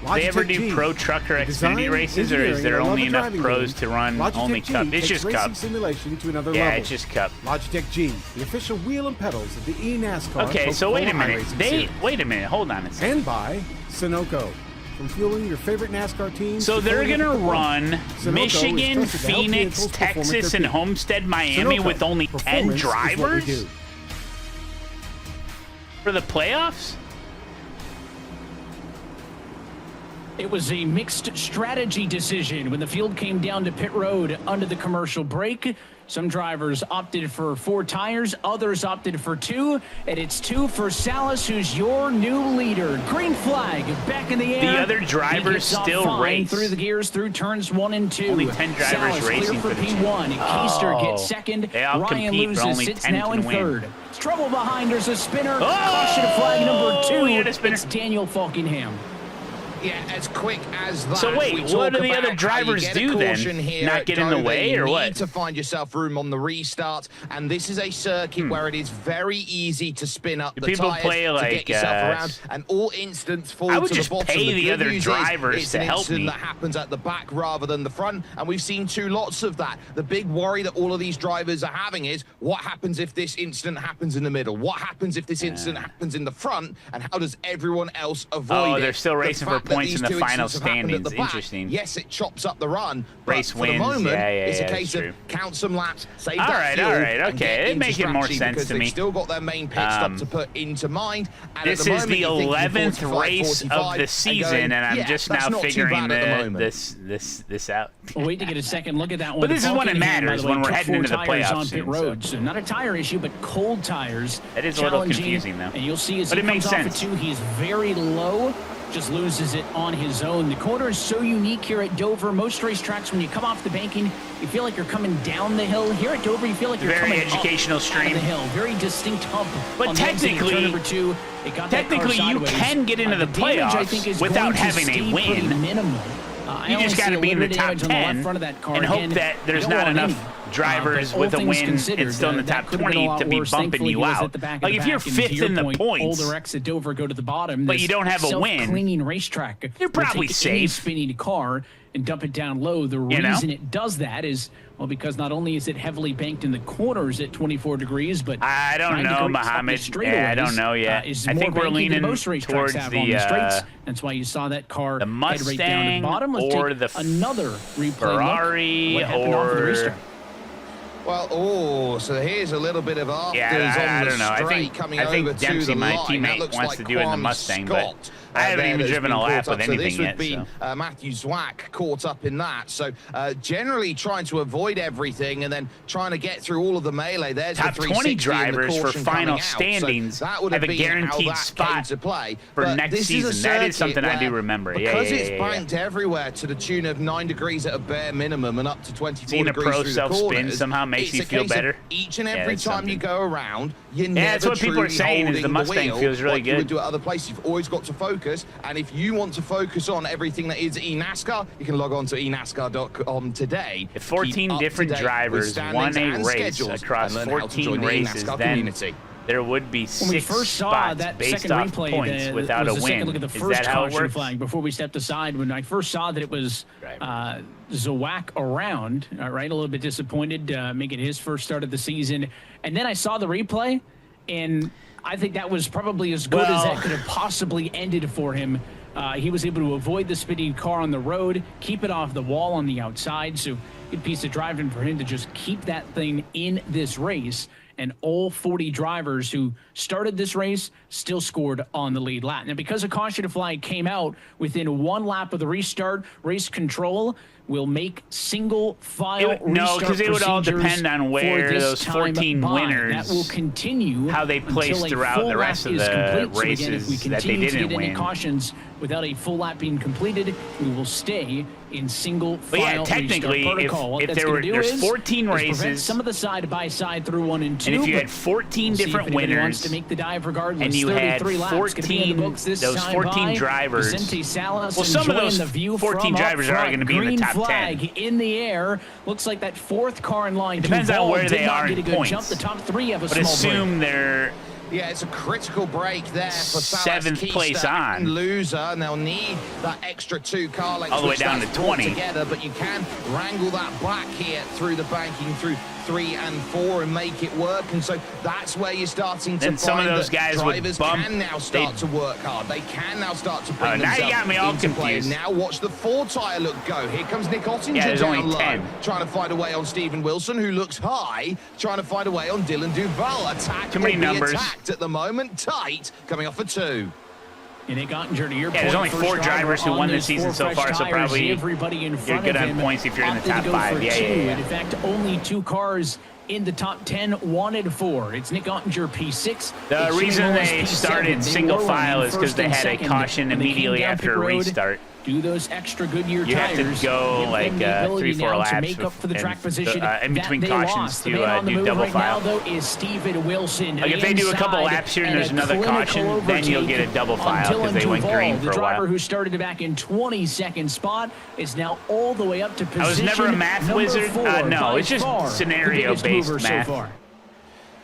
Do they ever do pro truck or Xfinity races, or is there only enough pros to run only Cup? It's just Cup. Simulation to another Yeah, level. it's just Cup. Logitech G, the official wheel and pedals of the eNASCAR. Okay, so wait a Coca-Cola minute. iRacing series. Wait a minute. Hold on a second. And by Sunoco, from fueling your favorite NASCAR teams. So to they're filling going up to the run performance. Sunoco is Michigan, trusted to help Phoenix, vehicles perform at Texas, their and peak. Homestead, Miami Sunoco, with only 10 performance is what we drivers do. for the playoffs? It was a mixed strategy decision when the field came down to pit road under the commercial break. Some drivers opted for 4 tires, others opted for 2, and it's 2 for Salas, who's your new leader. Green flag back in the air. The other drivers He gets off still fine race. through the gears through turns 1 and 2. Only 10 drivers Salas racing clear for for the P1. Keister Oh. gets second. They all Ryan compete, but loses, only sits 10 now can in win. third. It's trouble behind. There's a spinner. Oh! Caution flag number 2. He had a spinner. It's Daniel Falkenham. Yeah, as quick as that. So wait, we what talk do the about other how you drivers get a do then? caution here Not at get in the Dover. way, You or need what? to find yourself room on the restart, and this is a circuit where it is very easy to spin up Do the people tires play, to like, get yourself around, and all instants fall I would to just the bottom. pay the good other news drivers is, it's to an help incident me. that happens at the back rather than the front, and we've seen lots of that. The big worry that all of these drivers are having is, what happens if this incident happens in the middle? What happens if this incident happens in the front? And how does everyone else avoid it? Oh, they're still The racing for fact that points these in the two final incidents have happened at the standings. back, Interesting. yes, it chops up the run. Race but wins. For the moment, Yeah, it's a that's case true. of count some laps, save All that right, fuel, all right, and okay. get It into makes more strategy sense because to they've me. still got their main pit stop to put into mind. And This at the is moment, the you're thinking 11th 45, race of 45, the season, going, and I'm yeah, just that's now not too figuring bad at the moment. this out. We'll wait to get a second look at that one. But this is when it Falkenham, by matters, the way, when we're took heading 4 into the tires playoffs on pit soon, road. So not a tire issue, but cold tires. That is a little Challenging. confusing, though. And you'll see as But he it comes makes off sense. at 2, he's very low. Just loses it on his own. The corner is so unique here at Dover. Most racetracks, when you come off the banking, you feel like you're coming down the hill. Here at Dover, you feel like you're Very coming educational up stream. out of the hill. Very distinct hump. But on the exit of turn technically- number 2. It got that car Technically, you sideways. can get into the damage, I playoffs think, is without going to having a stay win. pretty minimal. You just got to be in the top 10 and hope that there's not enough drivers with a win and still in the top 20 to be bumping you out. Like if you're 5th in the points, older X at Dover go to the bottom, but you don't have a win, cleaning racetrack, you're probably safe. Spinning car and dump it down low. The reason it does that is, well, because not only is it heavily banked in the corners at 24 degrees, but I don't know, Muhammad. I don't know yet. I think we're leaning towards the that's why you saw that car Mustang head right down to the bottom. Let's or take the another replay Ferrari look. What happened off of the or restart? Well, so here's a little bit of afters I on the don't know. straight coming over to Dempsey, the my line. teammate, That wants like to do it in the Quan Mustang, Scott, but I haven't even driven a lap with anything yet. So this would be Matthew Zwack caught up in that. So generally trying to avoid everything and then trying to get through all of the melee. There's top the 20 drivers for final standings so that would have a been guaranteed how that spot to play. for But next this season. Is That is something I do remember. Because it's banked everywhere to the tune of 9 degrees at a bare minimum and up to 24 Seeing a degrees pro through self-spin the corners, somehow makes you it's a feel case of better. Each and every time you go around, you're that's never what people are truly saying is holding the Mustang wheel feels really like good. you would do at other places. You've always got to focus, and if you want to focus on everything that is eNASCAR, you can log on to eNASCAR.com today. If 14 different drivers won a race across 14 races, then there would be 6 spots based off points without a win. Look at the Is first that how it caution works? flag before we stepped aside. When I first saw that it was Zawak around, a little bit disappointed, making his first start of the season. And then I saw the replay, and I think that was probably as good as that could have possibly ended for him. He was able to avoid the spinning car on the road, keep it off the wall on the outside. So good piece of driving for him to just keep that thing in this race. And all 40 drivers who started this race still scored on the lead lap. Now, because a caution flag came out within 1 lap of the restart, race control will make single file restart no, because it would all depend on where those 14 winners, that will continue how they place throughout the rest of the races that they didn't win. Cautions without a full lap being completed, we will stay in single file technically, protocol. if there's 14 races, some of the side by side through 1 and 2. And if you had 14 different winners, wants to make the dive regardless, and you had 14 those 14 drivers, well, some of those 14 drivers are going to be in the top 10. In the air, looks like that 4th car in line. Depends on where they are in points. Jump. The top 3 have a but small assume break. They're. Yeah, it's a critical break there for 7th place on. Loser, and they'll need that extra 2 car lengths all the way down to 20 together. But you can wrangle that back here through the banking through 3 and 4 and make it work. And so that's where you're starting to find some of those guys drivers would bump. Can now start to work hard. They can now start to bring now themselves you got me all into play. confused. Now watch the 4-tire look go. Here comes Nick Ottinger there's down only low, 10. trying to find a way on Stephen Wilson, who looks high, trying to find a way on Dylan Duval. Attack too many numbers. Attacked at the moment. Tight, coming off for 2. And it got to your there's only 4 drivers who won this season so far, so probably everybody in front you're good of on points if you're in the top 5. Yeah. In fact, only 2 cars in the top 10 wanted 4. It's Nick Ottinger P6. The reason they started single file is because they had a caution immediately after a restart. Do those extra Goodyear you tires. You have to go like 3-4 laps to make up for the track position in between cautions to do double right file. Now, though, is Stephen Wilson. Like if they do a couple laps here and there's another caution, then you'll get a double file because they went green for a while. The driver who started back in 22nd spot is now all the way up to position. I was never a math wizard. No, it's just scenario-based math. So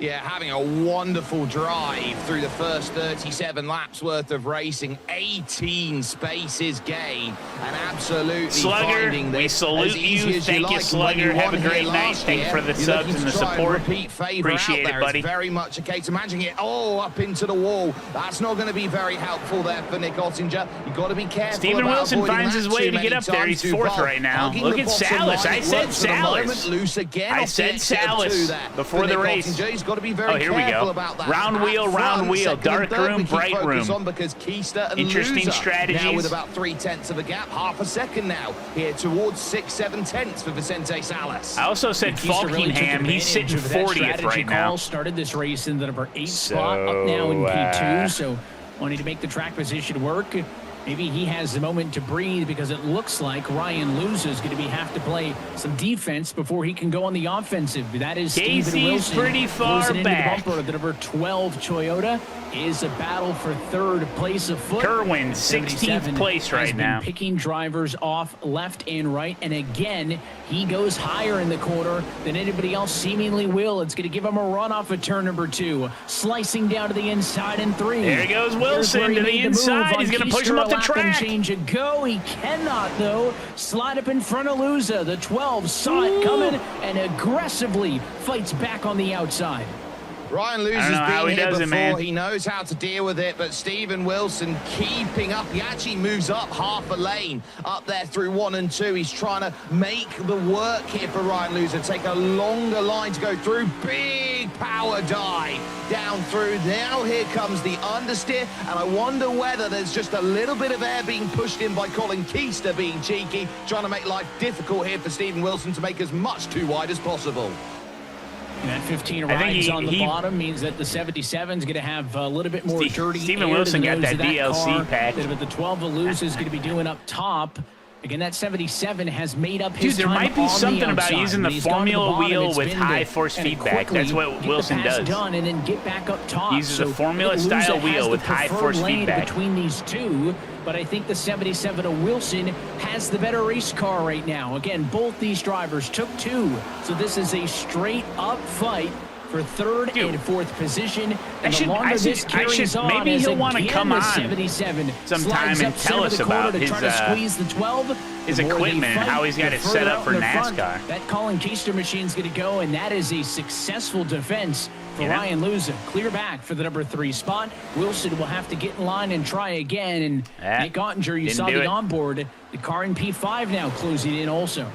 Yeah, having a wonderful drive through the first 37 laps worth of racing, 18 spaces gained, and absolutely Slugger, finding this we salute you. Thank you, Slugger. Have a great night. Thank you for the subs and the support. Appreciate it, buddy. It's very much a case of managing it up into the wall. That's not going to be very helpful there for Nick Ottinger. You've got to be careful. Stephen Wilson finds his way to get up there. He's 4th right now. Look at Salas. I said Salas. I said Salas before the race. Got to be very here we go. Round wheel, dark room, bright room. Because Keister and interesting strategies. Now with about 3/10 of a gap, half a second now here towards 6-7 tenths for Vicente Salas. I also said Falkingham. He's sitting 40th right now. Started this race in the number 8 spot, up now in P2. So wanting to make the track position work. Maybe he has the moment to breathe because it looks like Ryan Luz is going to have to play some defense before he can go on the offensive. That is Stephen Wilson. Pretty far back. back. Into the bumper of the number 12 Toyota. is a battle for third place afoot. Kerwin, 16th place right now. Picking drivers off left and right, and again, he goes higher in the corner than anybody else seemingly will. It's going to give him a run off of turn number 2, slicing down to the inside in 3. There goes Wilson to the inside. He's going to push him up the track. Change a go. He cannot, though. Slide up in front of Luza. The 12 saw it coming and aggressively fights back on the outside. Ryan Luza's been here before. He knows how to deal with it, but Steven Wilson keeping up. He actually moves up half a lane up there through 1 and 2. He's trying to make the work here for Ryan Luza. Take a longer line to go through. Big power dive down through. Now here comes the understeer, and I wonder whether there's just a little bit of air being pushed in by Colin Keister being cheeky, trying to make life difficult here for Steven Wilson to make as much too wide as possible. And that 15 rides on the bottom means that the 77 is going to have a little bit more dirty Steven air Wilson to the got nose that of DLC car pack. But the 12 Luz is going to be doing up top. Again, that 77 has made up his Dude, there time might be something about using the formula wheel with high force feedback. That's what Wilson does. Done and then get back up top. Uses a formula style wheel with high force feedback. Between these two, but I think the 77 of Wilson has the better race car right now. Again, both these drivers took 2, so this is a straight up fight for third and fourth position. And the longer this carries on, maybe he'll want to come on 77 sometime and tell us about his equipment and how he's got it set up for NASCAR. That Colin Keister machine's going to go, and that is a successful defense for Ryan Luza. Clear back for the number 3 spot. Wilson will have to get in line and try again. And Nick Ottinger, you saw the onboard. The car in P5 now closing in also.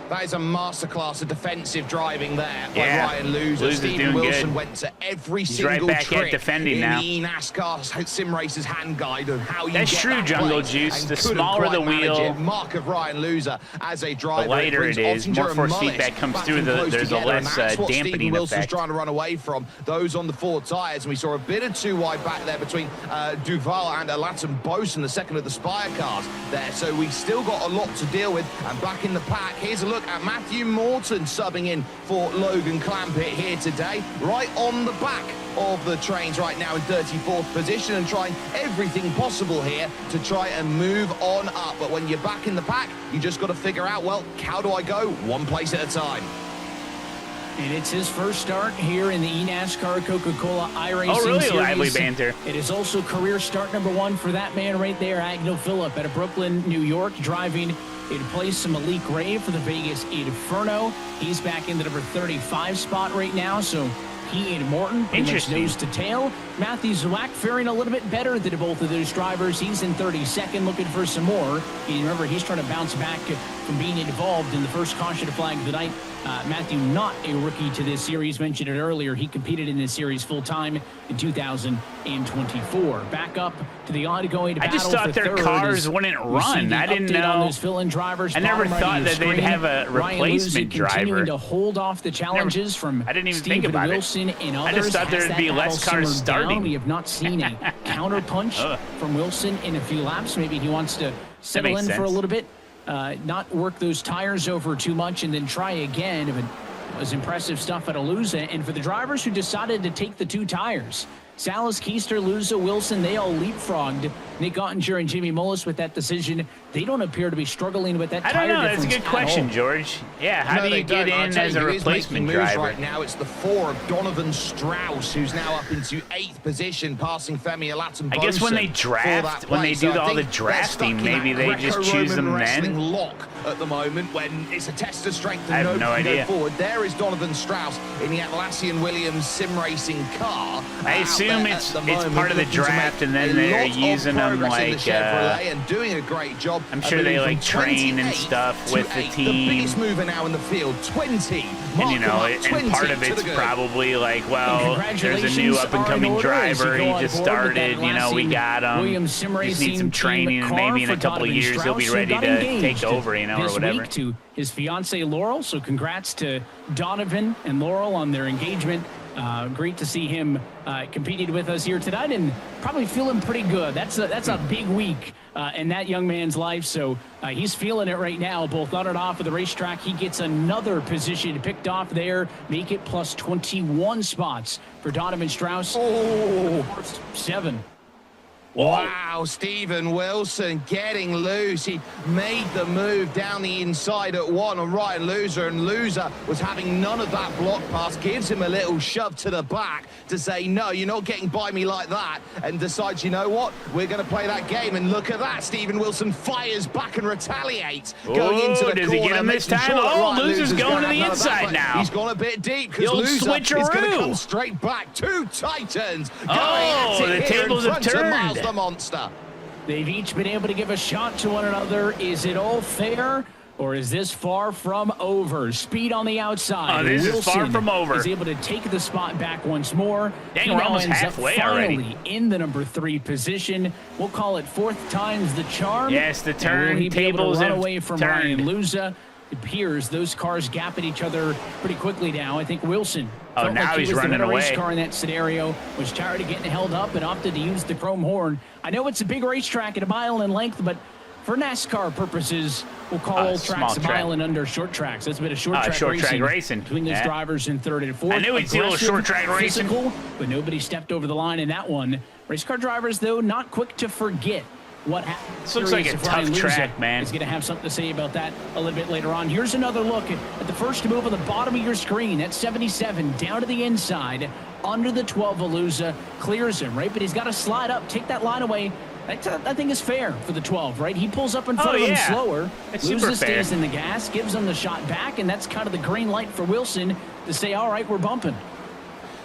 That is a masterclass of defensive driving there by Ryan Luza. Steven Wilson went to every single trick defending in the eNASCAR Sim Racers hand guide of how you get that Jungle Juice. The smaller the wheel, mark of Ryan Luza as a driver, the lighter it is, more force feedback comes through. There's a less dampening Wilson's effect. trying to run away from those on the 4 tires, and we saw a bit of too wide back there between Duval and Alaton Boson, the second of the Spire cars there. So we've still got a lot to deal with. And back in the pack, here's a look at Matthew Morton subbing in for Logan Clampett here today, right on the back of the trains right now in 34th position and trying everything possible here to try and move on up. But when you're back in the pack, you just got to figure out, well, how do I go one place at a time? And it's his first start here in the eNASCAR Coca-Cola iRacing Oh, really series. lively banter. It is also career start number 1 for that man right there, Agno Phillip, out of Brooklyn, New York, driving in place of Malik Ray for the Vegas Inferno. He's back in the number 35 spot right now, so he and Morton pretty much nose to tail. Matthew Zwack faring a little bit better than both of those drivers. He's in 32nd, looking for some more. And remember, he's trying to bounce back from being involved in the first caution flag of the night. Matthew, not a rookie to this series. Mentioned it earlier. He competed in this series full-time in 2024. Back up to the ongoing battle. I just thought their cars wouldn't run. I didn't know. On those fill-in drivers. I never thought that they'd have a replacement driver. Continuing to hold off the challenges from I didn't even Steven think about Wilson and others. I just thought there'd be less cars starting. We have not seen a counter punch from Wilson in a few laps. Maybe he wants to settle in for a little bit. Not work those tires over too much and then try again. But it was impressive stuff at Aluza. And for the drivers who decided to take the 2 tires, Salas, Keister, Luza, Wilson, they all leapfrogged Nick Ottinger and Jimmy Mullis with that decision. They don't appear to be struggling with that tire difference. I don't know. That's a good question, George. Yeah, how do you get in as a replacement driver? Right now, it's the 4 of Donovan Strauss, who's now up into 8th position, passing Femi Alaton. I guess when they draft, when they do all the drafting, maybe they just choose them then. Lock at the moment when it's a test of strength and I have no idea. Go forward. There is Donovan Strauss in the Atlassian Williams sim racing car. I assume it's part of the draft, and then they're using them like. And doing a great job. I'm sure they like train and stuff with the team. The biggest mover now in the field, 20. And you know, and part of it's probably like, well, there's a new up-and-coming driver. He just started. You know, we got him. Just need some training, and maybe in a couple of years he'll be ready to take over. You know, or whatever. To his fiancee Laurel. So congrats to Donovan and Laurel on their engagement. Great to see him competing with us here tonight and probably feeling pretty good. That's a big week in that young man's life. So he's feeling it right now, both on and off of the racetrack. He gets another position picked off there, make it plus 21 spots for Donovan Strauss. Oh, 7. Wow, Stephen Wilson getting loose. He made the move down the inside at 1 on Ryan Loser, and Loser was having none of that block pass, gives him a little shove to the back to say, no, you're not getting by me like that, and decides, you know what, we're going to play that game. And look at that, Stephen Wilson fires back and retaliates. Going into the does corner, he get him this time? Loser's going to the inside now. He's gone a bit deep because Loser is going to come straight back. 2 Titans going at it the here tables in have front of Miles turned. the Monster. They've each been able to give a shot to one another. Is it all fair, or is this far from over? Speed on the outside. This is far from over. Is able to take the spot back once more. Dang, he we're now almost ends halfway up finally already. in the number 3 position. We'll call it 4th time's the charm. Yes, the And will he be able turntables to run have away from turned. Ryan Luza? It appears those cars gap at each other pretty quickly now. I think Wilson felt now like he's he was the running better race away. car in that scenario, was tired of getting held up and opted to use the chrome horn. I know it's a big racetrack at a mile in length, but for NASCAR purposes, we'll call all tracks a mile and under short tracks. That's been a short track racing between those drivers in 3rd and 4th. I knew we'd see a little short track racing. Physical, but nobody stepped over the line in that one. Race car drivers, though, not quick to forget what happened. This looks like a tough track, man. He's going to have something to say about that a little bit later on. Here's another look at the first move on the bottom of your screen. That's 77 down to the inside, under the 12. Aluza clears him, right? But he's got to slide up, take that line away. That thing is fair for the 12, right? He pulls up in front of him slower. It's super fair. Stays in the gas, gives him the shot back, and that's kind of the green light for Wilson to say, all right, we're bumping.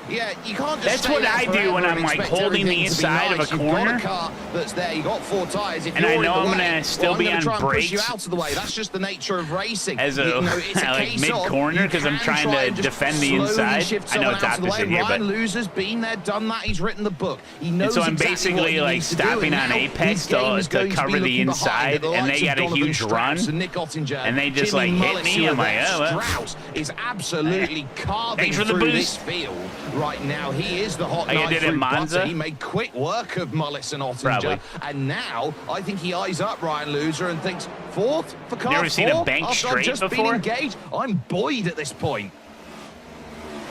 Yeah, you can't just That's stay what there I do forever when and I'm like expect holding the everything to be inside of nice. a You've corner. got a car that's there. You've got 4 tires. If And I you're know in the I'm way, gonna still be I'm on gonna try and push you brakes. out of the way. That's just the nature of racing. As a, it's a like case mid-corner, of 'cause I'm you trying can try to and just defend the slowly inside. shift I know someone it's out of the way. opposite here, Ryan but- Loser's been there, done that. He's written the book. He knows And so I'm exactly what basically he like needs to do, stopping and on now apex his game is to going cover be the looking behind inside, at the and they likes of got a Donovan huge Strauss run, and Nick Ottinger, and they just Jimmy like hit Mullis me. who I'm are like, there. oh, well. Strauss is absolutely carving Thanks for the through boost. this field right now. He is the hot Like I knife did at through Monza. butter. He made quick work of Mullis and Ottinger, Probably. and now I think he eyes up Ryan Loser and thinks, 4th for car 4? Never seen a bank After I've straight just before? been engaged, I'm buoyed at this point.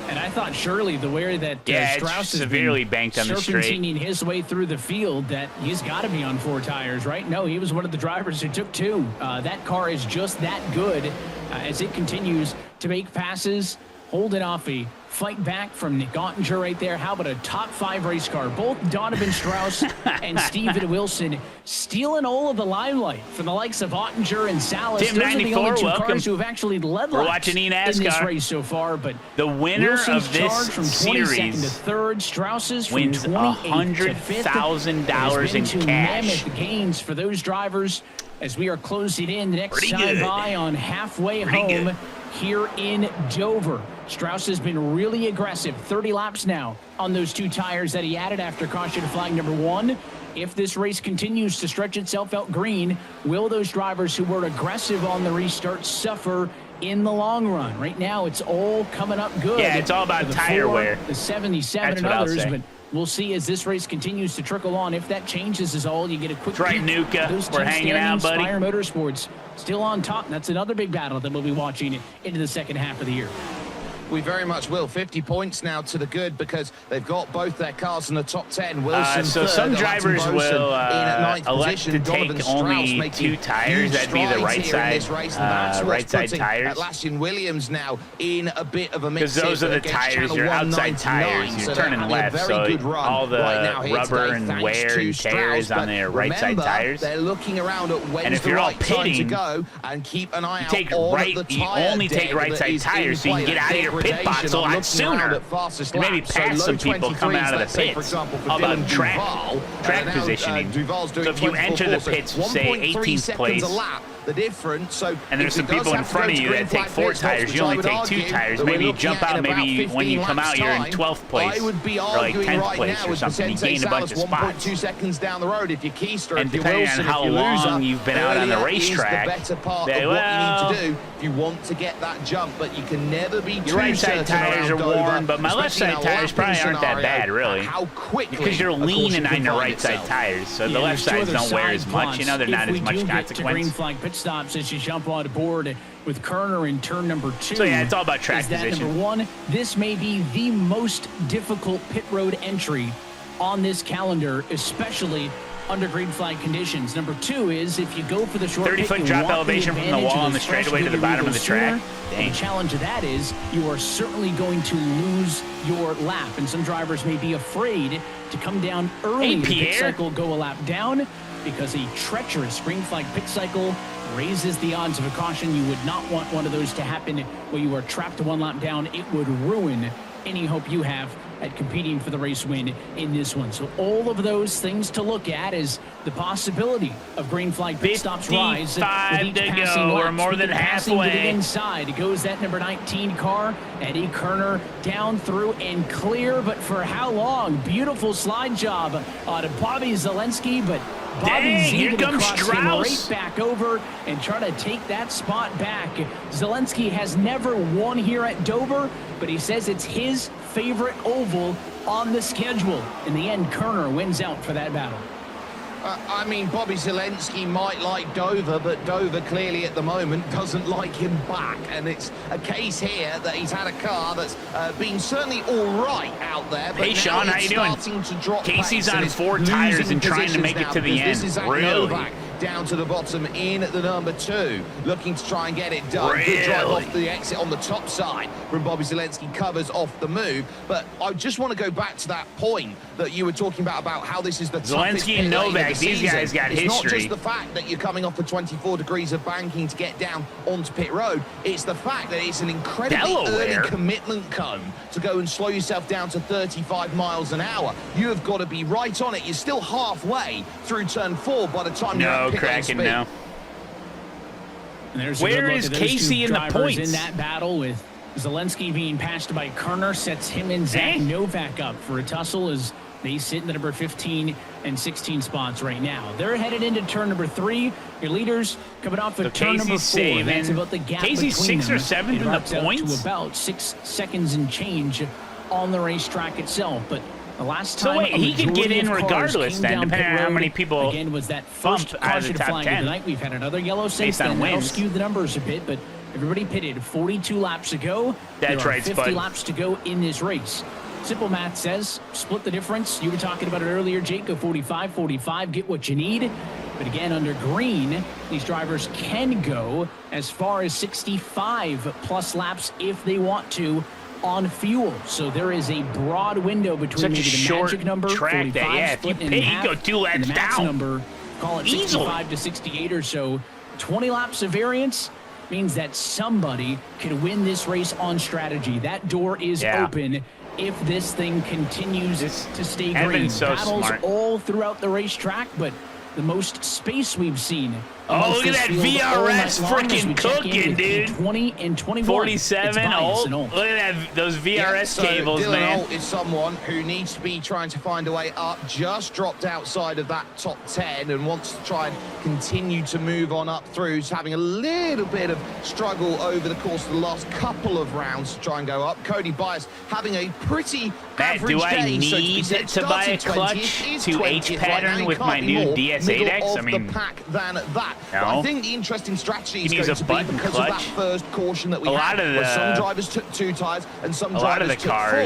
And I thought surely the way that Yeah, it's Strauss has severely been banked on the straight. serpentining his way through the field, that he's got to be on 4 tires, right? No, he was one of the drivers who took 2. That car is just that good as it continues to make passes, holding off a fight back from Nick Ottinger right there. How about a top 5 race car? Both Donovan Strauss and Stephen Wilson stealing all of the limelight for the likes of Ottinger and Salas. Tim Those are the 94, only 2 welcome. cars who have actually led We're laps watching in this eNASCAR. race so far, but The winner Wilson's of this charge from 22nd series to 3rd, Strauss's from wins 28th to 5th. $100,000 in Two cash. mammoth gains for those drivers as we are closing in the next Pretty time good. by on halfway Pretty home good. here in Dover. Strauss has been really aggressive, 30 laps now on those 2 tires that he added after caution flag number 1. If this race continues to stretch itself out green, will those drivers who were aggressive on the restart suffer in the long run? Right now, it's all coming up good. Yeah, it's all about for the tire 4, wear. the 77 That's and what I'll others, say. but we'll see as this race continues to trickle on. If that changes is all, you get a quick That's right, peek Nuka. at those We're team hanging out, standings. buddy. Spire Motorsports still on top. That's another big battle that we'll be watching into the second half of the year. We very much will. 50 points now to the good because they've got both their cars in the top 10. Wilson So third, some Alaton drivers Boson will in at ninth elect position. to Donovan take Strauss only making 2 tires. huge That'd be the strides right here in this side, race, and that's what's right side putting tires. Atlassian Williams now in a bit of a mix. Because those are the against tires, Channel your outside 199, tires, so you're they're turning having a left, very so good run all the right now here rubber today, and thanks wear to and tear Strauss, is on but their right side remember, tires. They're looking around at when's And if the you're all right time to pitting, go and keep an eye you out take on right- the you tire only take deck right that side is tires in so you can play. get out of your pit Degradation, box a lot I'm looking around sooner. at fastest And maybe laps. pass So some low people coming 23s, out of the let's say, pits. for example, for All about Dylan track Duval. track Now, positioning. Duval's doing So if you enter the 24.4, pits, so say 1.3 18th seconds place, a lap the difference. So and there's some people in front of you that take 4 tires. You only take 2 tires. Maybe you jump out. Maybe when you come out, you're in 12th place or like 10th place or something. You gain a bunch of spots. 1.2 seconds down the road if you're Keister, and depending on how long you've been out on the racetrack, the better part of what you need to do if you want to get that jump. But you can never be too your right side tires are worn, but my left side tires probably aren't that bad, really. How quickly? Because you're leaning on your right side tires, so the left sides don't wear as much. You know, they're not as much consequence. To green flag pit stops as you jump on board with Kerner in turn number 2. So yeah, it's all about track position. Number 1, this may be the most difficult pit road entry on this calendar, especially under green flag conditions. Number 2 is if you go for the short 30-foot drop elevation from the wall on the straightaway to the bottom of the track. The challenge of that is you are certainly going to lose your lap, and some drivers may be afraid to come down early in the pit cycle, go a lap down, because a treacherous green flag pit cycle raises the odds of a caution. You would not want one of those to happen where you are trapped 1 lap down. It would ruin any hope you have at competing for the race win in this one. So all of those things to look at is the possibility of green flag pit stops rise. 55 to go. We're more than halfway. To the inside goes that number 19 car. Eddie Kerner down through and clear, but for how long? Beautiful slide job to Bobby Zelensky, but Bobby's here comes Strauss. Right back over and try to take that spot back. Zelensky has never won here at Dover, but he says it's his favorite oval on the schedule. In the end, Kerner wins out for that battle. I mean, Bobby Zelensky might like Dover, but Dover clearly at the moment doesn't like him back. And it's a case here that he's had a car that's been certainly all right out there. But hey, Sean, how you doing? Casey's on 4 tires and trying to make it to the end. Really? Down to the bottom in the number 2, looking to try and get it done. Really? Good drive off the exit on the top side from Bobby Zelensky, covers off the move. But I just want to go back to that point that you were talking about how this is the toughest Zelensky and Novak, these guys got history. It's not just the fact that you're coming off the 24 degrees of banking to get down onto pit road. It's the fact that it's an incredibly early commitment cone to go and slow yourself down to 35 miles an hour. You have got to be right on it. You're still halfway through turn 4 by the time you're at cracking now. Where is Casey in the points? In that battle with Zelensky being passed by Kerner, sets him and Zach Novak up for a tussle as they sit in the number 15 and 16 spots right now. They're headed into turn number 3. Your leaders coming off of turn number 4. That's about the gap Casey's 6th or 7th in the points. To about 6 seconds and change on the racetrack itself, but the last time, so wait, he could get in regardless then, depending on how many people again was that first out of the top 10 tonight. We've had another yellow since then. That'll skew the numbers a bit, but everybody pitted 42 laps ago. That's right, 50 laps to go in this race. Simple math says split the difference. You were talking about it earlier, Jake. Go 45, get what you need. But again, under green, these drivers can go as far as 65 plus laps if they want to on fuel. So there is a broad window between maybe the magic number, track 45 if you go 2 laps the max down, number, call it 65 to 68 or so. 20 laps of variance means that somebody could win this race on strategy. That door is open if this thing continues to stay green. Battles all throughout the racetrack, but the most space we've seen. Oh, look at that VRS freaking cooking, dude. 20 and 21. 47. Oh, look at that, those VRS cables, Dylan man. Holt is someone who needs to be trying to find a way up. Just dropped outside of that top 10 and wants to try and continue to move on up through. He's having a little bit of struggle over the course of the last couple of rounds to try and go up. Cody Bias having a pretty average do I day. need to buy a clutch to H-pattern with my new DS8X? I mean, than that. No. But I think the interesting strategy is going to be because of that first caution that we had. Where some drivers took 2 tires and some drivers took 4.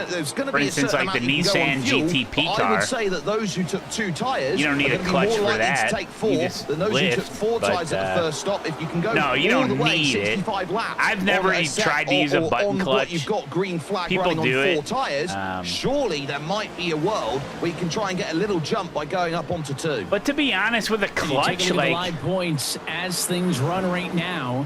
There's going to be a certain amount the Nissan GTP car. I would say that those who took 2 tires you don't need a clutch more for that. To take 4 than those who took 4 tires at the first stop. If you can go no, you don't all the way, need 65 it. laps I've never tried to use a button clutch. You've got green flag People running do on 4 it. tires. Surely there might be a world where you can try and get a little jump by going up onto 2. But to be honest, with a clutch, like points as things run right now,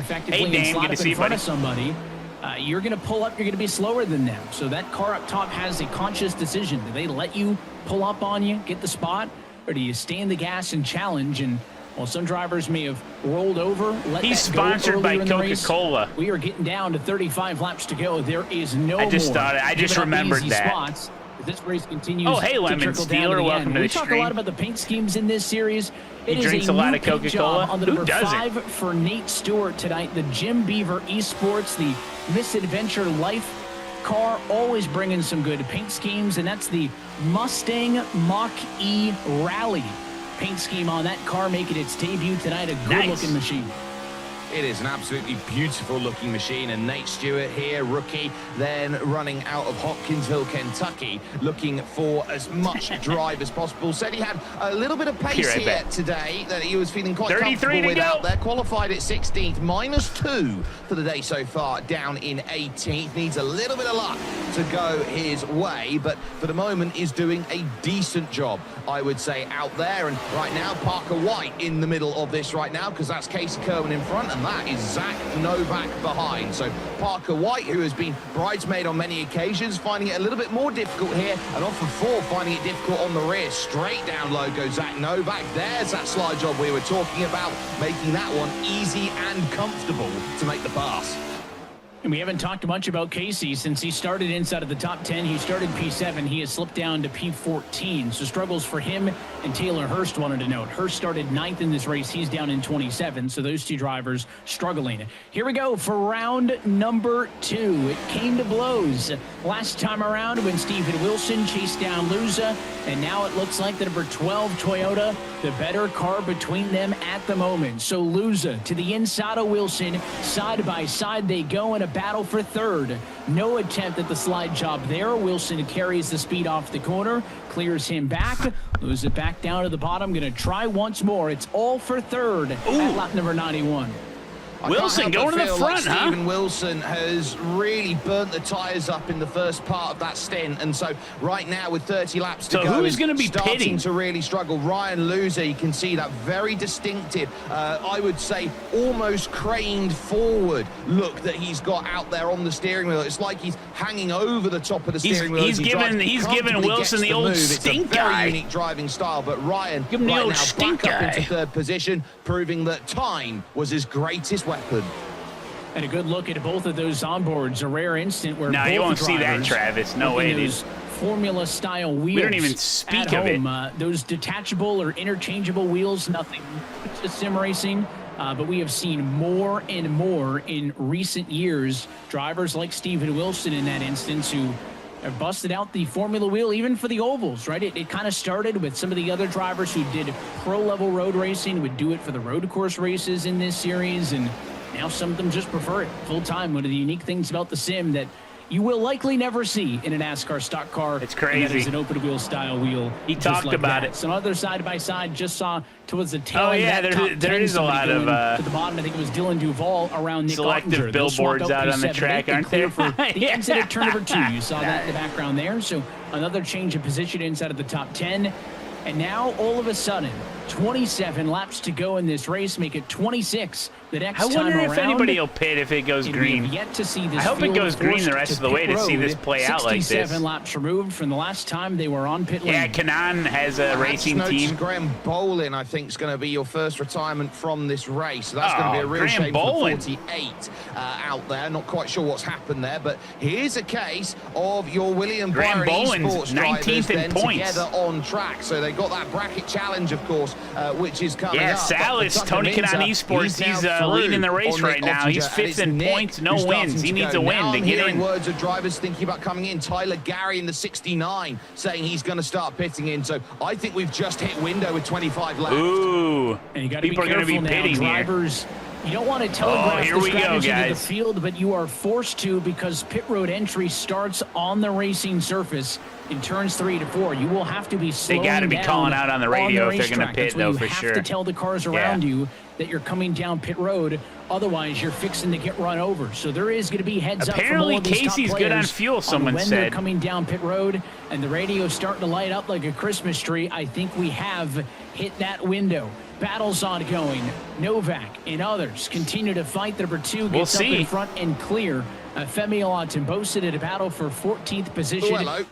effectively Dan, and slot good to up see in you, front buddy. of somebody, you're going to pull up, you're going to be slower than them. So that car up top has a conscious decision. Do they let you pull up on you, get the spot, or do you stay in the gas and challenge? And well, some drivers may have rolled over. He's that go sponsored by earlier in the race. Coca-Cola. We are getting down to 35 laps to go. There is no I just more thought I just giving up remembered easy that. spots. This race continues. Oh, hey, to Lemon trickle down Stealer, the welcome end. to the We talk a stream. lot about the paint schemes in this series. He It is drinks a lot new of paint Coca-Cola. job on the Who number doesn't? 5 for Nate Stewart tonight. The Jim Beaver Esports, the Misadventure Life car, always bringing some good paint schemes, and that's the Mustang Mach-E Rally paint scheme on that car, making its debut tonight. A good-looking machine. It is an absolutely beautiful looking machine, and Nate Stewart here, rookie, then running out of Hopkinsville, Kentucky, looking for as much drive as possible. Said he had a little bit of pace here today, that he was feeling quite comfortable with out there. Qualified at 16th, -2 for the day so far, down in 18th. Needs a little bit of luck to go his way, but for the moment is doing a decent job, I would say, out there. And right now, Parker White in the middle of this right now, because that's Casey Kerwin in front, and that is Zach Novak behind. So Parker White, who has been bridesmaid on many occasions, finding it a little bit more difficult here, and off of 4, finding it difficult on the rear. Straight down low goes Zach Novak. There's that slide job we were talking about, making that one easy and comfortable to make the pass. And we haven't talked much about Casey since he started inside of the top 10. He started P7. He has slipped down to P14. So struggles for him and Taylor Hurst, wanted to note. Hurst started 9th in this race. He's down in 27. So those two drivers struggling. Here we go for round number 2. It came to blows last time around when Stephen Wilson chased down Luza. And now it looks like the number 12 Toyota, the better car between them at the moment. So Luza to the inside of Wilson. Side by side they go in a battle for third. No attempt at the slide job there. Wilson carries the speed off the corner, clears him back, moves it back down to the bottom. Going to try once more. It's all for third at lap number 91. Wilson going to the front, huh? Stephen Wilson has really burnt the tyres up in the first part of that stint, and so right now with 30 laps to go, who's going to be starting pitting? to really struggle. Ryan Luzer, you can see that very distinctive, I would say almost craned forward look that he's got out there on the steering wheel. It's like he's hanging over the top of the steering wheel. He's giving Wilson the old stink eye. eye. Very unique driving style, but Ryan Give him the right old now stink back up eye. into third position, proving that time was his greatest weapon. And a good look at both of those onboards. A rare instant where No, both you won't see that, drivers Travis. No working way, dude. those Formula-style wheels. We don't even speak at of home. it. Those detachable or interchangeable wheels, nothing to sim racing. But we have seen more and more in recent years. Drivers like Stephen Wilson in that instance who have busted out the Formula wheel even for the ovals, right? It kind of started with some of the other drivers who did pro-level road racing, would do it for the road course races in this series, and now some of them just prefer it full-time. One of the unique things about the sim that you will likely never see in a NASCAR stock car. It's crazy. And that is an open wheel style wheel. He just talked like about that. it. Some other side-by-side just saw towards the tail Oh, end yeah, of that there- top there 10, is a somebody lot going of, to the bottom. I think it was Dylan Duvall around Nick selective Ottinger. They'll swap billboards out on the P7, track, they aren't clear there? For the Yeah. exit of turn number 2. You saw that in the background there. So another change of position inside of the top 10. And now, all of a sudden, 27 laps to go in this race, make it 26 the next I time wonder around. if anybody will pit if it goes And we green. have yet to see this I hope it field goes green forced the rest of the way pit to see road. this play out like this. 67 laps removed from the last time they were on pit lane. Yeah, Kanan has a racing team. Graham Bolin, I think, is going to be your first retirement from this race. So that's going to be a real Graham shame Bolin. for the 48 out there. Not quite sure what's happened there, but here's a case of your William Graham Byron Bolin's Esports drivers 19th in then points. together on track. So they got that bracket challenge, of course, which is coming Yeah, up. Salas, But for Tony Tucker Kanan Minter, Esports, he's now leading the race on right Nick now. He's Ottinger, and 5th it's in Nick points, no who's starting wins. He to needs go. a win Now to I'm get hearing in. words of drivers thinking about coming in. Tyler Gary in the 69 saying he's going to start pitting in. So I think we've just hit window with 25 laps. Ooh, And you got to be people are going to be careful now. pitting here. Drivers, you don't want to telegraph here the we go, strategy to the guys. field, but you are forced to because pit road entry starts on the racing surface in turns 3 to 4. You will have to be slowing gotta be down calling out on the radio if they're gonna racetrack. pit, That's why though, you for have sure. to tell the cars around you that you're coming down pit road. Otherwise, you're fixing to get run over. So there is going to be heads up from Apparently, all of these top Casey's good on players fuel, someone when they're said. coming down pit road, and the radio's starting to light up like a Christmas tree. I think we have hit that window. Battles ongoing. Novak and others continue to fight. Number 2 gets up in front and clear. Femi Alonso at a battle for 14th position. Oh, hello.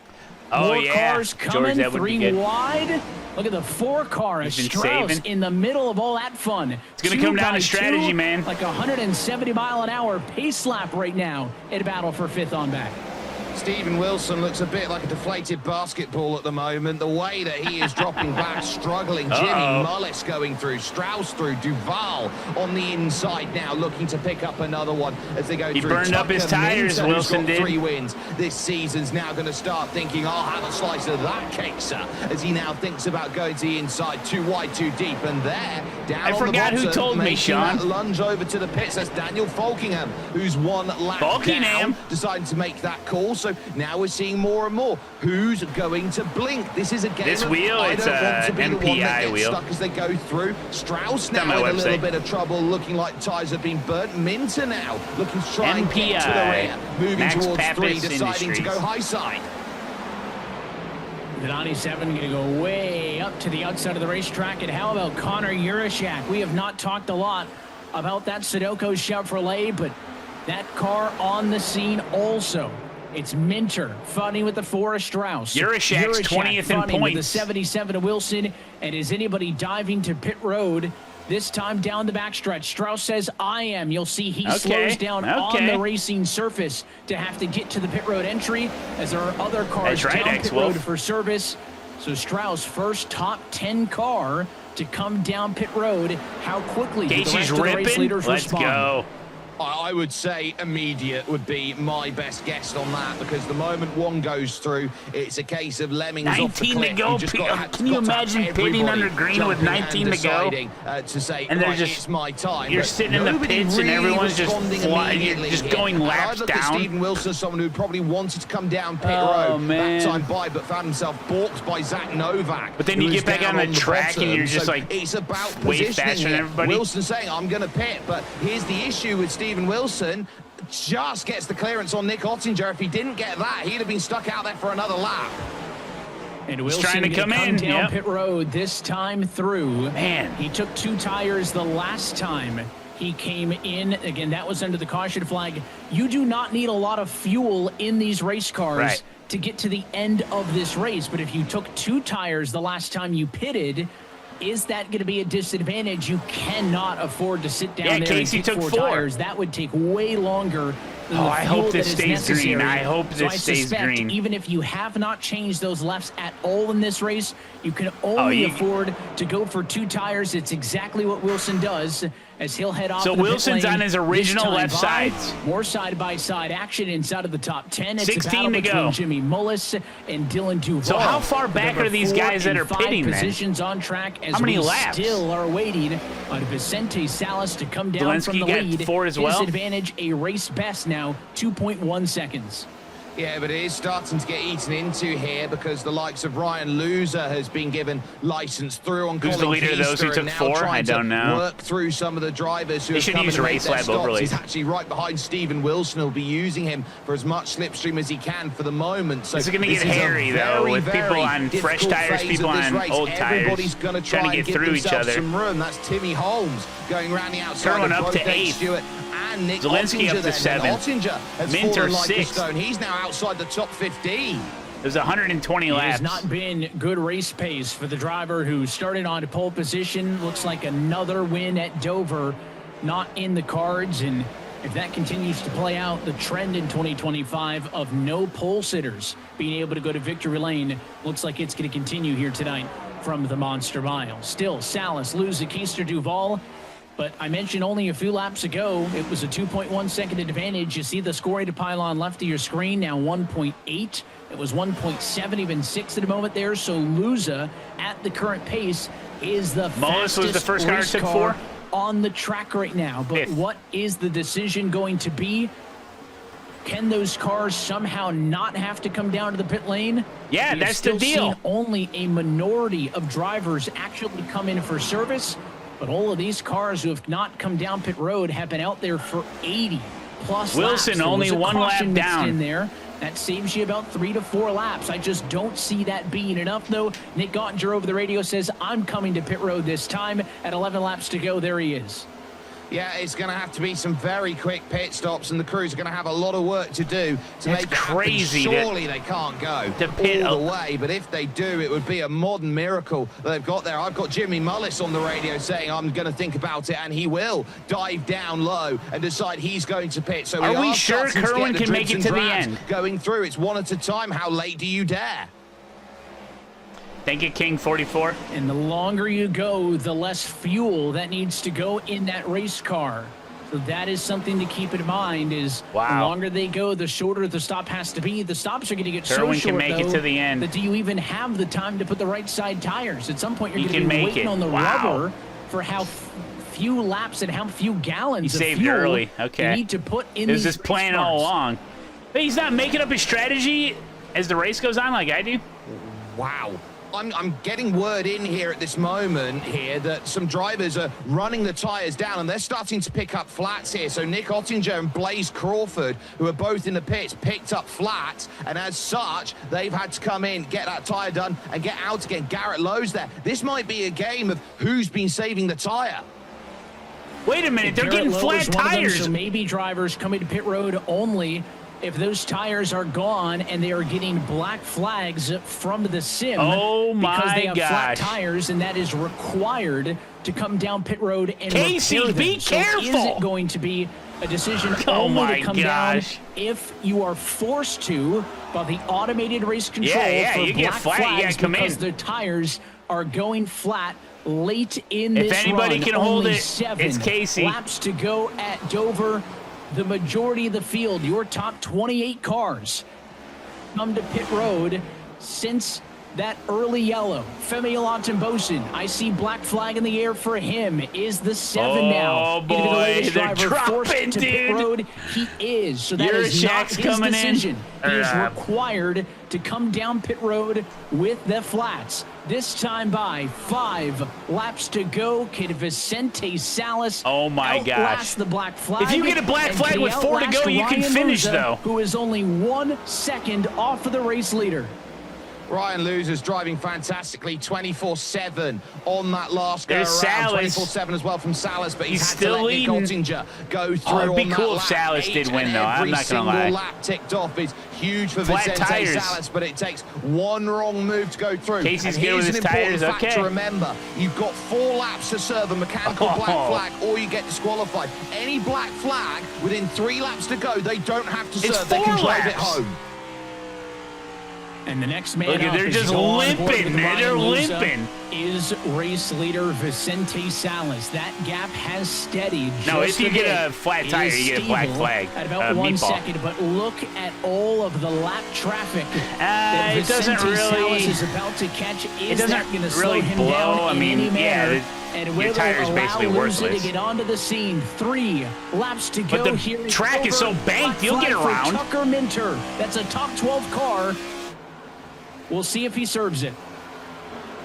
Oh, More yeah. cars George, coming, that would be 3 good. wide. Look at the 4 car. He's been Strauss saving. in the middle of all that fun. It's gonna come down to 2x2, strategy, man. Like 170 mile an hour pace lap right now at a battle for 5th on back. Stephen Wilson looks a bit like a deflated basketball at the moment. The way that he is dropping back, struggling. Jimmy Mullis going through, Strauss through, Duval on the inside now, looking to pick up another one as they go through. He burned up his tires, Wilson did. 3 wins this season's now going to start thinking, I'll have a slice of that cake, sir, as he now thinks about going to the inside, too wide, too deep, and there, down I on forgot the bottom, who told me, Sean. that lunge over to the pits. That's Daniel Falkingham, who's 1 lap down, deciding to make that call. So now we're seeing more and more. Who's going to blink? This is a game. This wheel, I it's don't want to be the one that MPI gets wheel. stuck as they go through. Strauss now on my in a website. little bit of trouble, looking like tires have been burnt. Minter now looking to try and get to the rear, moving Max towards Pappas 3, deciding to Industries. go high side. The 97 going to go way up to the outside of the racetrack. And how about Connor Urashak? We have not talked a lot about that Sudoku Chevrolet, but that car on the scene also. It's Minter fighting with the Forest Strauss. Urashak's 20th in fighting with the points. 77 Wilson. And is anybody diving to pit road? This time down the backstretch. Strauss says, I am. You'll see he slows down on the racing surface to have to get to the pit road entry, as there are other cars down pit road for service. So Strauss, first top 10 car to come down pit road. How quickly do the rest of the race leaders respond? Go. I would say immediate would be my best guess on that, because the moment one goes through, it's a case of lemmings 19 off the cliff. to go. You just Can you imagine pitting under green with 19 to go? To say, and they're right, just, it's my time. you're But sitting in the nobody pits and really everyone's just responding flying, immediately just here. going And laps I look at down. Stephen Wilson, someone who probably wanted to come down pit road that time by, but found himself balked by Zach Novak. But then you who get is back down on the track and bottom. you're just So like it's about wave positioning bashing here. everybody. Wilson saying, I'm going to pit, but here's the issue with Stephen Wilson. Just gets the clearance on Nick Ottinger. If he didn't get that, he'd have been stuck out there for another lap. And Wilson trying to come in down pit road this time through. Man, he took 2 tires the last time he came in. Again, that was under the caution flag. You do not need a lot of fuel in these race cars to get to the end of this race. But if you took 2 tires the last time you pitted, is that going to be a disadvantage? You cannot afford to sit down there Casey and take took 4 4 tires. That would take way longer than the I fuel hope this that is stays necessary. green. I hope So this I stays suspect green. even if you have not changed those lefts at all in this race, you can only afford to go for 2 tires. It's exactly what Wilson does as he'll head off. So to the pit Wilson's lane on his this original time left by. sides. More side-by-side action inside of the top 10. It's 16 a battle to between go. Jimmy Mullis and Dylan Duval. So how far back Number are these 4 guys that and are 5 pitting then? positions on track as How many we laps? still are waiting on Vicente Salas to come down Zelensky from the got lead. 4 as His well? advantage, a race best now, 2.1 seconds. Yeah, but it is starting to get eaten into here because the likes of Ryan Loser has been given license through on Who's the Colin leader of those who Keister took and now 4? trying I don't to know. work through some of the drivers who They have should come use and made their RACELAB stops. Overlays. He's actually right behind Stephen Wilson. He'll be using him for as much slipstream as he can for the moment. So This is going to get this is a hairy, though, very, with people very on fresh difficult tires, phase people of this on race. old tires, Everybody's going to try trying to and get give through each themselves other. some room. That's Timmy Holmes going around the outside Kerwin of up to both Dave 8th. Stewart and Nick Zelensky Ottinger up to then. And 7th. Ottinger has Minter fallen like a 6th. stone. He's now outside the top 15. There's 120 It laps. has not been good race pace for the driver who started on pole position. Looks like another win at Dover not in the cards. And if that continues to play out, the trend in 2025 of no pole sitters being able to go to victory lane looks like it's going to continue here tonight from the Monster Mile. Still, Salas, Luz, Keister, Duval. But I mentioned only a few laps ago, it was a 2.1 second advantage. You see the scoring to pylon left of your screen, now 1.8. It was 1.7, even 6 at the moment there. So Luza, at the current pace, is the Mullis was the fastest first car race that took car 4? on the track right now. But what is the decision going to be? Can those cars somehow not have to come down to the pit lane? Yeah, We have that's the still deal. seen only a minority of drivers actually come in for service. But all of these cars who have not come down pit road have been out there for 80 plus Wilson laps. There only was a 1 lap caution mixed down. in there. That saves you about 3 to 4 laps. I just don't see that being enough, though. Nick Ottinger over the radio says, I'm coming to pit road this time. At 11 laps to go, there he is. Yeah, it's going to have to be some very quick pit stops, and the crews are going to have a lot of work to do to make it crazy happen. Surely they can't go all the way, but if they do, it would be a modern miracle that they've got there. I've got Jimmy Mullis on the radio saying I'm going to think about it, and he will dive down low and decide he's going to pit. So are we sure Kerwin can make it to the end? Going through, it's one at a time. How late do you dare? Thank you, King 44. And the longer you go, the less fuel that needs to go in that race car. So that is something to keep in mind is the longer they go, the shorter the stop has to be. The stops are going to get Kerwin so short, can make it to the end. That do you even have the time to put the right side tires? At some point, you're going to be waiting on the rubber for how few laps and how few gallons of saved fuel early. Okay. you need to put in these these race plan all cars. along. But he's not making up his strategy as the race goes on like I do. Wow. I'm getting word in here at this moment here that some drivers are running the tyres down and they're starting to pick up flats here. So Nick Ottinger and Blaze Crawford, who are both in the pits, picked up flats, and as such, they've had to come in, get that tyre done, and get out again. Garrett Lowe's there. This might be a game of who's been saving the tyre. Wait a minute, they're getting flat tires. So maybe drivers coming to pit road only if those tires are gone and they are getting black flags from the sim because they have flat tires, and that is required to come down pit road and Casey, repair them. be careful. So is it going to be a decision only to come down if you are forced to by the automated race control for you get black flat, flags because in. the tires are going flat late in this If anybody run? can hold Only it, 7 it's Casey. laps to go at Dover. The majority of the field, your top 28 cars, come to pit road since that early yellow. Femi Alanton-Bosun, I see black flag in the air for him. Is the 7 now? Oh boy, they're dropping, to dude. pit road? He is. So that is not his coming decision. in. He is required to come down pit road with the flats. This time by 5 laps to go. Can Vicente Salas outlast the black flag? If you get a black flag with 4 to go, you can finish, though. Who is only 1 second off of the race leader. Ryan Loser's driving fantastically 24/7 on that last go around. 24/7 as well from Salas, but he's had to let Nick Ottinger go through it'd be on cool that if Salas lap. did win, though. I'm not gonna lie. Every single lap ticked off is huge for Flat Vicente tires. Salas, but it takes one wrong move to go through. Casey's and good with here's his an important tires, fact okay. to remember. You've got 4 laps to serve a mechanical black flag, or you get disqualified. Any black flag within 3 laps to go, they don't have to serve. They can drive it home. And the next man Look, up they're as just you go on board limping, with man. They're Ryan Luza limping. Is race leader Vicente Salas. That gap has steadied. No, just if you a get bit. a flat It tire, is you get a black stable flag. At about 1 meatball. second, but look at all of the lap traffic that it doesn't Vicente really. Salas is about to catch. It Is that doesn't going to slow really him blow. down I in mean, any manner? And your will tire's allow basically Luza worthless. to get onto the scene? 3 laps to But go the here. track is so banked, you'll get around. Tucker Minter. That's a top 12 car. We'll see if he serves it.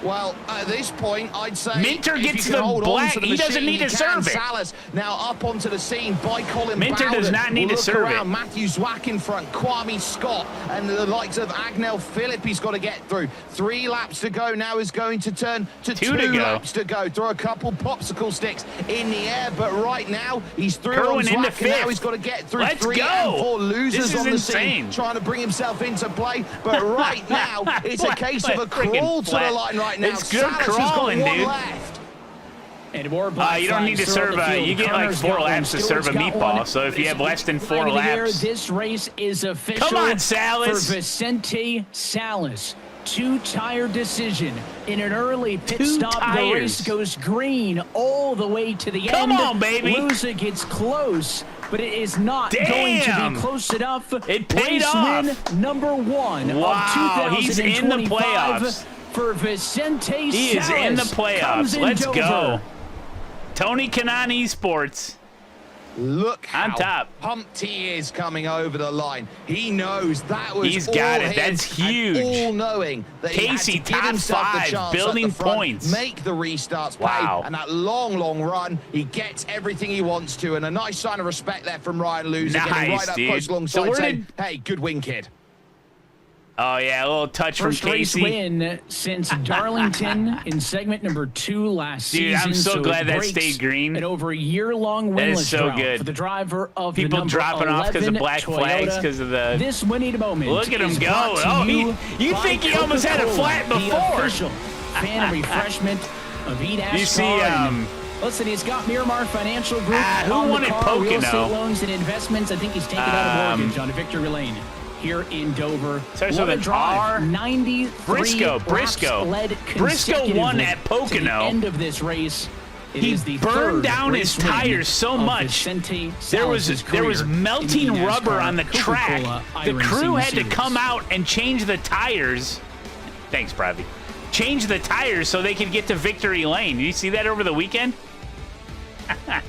Well, at this point, I'd say Minter if gets you can the hold black. on to the He doesn't machine, need you to can. serve it. Salas now up onto the scene by Colin Minter Bowden. does not need to Look serve around. it. Matthew Zwack in front, Kwame Scott, and the likes of Agnel Phillip he's got to get through. 3 laps to go. Now is going to turn to 2 to go. laps to go. Throw a couple popsicle sticks in the air, but right now he's through Kerwin on into Zwack, and now 5th. he's got to get through Let's 3 go. and 4 losers This is on the insane. scene, trying to bring himself into play. But right now, it's a case of a Freaking crawl to the flat. line right now. It's good Salas has got crawling, 1 dude. left. And more black You don't need to flags serve throughout the you field. get like Connor's 4 got one. laps to Stewart's serve a got meatball. one. So if you have less than 4 Flag in the air. laps, This race is official. Come on, Salas. For Vicente Salas. 2-tire decision. In an early pit 2 stop, tires. the race goes green all the way to the end. Come on, baby. Luza gets close, but it is not Damn. going to be close enough. It paid race off. Win number 1 Wow, of he's in the 2025 playoffs. For Vicente He is Salas. in the Comes playoffs. in Let's Dover. go. Tony Kanaan Esports. Look on how top. pumped he is coming over the line. He knows that was He's got all it. That's him, huge. and all knowing that he had Casey, to give top himself the 5, chance building at the front, points. make the restarts Wow. pay, and that long run, he gets everything he wants to, and a nice sign of respect there from Ryan Loser, getting Nice, right up dude. close So alongside where saying, hey, good win, kid. Oh, yeah, a little touch First from Casey. race win since Darlington in segment number 2 last Dude, season. I'm so glad that stayed green. An over a year-long winless That is so drought good. for the driver of People the dropping off because of black flags, because of the... This winning moment. Look at him is go. brought to Oh, you you think he almost had a flat Coca-Cola, before. The official fan refreshment of eNASCAR. You see, Listen, he's got Miramar Financial Group. Who on wanted the car, Real estate Pocono? loans and investments. I think he's taken out a mortgage on a victory lane here in Dover. Starts What with a an drive. R. 93 Briscoe. led Briscoe won at To the Pocono. end of this race. It He is the burned third down race his win tires so of much. Vicente There was Salas' career melting in the rubber NASCAR on the track. Coca-Cola The iRacing crew had to series. come out and change the tires. Thanks, Pravi. Change the tires so they could get to victory lane. Did you see that over the weekend? That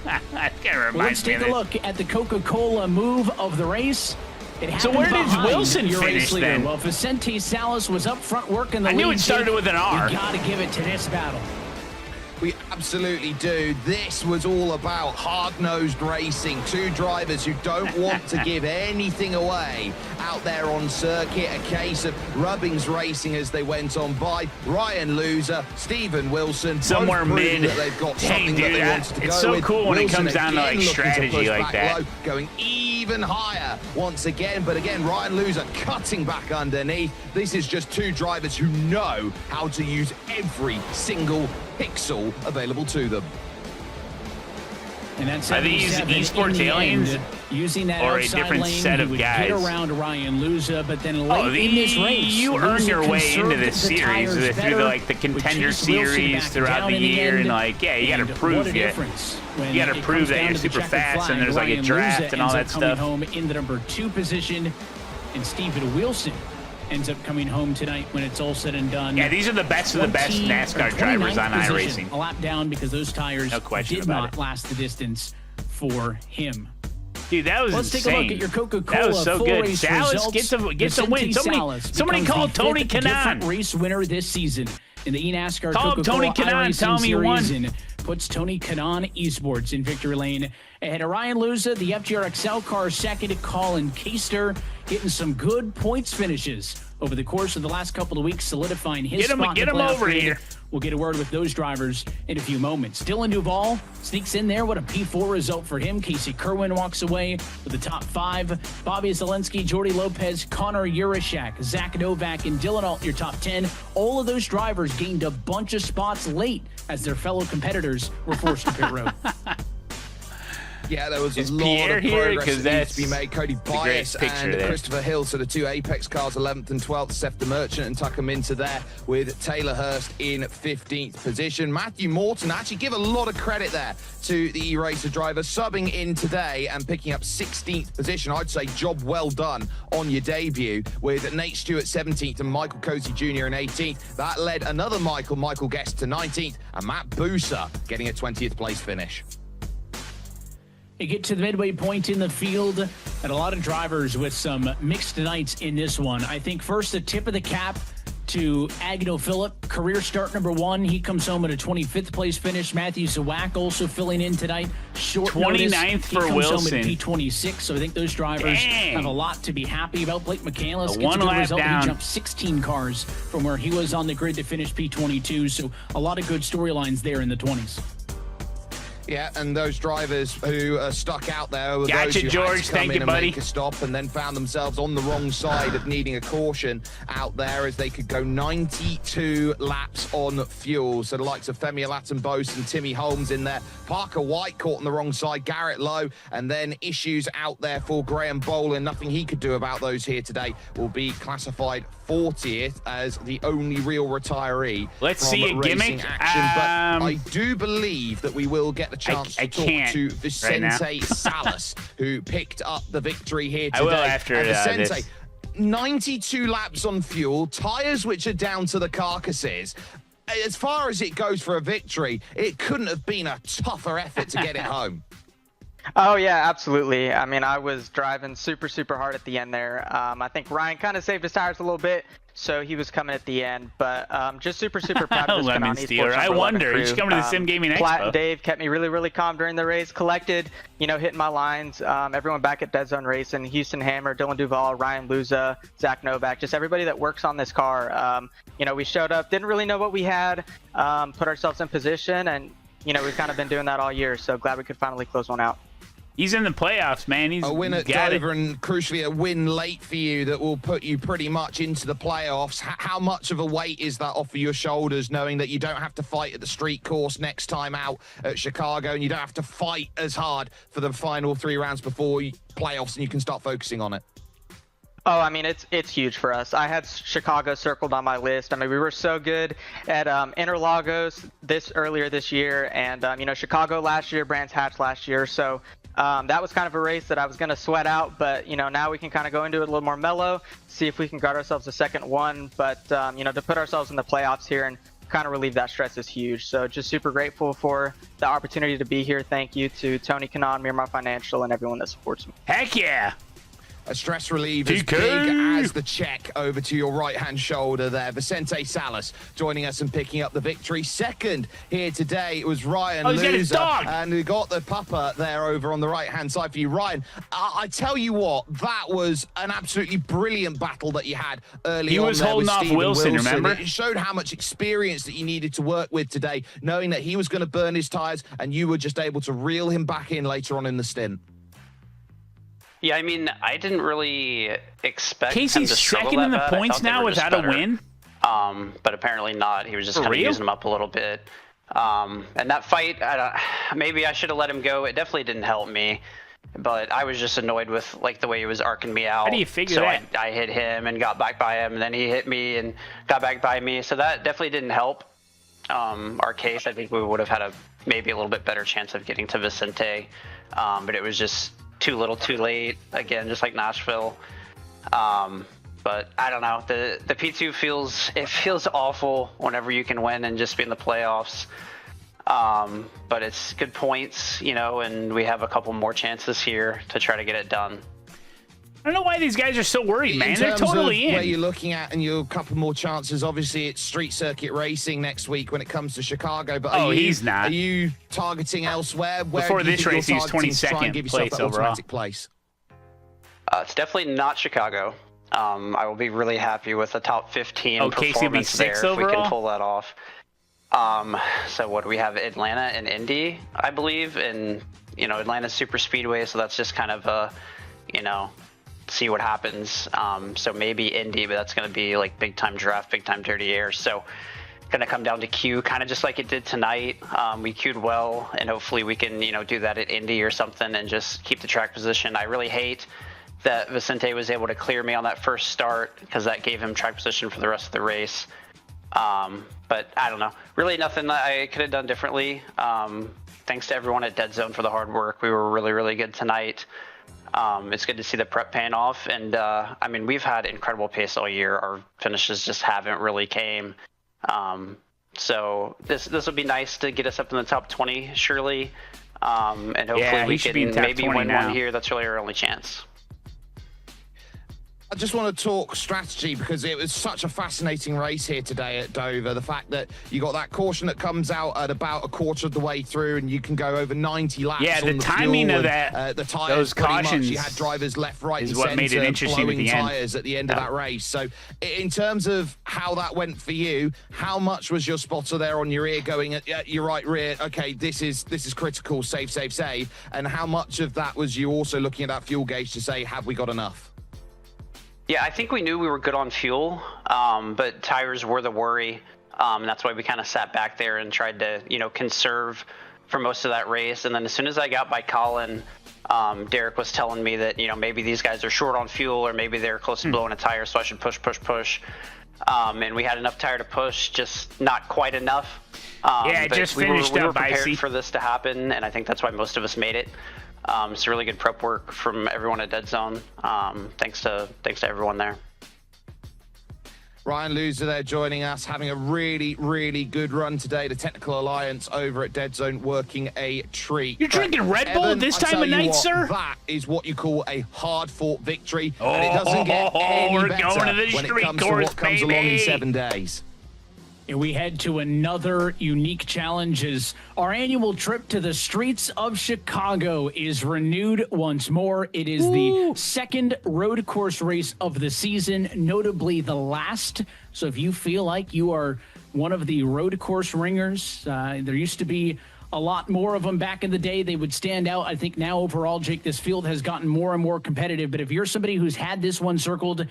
kind of reminds Let's me take of a it. look at the Coca-Cola move of the race. It So where did happened behind Wilson your race finish leader. then? Well, Vicente Salas was up front working the I knew lead. it started with an R. We got to give it to this battle. We absolutely do. This was all about hard-nosed racing. Two drivers who don't want to give anything away out there on circuit. A case of rubbings racing as they went on by. Ryan Loser, Stephen Wilson. Somewhere both proving mid. that they've got Dang, something dude, that they wanted to it's go so with. cool when it Wilson comes down to, again like, looking to strategy push like back that. low, going even higher once again. But again, Ryan Loser cutting back underneath. This is just two drivers who know how to use every single pixel available to them. And that's Are these 77 esports in the aliens end, using that or a outside different lane, set he of would guys? Get around Ryan Luza, but then late in this race, You earn Luza your way into conserved this the series tires through better, the contender would chase Wilson series back throughout down the in year, end. and like, yeah, you got to And prove what a it. difference when You got to it prove comes that down you're to the super checkered fast, flag. and there's like a Ryan draft Luza and all that ends up coming stuff. home in the number 2 position, and Stephen Wilson ends up coming home tonight when it's all said and done. Yeah, these are the best of the best 20 NASCAR or drivers on 29th position, iRacing. A lap down because those tires No question did about not it. last the distance for him. Dude, that was Let's insane. take a look at your Coca-Cola That was so full good. race Salas results. gets a win. Vicente Somebody Salas called becomes the Tony fifth different Kanaan. race winner this season in the eNASCAR Call him Coca-Cola Tony Kanaan. iRacing Tell him he won. series and puts Tony Kanaan Esports in victory lane ahead of Ryan Luza, the FGR-XL car second, Colin Keister getting some good points finishes over the course of the last couple of weeks, solidifying his spot in Get the him playoff over grid. here. We'll get a word with those drivers in a few moments. Dylan Duvall sneaks in there. What a P4 result for him. Casey Kerwin walks away with the top 5. Bobby Zelensky, Jordy Lopez, Connor Urashak, Zach Novak, and Dylan Alt, your top 10. All of those drivers gained a bunch of spots late as their fellow competitors were forced to pit road. Yeah, there was Is a lot Pierre of here? progress 'Cause that needs to be that's made. Cody a great Bias picture and there. Christopher Hill, so the 2 Apex cars, 11th and 12th. Seth the Merchant and Tucker Minter there with Taylor Hurst in 15th position. Matthew Morton, actually give a lot of credit there to the E-Racer driver, subbing in today and picking up 16th position. I'd say job well done on your debut with Nate Stewart 17th and Michael Cozy Jr. in 18th. That led another Michael Guest to 19th and Matt Booser getting a 20th place finish. You get to the midway point in the field, and a lot of drivers with some mixed nights in this one. I think first, the tip of the cap to Agno Phillip, career start number 1. He comes home at a 25th place finish. Matthew Zawak also filling in tonight. Short 29th notice. for he comes Wilson. home at P26, so I think those drivers Dang. have a lot to be happy about. Blake McCandless A gets a good one-lap result. down. He jumped 16 cars from where he was on the grid to finish P22, so a lot of good storylines there in the 20s. Yeah, and those drivers who are stuck out there were Gotcha, those who George. had to come Thank in you, and buddy. make a stop and then found themselves on the wrong side of needing a caution out there as they could go 92 laps on fuel. So the likes of Femi Alatenbos and Timmy Holmes in there. Parker White caught on the wrong side, Garrett Lowe, and then issues out there for Graham Bolin. Nothing he could do about those here today. Will be classified 40th as the only real retiree. Let's from see a racing gimmick. action. But I do believe that we will get the chance I to talk can't to right Vicente now. Salas, who picked up the victory here today. I will after and Vicente, this. 92 laps on fuel, tyres which are down to the carcasses. As far as it goes for a victory, it couldn't have been a tougher effort to get it home. Oh, yeah, absolutely. I mean, I was driving super hard at the end there. I think Ryan kind of saved his tires a little bit. so he was coming at the end. But just super proud of this Lemon Konami Stealer. Esports I number 11 wonder. He's crew. coming to the Sim Gaming Platt Expo. and Dave kept me really calm during the race. Collected, hitting my lines. Everyone back at Dead Zone Racing, Houston Hammer, Dylan Duvall, Ryan Luza, Zach Novak, just everybody that works on this car. We showed up, didn't really know what we had, put ourselves in position, and we've kind of been doing that all year. So glad we could finally close one out. He's in the playoffs, man. He's a win at Dover and crucially a win late for you that will put you pretty much into the playoffs. How much of a weight is that off of your shoulders, knowing that you don't have to fight at the street course next time out at Chicago, and you don't have to fight as hard for the final 3 rounds before playoffs, and you can start focusing on it? Oh, I mean, it's huge for us. I had Chicago circled on my list. I mean, we were so good at Interlagos earlier this year, and Chicago last year, Brands Hatch last year. So that was kind of a race that I was going to sweat out, but now we can kind of go into it a little more mellow, see if we can guard ourselves a second one. But to put ourselves in the playoffs here and kind of relieve that stress is huge. So just super grateful for the opportunity to be here. Thank you to Tony Kanaan, Miramar Financial, and everyone that supports me. Heck yeah! A stress reliever as big as the check over to your right-hand shoulder there. Vicente Salas joining us and picking up the victory. Second here today, it was Ryan Loser. And we got the pupper there over on the right-hand side for you. Ryan, I tell you what, that was an absolutely brilliant battle that you had early on. He was holding off Wilson, remember? It showed how much experience that you needed to work with today, knowing that he was going to burn his tires and you were just able to reel him back in later on in the stint. Yeah, I mean, I didn't really expect Casey's him to struggle second in the that points now without a win? But apparently not. He was just kind of using him up a little bit. And that fight, maybe I should have let him go. It definitely didn't help me. But I was just annoyed with the way he was arcing me out. How do you figure that? So I hit him and got back by him, and then he hit me and got back by me. So that definitely didn't help our case. I think we would have had maybe a little bit better chance of getting to Vicente. But it was just too little too late, again, just like Nashville. But I don't know, the P2 feels awful whenever you can win and just be in the playoffs. But it's good points, and we have a couple more chances here to try to get it done. I don't know why these guys are so worried, man. They're totally in. Where you're looking at and you're a couple more chances. Obviously, it's street circuit racing next week when it comes to Chicago. But he's not. Are you targeting elsewhere? Before this race, he's 22nd place overall. Place? It's definitely not Chicago. I will be really happy with a top 15 Casey will be performance there overall? if we can pull that off. So what do we have? Atlanta and Indy, I believe, and Atlanta's super speedway, so that's just kind of a see what happens. So maybe Indy, but that's going to be like big time draft, big time dirty air. So going to come down to Q, kind of just like it did tonight. We queued well, and hopefully we can do that at Indy or something and just keep the track position. I really hate that Vicente was able to clear me on that first start because that gave him track position for the rest of the race. But I don't know, really nothing that I could have done differently. Thanks to everyone at Dead Zone for the hard work. We were really good tonight. It's good to see the prep paying off, and I mean, we've had incredible pace all year. Our finishes just haven't really came. So this will be nice to get us up in the top 20, surely, and hopefully we can maybe win one here. That's really our only chance. I just want to talk strategy because it was such a fascinating race here today at Dover. The fact that you got that caution that comes out at about a quarter of the way through and you can go over 90 laps. Yeah, on the timing fuel of and, that, the tires, those cautions, you had drivers left, right, is and what center made it interesting blowing at the end. tires at the end of that race. So, in terms of how that went for you, how much was your spotter there on your ear going at your right rear? Okay, this is critical. Save, and how much of that was you also looking at that fuel gauge to say, have we got enough? Yeah, I think we knew we were good on fuel, but tires were the worry. And that's why we kind of sat back there and tried to, conserve for most of that race. And then as soon as I got by Colin, Derek was telling me that, maybe these guys are short on fuel or maybe they're close to blowing a tire, so I should push. And we had enough tire to push, just not quite enough. It just finished we were up, prepared for this to happen, and I think that's why most of us made it. It's really good prep work from everyone at Dead Zone. Thanks to everyone there. Ryan Loser there joining us, having a really, really good run today. The Technical Alliance over at Dead Zone working a treat. You're drinking Red Bull Evan, this I time tell of you night, what, sir? That is what you call a hard-fought victory, and it doesn't get any we're better going to the when it street comes course, to what comes along in baby. 7 days. And we head to another unique challenge as our annual trip to the streets of Chicago is renewed once more. It is the second road course race of the season, notably the last. So if you feel like you are one of the road course ringers, there used to be a lot more of them back in the day. They would stand out. I think now overall, Jake, this field has gotten more and more competitive. But if you're somebody who's had this one circled,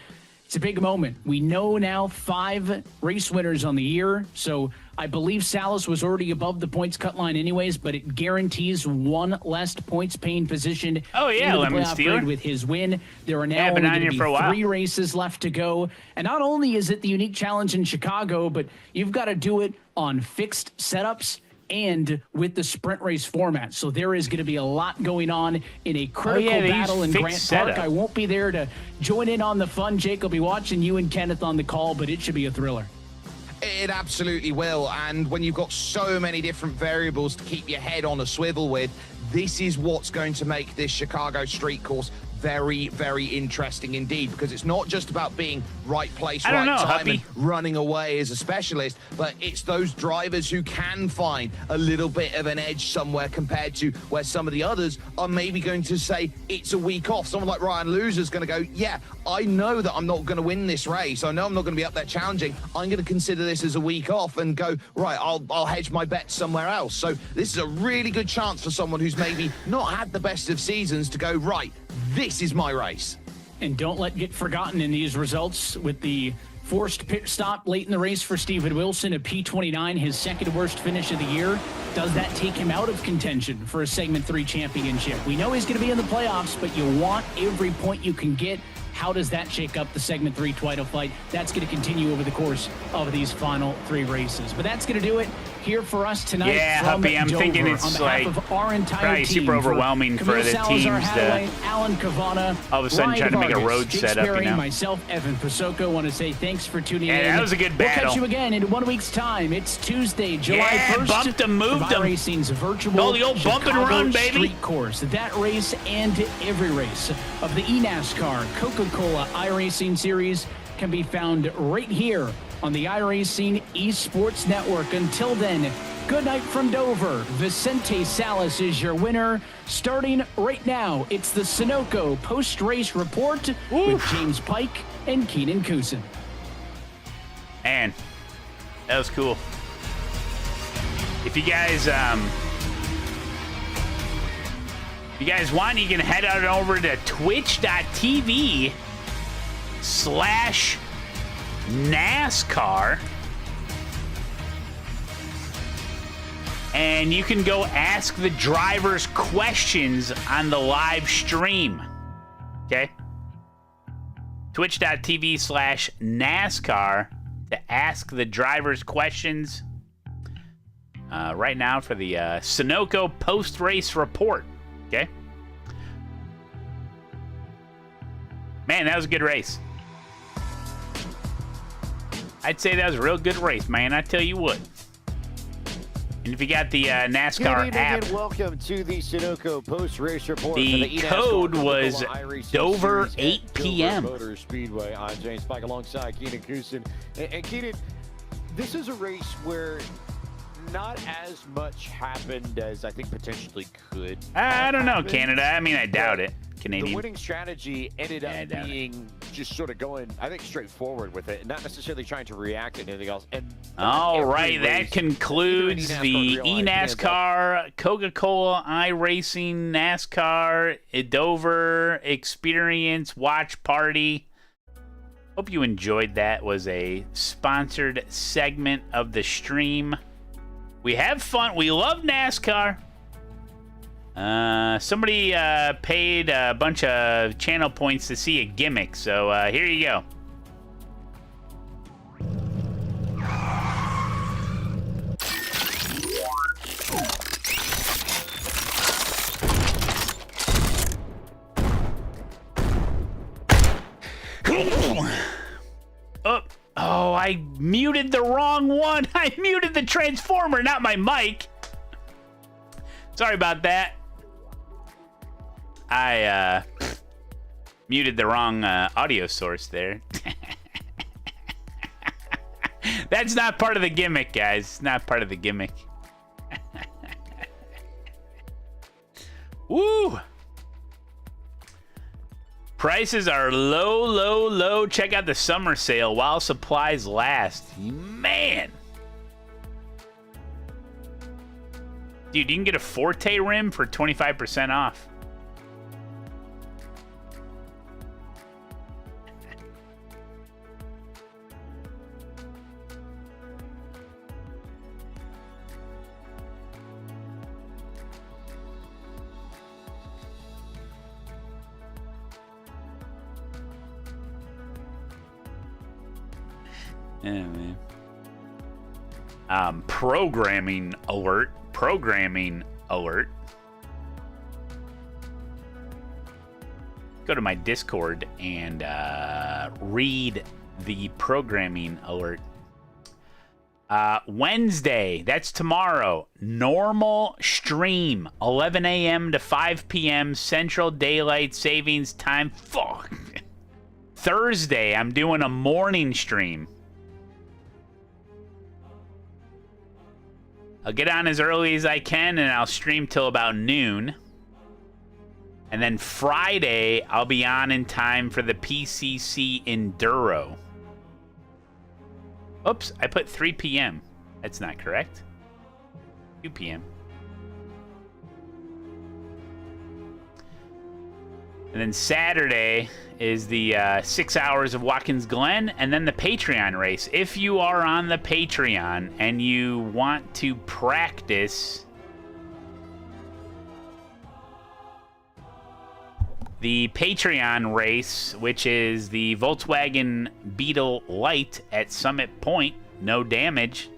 it's a big moment. We know now 5 race winners on the year. So I believe Salas was already above the points cut line anyways, but it guarantees one less points paying position into the Lemon playoff Stealer. grid with his win. There are now Yeah, only been on going here to for a be while. 3 races left to go. And not only is it the unique challenge in Chicago, but you've got to do it on fixed setups and with the sprint race format. So there is going to be a lot going on in a critical they use battle in fixed Grant setup. Park. I won't be there to join in on the fun. Jake will be watching you and Kenneth on the call, but it should be a thriller. It absolutely will, and when you've got so many different variables to keep your head on a swivel with, this is what's going to make this Chicago street course very, very interesting indeed, because it's not just about being right place, right time, and running away as a specialist, but it's those drivers who can find a little bit of an edge somewhere compared to where some of the others are maybe going to say it's a week off. Someone like Ryan Loser's going to go, yeah, I know that I'm not going to win this race. I know I'm not going to be up there challenging. I'm going to consider this as a week off and go, right, I'll hedge my bets somewhere else. So this is a really good chance for someone who's maybe not had the best of seasons to go, right, this is my race. And don't let get forgotten in these results with the forced pit stop late in the race for Steven Wilson, a P29, his second worst finish of the year. Does that take him out of contention for a Segment 3 championship? We know he's going to be in the playoffs, but you want every point you can get. How does that shake up the Segment 3 title fight? That's going to continue over the course of these final 3 races. But that's going to do it here for us tonight. Yeah, from Huppy, I'm Dover. thinking it's on behalf like of our entire probably team, super overwhelming for Camille the Salazar teams Hathaway, to Alan Cavana, all of a sudden Ryan try to make a Vargas, road Jake setup, Sperry, you know? myself, Evan Pasoko, want to say thanks for tuning in. Yeah, that was a good We'll battle. catch you again in 1 week's time. It's Tuesday, July Yeah, 1st. bumped 'em, moved 'em. iRacing's virtual Oh, the old bump and Chicago run, baby. street course. That race and every race of the eNASCAR Coca-Cola iRacing series can be found right here on the iRacing Esports Network. Until then, good night from Dover. Vicente Salas is your winner. Starting right now, it's the Sunoco post-race report with James Pike and Keenan Kusin. Man, that was cool. If you guys want, you can head on over to twitch.tv/NASCAR. And you can go ask the drivers questions on the live stream. Okay? Twitch.tv/NASCAR to ask the drivers questions right now for the Sunoco post-race report. Okay? Man, that was a good race. I'd say that was a real good race, man. I tell you what. And if you got the NASCAR Good evening app, and welcome to the Sunoco post-race report. the for the code eNASCAR was Coca-Cola iRacing Dover Series 8 at p.m. Dover Motor Speedway. I'm James Pike alongside Keenan Kusin. And Keenan, this is a race where not as much happened as I think potentially could. I don't know, happened. Canada. I mean, I doubt it. The Canadian. winning strategy ended up being just sort of going, I think, straightforward with it, not necessarily trying to react to anything else. And All every right, that race, concludes even the in NASCAR eNASCAR Coca-Cola iRacing NASCAR Dover Experience Watch Party. Hope you enjoyed that. Was a sponsored segment of the stream. We have fun. We love NASCAR. Somebody paid a bunch of channel points to see a gimmick, so here you go. Oh, I muted the wrong one. I muted the transformer, not my mic. Sorry about that. I muted the wrong audio source there. That's not part of the gimmick, guys. It's not part of the gimmick. Woo! Prices are low, low, low. Check out the summer sale while supplies last. Man! Dude, you can get a Forte rim for 25% off. Yeah, man. Programming alert. Programming alert. Go to my Discord and read the programming alert. Wednesday, that's tomorrow. Normal stream, 11 a.m. to 5 p.m. Central Daylight Savings Time. Fuck. Thursday, I'm doing a morning stream. I'll get on as early as I can, and I'll stream till about noon. And then Friday, I'll be on in time for the PCC Enduro. Oops, I put 3 p.m. That's not correct. 2 p.m. And then Saturday is the 6 hours of Watkins Glen, and then the Patreon race. If you are on the Patreon and you want to practice the Patreon race, which is the Volkswagen Beetle Light at Summit Point, no damage,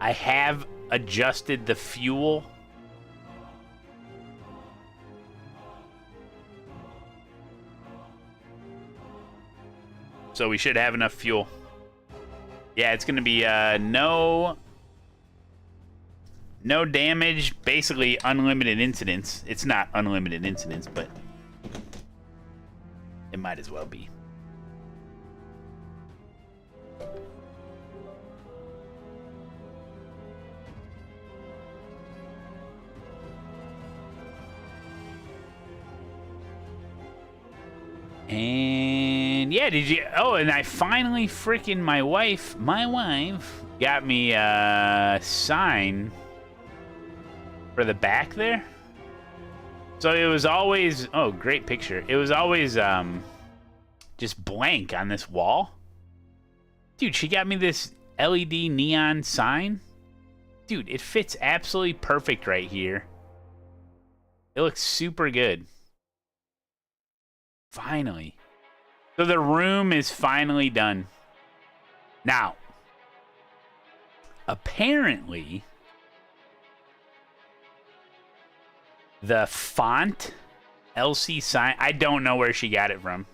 I have adjusted the fuel. So we should have enough fuel. Yeah, it's going to be no damage, basically unlimited incidents. It's not unlimited incidents, but it might as well be. And yeah, did you? Oh, and I finally freaking my wife got me a sign for the back there. So it was always, oh, great picture. It was always just blank on this wall. Dude, she got me this LED neon sign. Dude, it fits absolutely perfect right here. It looks super good. Finally. So the room is finally done. Now, apparently, the font, LC sign, I don't know where she got it from.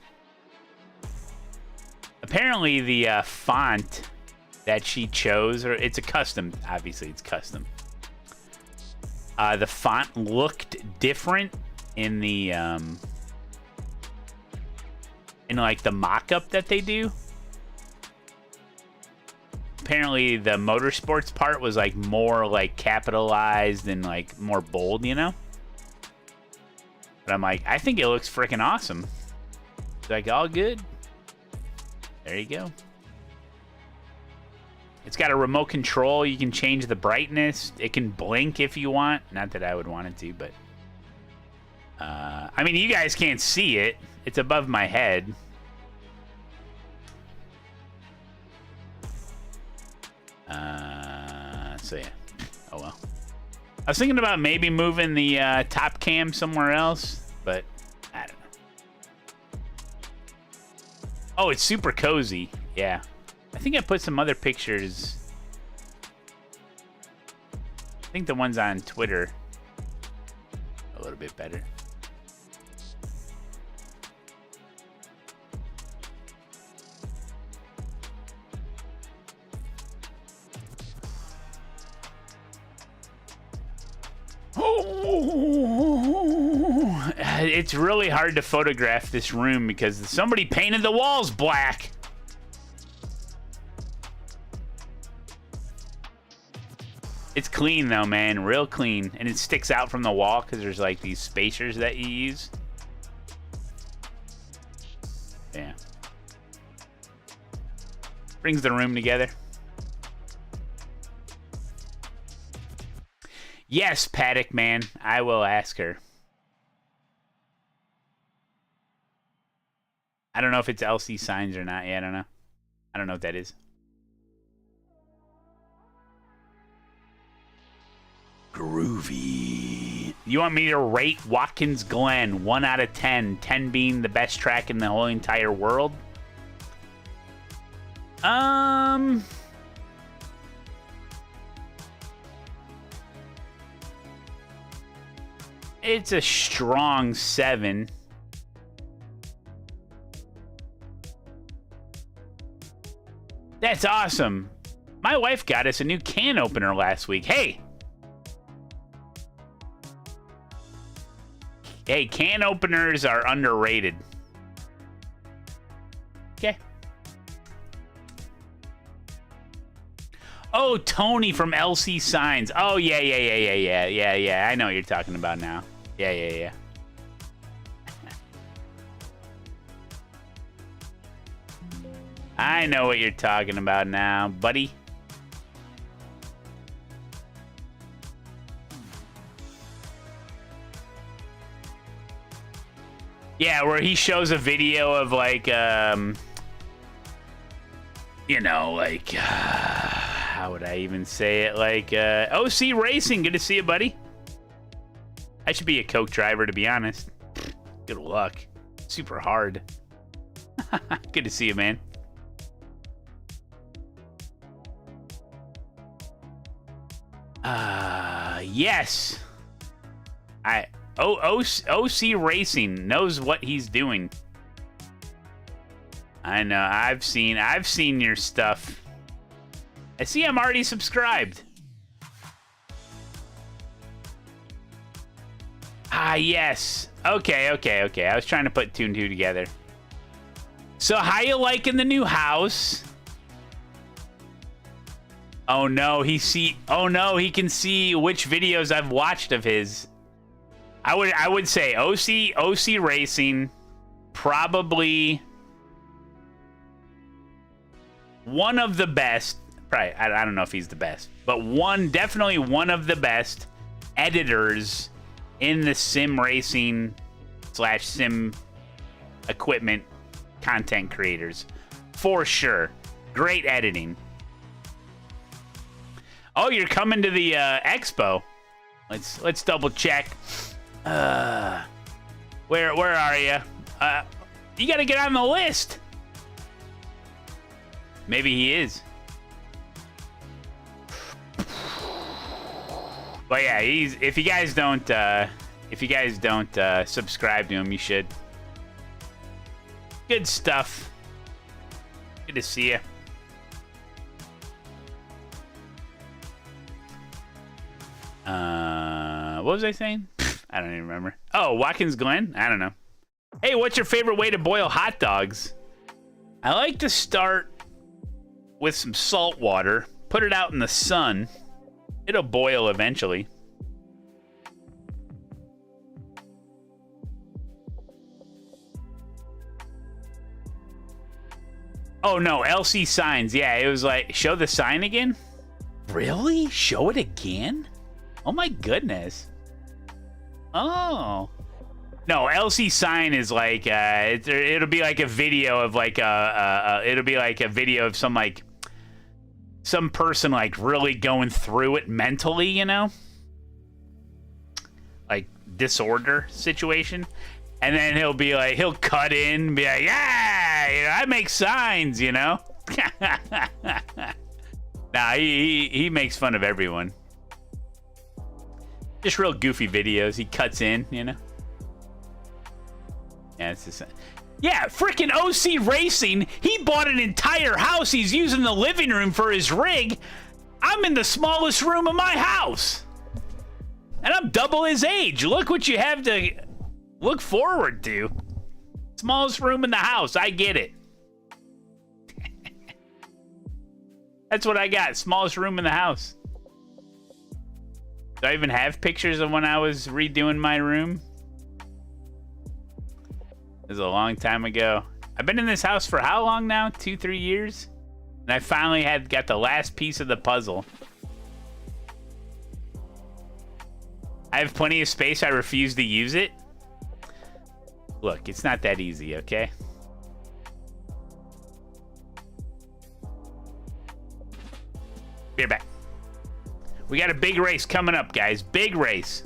Apparently, the font that she chose, or it's a custom, obviously it's custom. The font looked different in the, in like the mock-up that they do. Apparently the motorsports part was like more like capitalized and like more bold, you know? But I'm like, I think it looks freaking awesome. It's like all good. There you go. It's got a remote control. You can change the brightness. It can blink if you want. Not that I would want it to, but I mean, you guys can't see it. It's above my head. So yeah. Oh well. I was thinking about maybe moving the top cam somewhere else, but I don't know. Oh, it's super cozy. Yeah. I think I put some other pictures. I think the ones on Twitter a little bit better. It's really hard to photograph this room because somebody painted the walls black. It's clean though, man, real clean. And it sticks out from the wall because there's like these spacers that you use. Yeah. Brings the room together. Yes, Paddock, man. I will ask her. I don't know if it's LC Signs or not. Yeah, I don't know. I don't know what that is. Groovy. You want me to rate Watkins Glen 1 out of 10, 10 being the best track in the whole entire world? It's a strong 7. That's awesome. My wife got us a new can opener last week. Hey, can openers are underrated. Okay. Oh, Tony from LC Signs. Oh, yeah. I know what you're talking about now. Yeah. I know what you're talking about now, buddy. Yeah, where he shows a video of like, you know, like, how would I even say it? Like, OC Racing, good to see you, buddy. I should be a Coke driver, to be honest. Good luck. Super hard. Good to see you, man. Yes. OC Racing knows what he's doing. I know. I've seen your stuff. I see I'm already subscribed. Yes. Okay. I was trying to put 2 and 2 together. So how you liking the new house? Oh no, he can see which videos I've watched of his. I would say OC Racing, probably one of the best. Probably, I don't know if he's the best, but definitely one of the best editors in the sim racing / sim equipment content creators, for sure. Great editing. Oh, you're coming to the expo. Let's double check. Where are you? You got to get on the list. Maybe he is. But yeah, if you guys don't subscribe to him, you should. Good stuff. Good to see you. What was I saying? I don't even remember. Oh, Watkins Glen? I don't know. Hey, what's your favorite way to boil hot dogs? I like to start with some salt water, put it out in the sun. It'll boil eventually. Oh no, LC Signs. Yeah, it was like, show the sign again? Really? Show it again? Oh my goodness. Oh. No, LC Sign is like, it'll be like a video of like it'll be like a video of some person like really going through it mentally, you know? Like disorder situation. And then he'll be like, he'll cut in and be like, yeah, you know, I make signs, you know? Nah, he makes fun of everyone. Just real goofy videos. He cuts in, you know? Yeah, it's just... Yeah, freaking OC Racing. He bought an entire house. He's using the living room for his rig. I'm in the smallest room of my house. And I'm double his age. Look what you have to look forward to. Smallest room in the house. I get it. That's what I got. Smallest room in the house. Do I even have pictures of when I was redoing my room? It was a long time ago. I've been in this house for how long now? 2-3 years? And I finally got the last piece of the puzzle. I have plenty of space. I refuse to use it. Look, it's not that easy, okay? Be right back. We got a big race coming up, guys. Big race.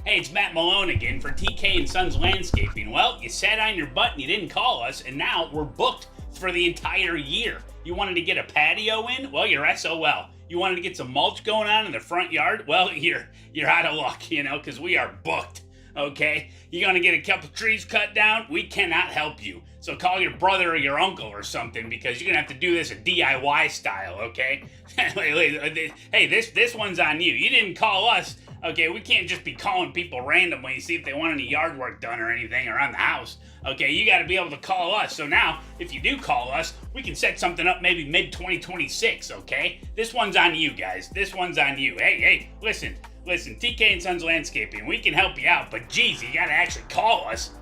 Hey, it's Matt Malone again for TK and Sons Landscaping. Well, you sat on your butt and you didn't call us, and now we're booked for the entire year. You wanted to get a patio in? Well, you're SOL. You wanted to get some mulch going on in the front yard? Well, you're out of luck, you know, because we are booked. Okay, you're gonna get a couple trees cut down? We cannot help you. So call your brother or your uncle or something, because you're gonna have to do this a DIY style, okay? Hey, this one's on you. You didn't call us. Okay, we can't just be calling people randomly to see if they want any yard work done or anything around the house. Okay, you gotta be able to call us. So now, if you do call us, we can set something up maybe mid-2026, okay? This one's on you, guys. This one's on you. Hey, listen, TK and Sons Landscaping, we can help you out, but geez, you gotta actually call us.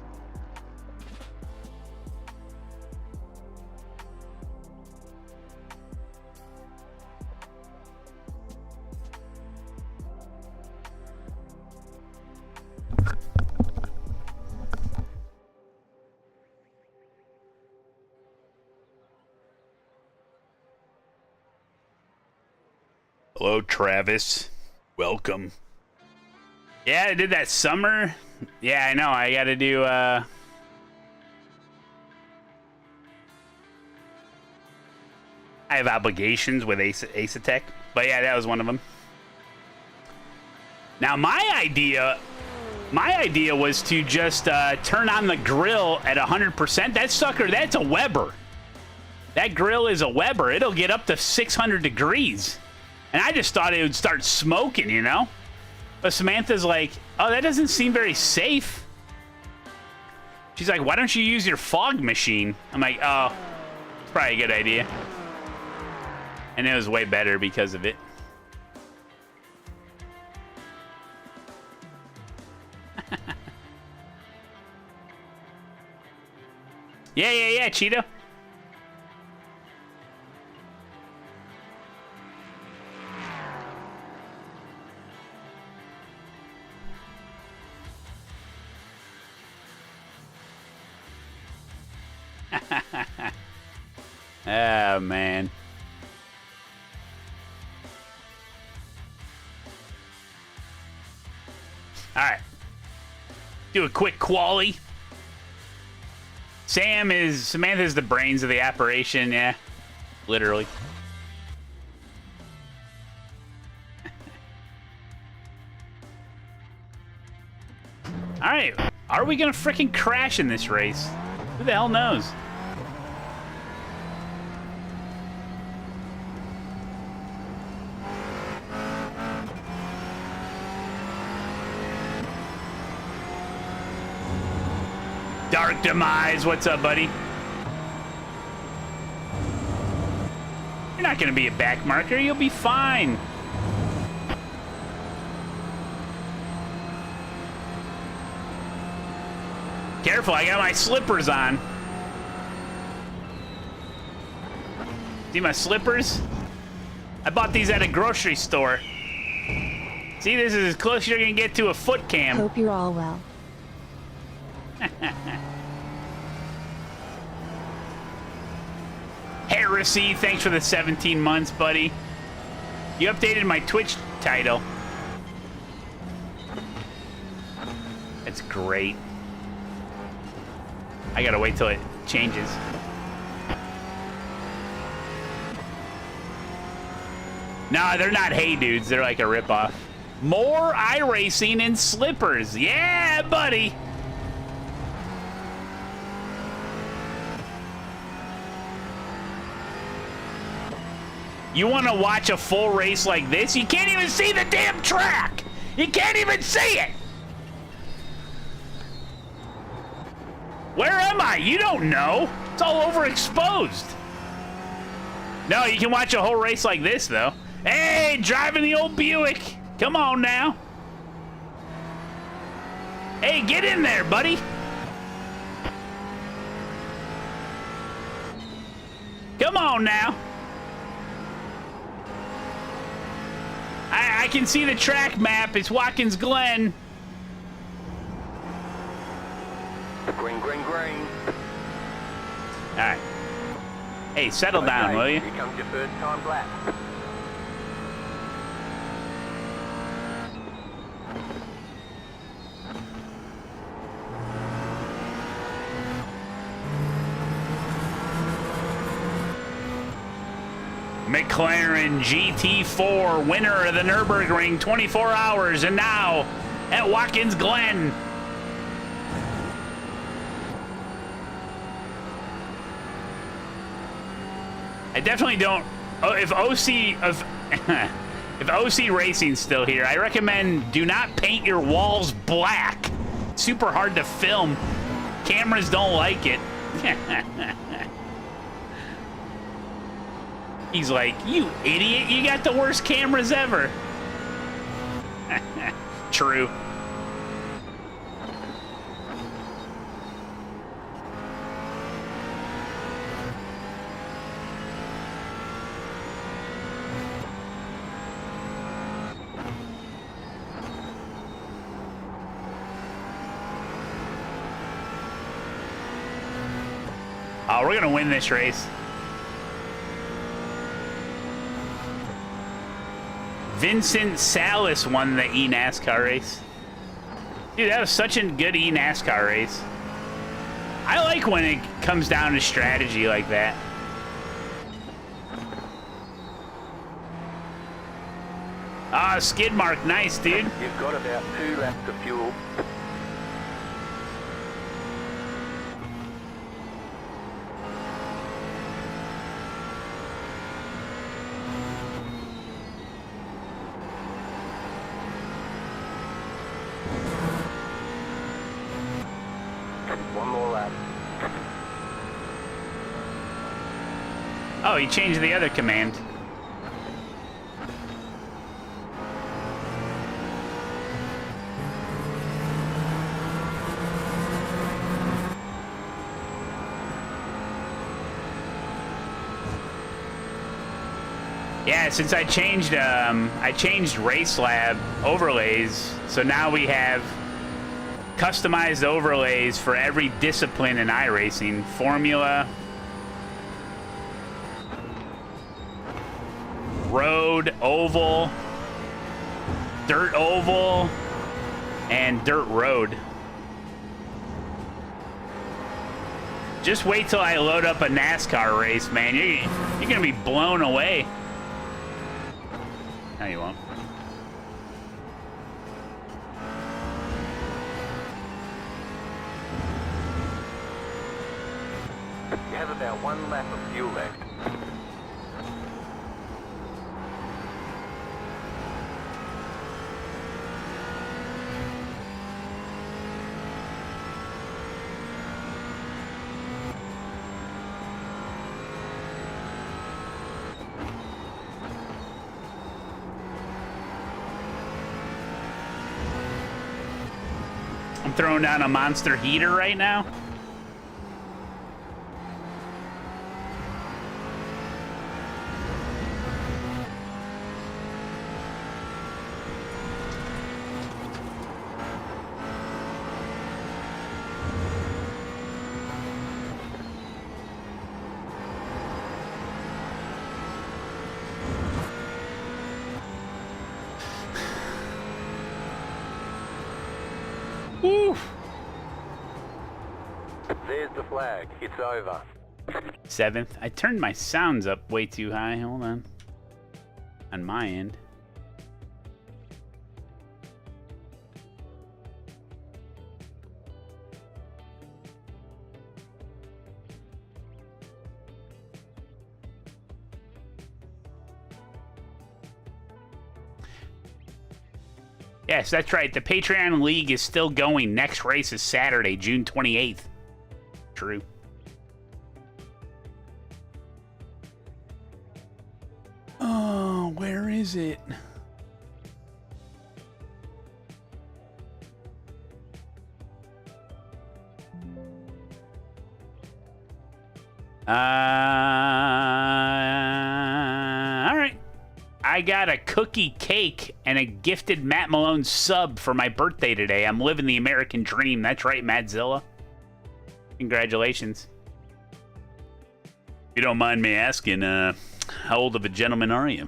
Hello, Travis. Welcome. Yeah, I did that summer. Yeah, I know. I got to do, I have obligations with ASETEK, but yeah, that was one of them. Now, my idea was to just turn on the grill at 100%. That sucker, that's a Weber. That grill is a Weber. It'll get up to 600 degrees. And I just thought it would start smoking, you know? But Samantha's like, oh, that doesn't seem very safe. She's like, why don't you use your fog machine? I'm like, oh, it's probably a good idea. And it was way better because of it. Yeah, Cheeto. Oh, man. All right. Do a quick quali. Samantha's the brains of the operation, yeah. Literally. All right. Are we going to freaking crash in this race? Who the hell knows? Dark Demise, what's up, buddy? You're not going to be a back marker. You'll be fine. Careful, I got my slippers on. See my slippers? I bought these at a grocery store. See, this is as close as you're going to get to a foot cam. Hope you're all well. Heresy, thanks for the 17 months, buddy. You updated my Twitch title. That's great. I gotta wait till it changes. Nah, they're not Hey Dudes. They're like a ripoff. More iRacing and slippers. Yeah, buddy. You want to watch a full race like this? You can't even see the damn track. You can't even see it. Where am I? You don't know. It's all overexposed. No, you can watch a whole race like this, though. Hey, driving the old Buick. Come on now. Hey, get in there, buddy. Come on now. I can see the track map. It's Watkins Glen. Green, green, green. All right. Hey, settle down, will you? Here comes your first time lap. McLaren GT4, winner of the Nürburgring 24 hours, and now at Watkins Glen. I definitely don't. Oh, if OC Racing's still here, I recommend do not paint your walls black. It's super hard to film. Cameras don't like it. He's like, you idiot, you got the worst cameras ever. True. Oh, we're gonna win this race. Vincent Salas won the eNASCAR race. Dude, that was such a good eNASCAR race. I like when it comes down to strategy like that. Ah, skid mark, nice, dude. You've got about 2 laps of fuel. One more lap. Oh, he changed the other command. Yeah, since I changed RACELAB Overlays, so now we have customized overlays for every discipline in iRacing. Formula, road, oval, dirt oval, and dirt road. Just wait till I load up a NASCAR race, man. You're gonna be blown away. No, you won't. You have about 1 lap of fuel left. I'm throwing down a monster heater right now. Woo. There's the flag. It's over. 7th. I turned my sounds up way too high. Hold on. On my end. Yes, that's right. The Patreon League is still going. Next race is Saturday, June 28th. true. Oh, where is it? All right. I got a cookie cake and a gifted Matt Malone sub for my birthday today. I'm living the American dream. That's right, Mattzilla. Congratulations. If you don't mind me asking, how old of a gentleman are you?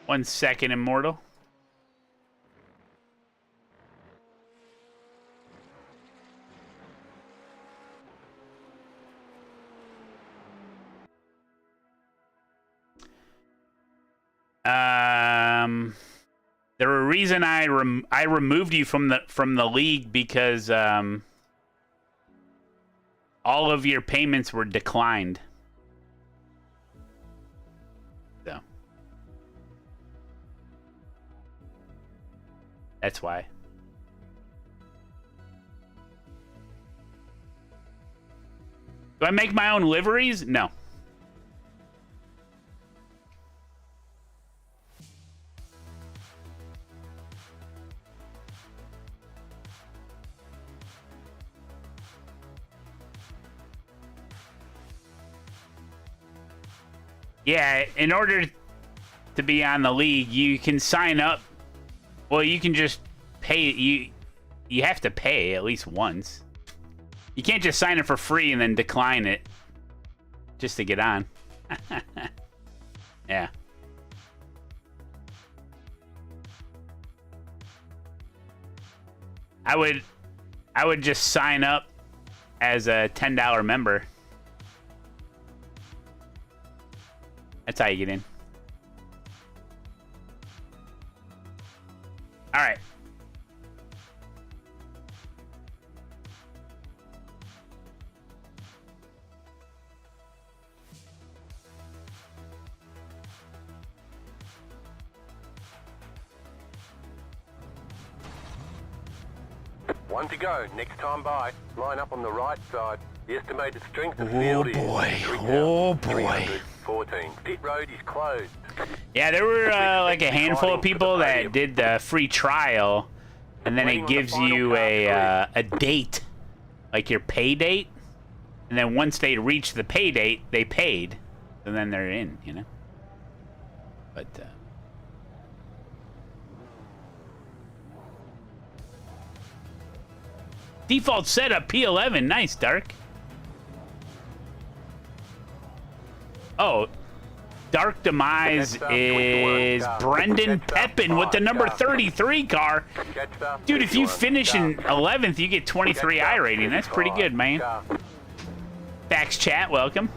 One second, Immortal. There were a reason I removed you from the league because all of your payments were declined. So that's why. Do I make my own liveries? No. Yeah, in order to be on the league, you can sign up. Well, you can just pay. You have to pay at least once. You can't just sign it for free and then decline it just to get on. Yeah. I would just sign up as a $10 member. That's how you get in. All right. One to go. Next time by. Line up on the right side. The estimated strength of field is 3,314. Pit road is closed. Yeah, there were like a handful of people that did the free trial, and then it gives you a date, like your pay date, and then once they reach the pay date, they paid, and then they're in, you know. But default setup P11, nice, Dark. Oh, Dark Demise is Brendan Pepin with the number 33 car. Dude, if you finish in 11th, you get 23 I rating. That's pretty good, man. Fax chat, welcome.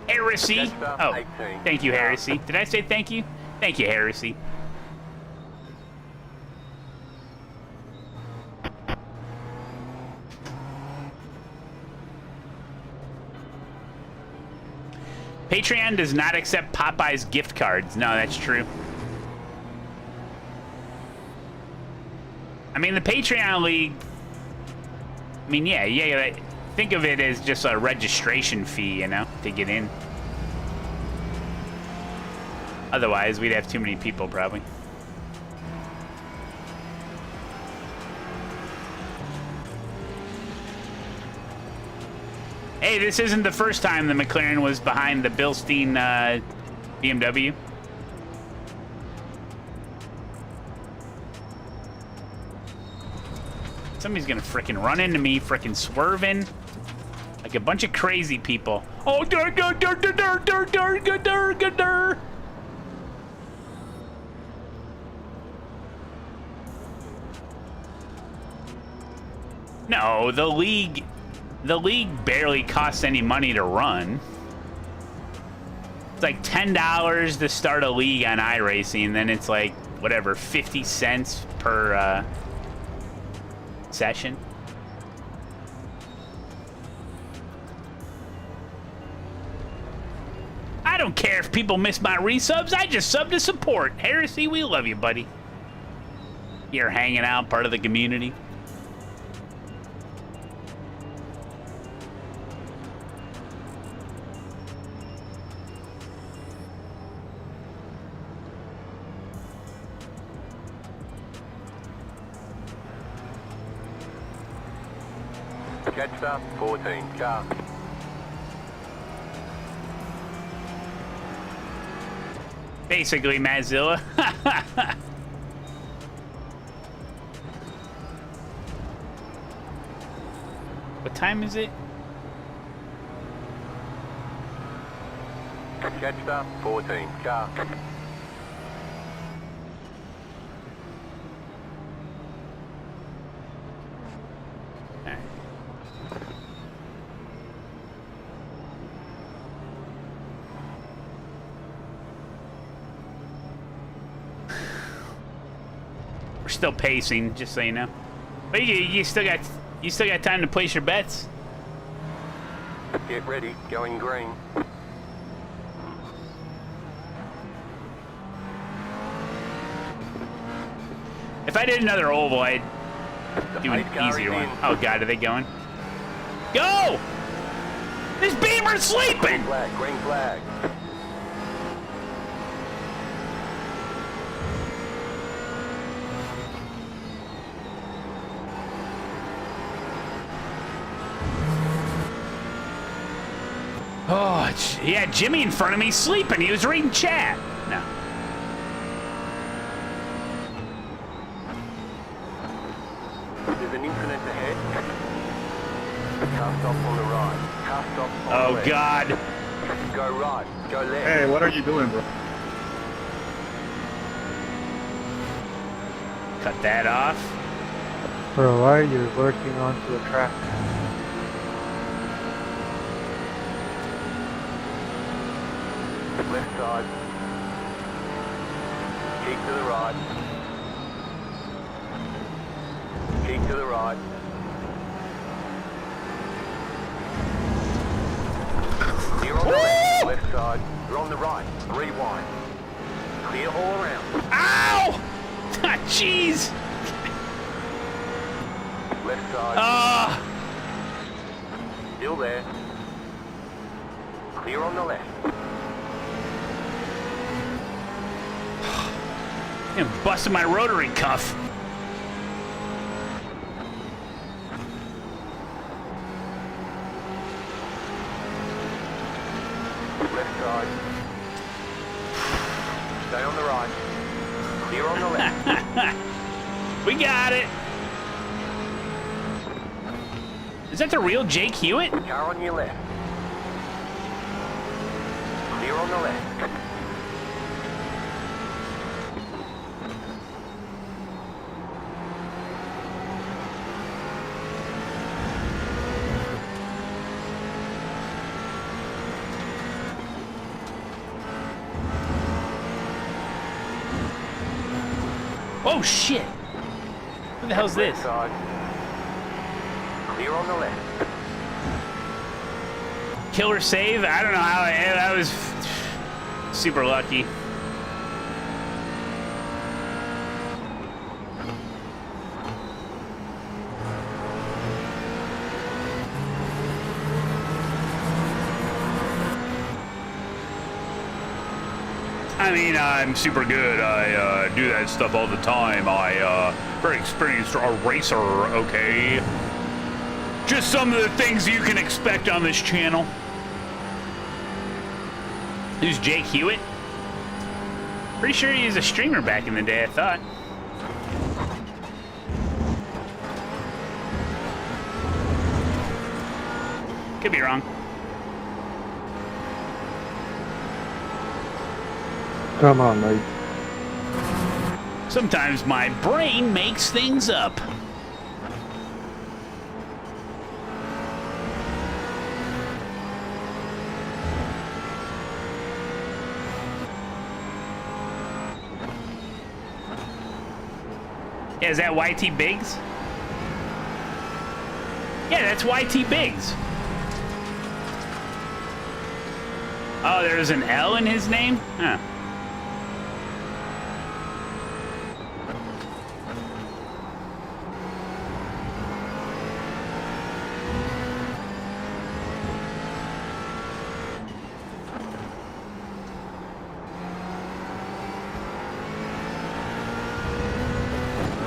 Heresy. Oh, thank you, Heresy. Did I say thank you? Thank you, Heresy. Patreon does not accept Popeye's gift cards. No, that's true. I mean, the Patreon League... I mean, yeah, think of it as just a registration fee, you know, to get in. Otherwise, we'd have too many people, probably. Hey, this isn't the first time the McLaren was behind the Bilstein BMW. Somebody's gonna frickin' run into me, frickin' swerving. Like a bunch of crazy people. Oh, dur, dur, dur, dur, dur, dur, dur, dur, dur, dur, dur. No, the league barely costs any money to run. It's like $10 to start a league on iRacing, and then it's like whatever 50 cents per session. I don't care if people miss my resubs. I just sub to support. Heresy, we love you, buddy. You're hanging out, part of the community. Catch up, 14, car. Basically, Matzilla. What time is it? Catch up, 14, car. We're still pacing, just so you know. But you still got time to place your bets. Get ready, going green. If I did another oval, I'd do an easier one. Oh God, are they going? Go! This Beamer's sleeping! Green flag, green flag. Oh, yeah, Jimmy in front of me sleeping. He was reading chat. No. There's an incident ahead. Car stop on the right. Car stop on the left. Oh, God. Go right. Go left. Hey, what are you doing, bro? Cut that off. Bro, why are you working onto the track? Left side. Keep to the right. Keep to the right. You're on the left side. You're on the right. Rewind. Clear all around. Ow! Jeez! Left side. Still there. Clear on the left. I'm busting my rotary cuff. Left side. Stay on the right. Clear on the left. We got it. Is that the real Jake Hewitt? Car on your left. Clear on the left. Oh shit! What the hell's this? Side. Clear on the left. Killer save? I don't know how I was super lucky. I mean, I'm super good. I do that stuff all the time. I very experienced racer, okay? Just some of the things you can expect on this channel. Who's Jake Hewitt? Pretty sure he was a streamer back in the day, I thought. Could be wrong. Come on, mate. Sometimes my brain makes things up. Yeah, is that YT Biggs? Yeah, that's YT Biggs. Oh, there's an L in his name? Huh.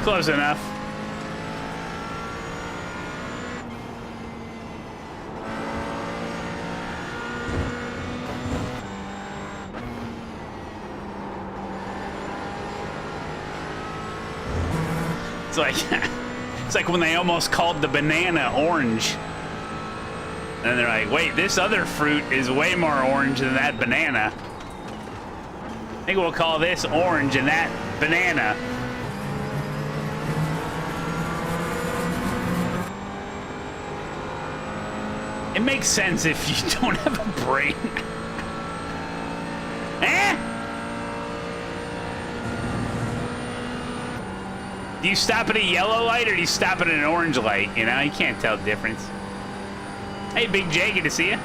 Close enough. It's like when they almost called the banana orange. And they're like, wait, this other fruit is way more orange than that banana. I think we'll call this orange and that banana. It makes sense if you don't have a brain. Eh? Do you stop at a yellow light or do you stop at an orange light? You know, you can't tell the difference. Hey, Big J, good to see you.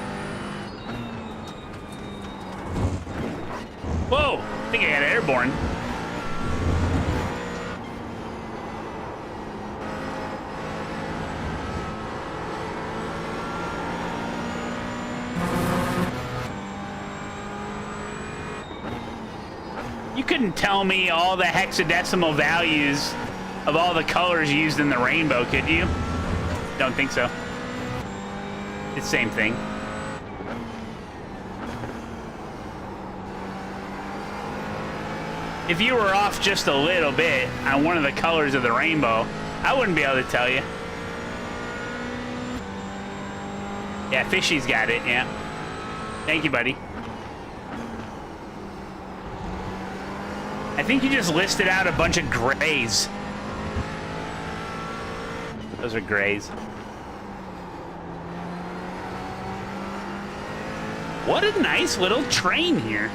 Whoa, I think I got airborne. You couldn't tell me all the hexadecimal values of all the colors used in the rainbow, could you? Don't think so. It's the same thing. If you were off just a little bit on one of the colors of the rainbow, I wouldn't be able to tell you. Yeah, Fishy's got it, yeah. Thank you, buddy. I think you just listed out a bunch of grays. Those are grays. What a nice little train here.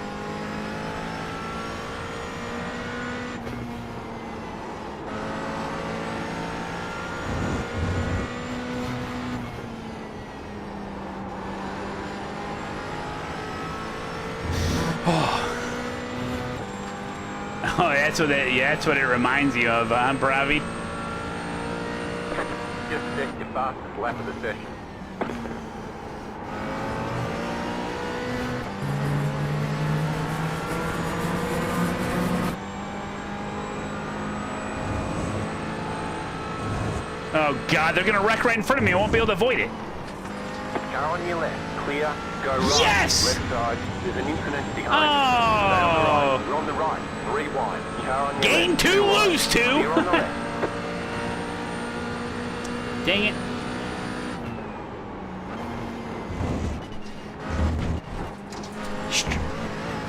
Oh, that's what it reminds you of, huh, Bravi? Just take your fastest lap of the session. Oh God, they're gonna wreck right in front of me. I won't be able to avoid it. Car on your left, clear, go right. Yes! Left side, there's an incident behind Oh! you. Stay on the right, you're on the right, 3 wide. Car on your Gain left, 2, wide. lose 2. Clear on the left. Dang it.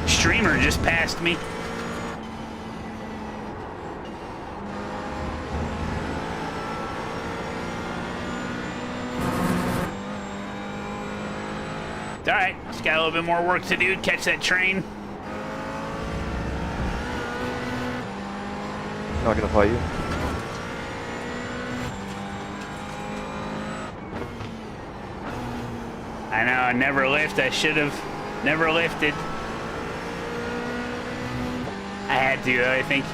Streamer just passed me. It's all right. Just got a little bit more work to do. Catch that train. Not gonna fight you. I know, I never lift. I should have never lifted. I had to, though, I think.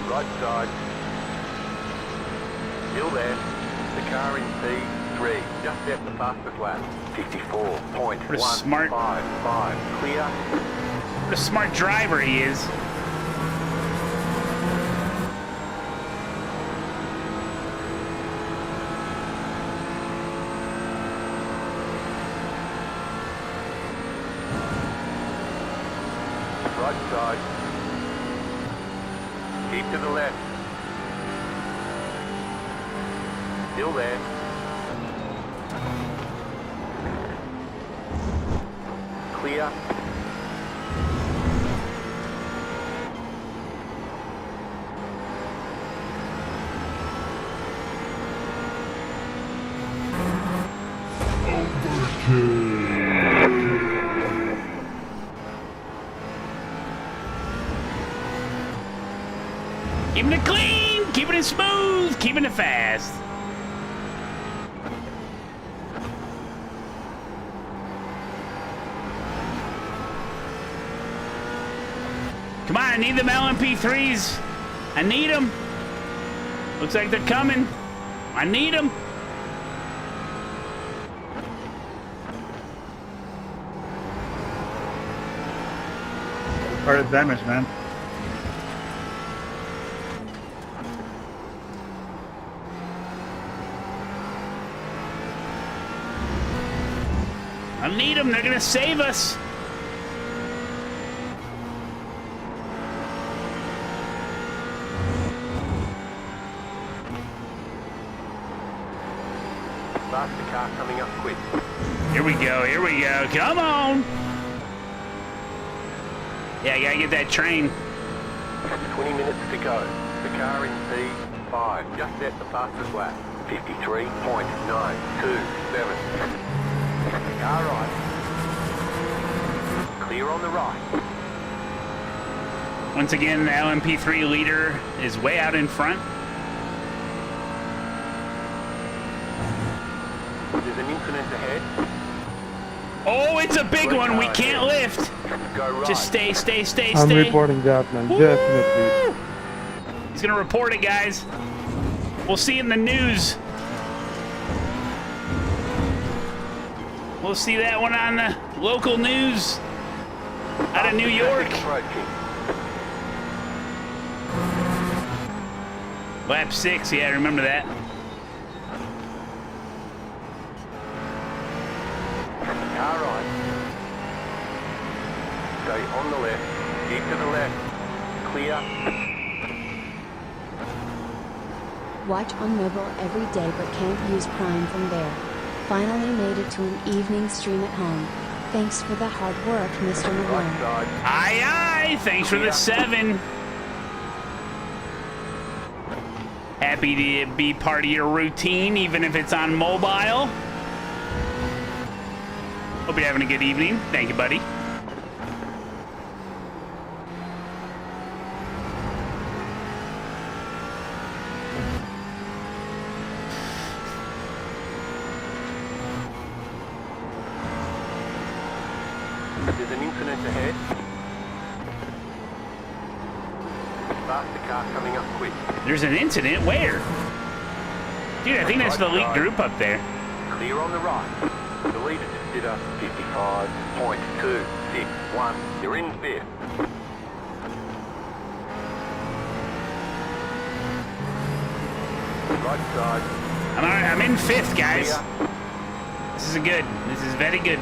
Right side. Still there. The car in P3. Just at the fastest lap. 54.155. What a smart... Clear. What a smart driver he is. Right side. Keep to the left. Still there. Clear. Keeping it clean, keeping it smooth, keeping it fast. Come on, I need them LMP3s. I need them. Looks like they're coming. I need them. Part of damage, man. I need them. They're gonna save us. Faster car coming up quick. Here we go. Here we go. Come on. Yeah, I gotta get that train. 20 minutes to go. The car in P5 just set the fastest lap. 53.927. Car right. Clear on the right. Once again, the LMP3 leader is way out in front. There's an incident ahead. Oh, it's a big one. We can't lift. Go right. Just stay. I'm reporting that, man. Definitely. He's gonna report it, guys. We'll see in the news. We'll see that one on the local news out of New York. Lap 6, yeah, I remember that. Car right. Stay on the left. Keep to the left. Clear. Watch on mobile every day but can't use Prime from there. Finally made it to an evening stream at home. Thanks for the hard work, Mr. Malone. Aye, aye. Thanks for the 7. Happy to be part of your routine, even if it's on mobile. Hope you're having a good evening. Thank you, buddy. There's an incident ahead. Faster car coming up quick. There's an incident? Where? Dude, I think that's the lead group up there. Clear on the right. The leader just did a 55.261. You're in fifth. Right side. I'm all right. I'm in 5th, guys. This is good. This is very good.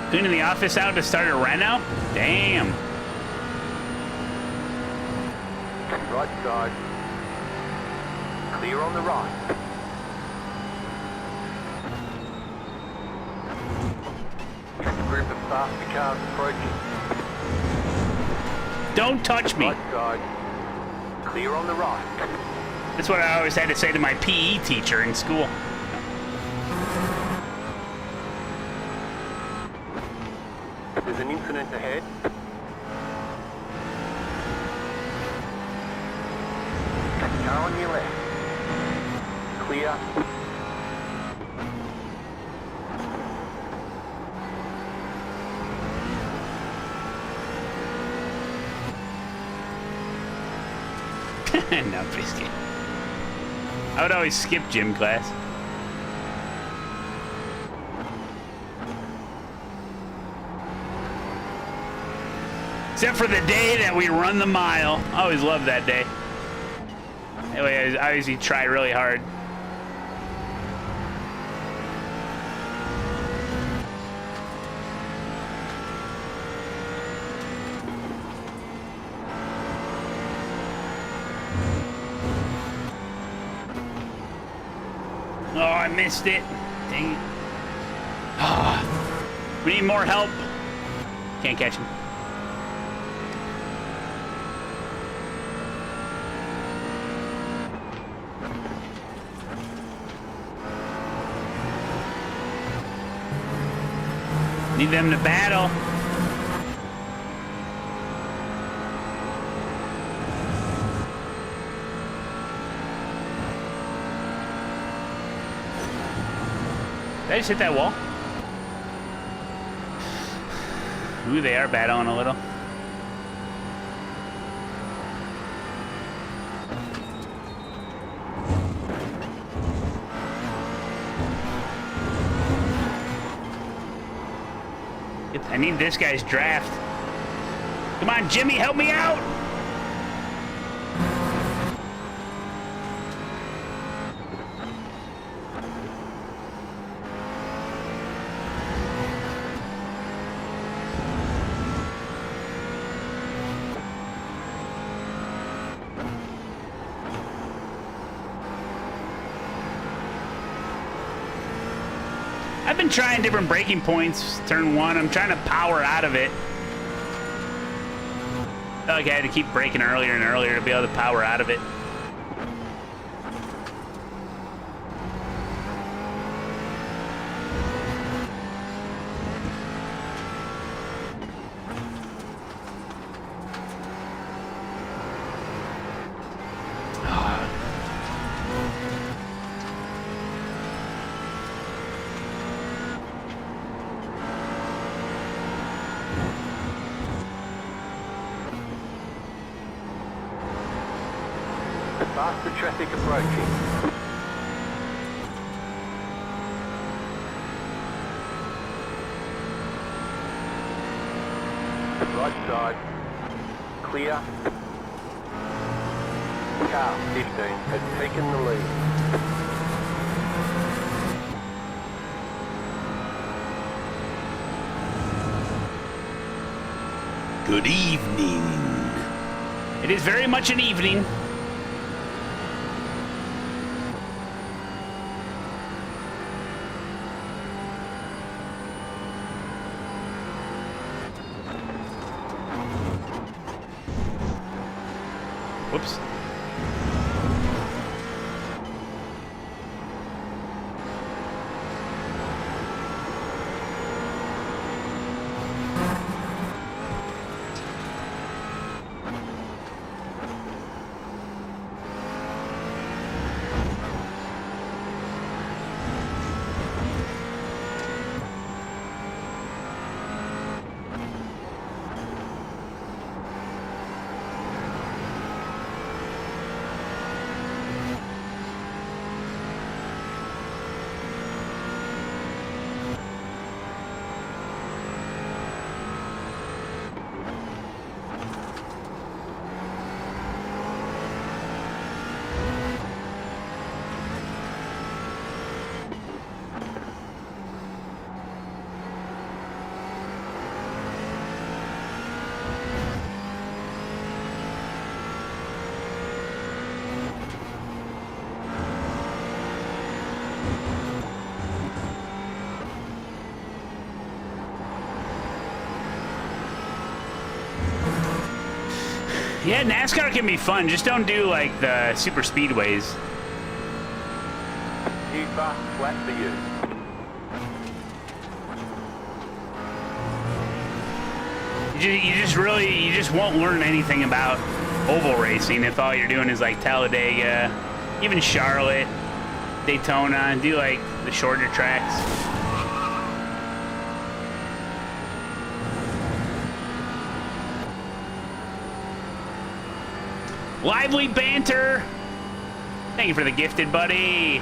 Cleaning the office out to start a reno? Damn. Right side. Clear on the right. Group of faster cars approaching. Don't touch me. Right side. Clear on the right. That's what I always had to say to my PE teacher in school. There's an incident ahead. Car on your left. Clear. No, please skip. I would always skip gym class. Except for the day that we run the mile. I always loved that day. Anyway, I usually try really hard. Oh, I missed it. Dang it. Ah, we need more help. Can't catch him. Need them to battle. Did I just hit that wall? Ooh, they are battling a little. I need this guy's draft. Come on, Jimmy, help me out! I've been trying different braking points, turn one. I'm trying to power out of it. I felt like I had to keep braking earlier and earlier to be able to power out of it. Faster traffic approaching. Right side. Clear. Car 15 has taken the lead. Good evening. It is very much an evening. Whoops. Yeah, NASCAR can be fun. Just don't do like the super speedways. New fast flat for you. You just won't learn anything about oval racing if all you're doing is like Talladega, even Charlotte, Daytona, do like the shorter tracks. Lively banter. Thank you for the gifted, buddy.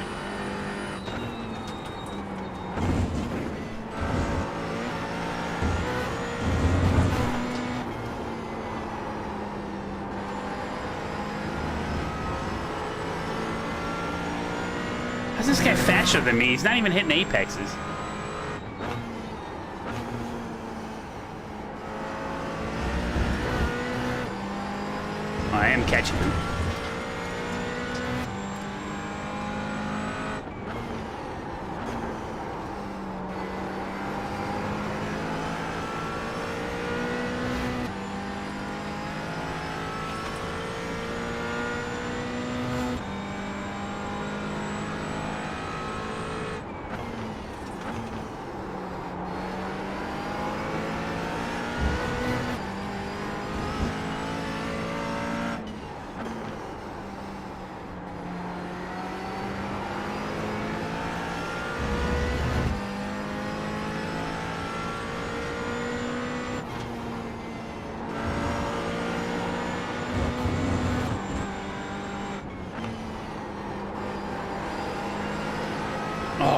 How's this guy faster than me? He's not even hitting apexes. I am catching him.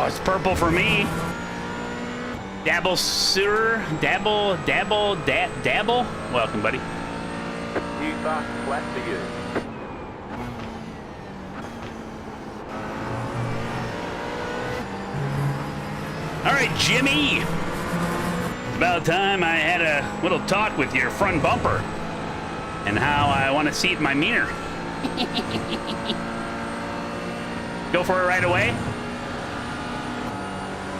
it's purple for me. Dabble, sir. Dabble. Welcome, buddy. New fast flat for you. All right, Jimmy. It's about time I had a little talk with your front bumper and how I want to see it in my mirror. Go for it right away.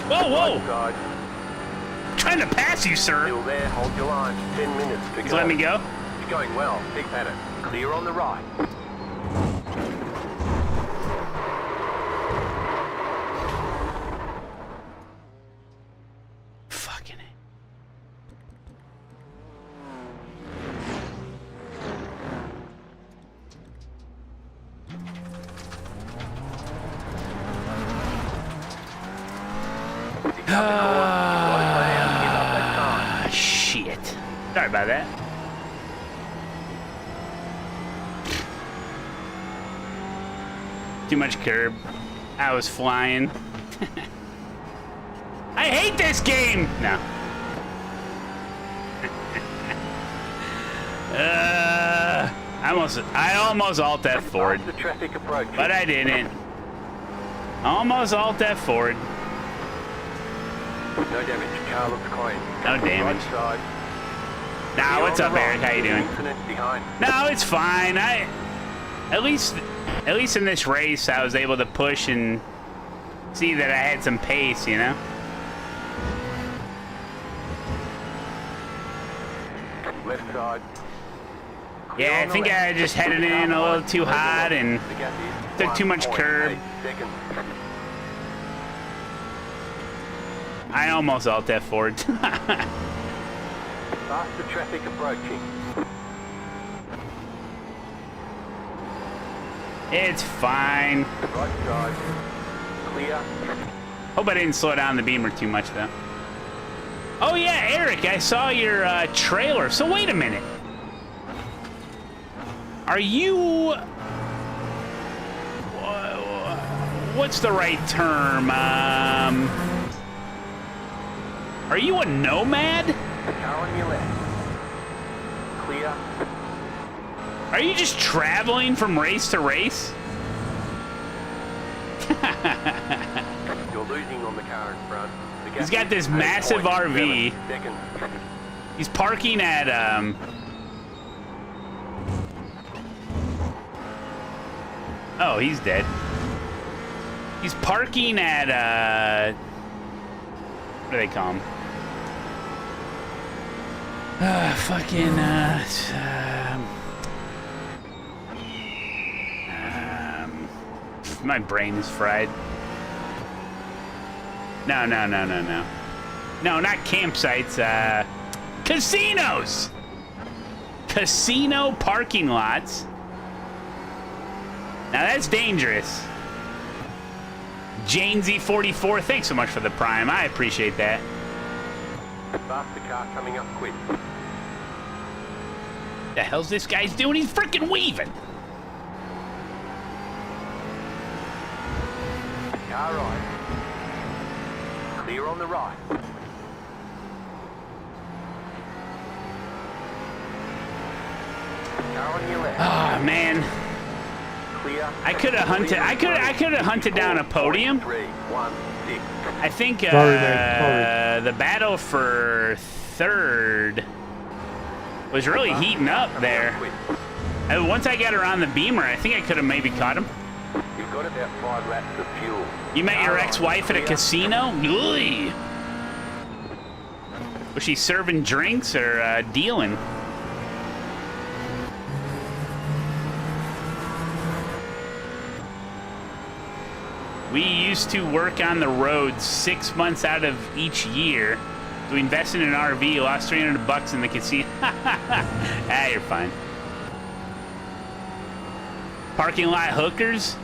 Whoa! I'm trying to pass you, sir. Still there, hold your line. 10 minutes to Just go. let me go. It's going well. Big pattern. Clear on the right. Fucking it. Shit. Sorry about that. Too much curb. I was flying. I hate this game! No. I almost alt F forward. The traffic approach. But I didn't. Almost alt F forward. No damage. Car looks clean. No damage. Right side. Nah, what's up, Eric? How you doing? Incident behind. No, it's fine. At least in this race, I was able to push and see that I had some pace, you know? Left side. Yeah, I think I just headed in a little too hot and took too much curb. I almost alt F forward. Faster traffic approaching. It's fine. Right side. Clear. Hope I didn't slow down the beamer too much, though. Oh, yeah, Eric, I saw your trailer. So wait a minute. Are you... What's the right term? Are you a nomad? Car on your left. Clear. Are you just traveling from race to race? You're losing on the car in front. He's got this massive RV. He's parking at, Oh, he's dead. He's parking at, what do they call him? My brain is fried. No. No, not campsites. Casinos! Casino parking lots. Now that's dangerous. Janesy44, thanks so much for the prime. I appreciate that. Faster car coming up quick. The hell's this guy's doing? He's freaking weaving. Car right. Clear on the right. Car on your left. Oh man. Clear. I could have hunted down a podium. 3, 1, 6. I think Sorry, mate. the battle for third was really heating up there. Once I got around the beamer, I think I could have maybe caught him. You've got about 5 laps of fuel. You met your ex-wife at a casino? Ugh. Was she serving drinks or dealing? We used to work on the road 6 months out of each year. So we invested in an RV, lost $300 in the casino. Ah, you're fine. Parking lot hookers?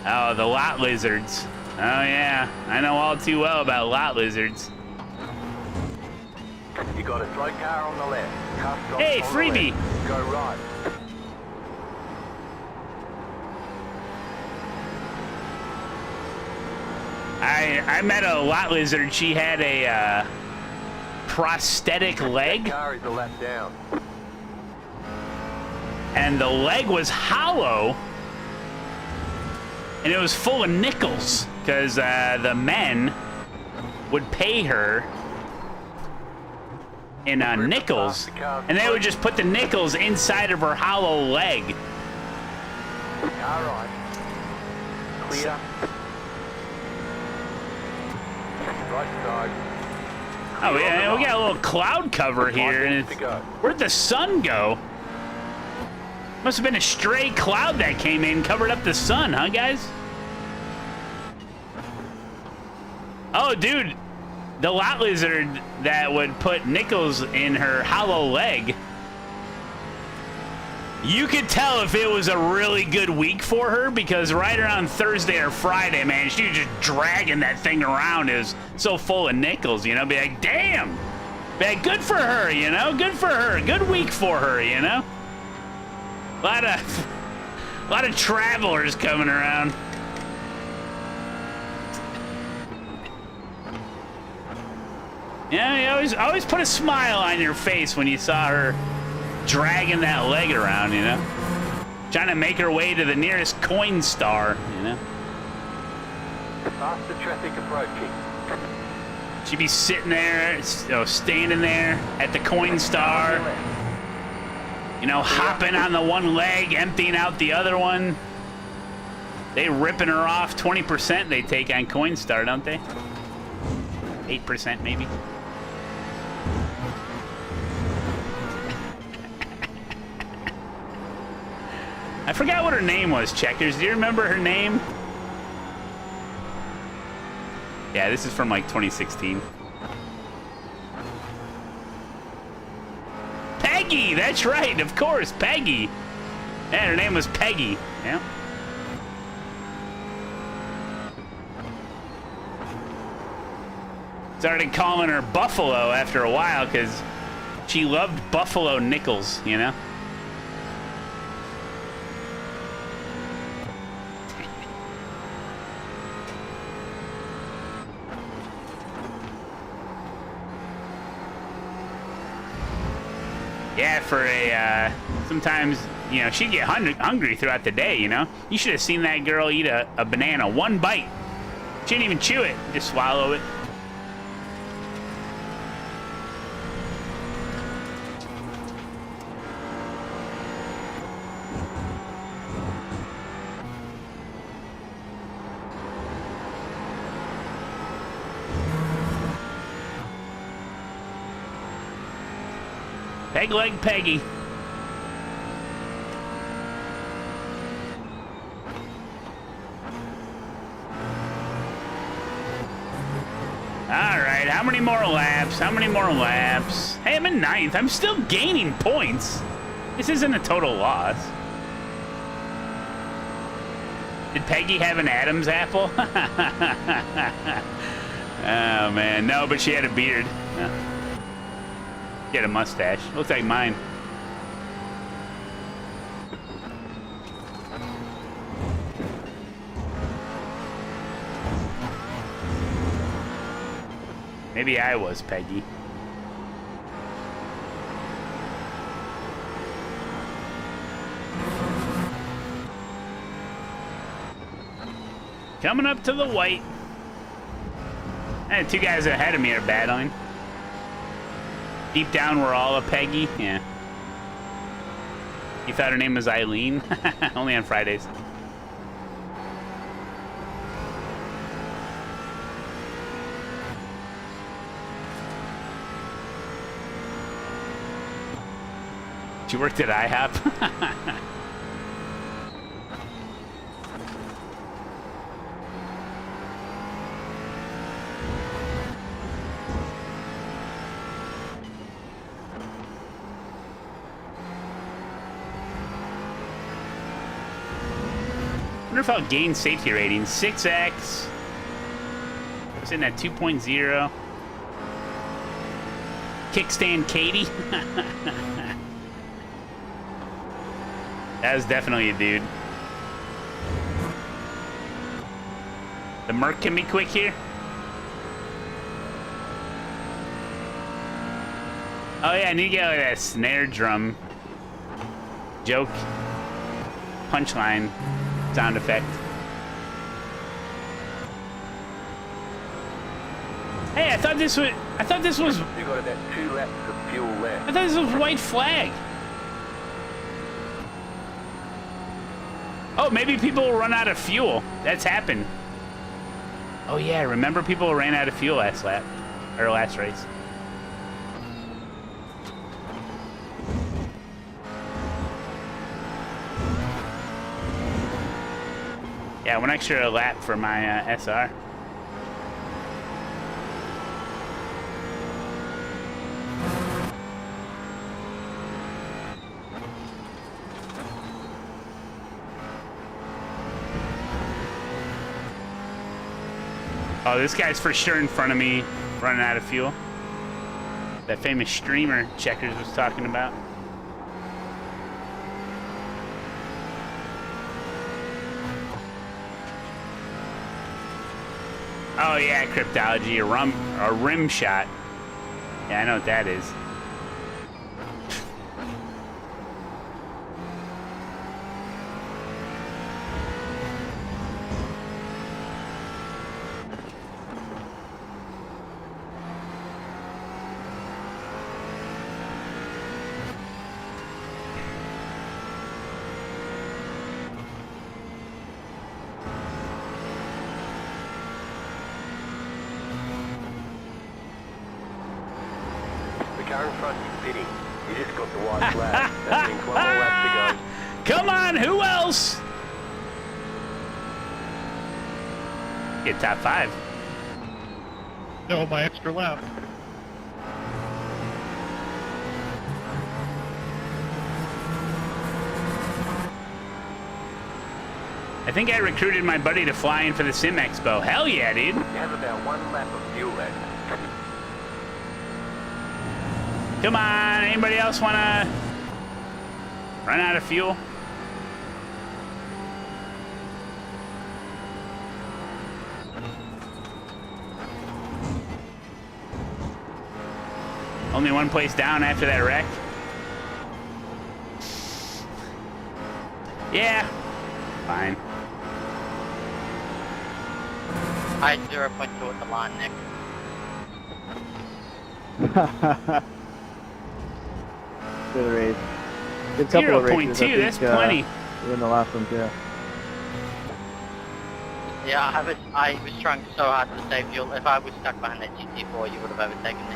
Oh, the lot lizards. Oh yeah, I know all too well about lot lizards. You got a slow car on the left. Car stops Hey, on the freebie. left. Go right. I met a lot lizard. She had a prosthetic leg. Car is a lap down. And the leg was hollow. And it was full of nickels. Because the men would pay her in nickels. And they would just put the nickels inside of her hollow leg. All right. Clear. Right side. Oh, yeah, we got a little cloud cover here. And where'd the sun go? Must have been a stray cloud that came in, covered up the sun, huh, guys? Oh, dude, the lot lizard that would put nickels in her hollow leg. You could tell if it was a really good week for her, because right around Thursday or Friday, man, she was just dragging that thing around. It was so full of nickels, you know? Be like, damn. Be like, good for her, you know? Good for her. Good week for her, you know? A lot of travelers coming around. Yeah, you always put a smile on your face when you saw her dragging that leg around, you know? Trying to make her way to the nearest coin star, you know? Faster traffic approaching. She'd be sitting there, standing there at the coin star, you know, hopping on the one leg, emptying out the other one. They ripping her off. 20% they take on Coinstar, don't they? 8% maybe. I forgot what her name was, Checkers. Do you remember her name? Yeah, this is from like 2016. Peggy! That's right, of course, Peggy. Yeah, her name was Peggy. Yeah. Started calling her Buffalo after a while because she loved buffalo nickels, you know? Yeah, for a, sometimes, you know, she'd get hungry throughout the day, you know? You should have seen that girl eat a banana, one bite. She didn't even chew it, just swallow it. Peg leg Peggy. All right, how many more laps? How many more laps? Hey, I'm in 9th. I'm still gaining points. This isn't a total loss. Did Peggy have an Adam's apple? Oh, man. No, but she had a beard. She had a mustache. Looks like mine. Maybe I was Peggy. Coming up to the white. And 2 guys ahead of me are battling. Deep down, we're all a Peggy. Yeah. You thought her name was Eileen? Only on Fridays. She worked at IHOP. I wonder if I'll gain safety rating. 6X. Sitting at 2.0. Kickstand Katie. That was definitely a dude. The Merc can be quick here. Oh yeah, I need to get like that snare drum joke punchline sound effect. Hey, I thought this was. You got about 2 laps of fuel left. I thought this was white flag. Oh, maybe people will run out of fuel. That's happened. Oh yeah, remember people ran out of fuel last lap or last race. Yeah, 1 extra lap for my SR. Oh, this guy's for sure in front of me, running out of fuel. That famous streamer Checkers was talking about. Oh yeah, cryptology, a rim shot. Yeah, I know what that is. Car in front is pitting. You just got the white flag. That means 1 more lap to go. Come on, who else? Get top 5. No, my extra lap. I think I recruited my buddy to fly in for the Sim Expo. Hell yeah, dude. You have about 1 lap of fuel left. Come on, anybody else wanna run out of fuel? Only 1 place down after that wreck. Yeah, fine. I 0.2 at the line, Nick. Good race. Good couple of races. 0.2, that's plenty. In the last one too. Yeah, I was trying so hard to save fuel. If I was stuck behind that GT4, you would have overtaken me.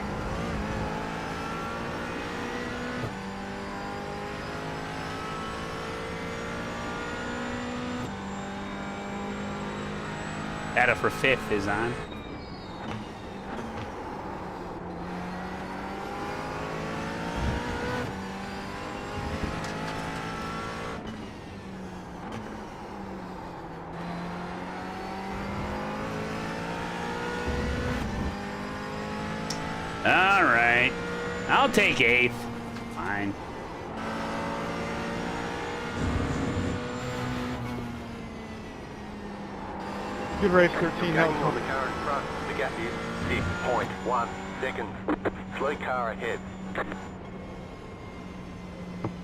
Data for 5th is on. All right, I'll take 8th. Fine. Good race, 13. On the car in front, the gap is 6.1 seconds. Slow car ahead.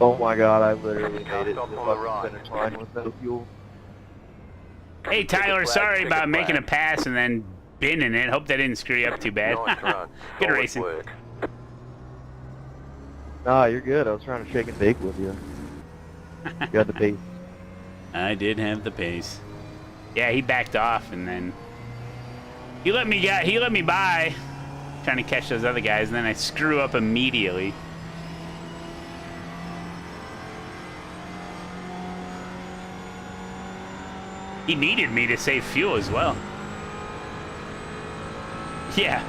Oh my god, I literally made it to the on the right. finish line with no fuel. Hey Tyler, sorry about making a pass and then binning it. Hope that didn't screw you up too bad. Good racing. Nah, you're good. I was trying to shake and bake with you. You got the pace. I did have the pace. Yeah, he backed off and then he let me by, trying to catch those other guys, and then I screw up immediately. He needed me to save fuel as well. Yeah.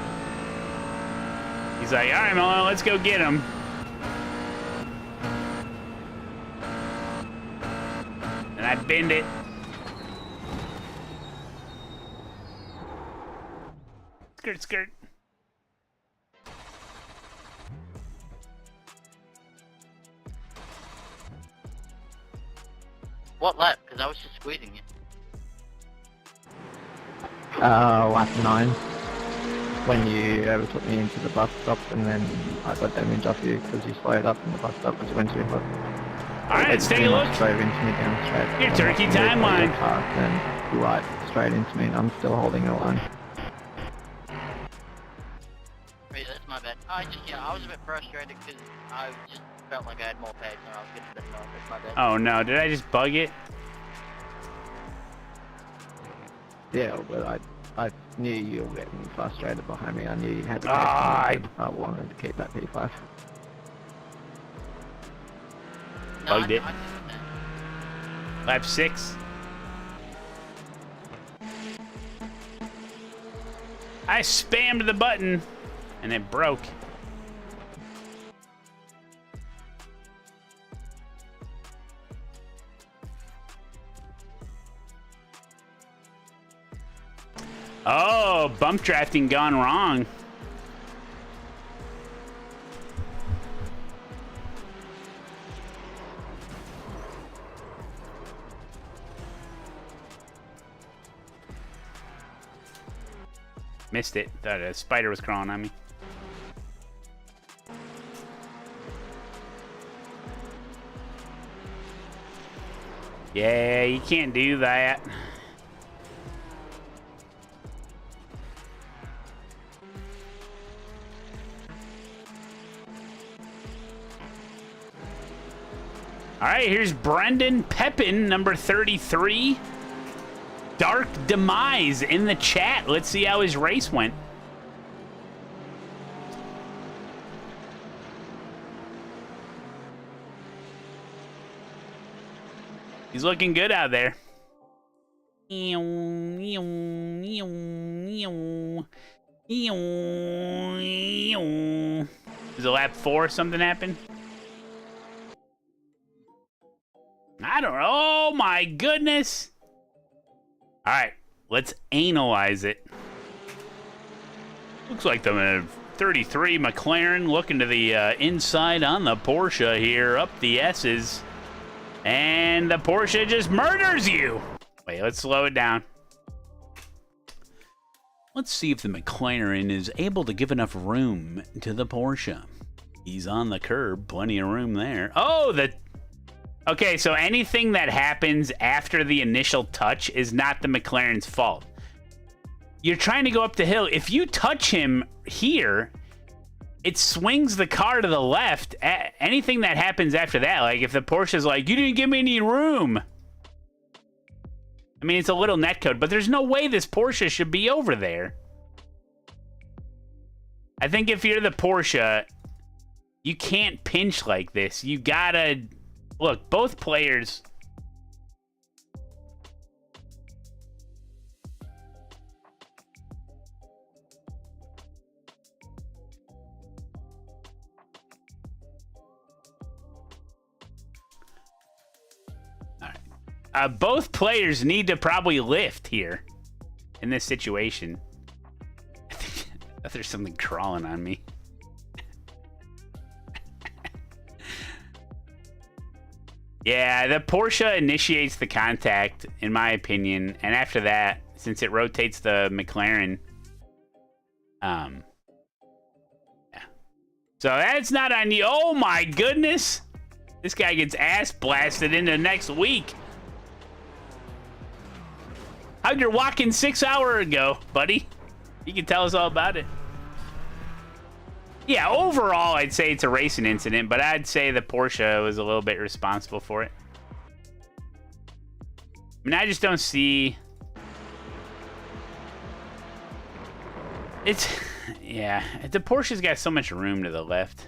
He's like, all right, Malone, let's go get him. And I binned it. Skirt, skirt. What lap? Because I was just squeezing it. Lap 9. When you overtook me into the bus stop, and then I got damage off you because you slowed up in the bus stop, which went too far. Alright, let's take a look. Drove into me down straight. Your turkey timeline. Then right straight into me, and I'm still holding the line. That's my bad. I was a bit frustrated because I just felt like I had more pace and I was getting a bit annoyed. That's my bad. Oh no, did I just bug it? Yeah, but I knew you were getting frustrated behind me. I knew you had to I wanted to keep that P5. Bugged it. Lap 6. I spammed the button and it broke. Oh, bump drafting gone wrong. Missed it. Thought a spider was crawling on me. Yeah, you can't do that. All right, here's Brendan Pepin, number 33. Dark Demise in the chat. Let's see how his race went. He's looking good out there. Does a lap 4 something happen? I don't know. Oh my goodness. All right, let's analyze it. Looks like the 33 McLaren looking to the inside on the Porsche here, up the S's. And the Porsche just murders you. Wait, let's slow it down. Let's see if the McLaren is able to give enough room to the Porsche. He's on the curb, plenty of room there. Oh, okay, so anything that happens after the initial touch is not the McLaren's fault. You're trying to go up the hill. If you touch him here, it swings the car to the left. Anything that happens after that, like if the Porsche's like, you didn't give me any room. I mean, it's a little netcode, but there's no way this Porsche should be over there. I think if you're the Porsche, you can't pinch like this. You gotta... Look, both players... both players need to probably lift here in this situation. I think there's something crawling on me. Yeah, the Porsche initiates the contact, in my opinion, and after that, since it rotates the McLaren, yeah. So that's not on you. Oh my goodness! This guy gets ass blasted into next week. How'd your walk-in 6 hours ago, buddy? You can tell us all about it. Yeah, overall, I'd say it's a racing incident, but I'd say the Porsche was a little bit responsible for it. I mean, I just don't see... It's... Yeah, the Porsche's got so much room to the left.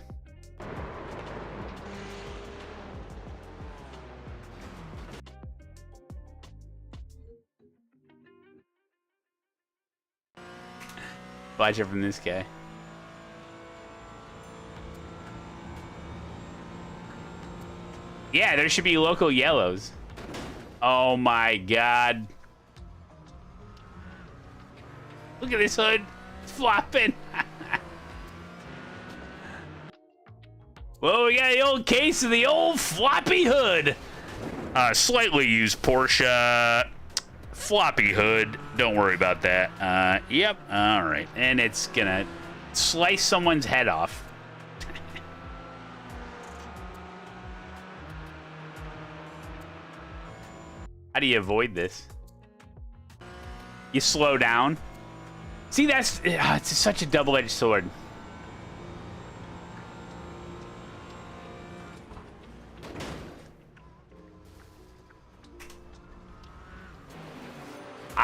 Watch it from this guy. Yeah, there should be local yellows. Oh my god. Look at this hood. It's flopping. Well, we got the old case of the old floppy hood. Slightly used Porsche Floppy hood. Don't worry about that. Yep. All right. And it's gonna slice someone's head off. How do you avoid this? You slow down. See, it's such a double-edged sword.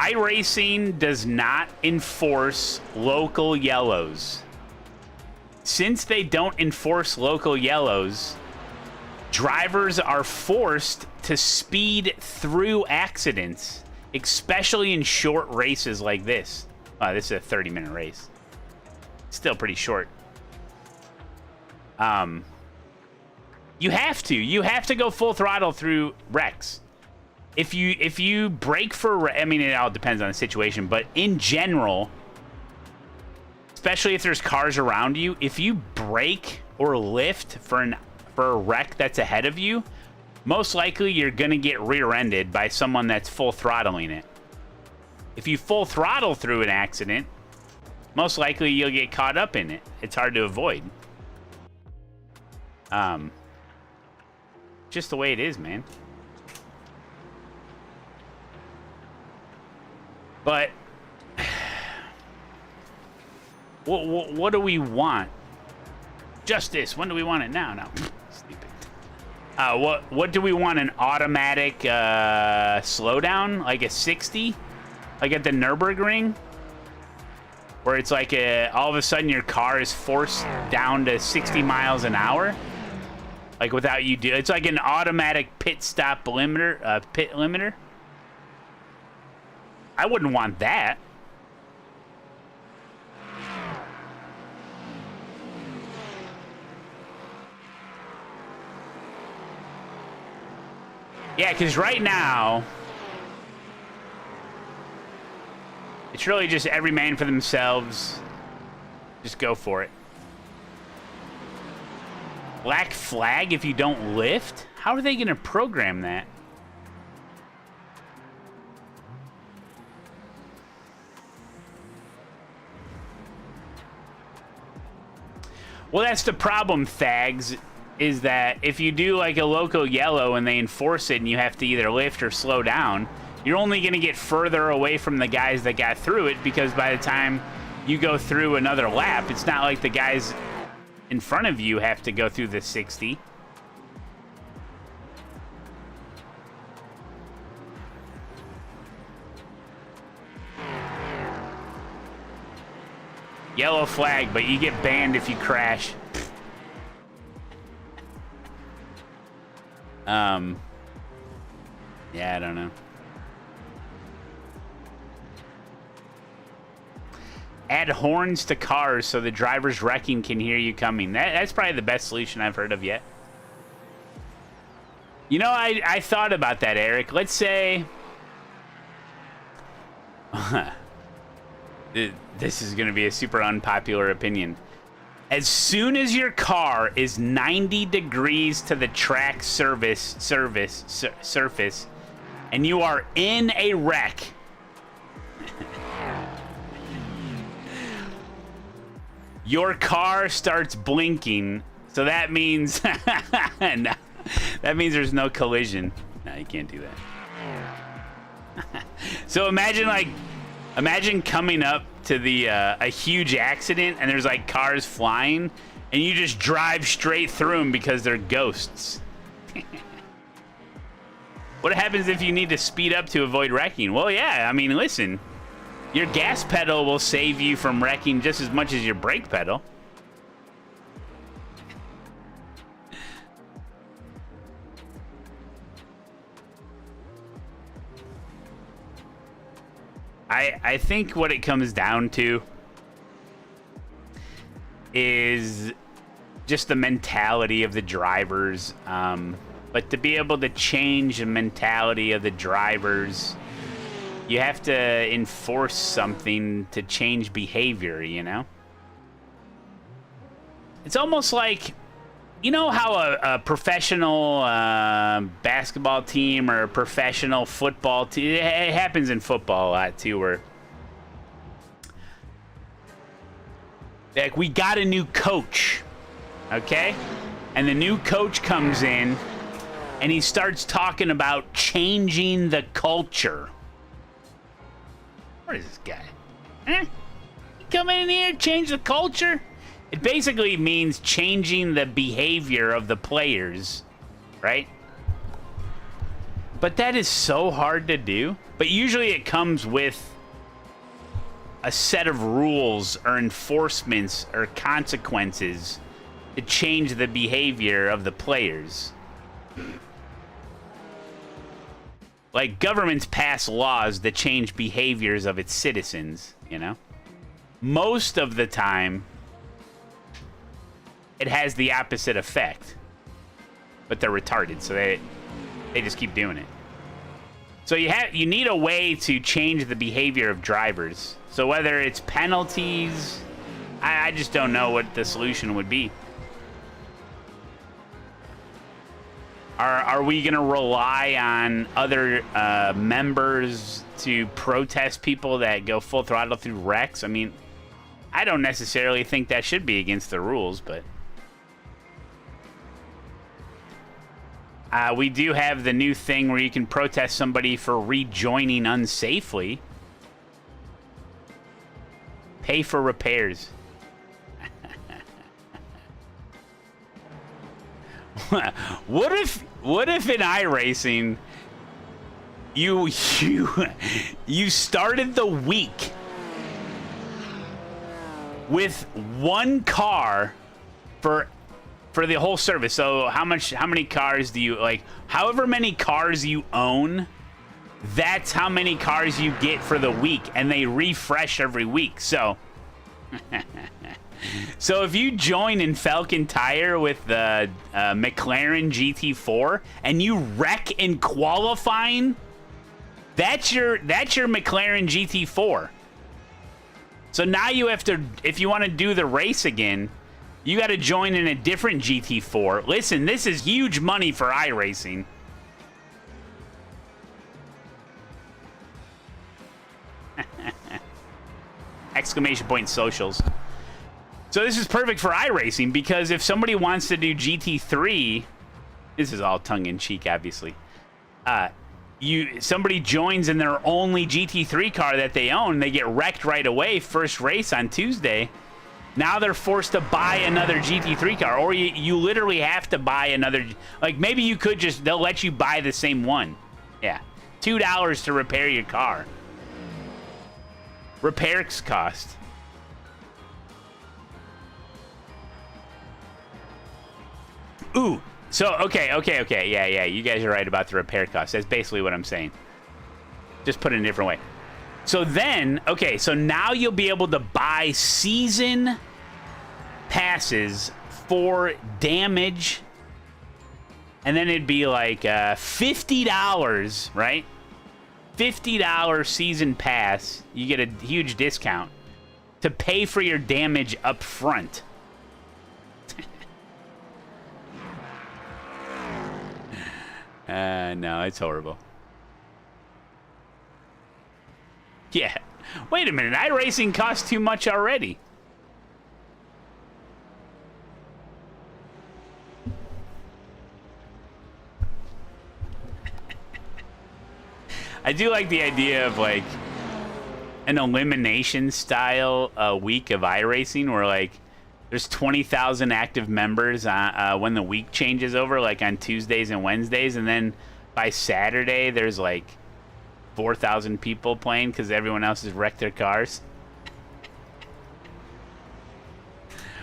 iRacing does not enforce local yellows. Since they don't enforce local yellows, drivers are forced to speed through accidents, especially in short races like this. This is a 30-minute race. Still pretty short. You have to go full throttle through wrecks. If you brake for, I mean, it all depends on the situation, but in general, especially if there's cars around you, if you brake or lift for a wreck that's ahead of you, most likely you're gonna get rear-ended by someone that's full throttling it. If you full throttle through an accident, most likely you'll get caught up in it. It's hard to avoid. Just the way it is, man. But what do we want? Justice. When do we want it now? No. Stupid. What do we want? An automatic slowdown, like a 60, like at the Nürburgring, where it's like all of a sudden your car is forced down to 60 miles an hour, like without you do. It's like an automatic pit stop limiter, pit limiter. I wouldn't want that. Yeah, because right now, it's really just every man for themselves. Just go for it. Black flag if you don't lift? How are they going to program that? Well, that's the problem, Thags, is that if you do like a local yellow and they enforce it and you have to either lift or slow down, you're only going to get further away from the guys that got through it, because by the time you go through another lap, it's not like the guys in front of you have to go through the 60. Yellow flag, but you get banned if you crash. Yeah, I don't know. Add horns to cars so the drivers wrecking can hear you coming. That's probably the best solution I've heard of yet. You know, I thought about that, Eric. Let's say... This is going to be a super unpopular opinion. As soon as your car is 90 degrees to the track surface, and you are in a wreck, your car starts blinking. So that means no, that means there's no collision. No, you can't do that. So imagine coming up to the a huge accident and there's like cars flying and you just drive straight through them because they're ghosts. What happens if you need to speed up to avoid wrecking? Well, yeah, I mean, listen, your gas pedal will save you from wrecking just as much as your brake pedal. I think what it comes down to is just the mentality of the drivers. But to be able to change the mentality of the drivers, you have to enforce something to change behavior, you know? It's almost like You know how a professional basketball team or a professional football team, it happens in football a lot too, where like we got a new coach, okay? And the new coach comes in and he starts talking about changing the culture. What is this guy? Huh? You come in here, change the culture? It basically means changing the behavior of the players, right? But that is so hard to do. But usually it comes with a set of rules or enforcements or consequences to change the behavior of the players. Like governments pass laws that change behaviors of its citizens, you know? Most of the time, it has the opposite effect. But they're retarded, so they just keep doing it. So you need a way to change the behavior of drivers. So whether it's penalties, I just don't know what the solution would be. Are we going to rely on other members to protest people that go full throttle through wrecks? I mean, I don't necessarily think that should be against the rules, but we do have the new thing where you can protest somebody for rejoining unsafely. Pay for repairs. What if in iRacing you started the week with one car for the whole service? So how many cars do you, like, however many cars you own, that's how many cars you get for the week, and they refresh every week. So so if you join in Falcon Tire with the McLaren GT4 and you wreck in qualifying, that's your McLaren GT4. So now you have to, if you want to do the race again, you got to join in a different GT4. Listen, this is huge money for iRacing. Exclamation point socials. So this is perfect for iRacing, because if somebody wants to do GT3, this is all tongue-in-cheek, obviously. Somebody joins in their only GT3 car that they own, they get wrecked right away, first race on Tuesday. Now they're forced to buy another GT3 car, or you literally have to buy another. Like, maybe you could just, they'll let you buy the same one. Yeah, $2 to repair your car. Repairs cost. Ooh, so, okay, yeah, you guys are right about the repair cost. That's basically what I'm saying. Just put it in a different way. So then, okay, so now you'll be able to buy season passes for damage, and then it'd be like $50, right? $50 season pass. You get a huge discount to pay for your damage up front. No, it's horrible. Yeah. Wait a minute. iRacing costs too much already. I do like the idea of, like, an elimination style week of iRacing where, like, there's 20,000 active members when the week changes over, like on Tuesdays and Wednesdays, and then by Saturday there's like 4,000 people playing because everyone else has wrecked their cars.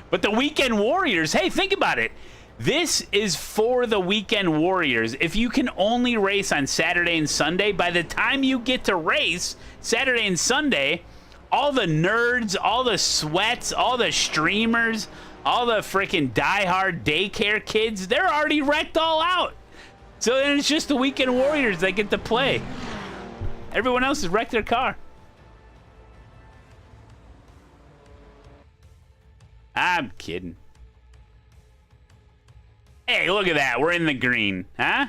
But the Weekend Warriors, hey, think about it. This is for the Weekend Warriors. If you can only race on Saturday and Sunday, by the time you get to race Saturday and Sunday, all the nerds, all the sweats, all the streamers, all the freaking diehard daycare kids, they're already wrecked all out. So then it's just the Weekend Warriors that get to play. Everyone else has wrecked their car. I'm kidding. Hey, look at that. We're in the green. Huh?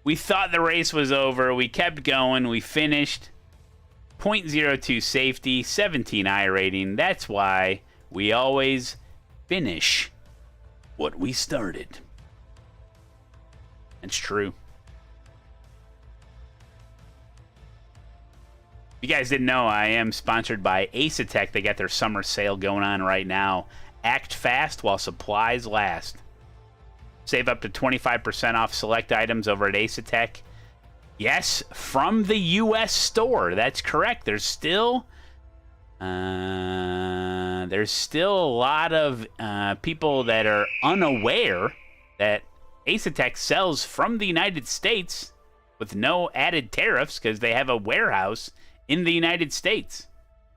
We thought the race was over. We kept going. We finished. 0.02 safety, 17 I rating. That's why we always finish what we started. It's true. If you guys didn't know, I am sponsored by ASETEK. They got their summer sale going on right now. Act fast while supplies last. Save up to 25% off select items over at ASETEK. Yes, from the U.S. store. That's correct. There's still a lot of people that are unaware that ASETEK sells from the United States with no added tariffs because they have a warehouse in the United States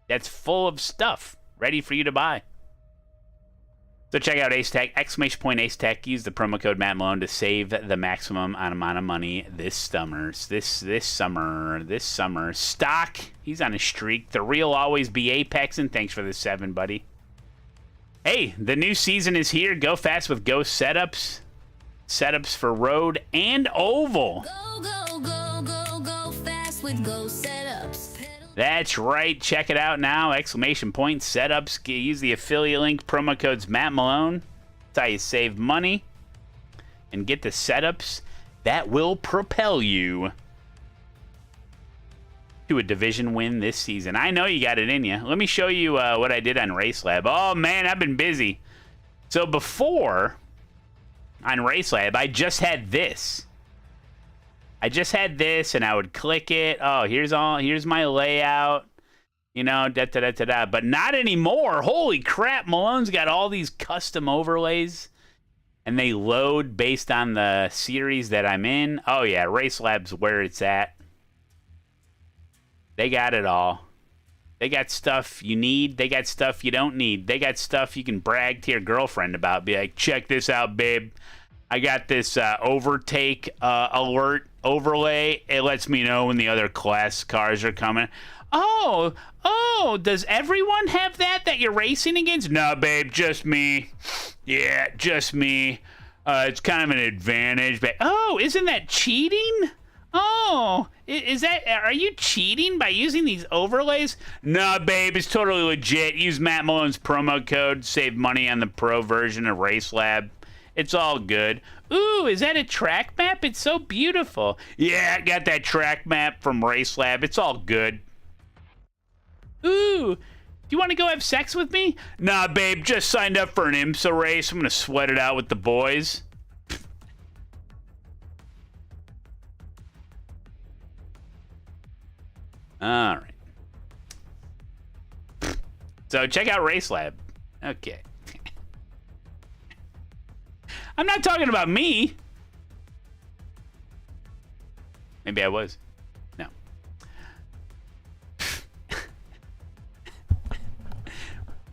that's full of stuff ready for you to buy. So check out ASETEK, !ASETEK. Use the promo code Matt Malone to save the maximum amount of money this summer. This summer. Stock, he's on a streak. The real always be Apex, and thanks for the 7, buddy. Hey, the new season is here. Go fast with Go setups. Setups for road and oval. Go fast with Go setups. That's right. Check it out now. ! Setups. Use the affiliate link. Promo codes Matt Malone. That's how you save money and get the setups that will propel you to a division win this season. I know you got it in you. Let me show you what I did on RaceLab. Oh, man, I've been busy. So before on RaceLab, I just had this. And I would click it. Oh, here's my layout. You know, da-da-da-da-da. But not anymore. Holy crap, Malone's got all these custom overlays. And they load based on the series that I'm in. Oh, yeah, RaceLab's where it's at. They got it all. They got stuff you need. They got stuff you don't need. They got stuff you can brag to your girlfriend about. Be like, check this out, babe. I got this overtake alert overlay. It lets me know when the other class cars are coming. Oh, does everyone have that you're racing against? No, babe, just me. Yeah, just me. It's kind of an advantage. But oh, isn't that cheating? Oh, are you cheating by using these overlays? No, babe, it's totally legit. Use Matt Malone's promo code. Save money on the pro version of RaceLab. It's all good. Ooh, is that a track map? It's so beautiful. Yeah, I got that track map from RaceLab. It's all good. Ooh, do you want to go have sex with me? Nah, babe, just signed up for an IMSA race. I'm going to sweat it out with the boys. All right. So check out RaceLab. Okay. I'm not talking about me. Maybe I was. No.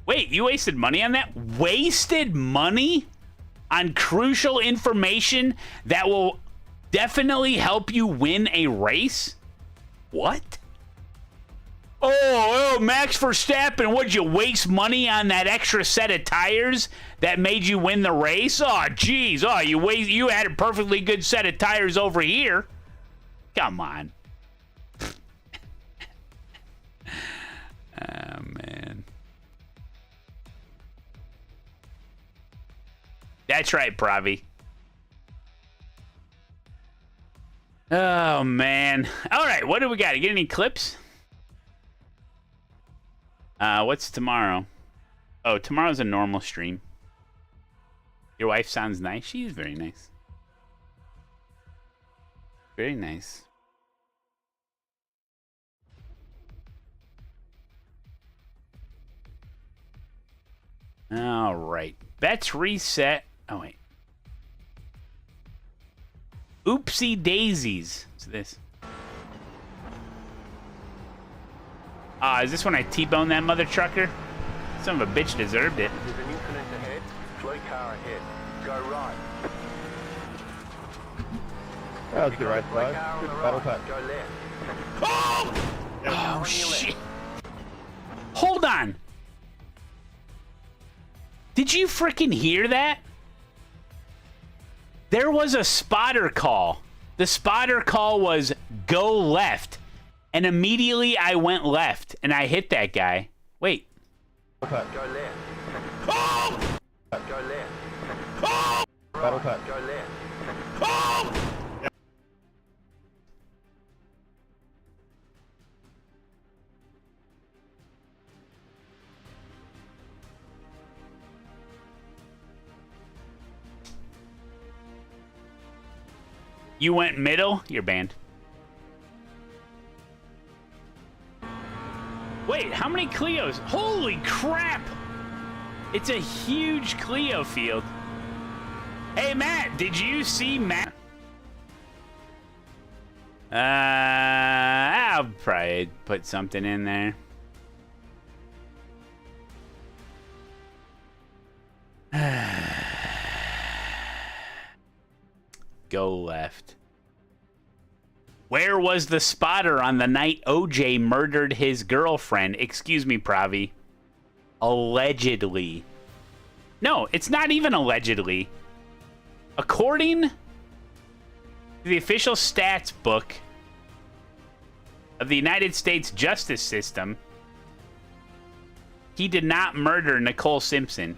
Wait, you wasted money on that? Wasted money on crucial information that will definitely help you win a race? What? Oh, Max Verstappen, would you waste money on that extra set of tires that made you win the race? Oh, geez. Oh, you had a perfectly good set of tires over here. Come on. Oh, man. That's right, Pravi. Oh, man. All right, what do we got? You get any clips? What's tomorrow? Oh, tomorrow's a normal stream. Your wife sounds nice. She's very nice. Very nice. All right. Bets reset. Oh, wait. Oopsie daisies. What's this? Is this when I T-bone that mother trucker? Son of a bitch deserved it. There's an incident ahead. Slow car ahead. Go right. That was good right side. Good battle pack. Go left. Oh, shit. Hold on. Did you freaking hear that? There was a spotter call. The spotter call was go left. And immediately I went left and I hit that guy. Wait. Go left. Oh! Go left. Oh! Battle cut. Go left. Oh! You went middle? You're banned. Wait, how many Clios? Holy crap! It's a huge Clio field. Hey, Matt, did you see Matt? I'll probably put something in there. Go left. Where was the spotter on the night OJ murdered his girlfriend? Excuse me, Pravi. Allegedly. No, it's not even allegedly. According to the official stats book of the United States justice system, he did not murder Nicole Simpson.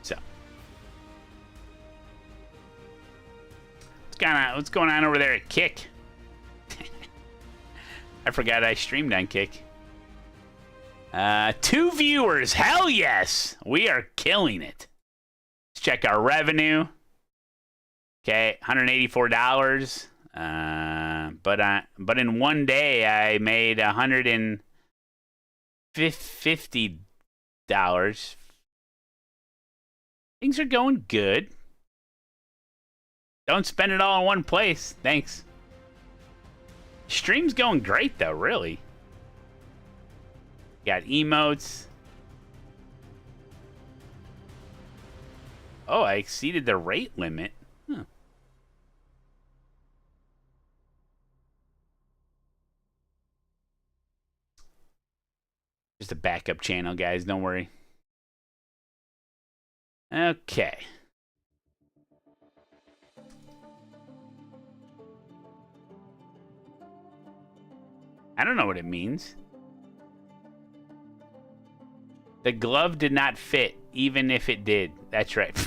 So, what's going on over there at Kick? I forgot I streamed on Kick. 2 viewers. Hell yes. We are killing it. Let's check our revenue. Okay, $184. But in one day I made $150. Things are going good. Don't spend it all in one place. Thanks. Stream's going great though, really. Got emotes. Oh, I exceeded the rate limit. Huh. Just a backup channel, guys. Don't worry. Okay. I don't know what it means. The glove did not fit, even if it did. That's right.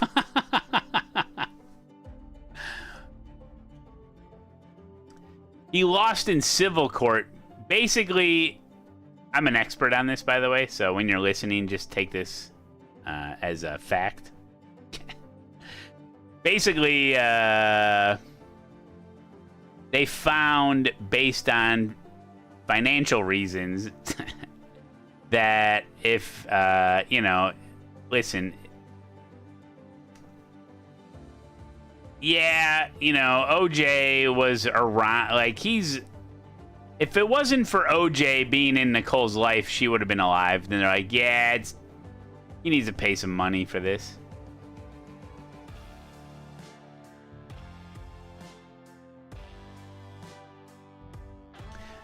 He lost in civil court. Basically, I'm an expert on this, by the way, so when you're listening, just take this as a fact. Basically, they found, based on financial reasons, that if, you know, listen, yeah, you know, OJ was around, like, he's, if it wasn't for OJ being in Nicole's life, she would have been alive. Then they're like, yeah, it's, he needs to pay some money for this.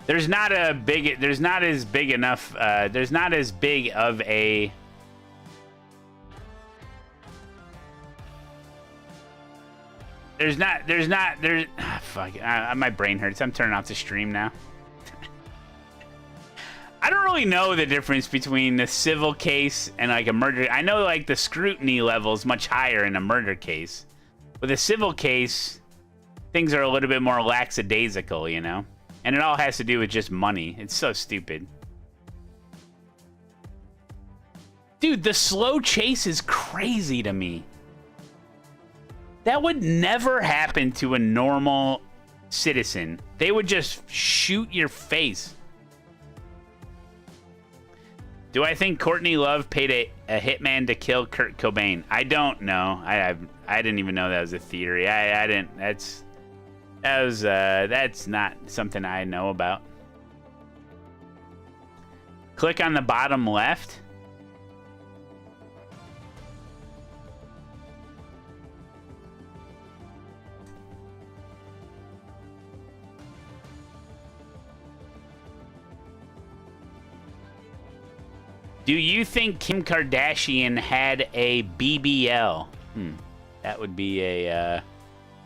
There's not a big, there's not as big enough, there's not as big of a, fuck, my brain hurts. I'm turning off the stream now. I don't really know the difference between the civil case and like a murder. I know like the scrutiny level is much higher in a murder case. With a civil case, things are a little bit more lackadaisical, you know? And it all has to do with just money. It's so stupid. Dude, the slow chase is crazy to me. That would never happen to a normal citizen. They would just shoot your face. Do I think Courtney Love paid a hitman to kill Kurt Cobain? I don't know. I didn't even know that was a theory. I didn't. That's not something I know about. Click on the bottom left. Do you think Kim Kardashian had a BBL? That would be a,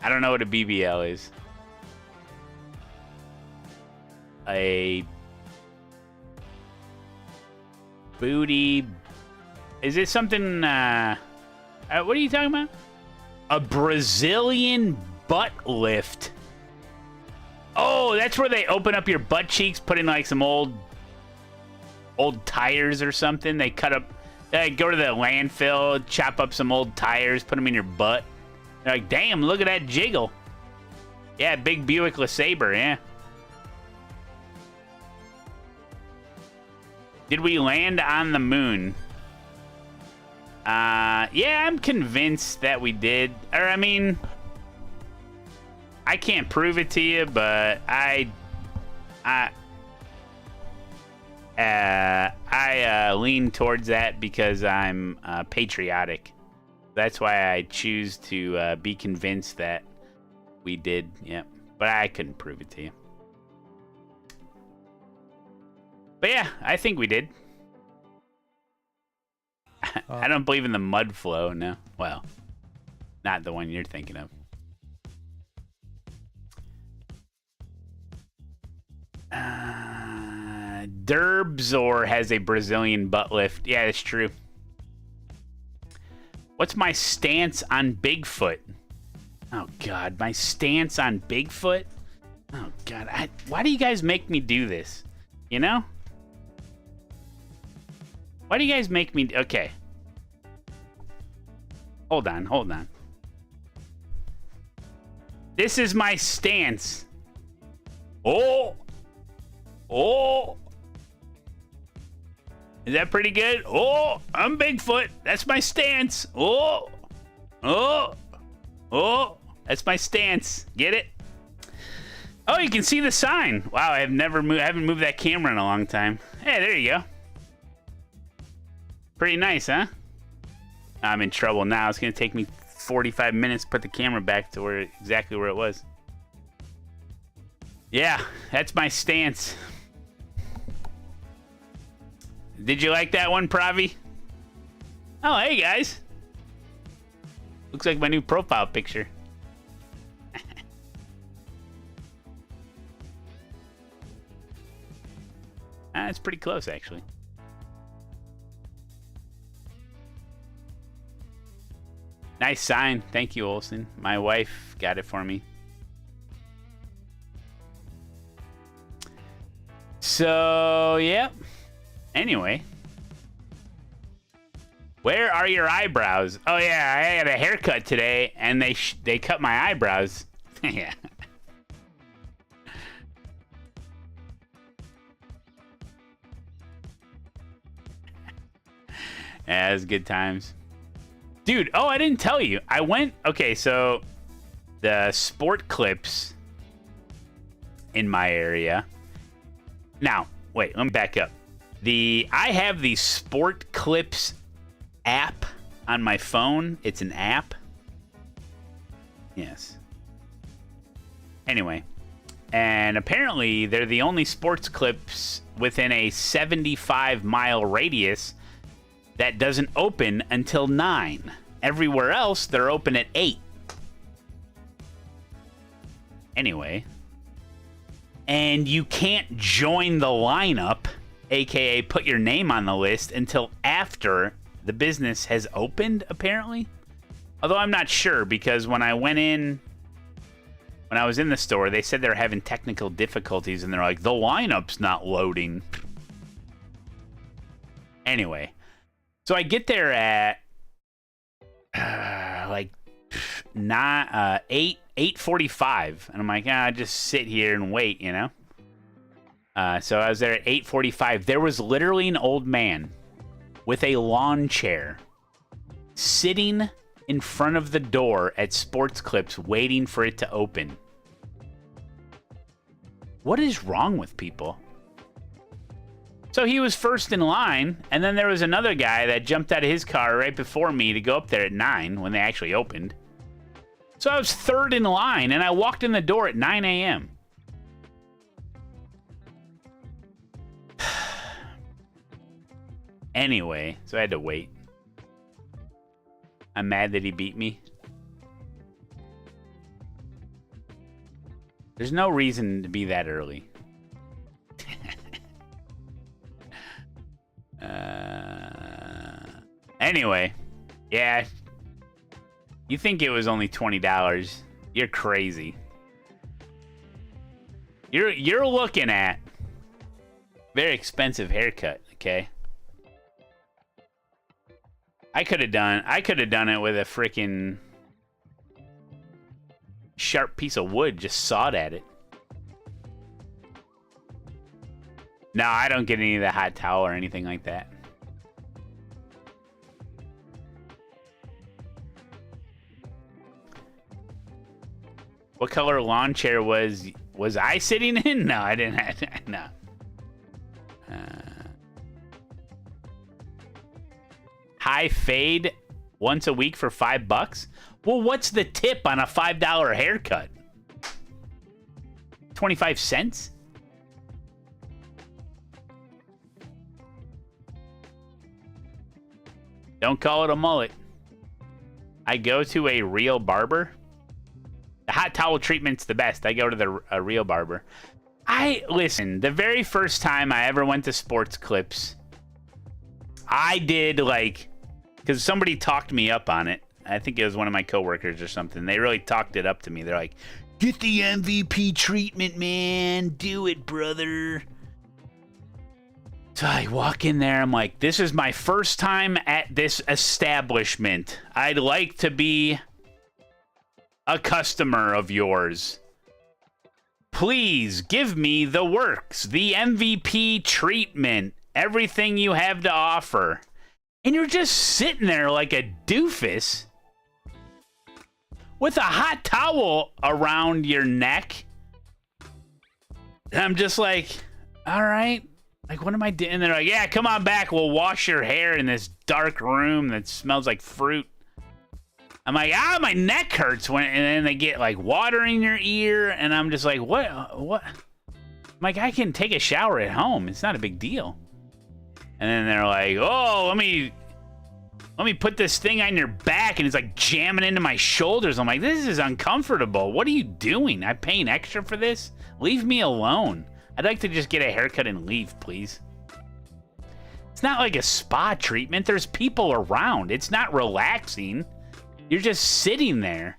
I don't know what a BBL is. A booty. Is it something, what are you talking about? A Brazilian butt lift. Oh, that's where they open up your butt cheeks, put in like some old tires or something. They cut up, they go to the landfill, chop up some old tires, put them in your butt. They're like, damn, look at that jiggle. Yeah, big Buick LeSabre, yeah. Did we land on the moon? Yeah, I'm convinced that we did. Or, I mean, I can't prove it to you, but I lean towards that because I'm patriotic. That's why I choose to be convinced that we did. Yeah, but I couldn't prove it to you. But yeah, I think we did. I don't believe in the mud flow, no. Well, not the one you're thinking of. Derbzor has a Brazilian butt lift. Yeah, that's true. What's my stance on Bigfoot? Oh, God. My stance on Bigfoot? Oh, God. Why do you guys make me do this? You know? Why do you guys make me... Okay. Hold on, hold on. This is my stance. Oh! Oh! Is that pretty good? Oh! I'm Bigfoot. That's my stance. Oh! Oh! Oh! That's my stance. Get it? Oh, you can see the sign. Wow, I haven't moved that camera in a long time. Hey, there you go. Pretty nice, huh? I'm in trouble now. It's going to take me 45 minutes to put the camera back to exactly where it was. Yeah, that's my stance. Did you like that one, Pravi? Oh, hey, guys. Looks like my new profile picture. It's pretty close, actually. Nice sign. Thank you, Olsen. My wife got it for me. So, yeah. Anyway. Where are your eyebrows? Oh, yeah. I had a haircut today, and they cut my eyebrows. Yeah. Yeah, it was good times. Dude, oh, I didn't tell you. I went, okay, so the Sport Clips in my area. Now, wait, let me back up. I have the Sport Clips app on my phone. It's an app. Yes. Anyway, and apparently they're the only Sports Clips within a 75-mile radius that doesn't open until 9. Everywhere else, they're open at 8. Anyway. And you can't join the lineup, aka put your name on the list, until after the business has opened, apparently. Although I'm not sure, because when I was in the store, they said they were having technical difficulties, and they're like, the lineup's not loading. Anyway. So I get there at like 8:45, and I'm like, I'll just sit here and wait, you know. So I was there at 8:45. There was literally an old man with a lawn chair sitting in front of the door at Sports Clips, waiting for it to open. What is wrong with people? So he was first in line, and then there was another guy that jumped out of his car right before me to go up there at 9 when they actually opened. So I was third in line, and I walked in the door at 9 a.m. anyway, so I had to wait. I'm mad that he beat me. There's no reason to be that early. Anyway, yeah. You think it was only $20? You're crazy. You're looking at very expensive haircut, okay? I could have done it with a freaking sharp piece of wood, just sawed at it. No, I don't get any of the hot towel or anything like that. What color lawn chair was I sitting in? No, I didn't have, no. High fade once a week for $5? Well, what's the tip on a $5 haircut? 25 cents? Don't call it a mullet. I go to a real barber. The hot towel treatment's the best. I go to a real barber. Listen, the very first time I ever went to Sports Clips, I did because somebody talked me up on it. I think it was one of my coworkers or something. They really talked it up to me. They're like, get the MVP treatment, man. Do it, brother. So I walk in there. I'm like, this is my first time at this establishment. I'd like to be a customer of yours. Please give me the works, the MVP treatment, everything you have to offer. And you're just sitting there like a doofus with a hot towel around your neck. And I'm just like, all right. Like, what am I doing? And they're like, yeah, come on back. We'll wash your hair in this dark room that smells like fruit. I'm like, my neck hurts. And then they get, water in your ear. And I'm just like, what? I'm like, I can take a shower at home. It's not a big deal. And then they're like, oh, let me put this thing on your back. And it's, jamming into my shoulders. I'm like, this is uncomfortable. What are you doing? I'm paying extra for this? Leave me alone. I'd like to just get a haircut and leave, please. It's not like a spa treatment. There's people around. It's not relaxing. You're just sitting there.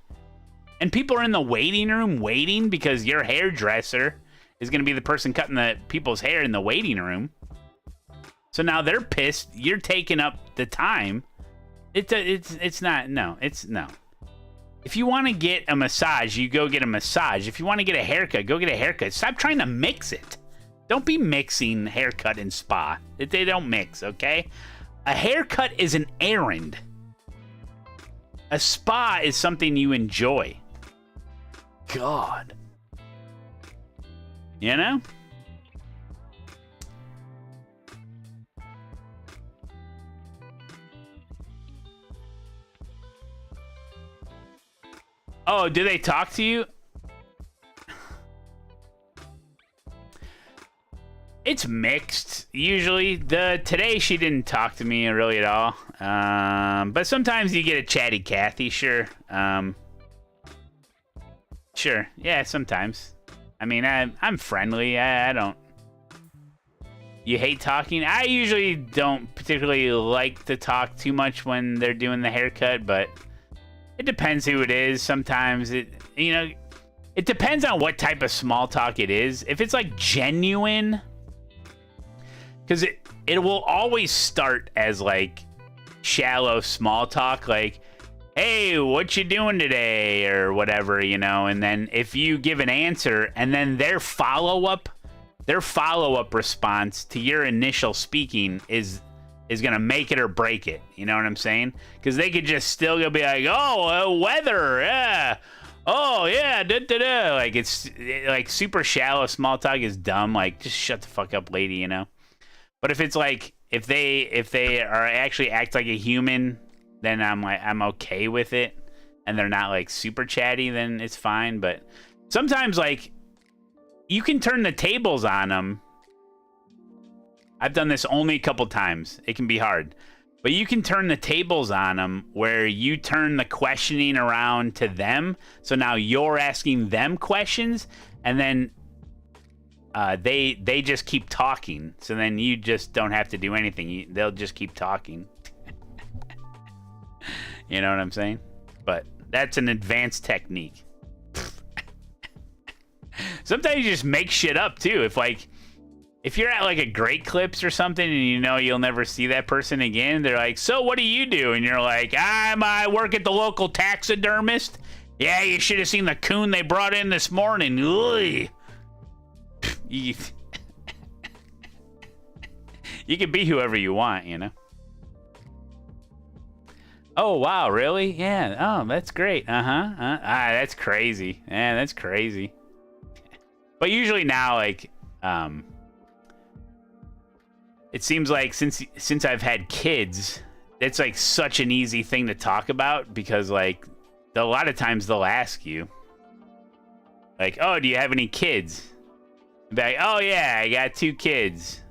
And people are in the waiting room waiting because your hairdresser is going to be the person cutting the people's hair in the waiting room. So now they're pissed. You're taking up the time. It's not. No. If you want to get a massage, you go get a massage. If you want to get a haircut, go get a haircut. Stop trying to mix it. Don't be mixing haircut and spa. They don't mix, okay? A haircut is an errand. A spa is something you enjoy. God. You know? Oh, do they talk to you? It's mixed, usually. Today she didn't talk to me really at all. But sometimes you get a chatty Cathy, sure. Sure, yeah, sometimes. I mean, I'm friendly. I don't... You hate talking? I usually don't particularly like to talk too much when they're doing the haircut, but... It depends who it is. Sometimes it depends on what type of small talk it is. If it's genuine, because it will always start as shallow small talk, hey, what you doing today or whatever, and then if you give an answer and then their follow-up response to your initial speaking is going to make it or break it. You know what I'm saying? Because they could just still go be like, oh, weather, yeah. Oh, yeah, da-da-da. It's super shallow small talk is dumb. Just shut the fuck up, lady, But if it's if they are actually act like a human, then I'm okay with it. And they're not super chatty, then it's fine. But sometimes you can turn the tables on them I've done this only a couple times. It can be hard. But you can turn the tables on them where you turn the questioning around to them. So now you're asking them questions, and then they just keep talking. So then you just don't have to do anything. They'll just keep talking. You know what I'm saying? But that's an advanced technique. Sometimes you just make shit up too. If you're at like a Great Clips or something and you know you'll never see that person again, they're like, so what do you do? And you're like, I work at the local taxidermist. Yeah, you should have seen the coon they brought in this morning. Ugh. You can be whoever you want, you know? Oh, wow, really? Yeah, oh, that's great. That's crazy. Yeah, that's crazy. But usually now, like, it seems like since I've had kids, it's like such an easy thing to talk about because like a lot of times they'll ask you like, oh, do you have any kids? Be like, oh yeah, I got 2 kids.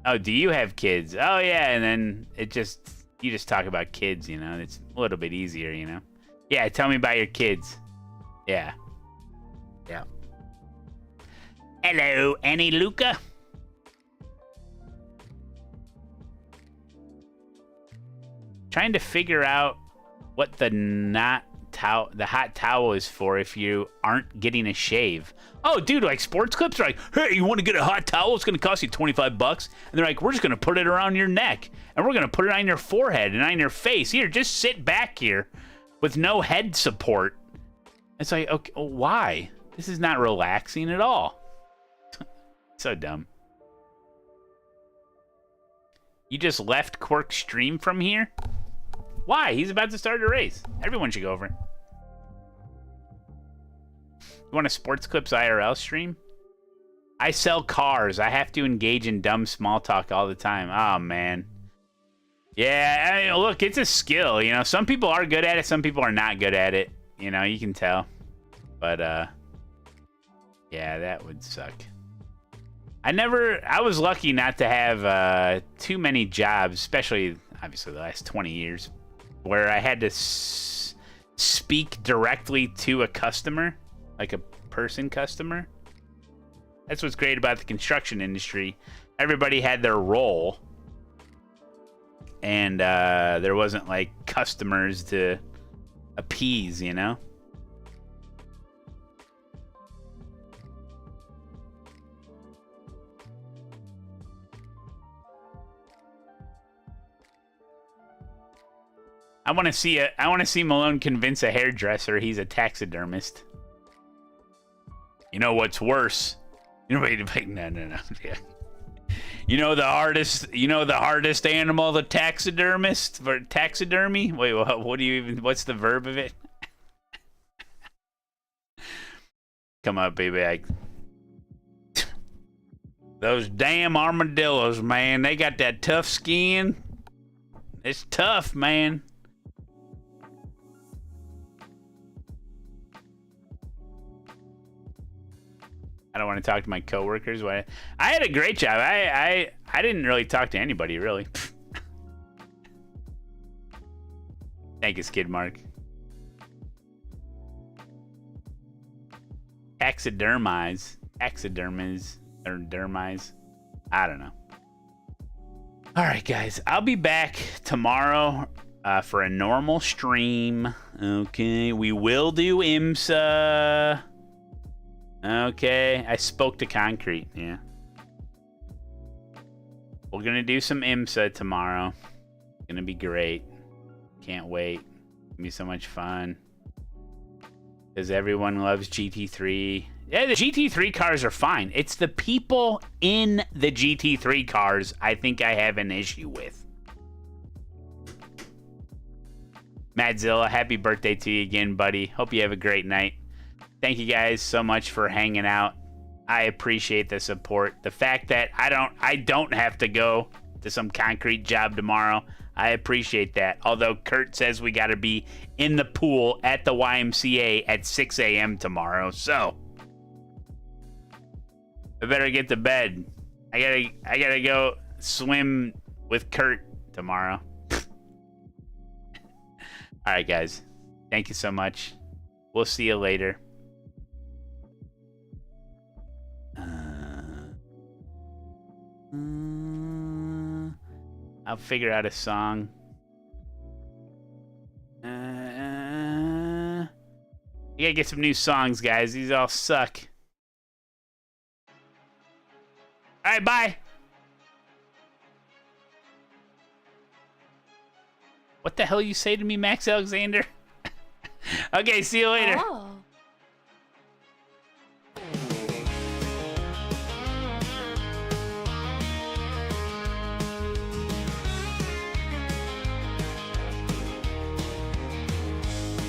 Oh, do you have kids? Oh yeah, and then you just talk about kids, you know. It's a little bit easier, you know. Yeah, tell me about your kids. Yeah. Yeah. Hello, Annie Luca. Trying to figure out what the hot towel is for if you aren't getting a shave. Oh, dude, like Sports Clips are like, hey, you want to get a hot towel? It's going to cost you $25. And they're like, we're just going to put it around your neck. And we're going to put it on your forehead and on your face. Here, just sit back here with no head support. It's like, okay, why? This is not relaxing at all. So dumb. You just left Quirk's stream from here? Why? He's about to start a race. Everyone should go over. You want a Sports Clips IRL stream? I sell cars. I have to engage in dumb small talk all the time. Oh, man. Yeah, I mean, look, it's a skill. You know, some people are good at it. Some people are not good at it. You know, you can tell. But, yeah, that would suck. I was lucky not to have too many jobs, especially, obviously, the last 20 years, where I had to speak directly to a customer, like a person customer. That's what's great about the construction industry. Everybody had their role, and there wasn't, like, customers to appease, you know? I want to see Malone convince a hairdresser he's a taxidermist. You know what's worse? You know, like, no. Yeah. You know the hardest animal, the taxidermist for taxidermy. Wait, what do you even? What's the verb of it? Come on, baby. Those damn armadillos, man. They got that tough skin. It's tough, man. I don't want to talk to my coworkers. I had a great job. I didn't really talk to anybody, really. Thank you, Skid Mark. Taxidermize. Or dermize. I don't know. All right, guys. I'll be back tomorrow for a normal stream. Okay. We will do IMSA. Okay, I spoke to concrete, yeah. We're gonna do some IMSA tomorrow. It's gonna be great. Can't wait. It'll be so much fun. Because everyone loves GT3. Yeah, the GT3 cars are fine. It's the people in the GT3 cars I think I have an issue with. Madzilla, happy birthday to you again, buddy. Hope you have a great night. Thank you guys so much for hanging out. I appreciate the support. The fact that I don't have to go to some concrete job tomorrow, I appreciate that. Although Kurt says we got to be in the pool at the YMCA at 6 a.m. tomorrow, so I better get to bed. I gotta go swim with Kurt tomorrow. All right, guys. Thank you so much. We'll see you later. I'll figure out a song. You gotta get some new songs, guys. These all suck. All right, bye. What the hell you say to me, Max Alexander? Okay, see you later. Oh.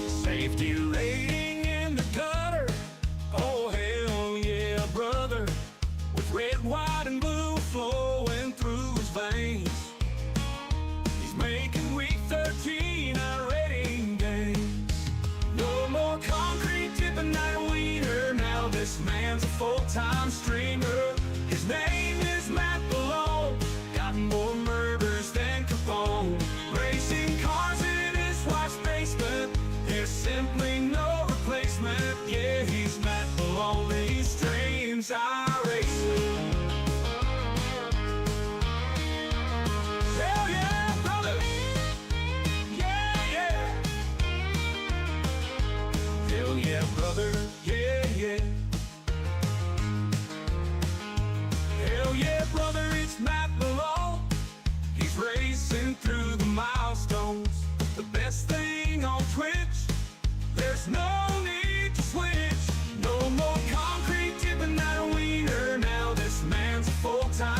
Safety rating in the gutter. Oh, hell yeah, brother. With red, white, and blue flowing through his veins. He's making week 13 our rating games. No more concrete tipping that wiener. Now this man's a full-time streamer. His name is Matt Malone. Got more murders than Capone. Racing cars in his wife's basement. There's simply no replacement. Yeah, he's Matt Malone. He streams iRacing. Hell yeah, brother. Yeah, yeah. Hell yeah, brother. Yeah, yeah. Hell yeah, brother. It's Matt Malone. He's racing through the milestones. The best thing on Twitch. There's no need to switch. No more concrete tipping that wiener. Now this man's a full-time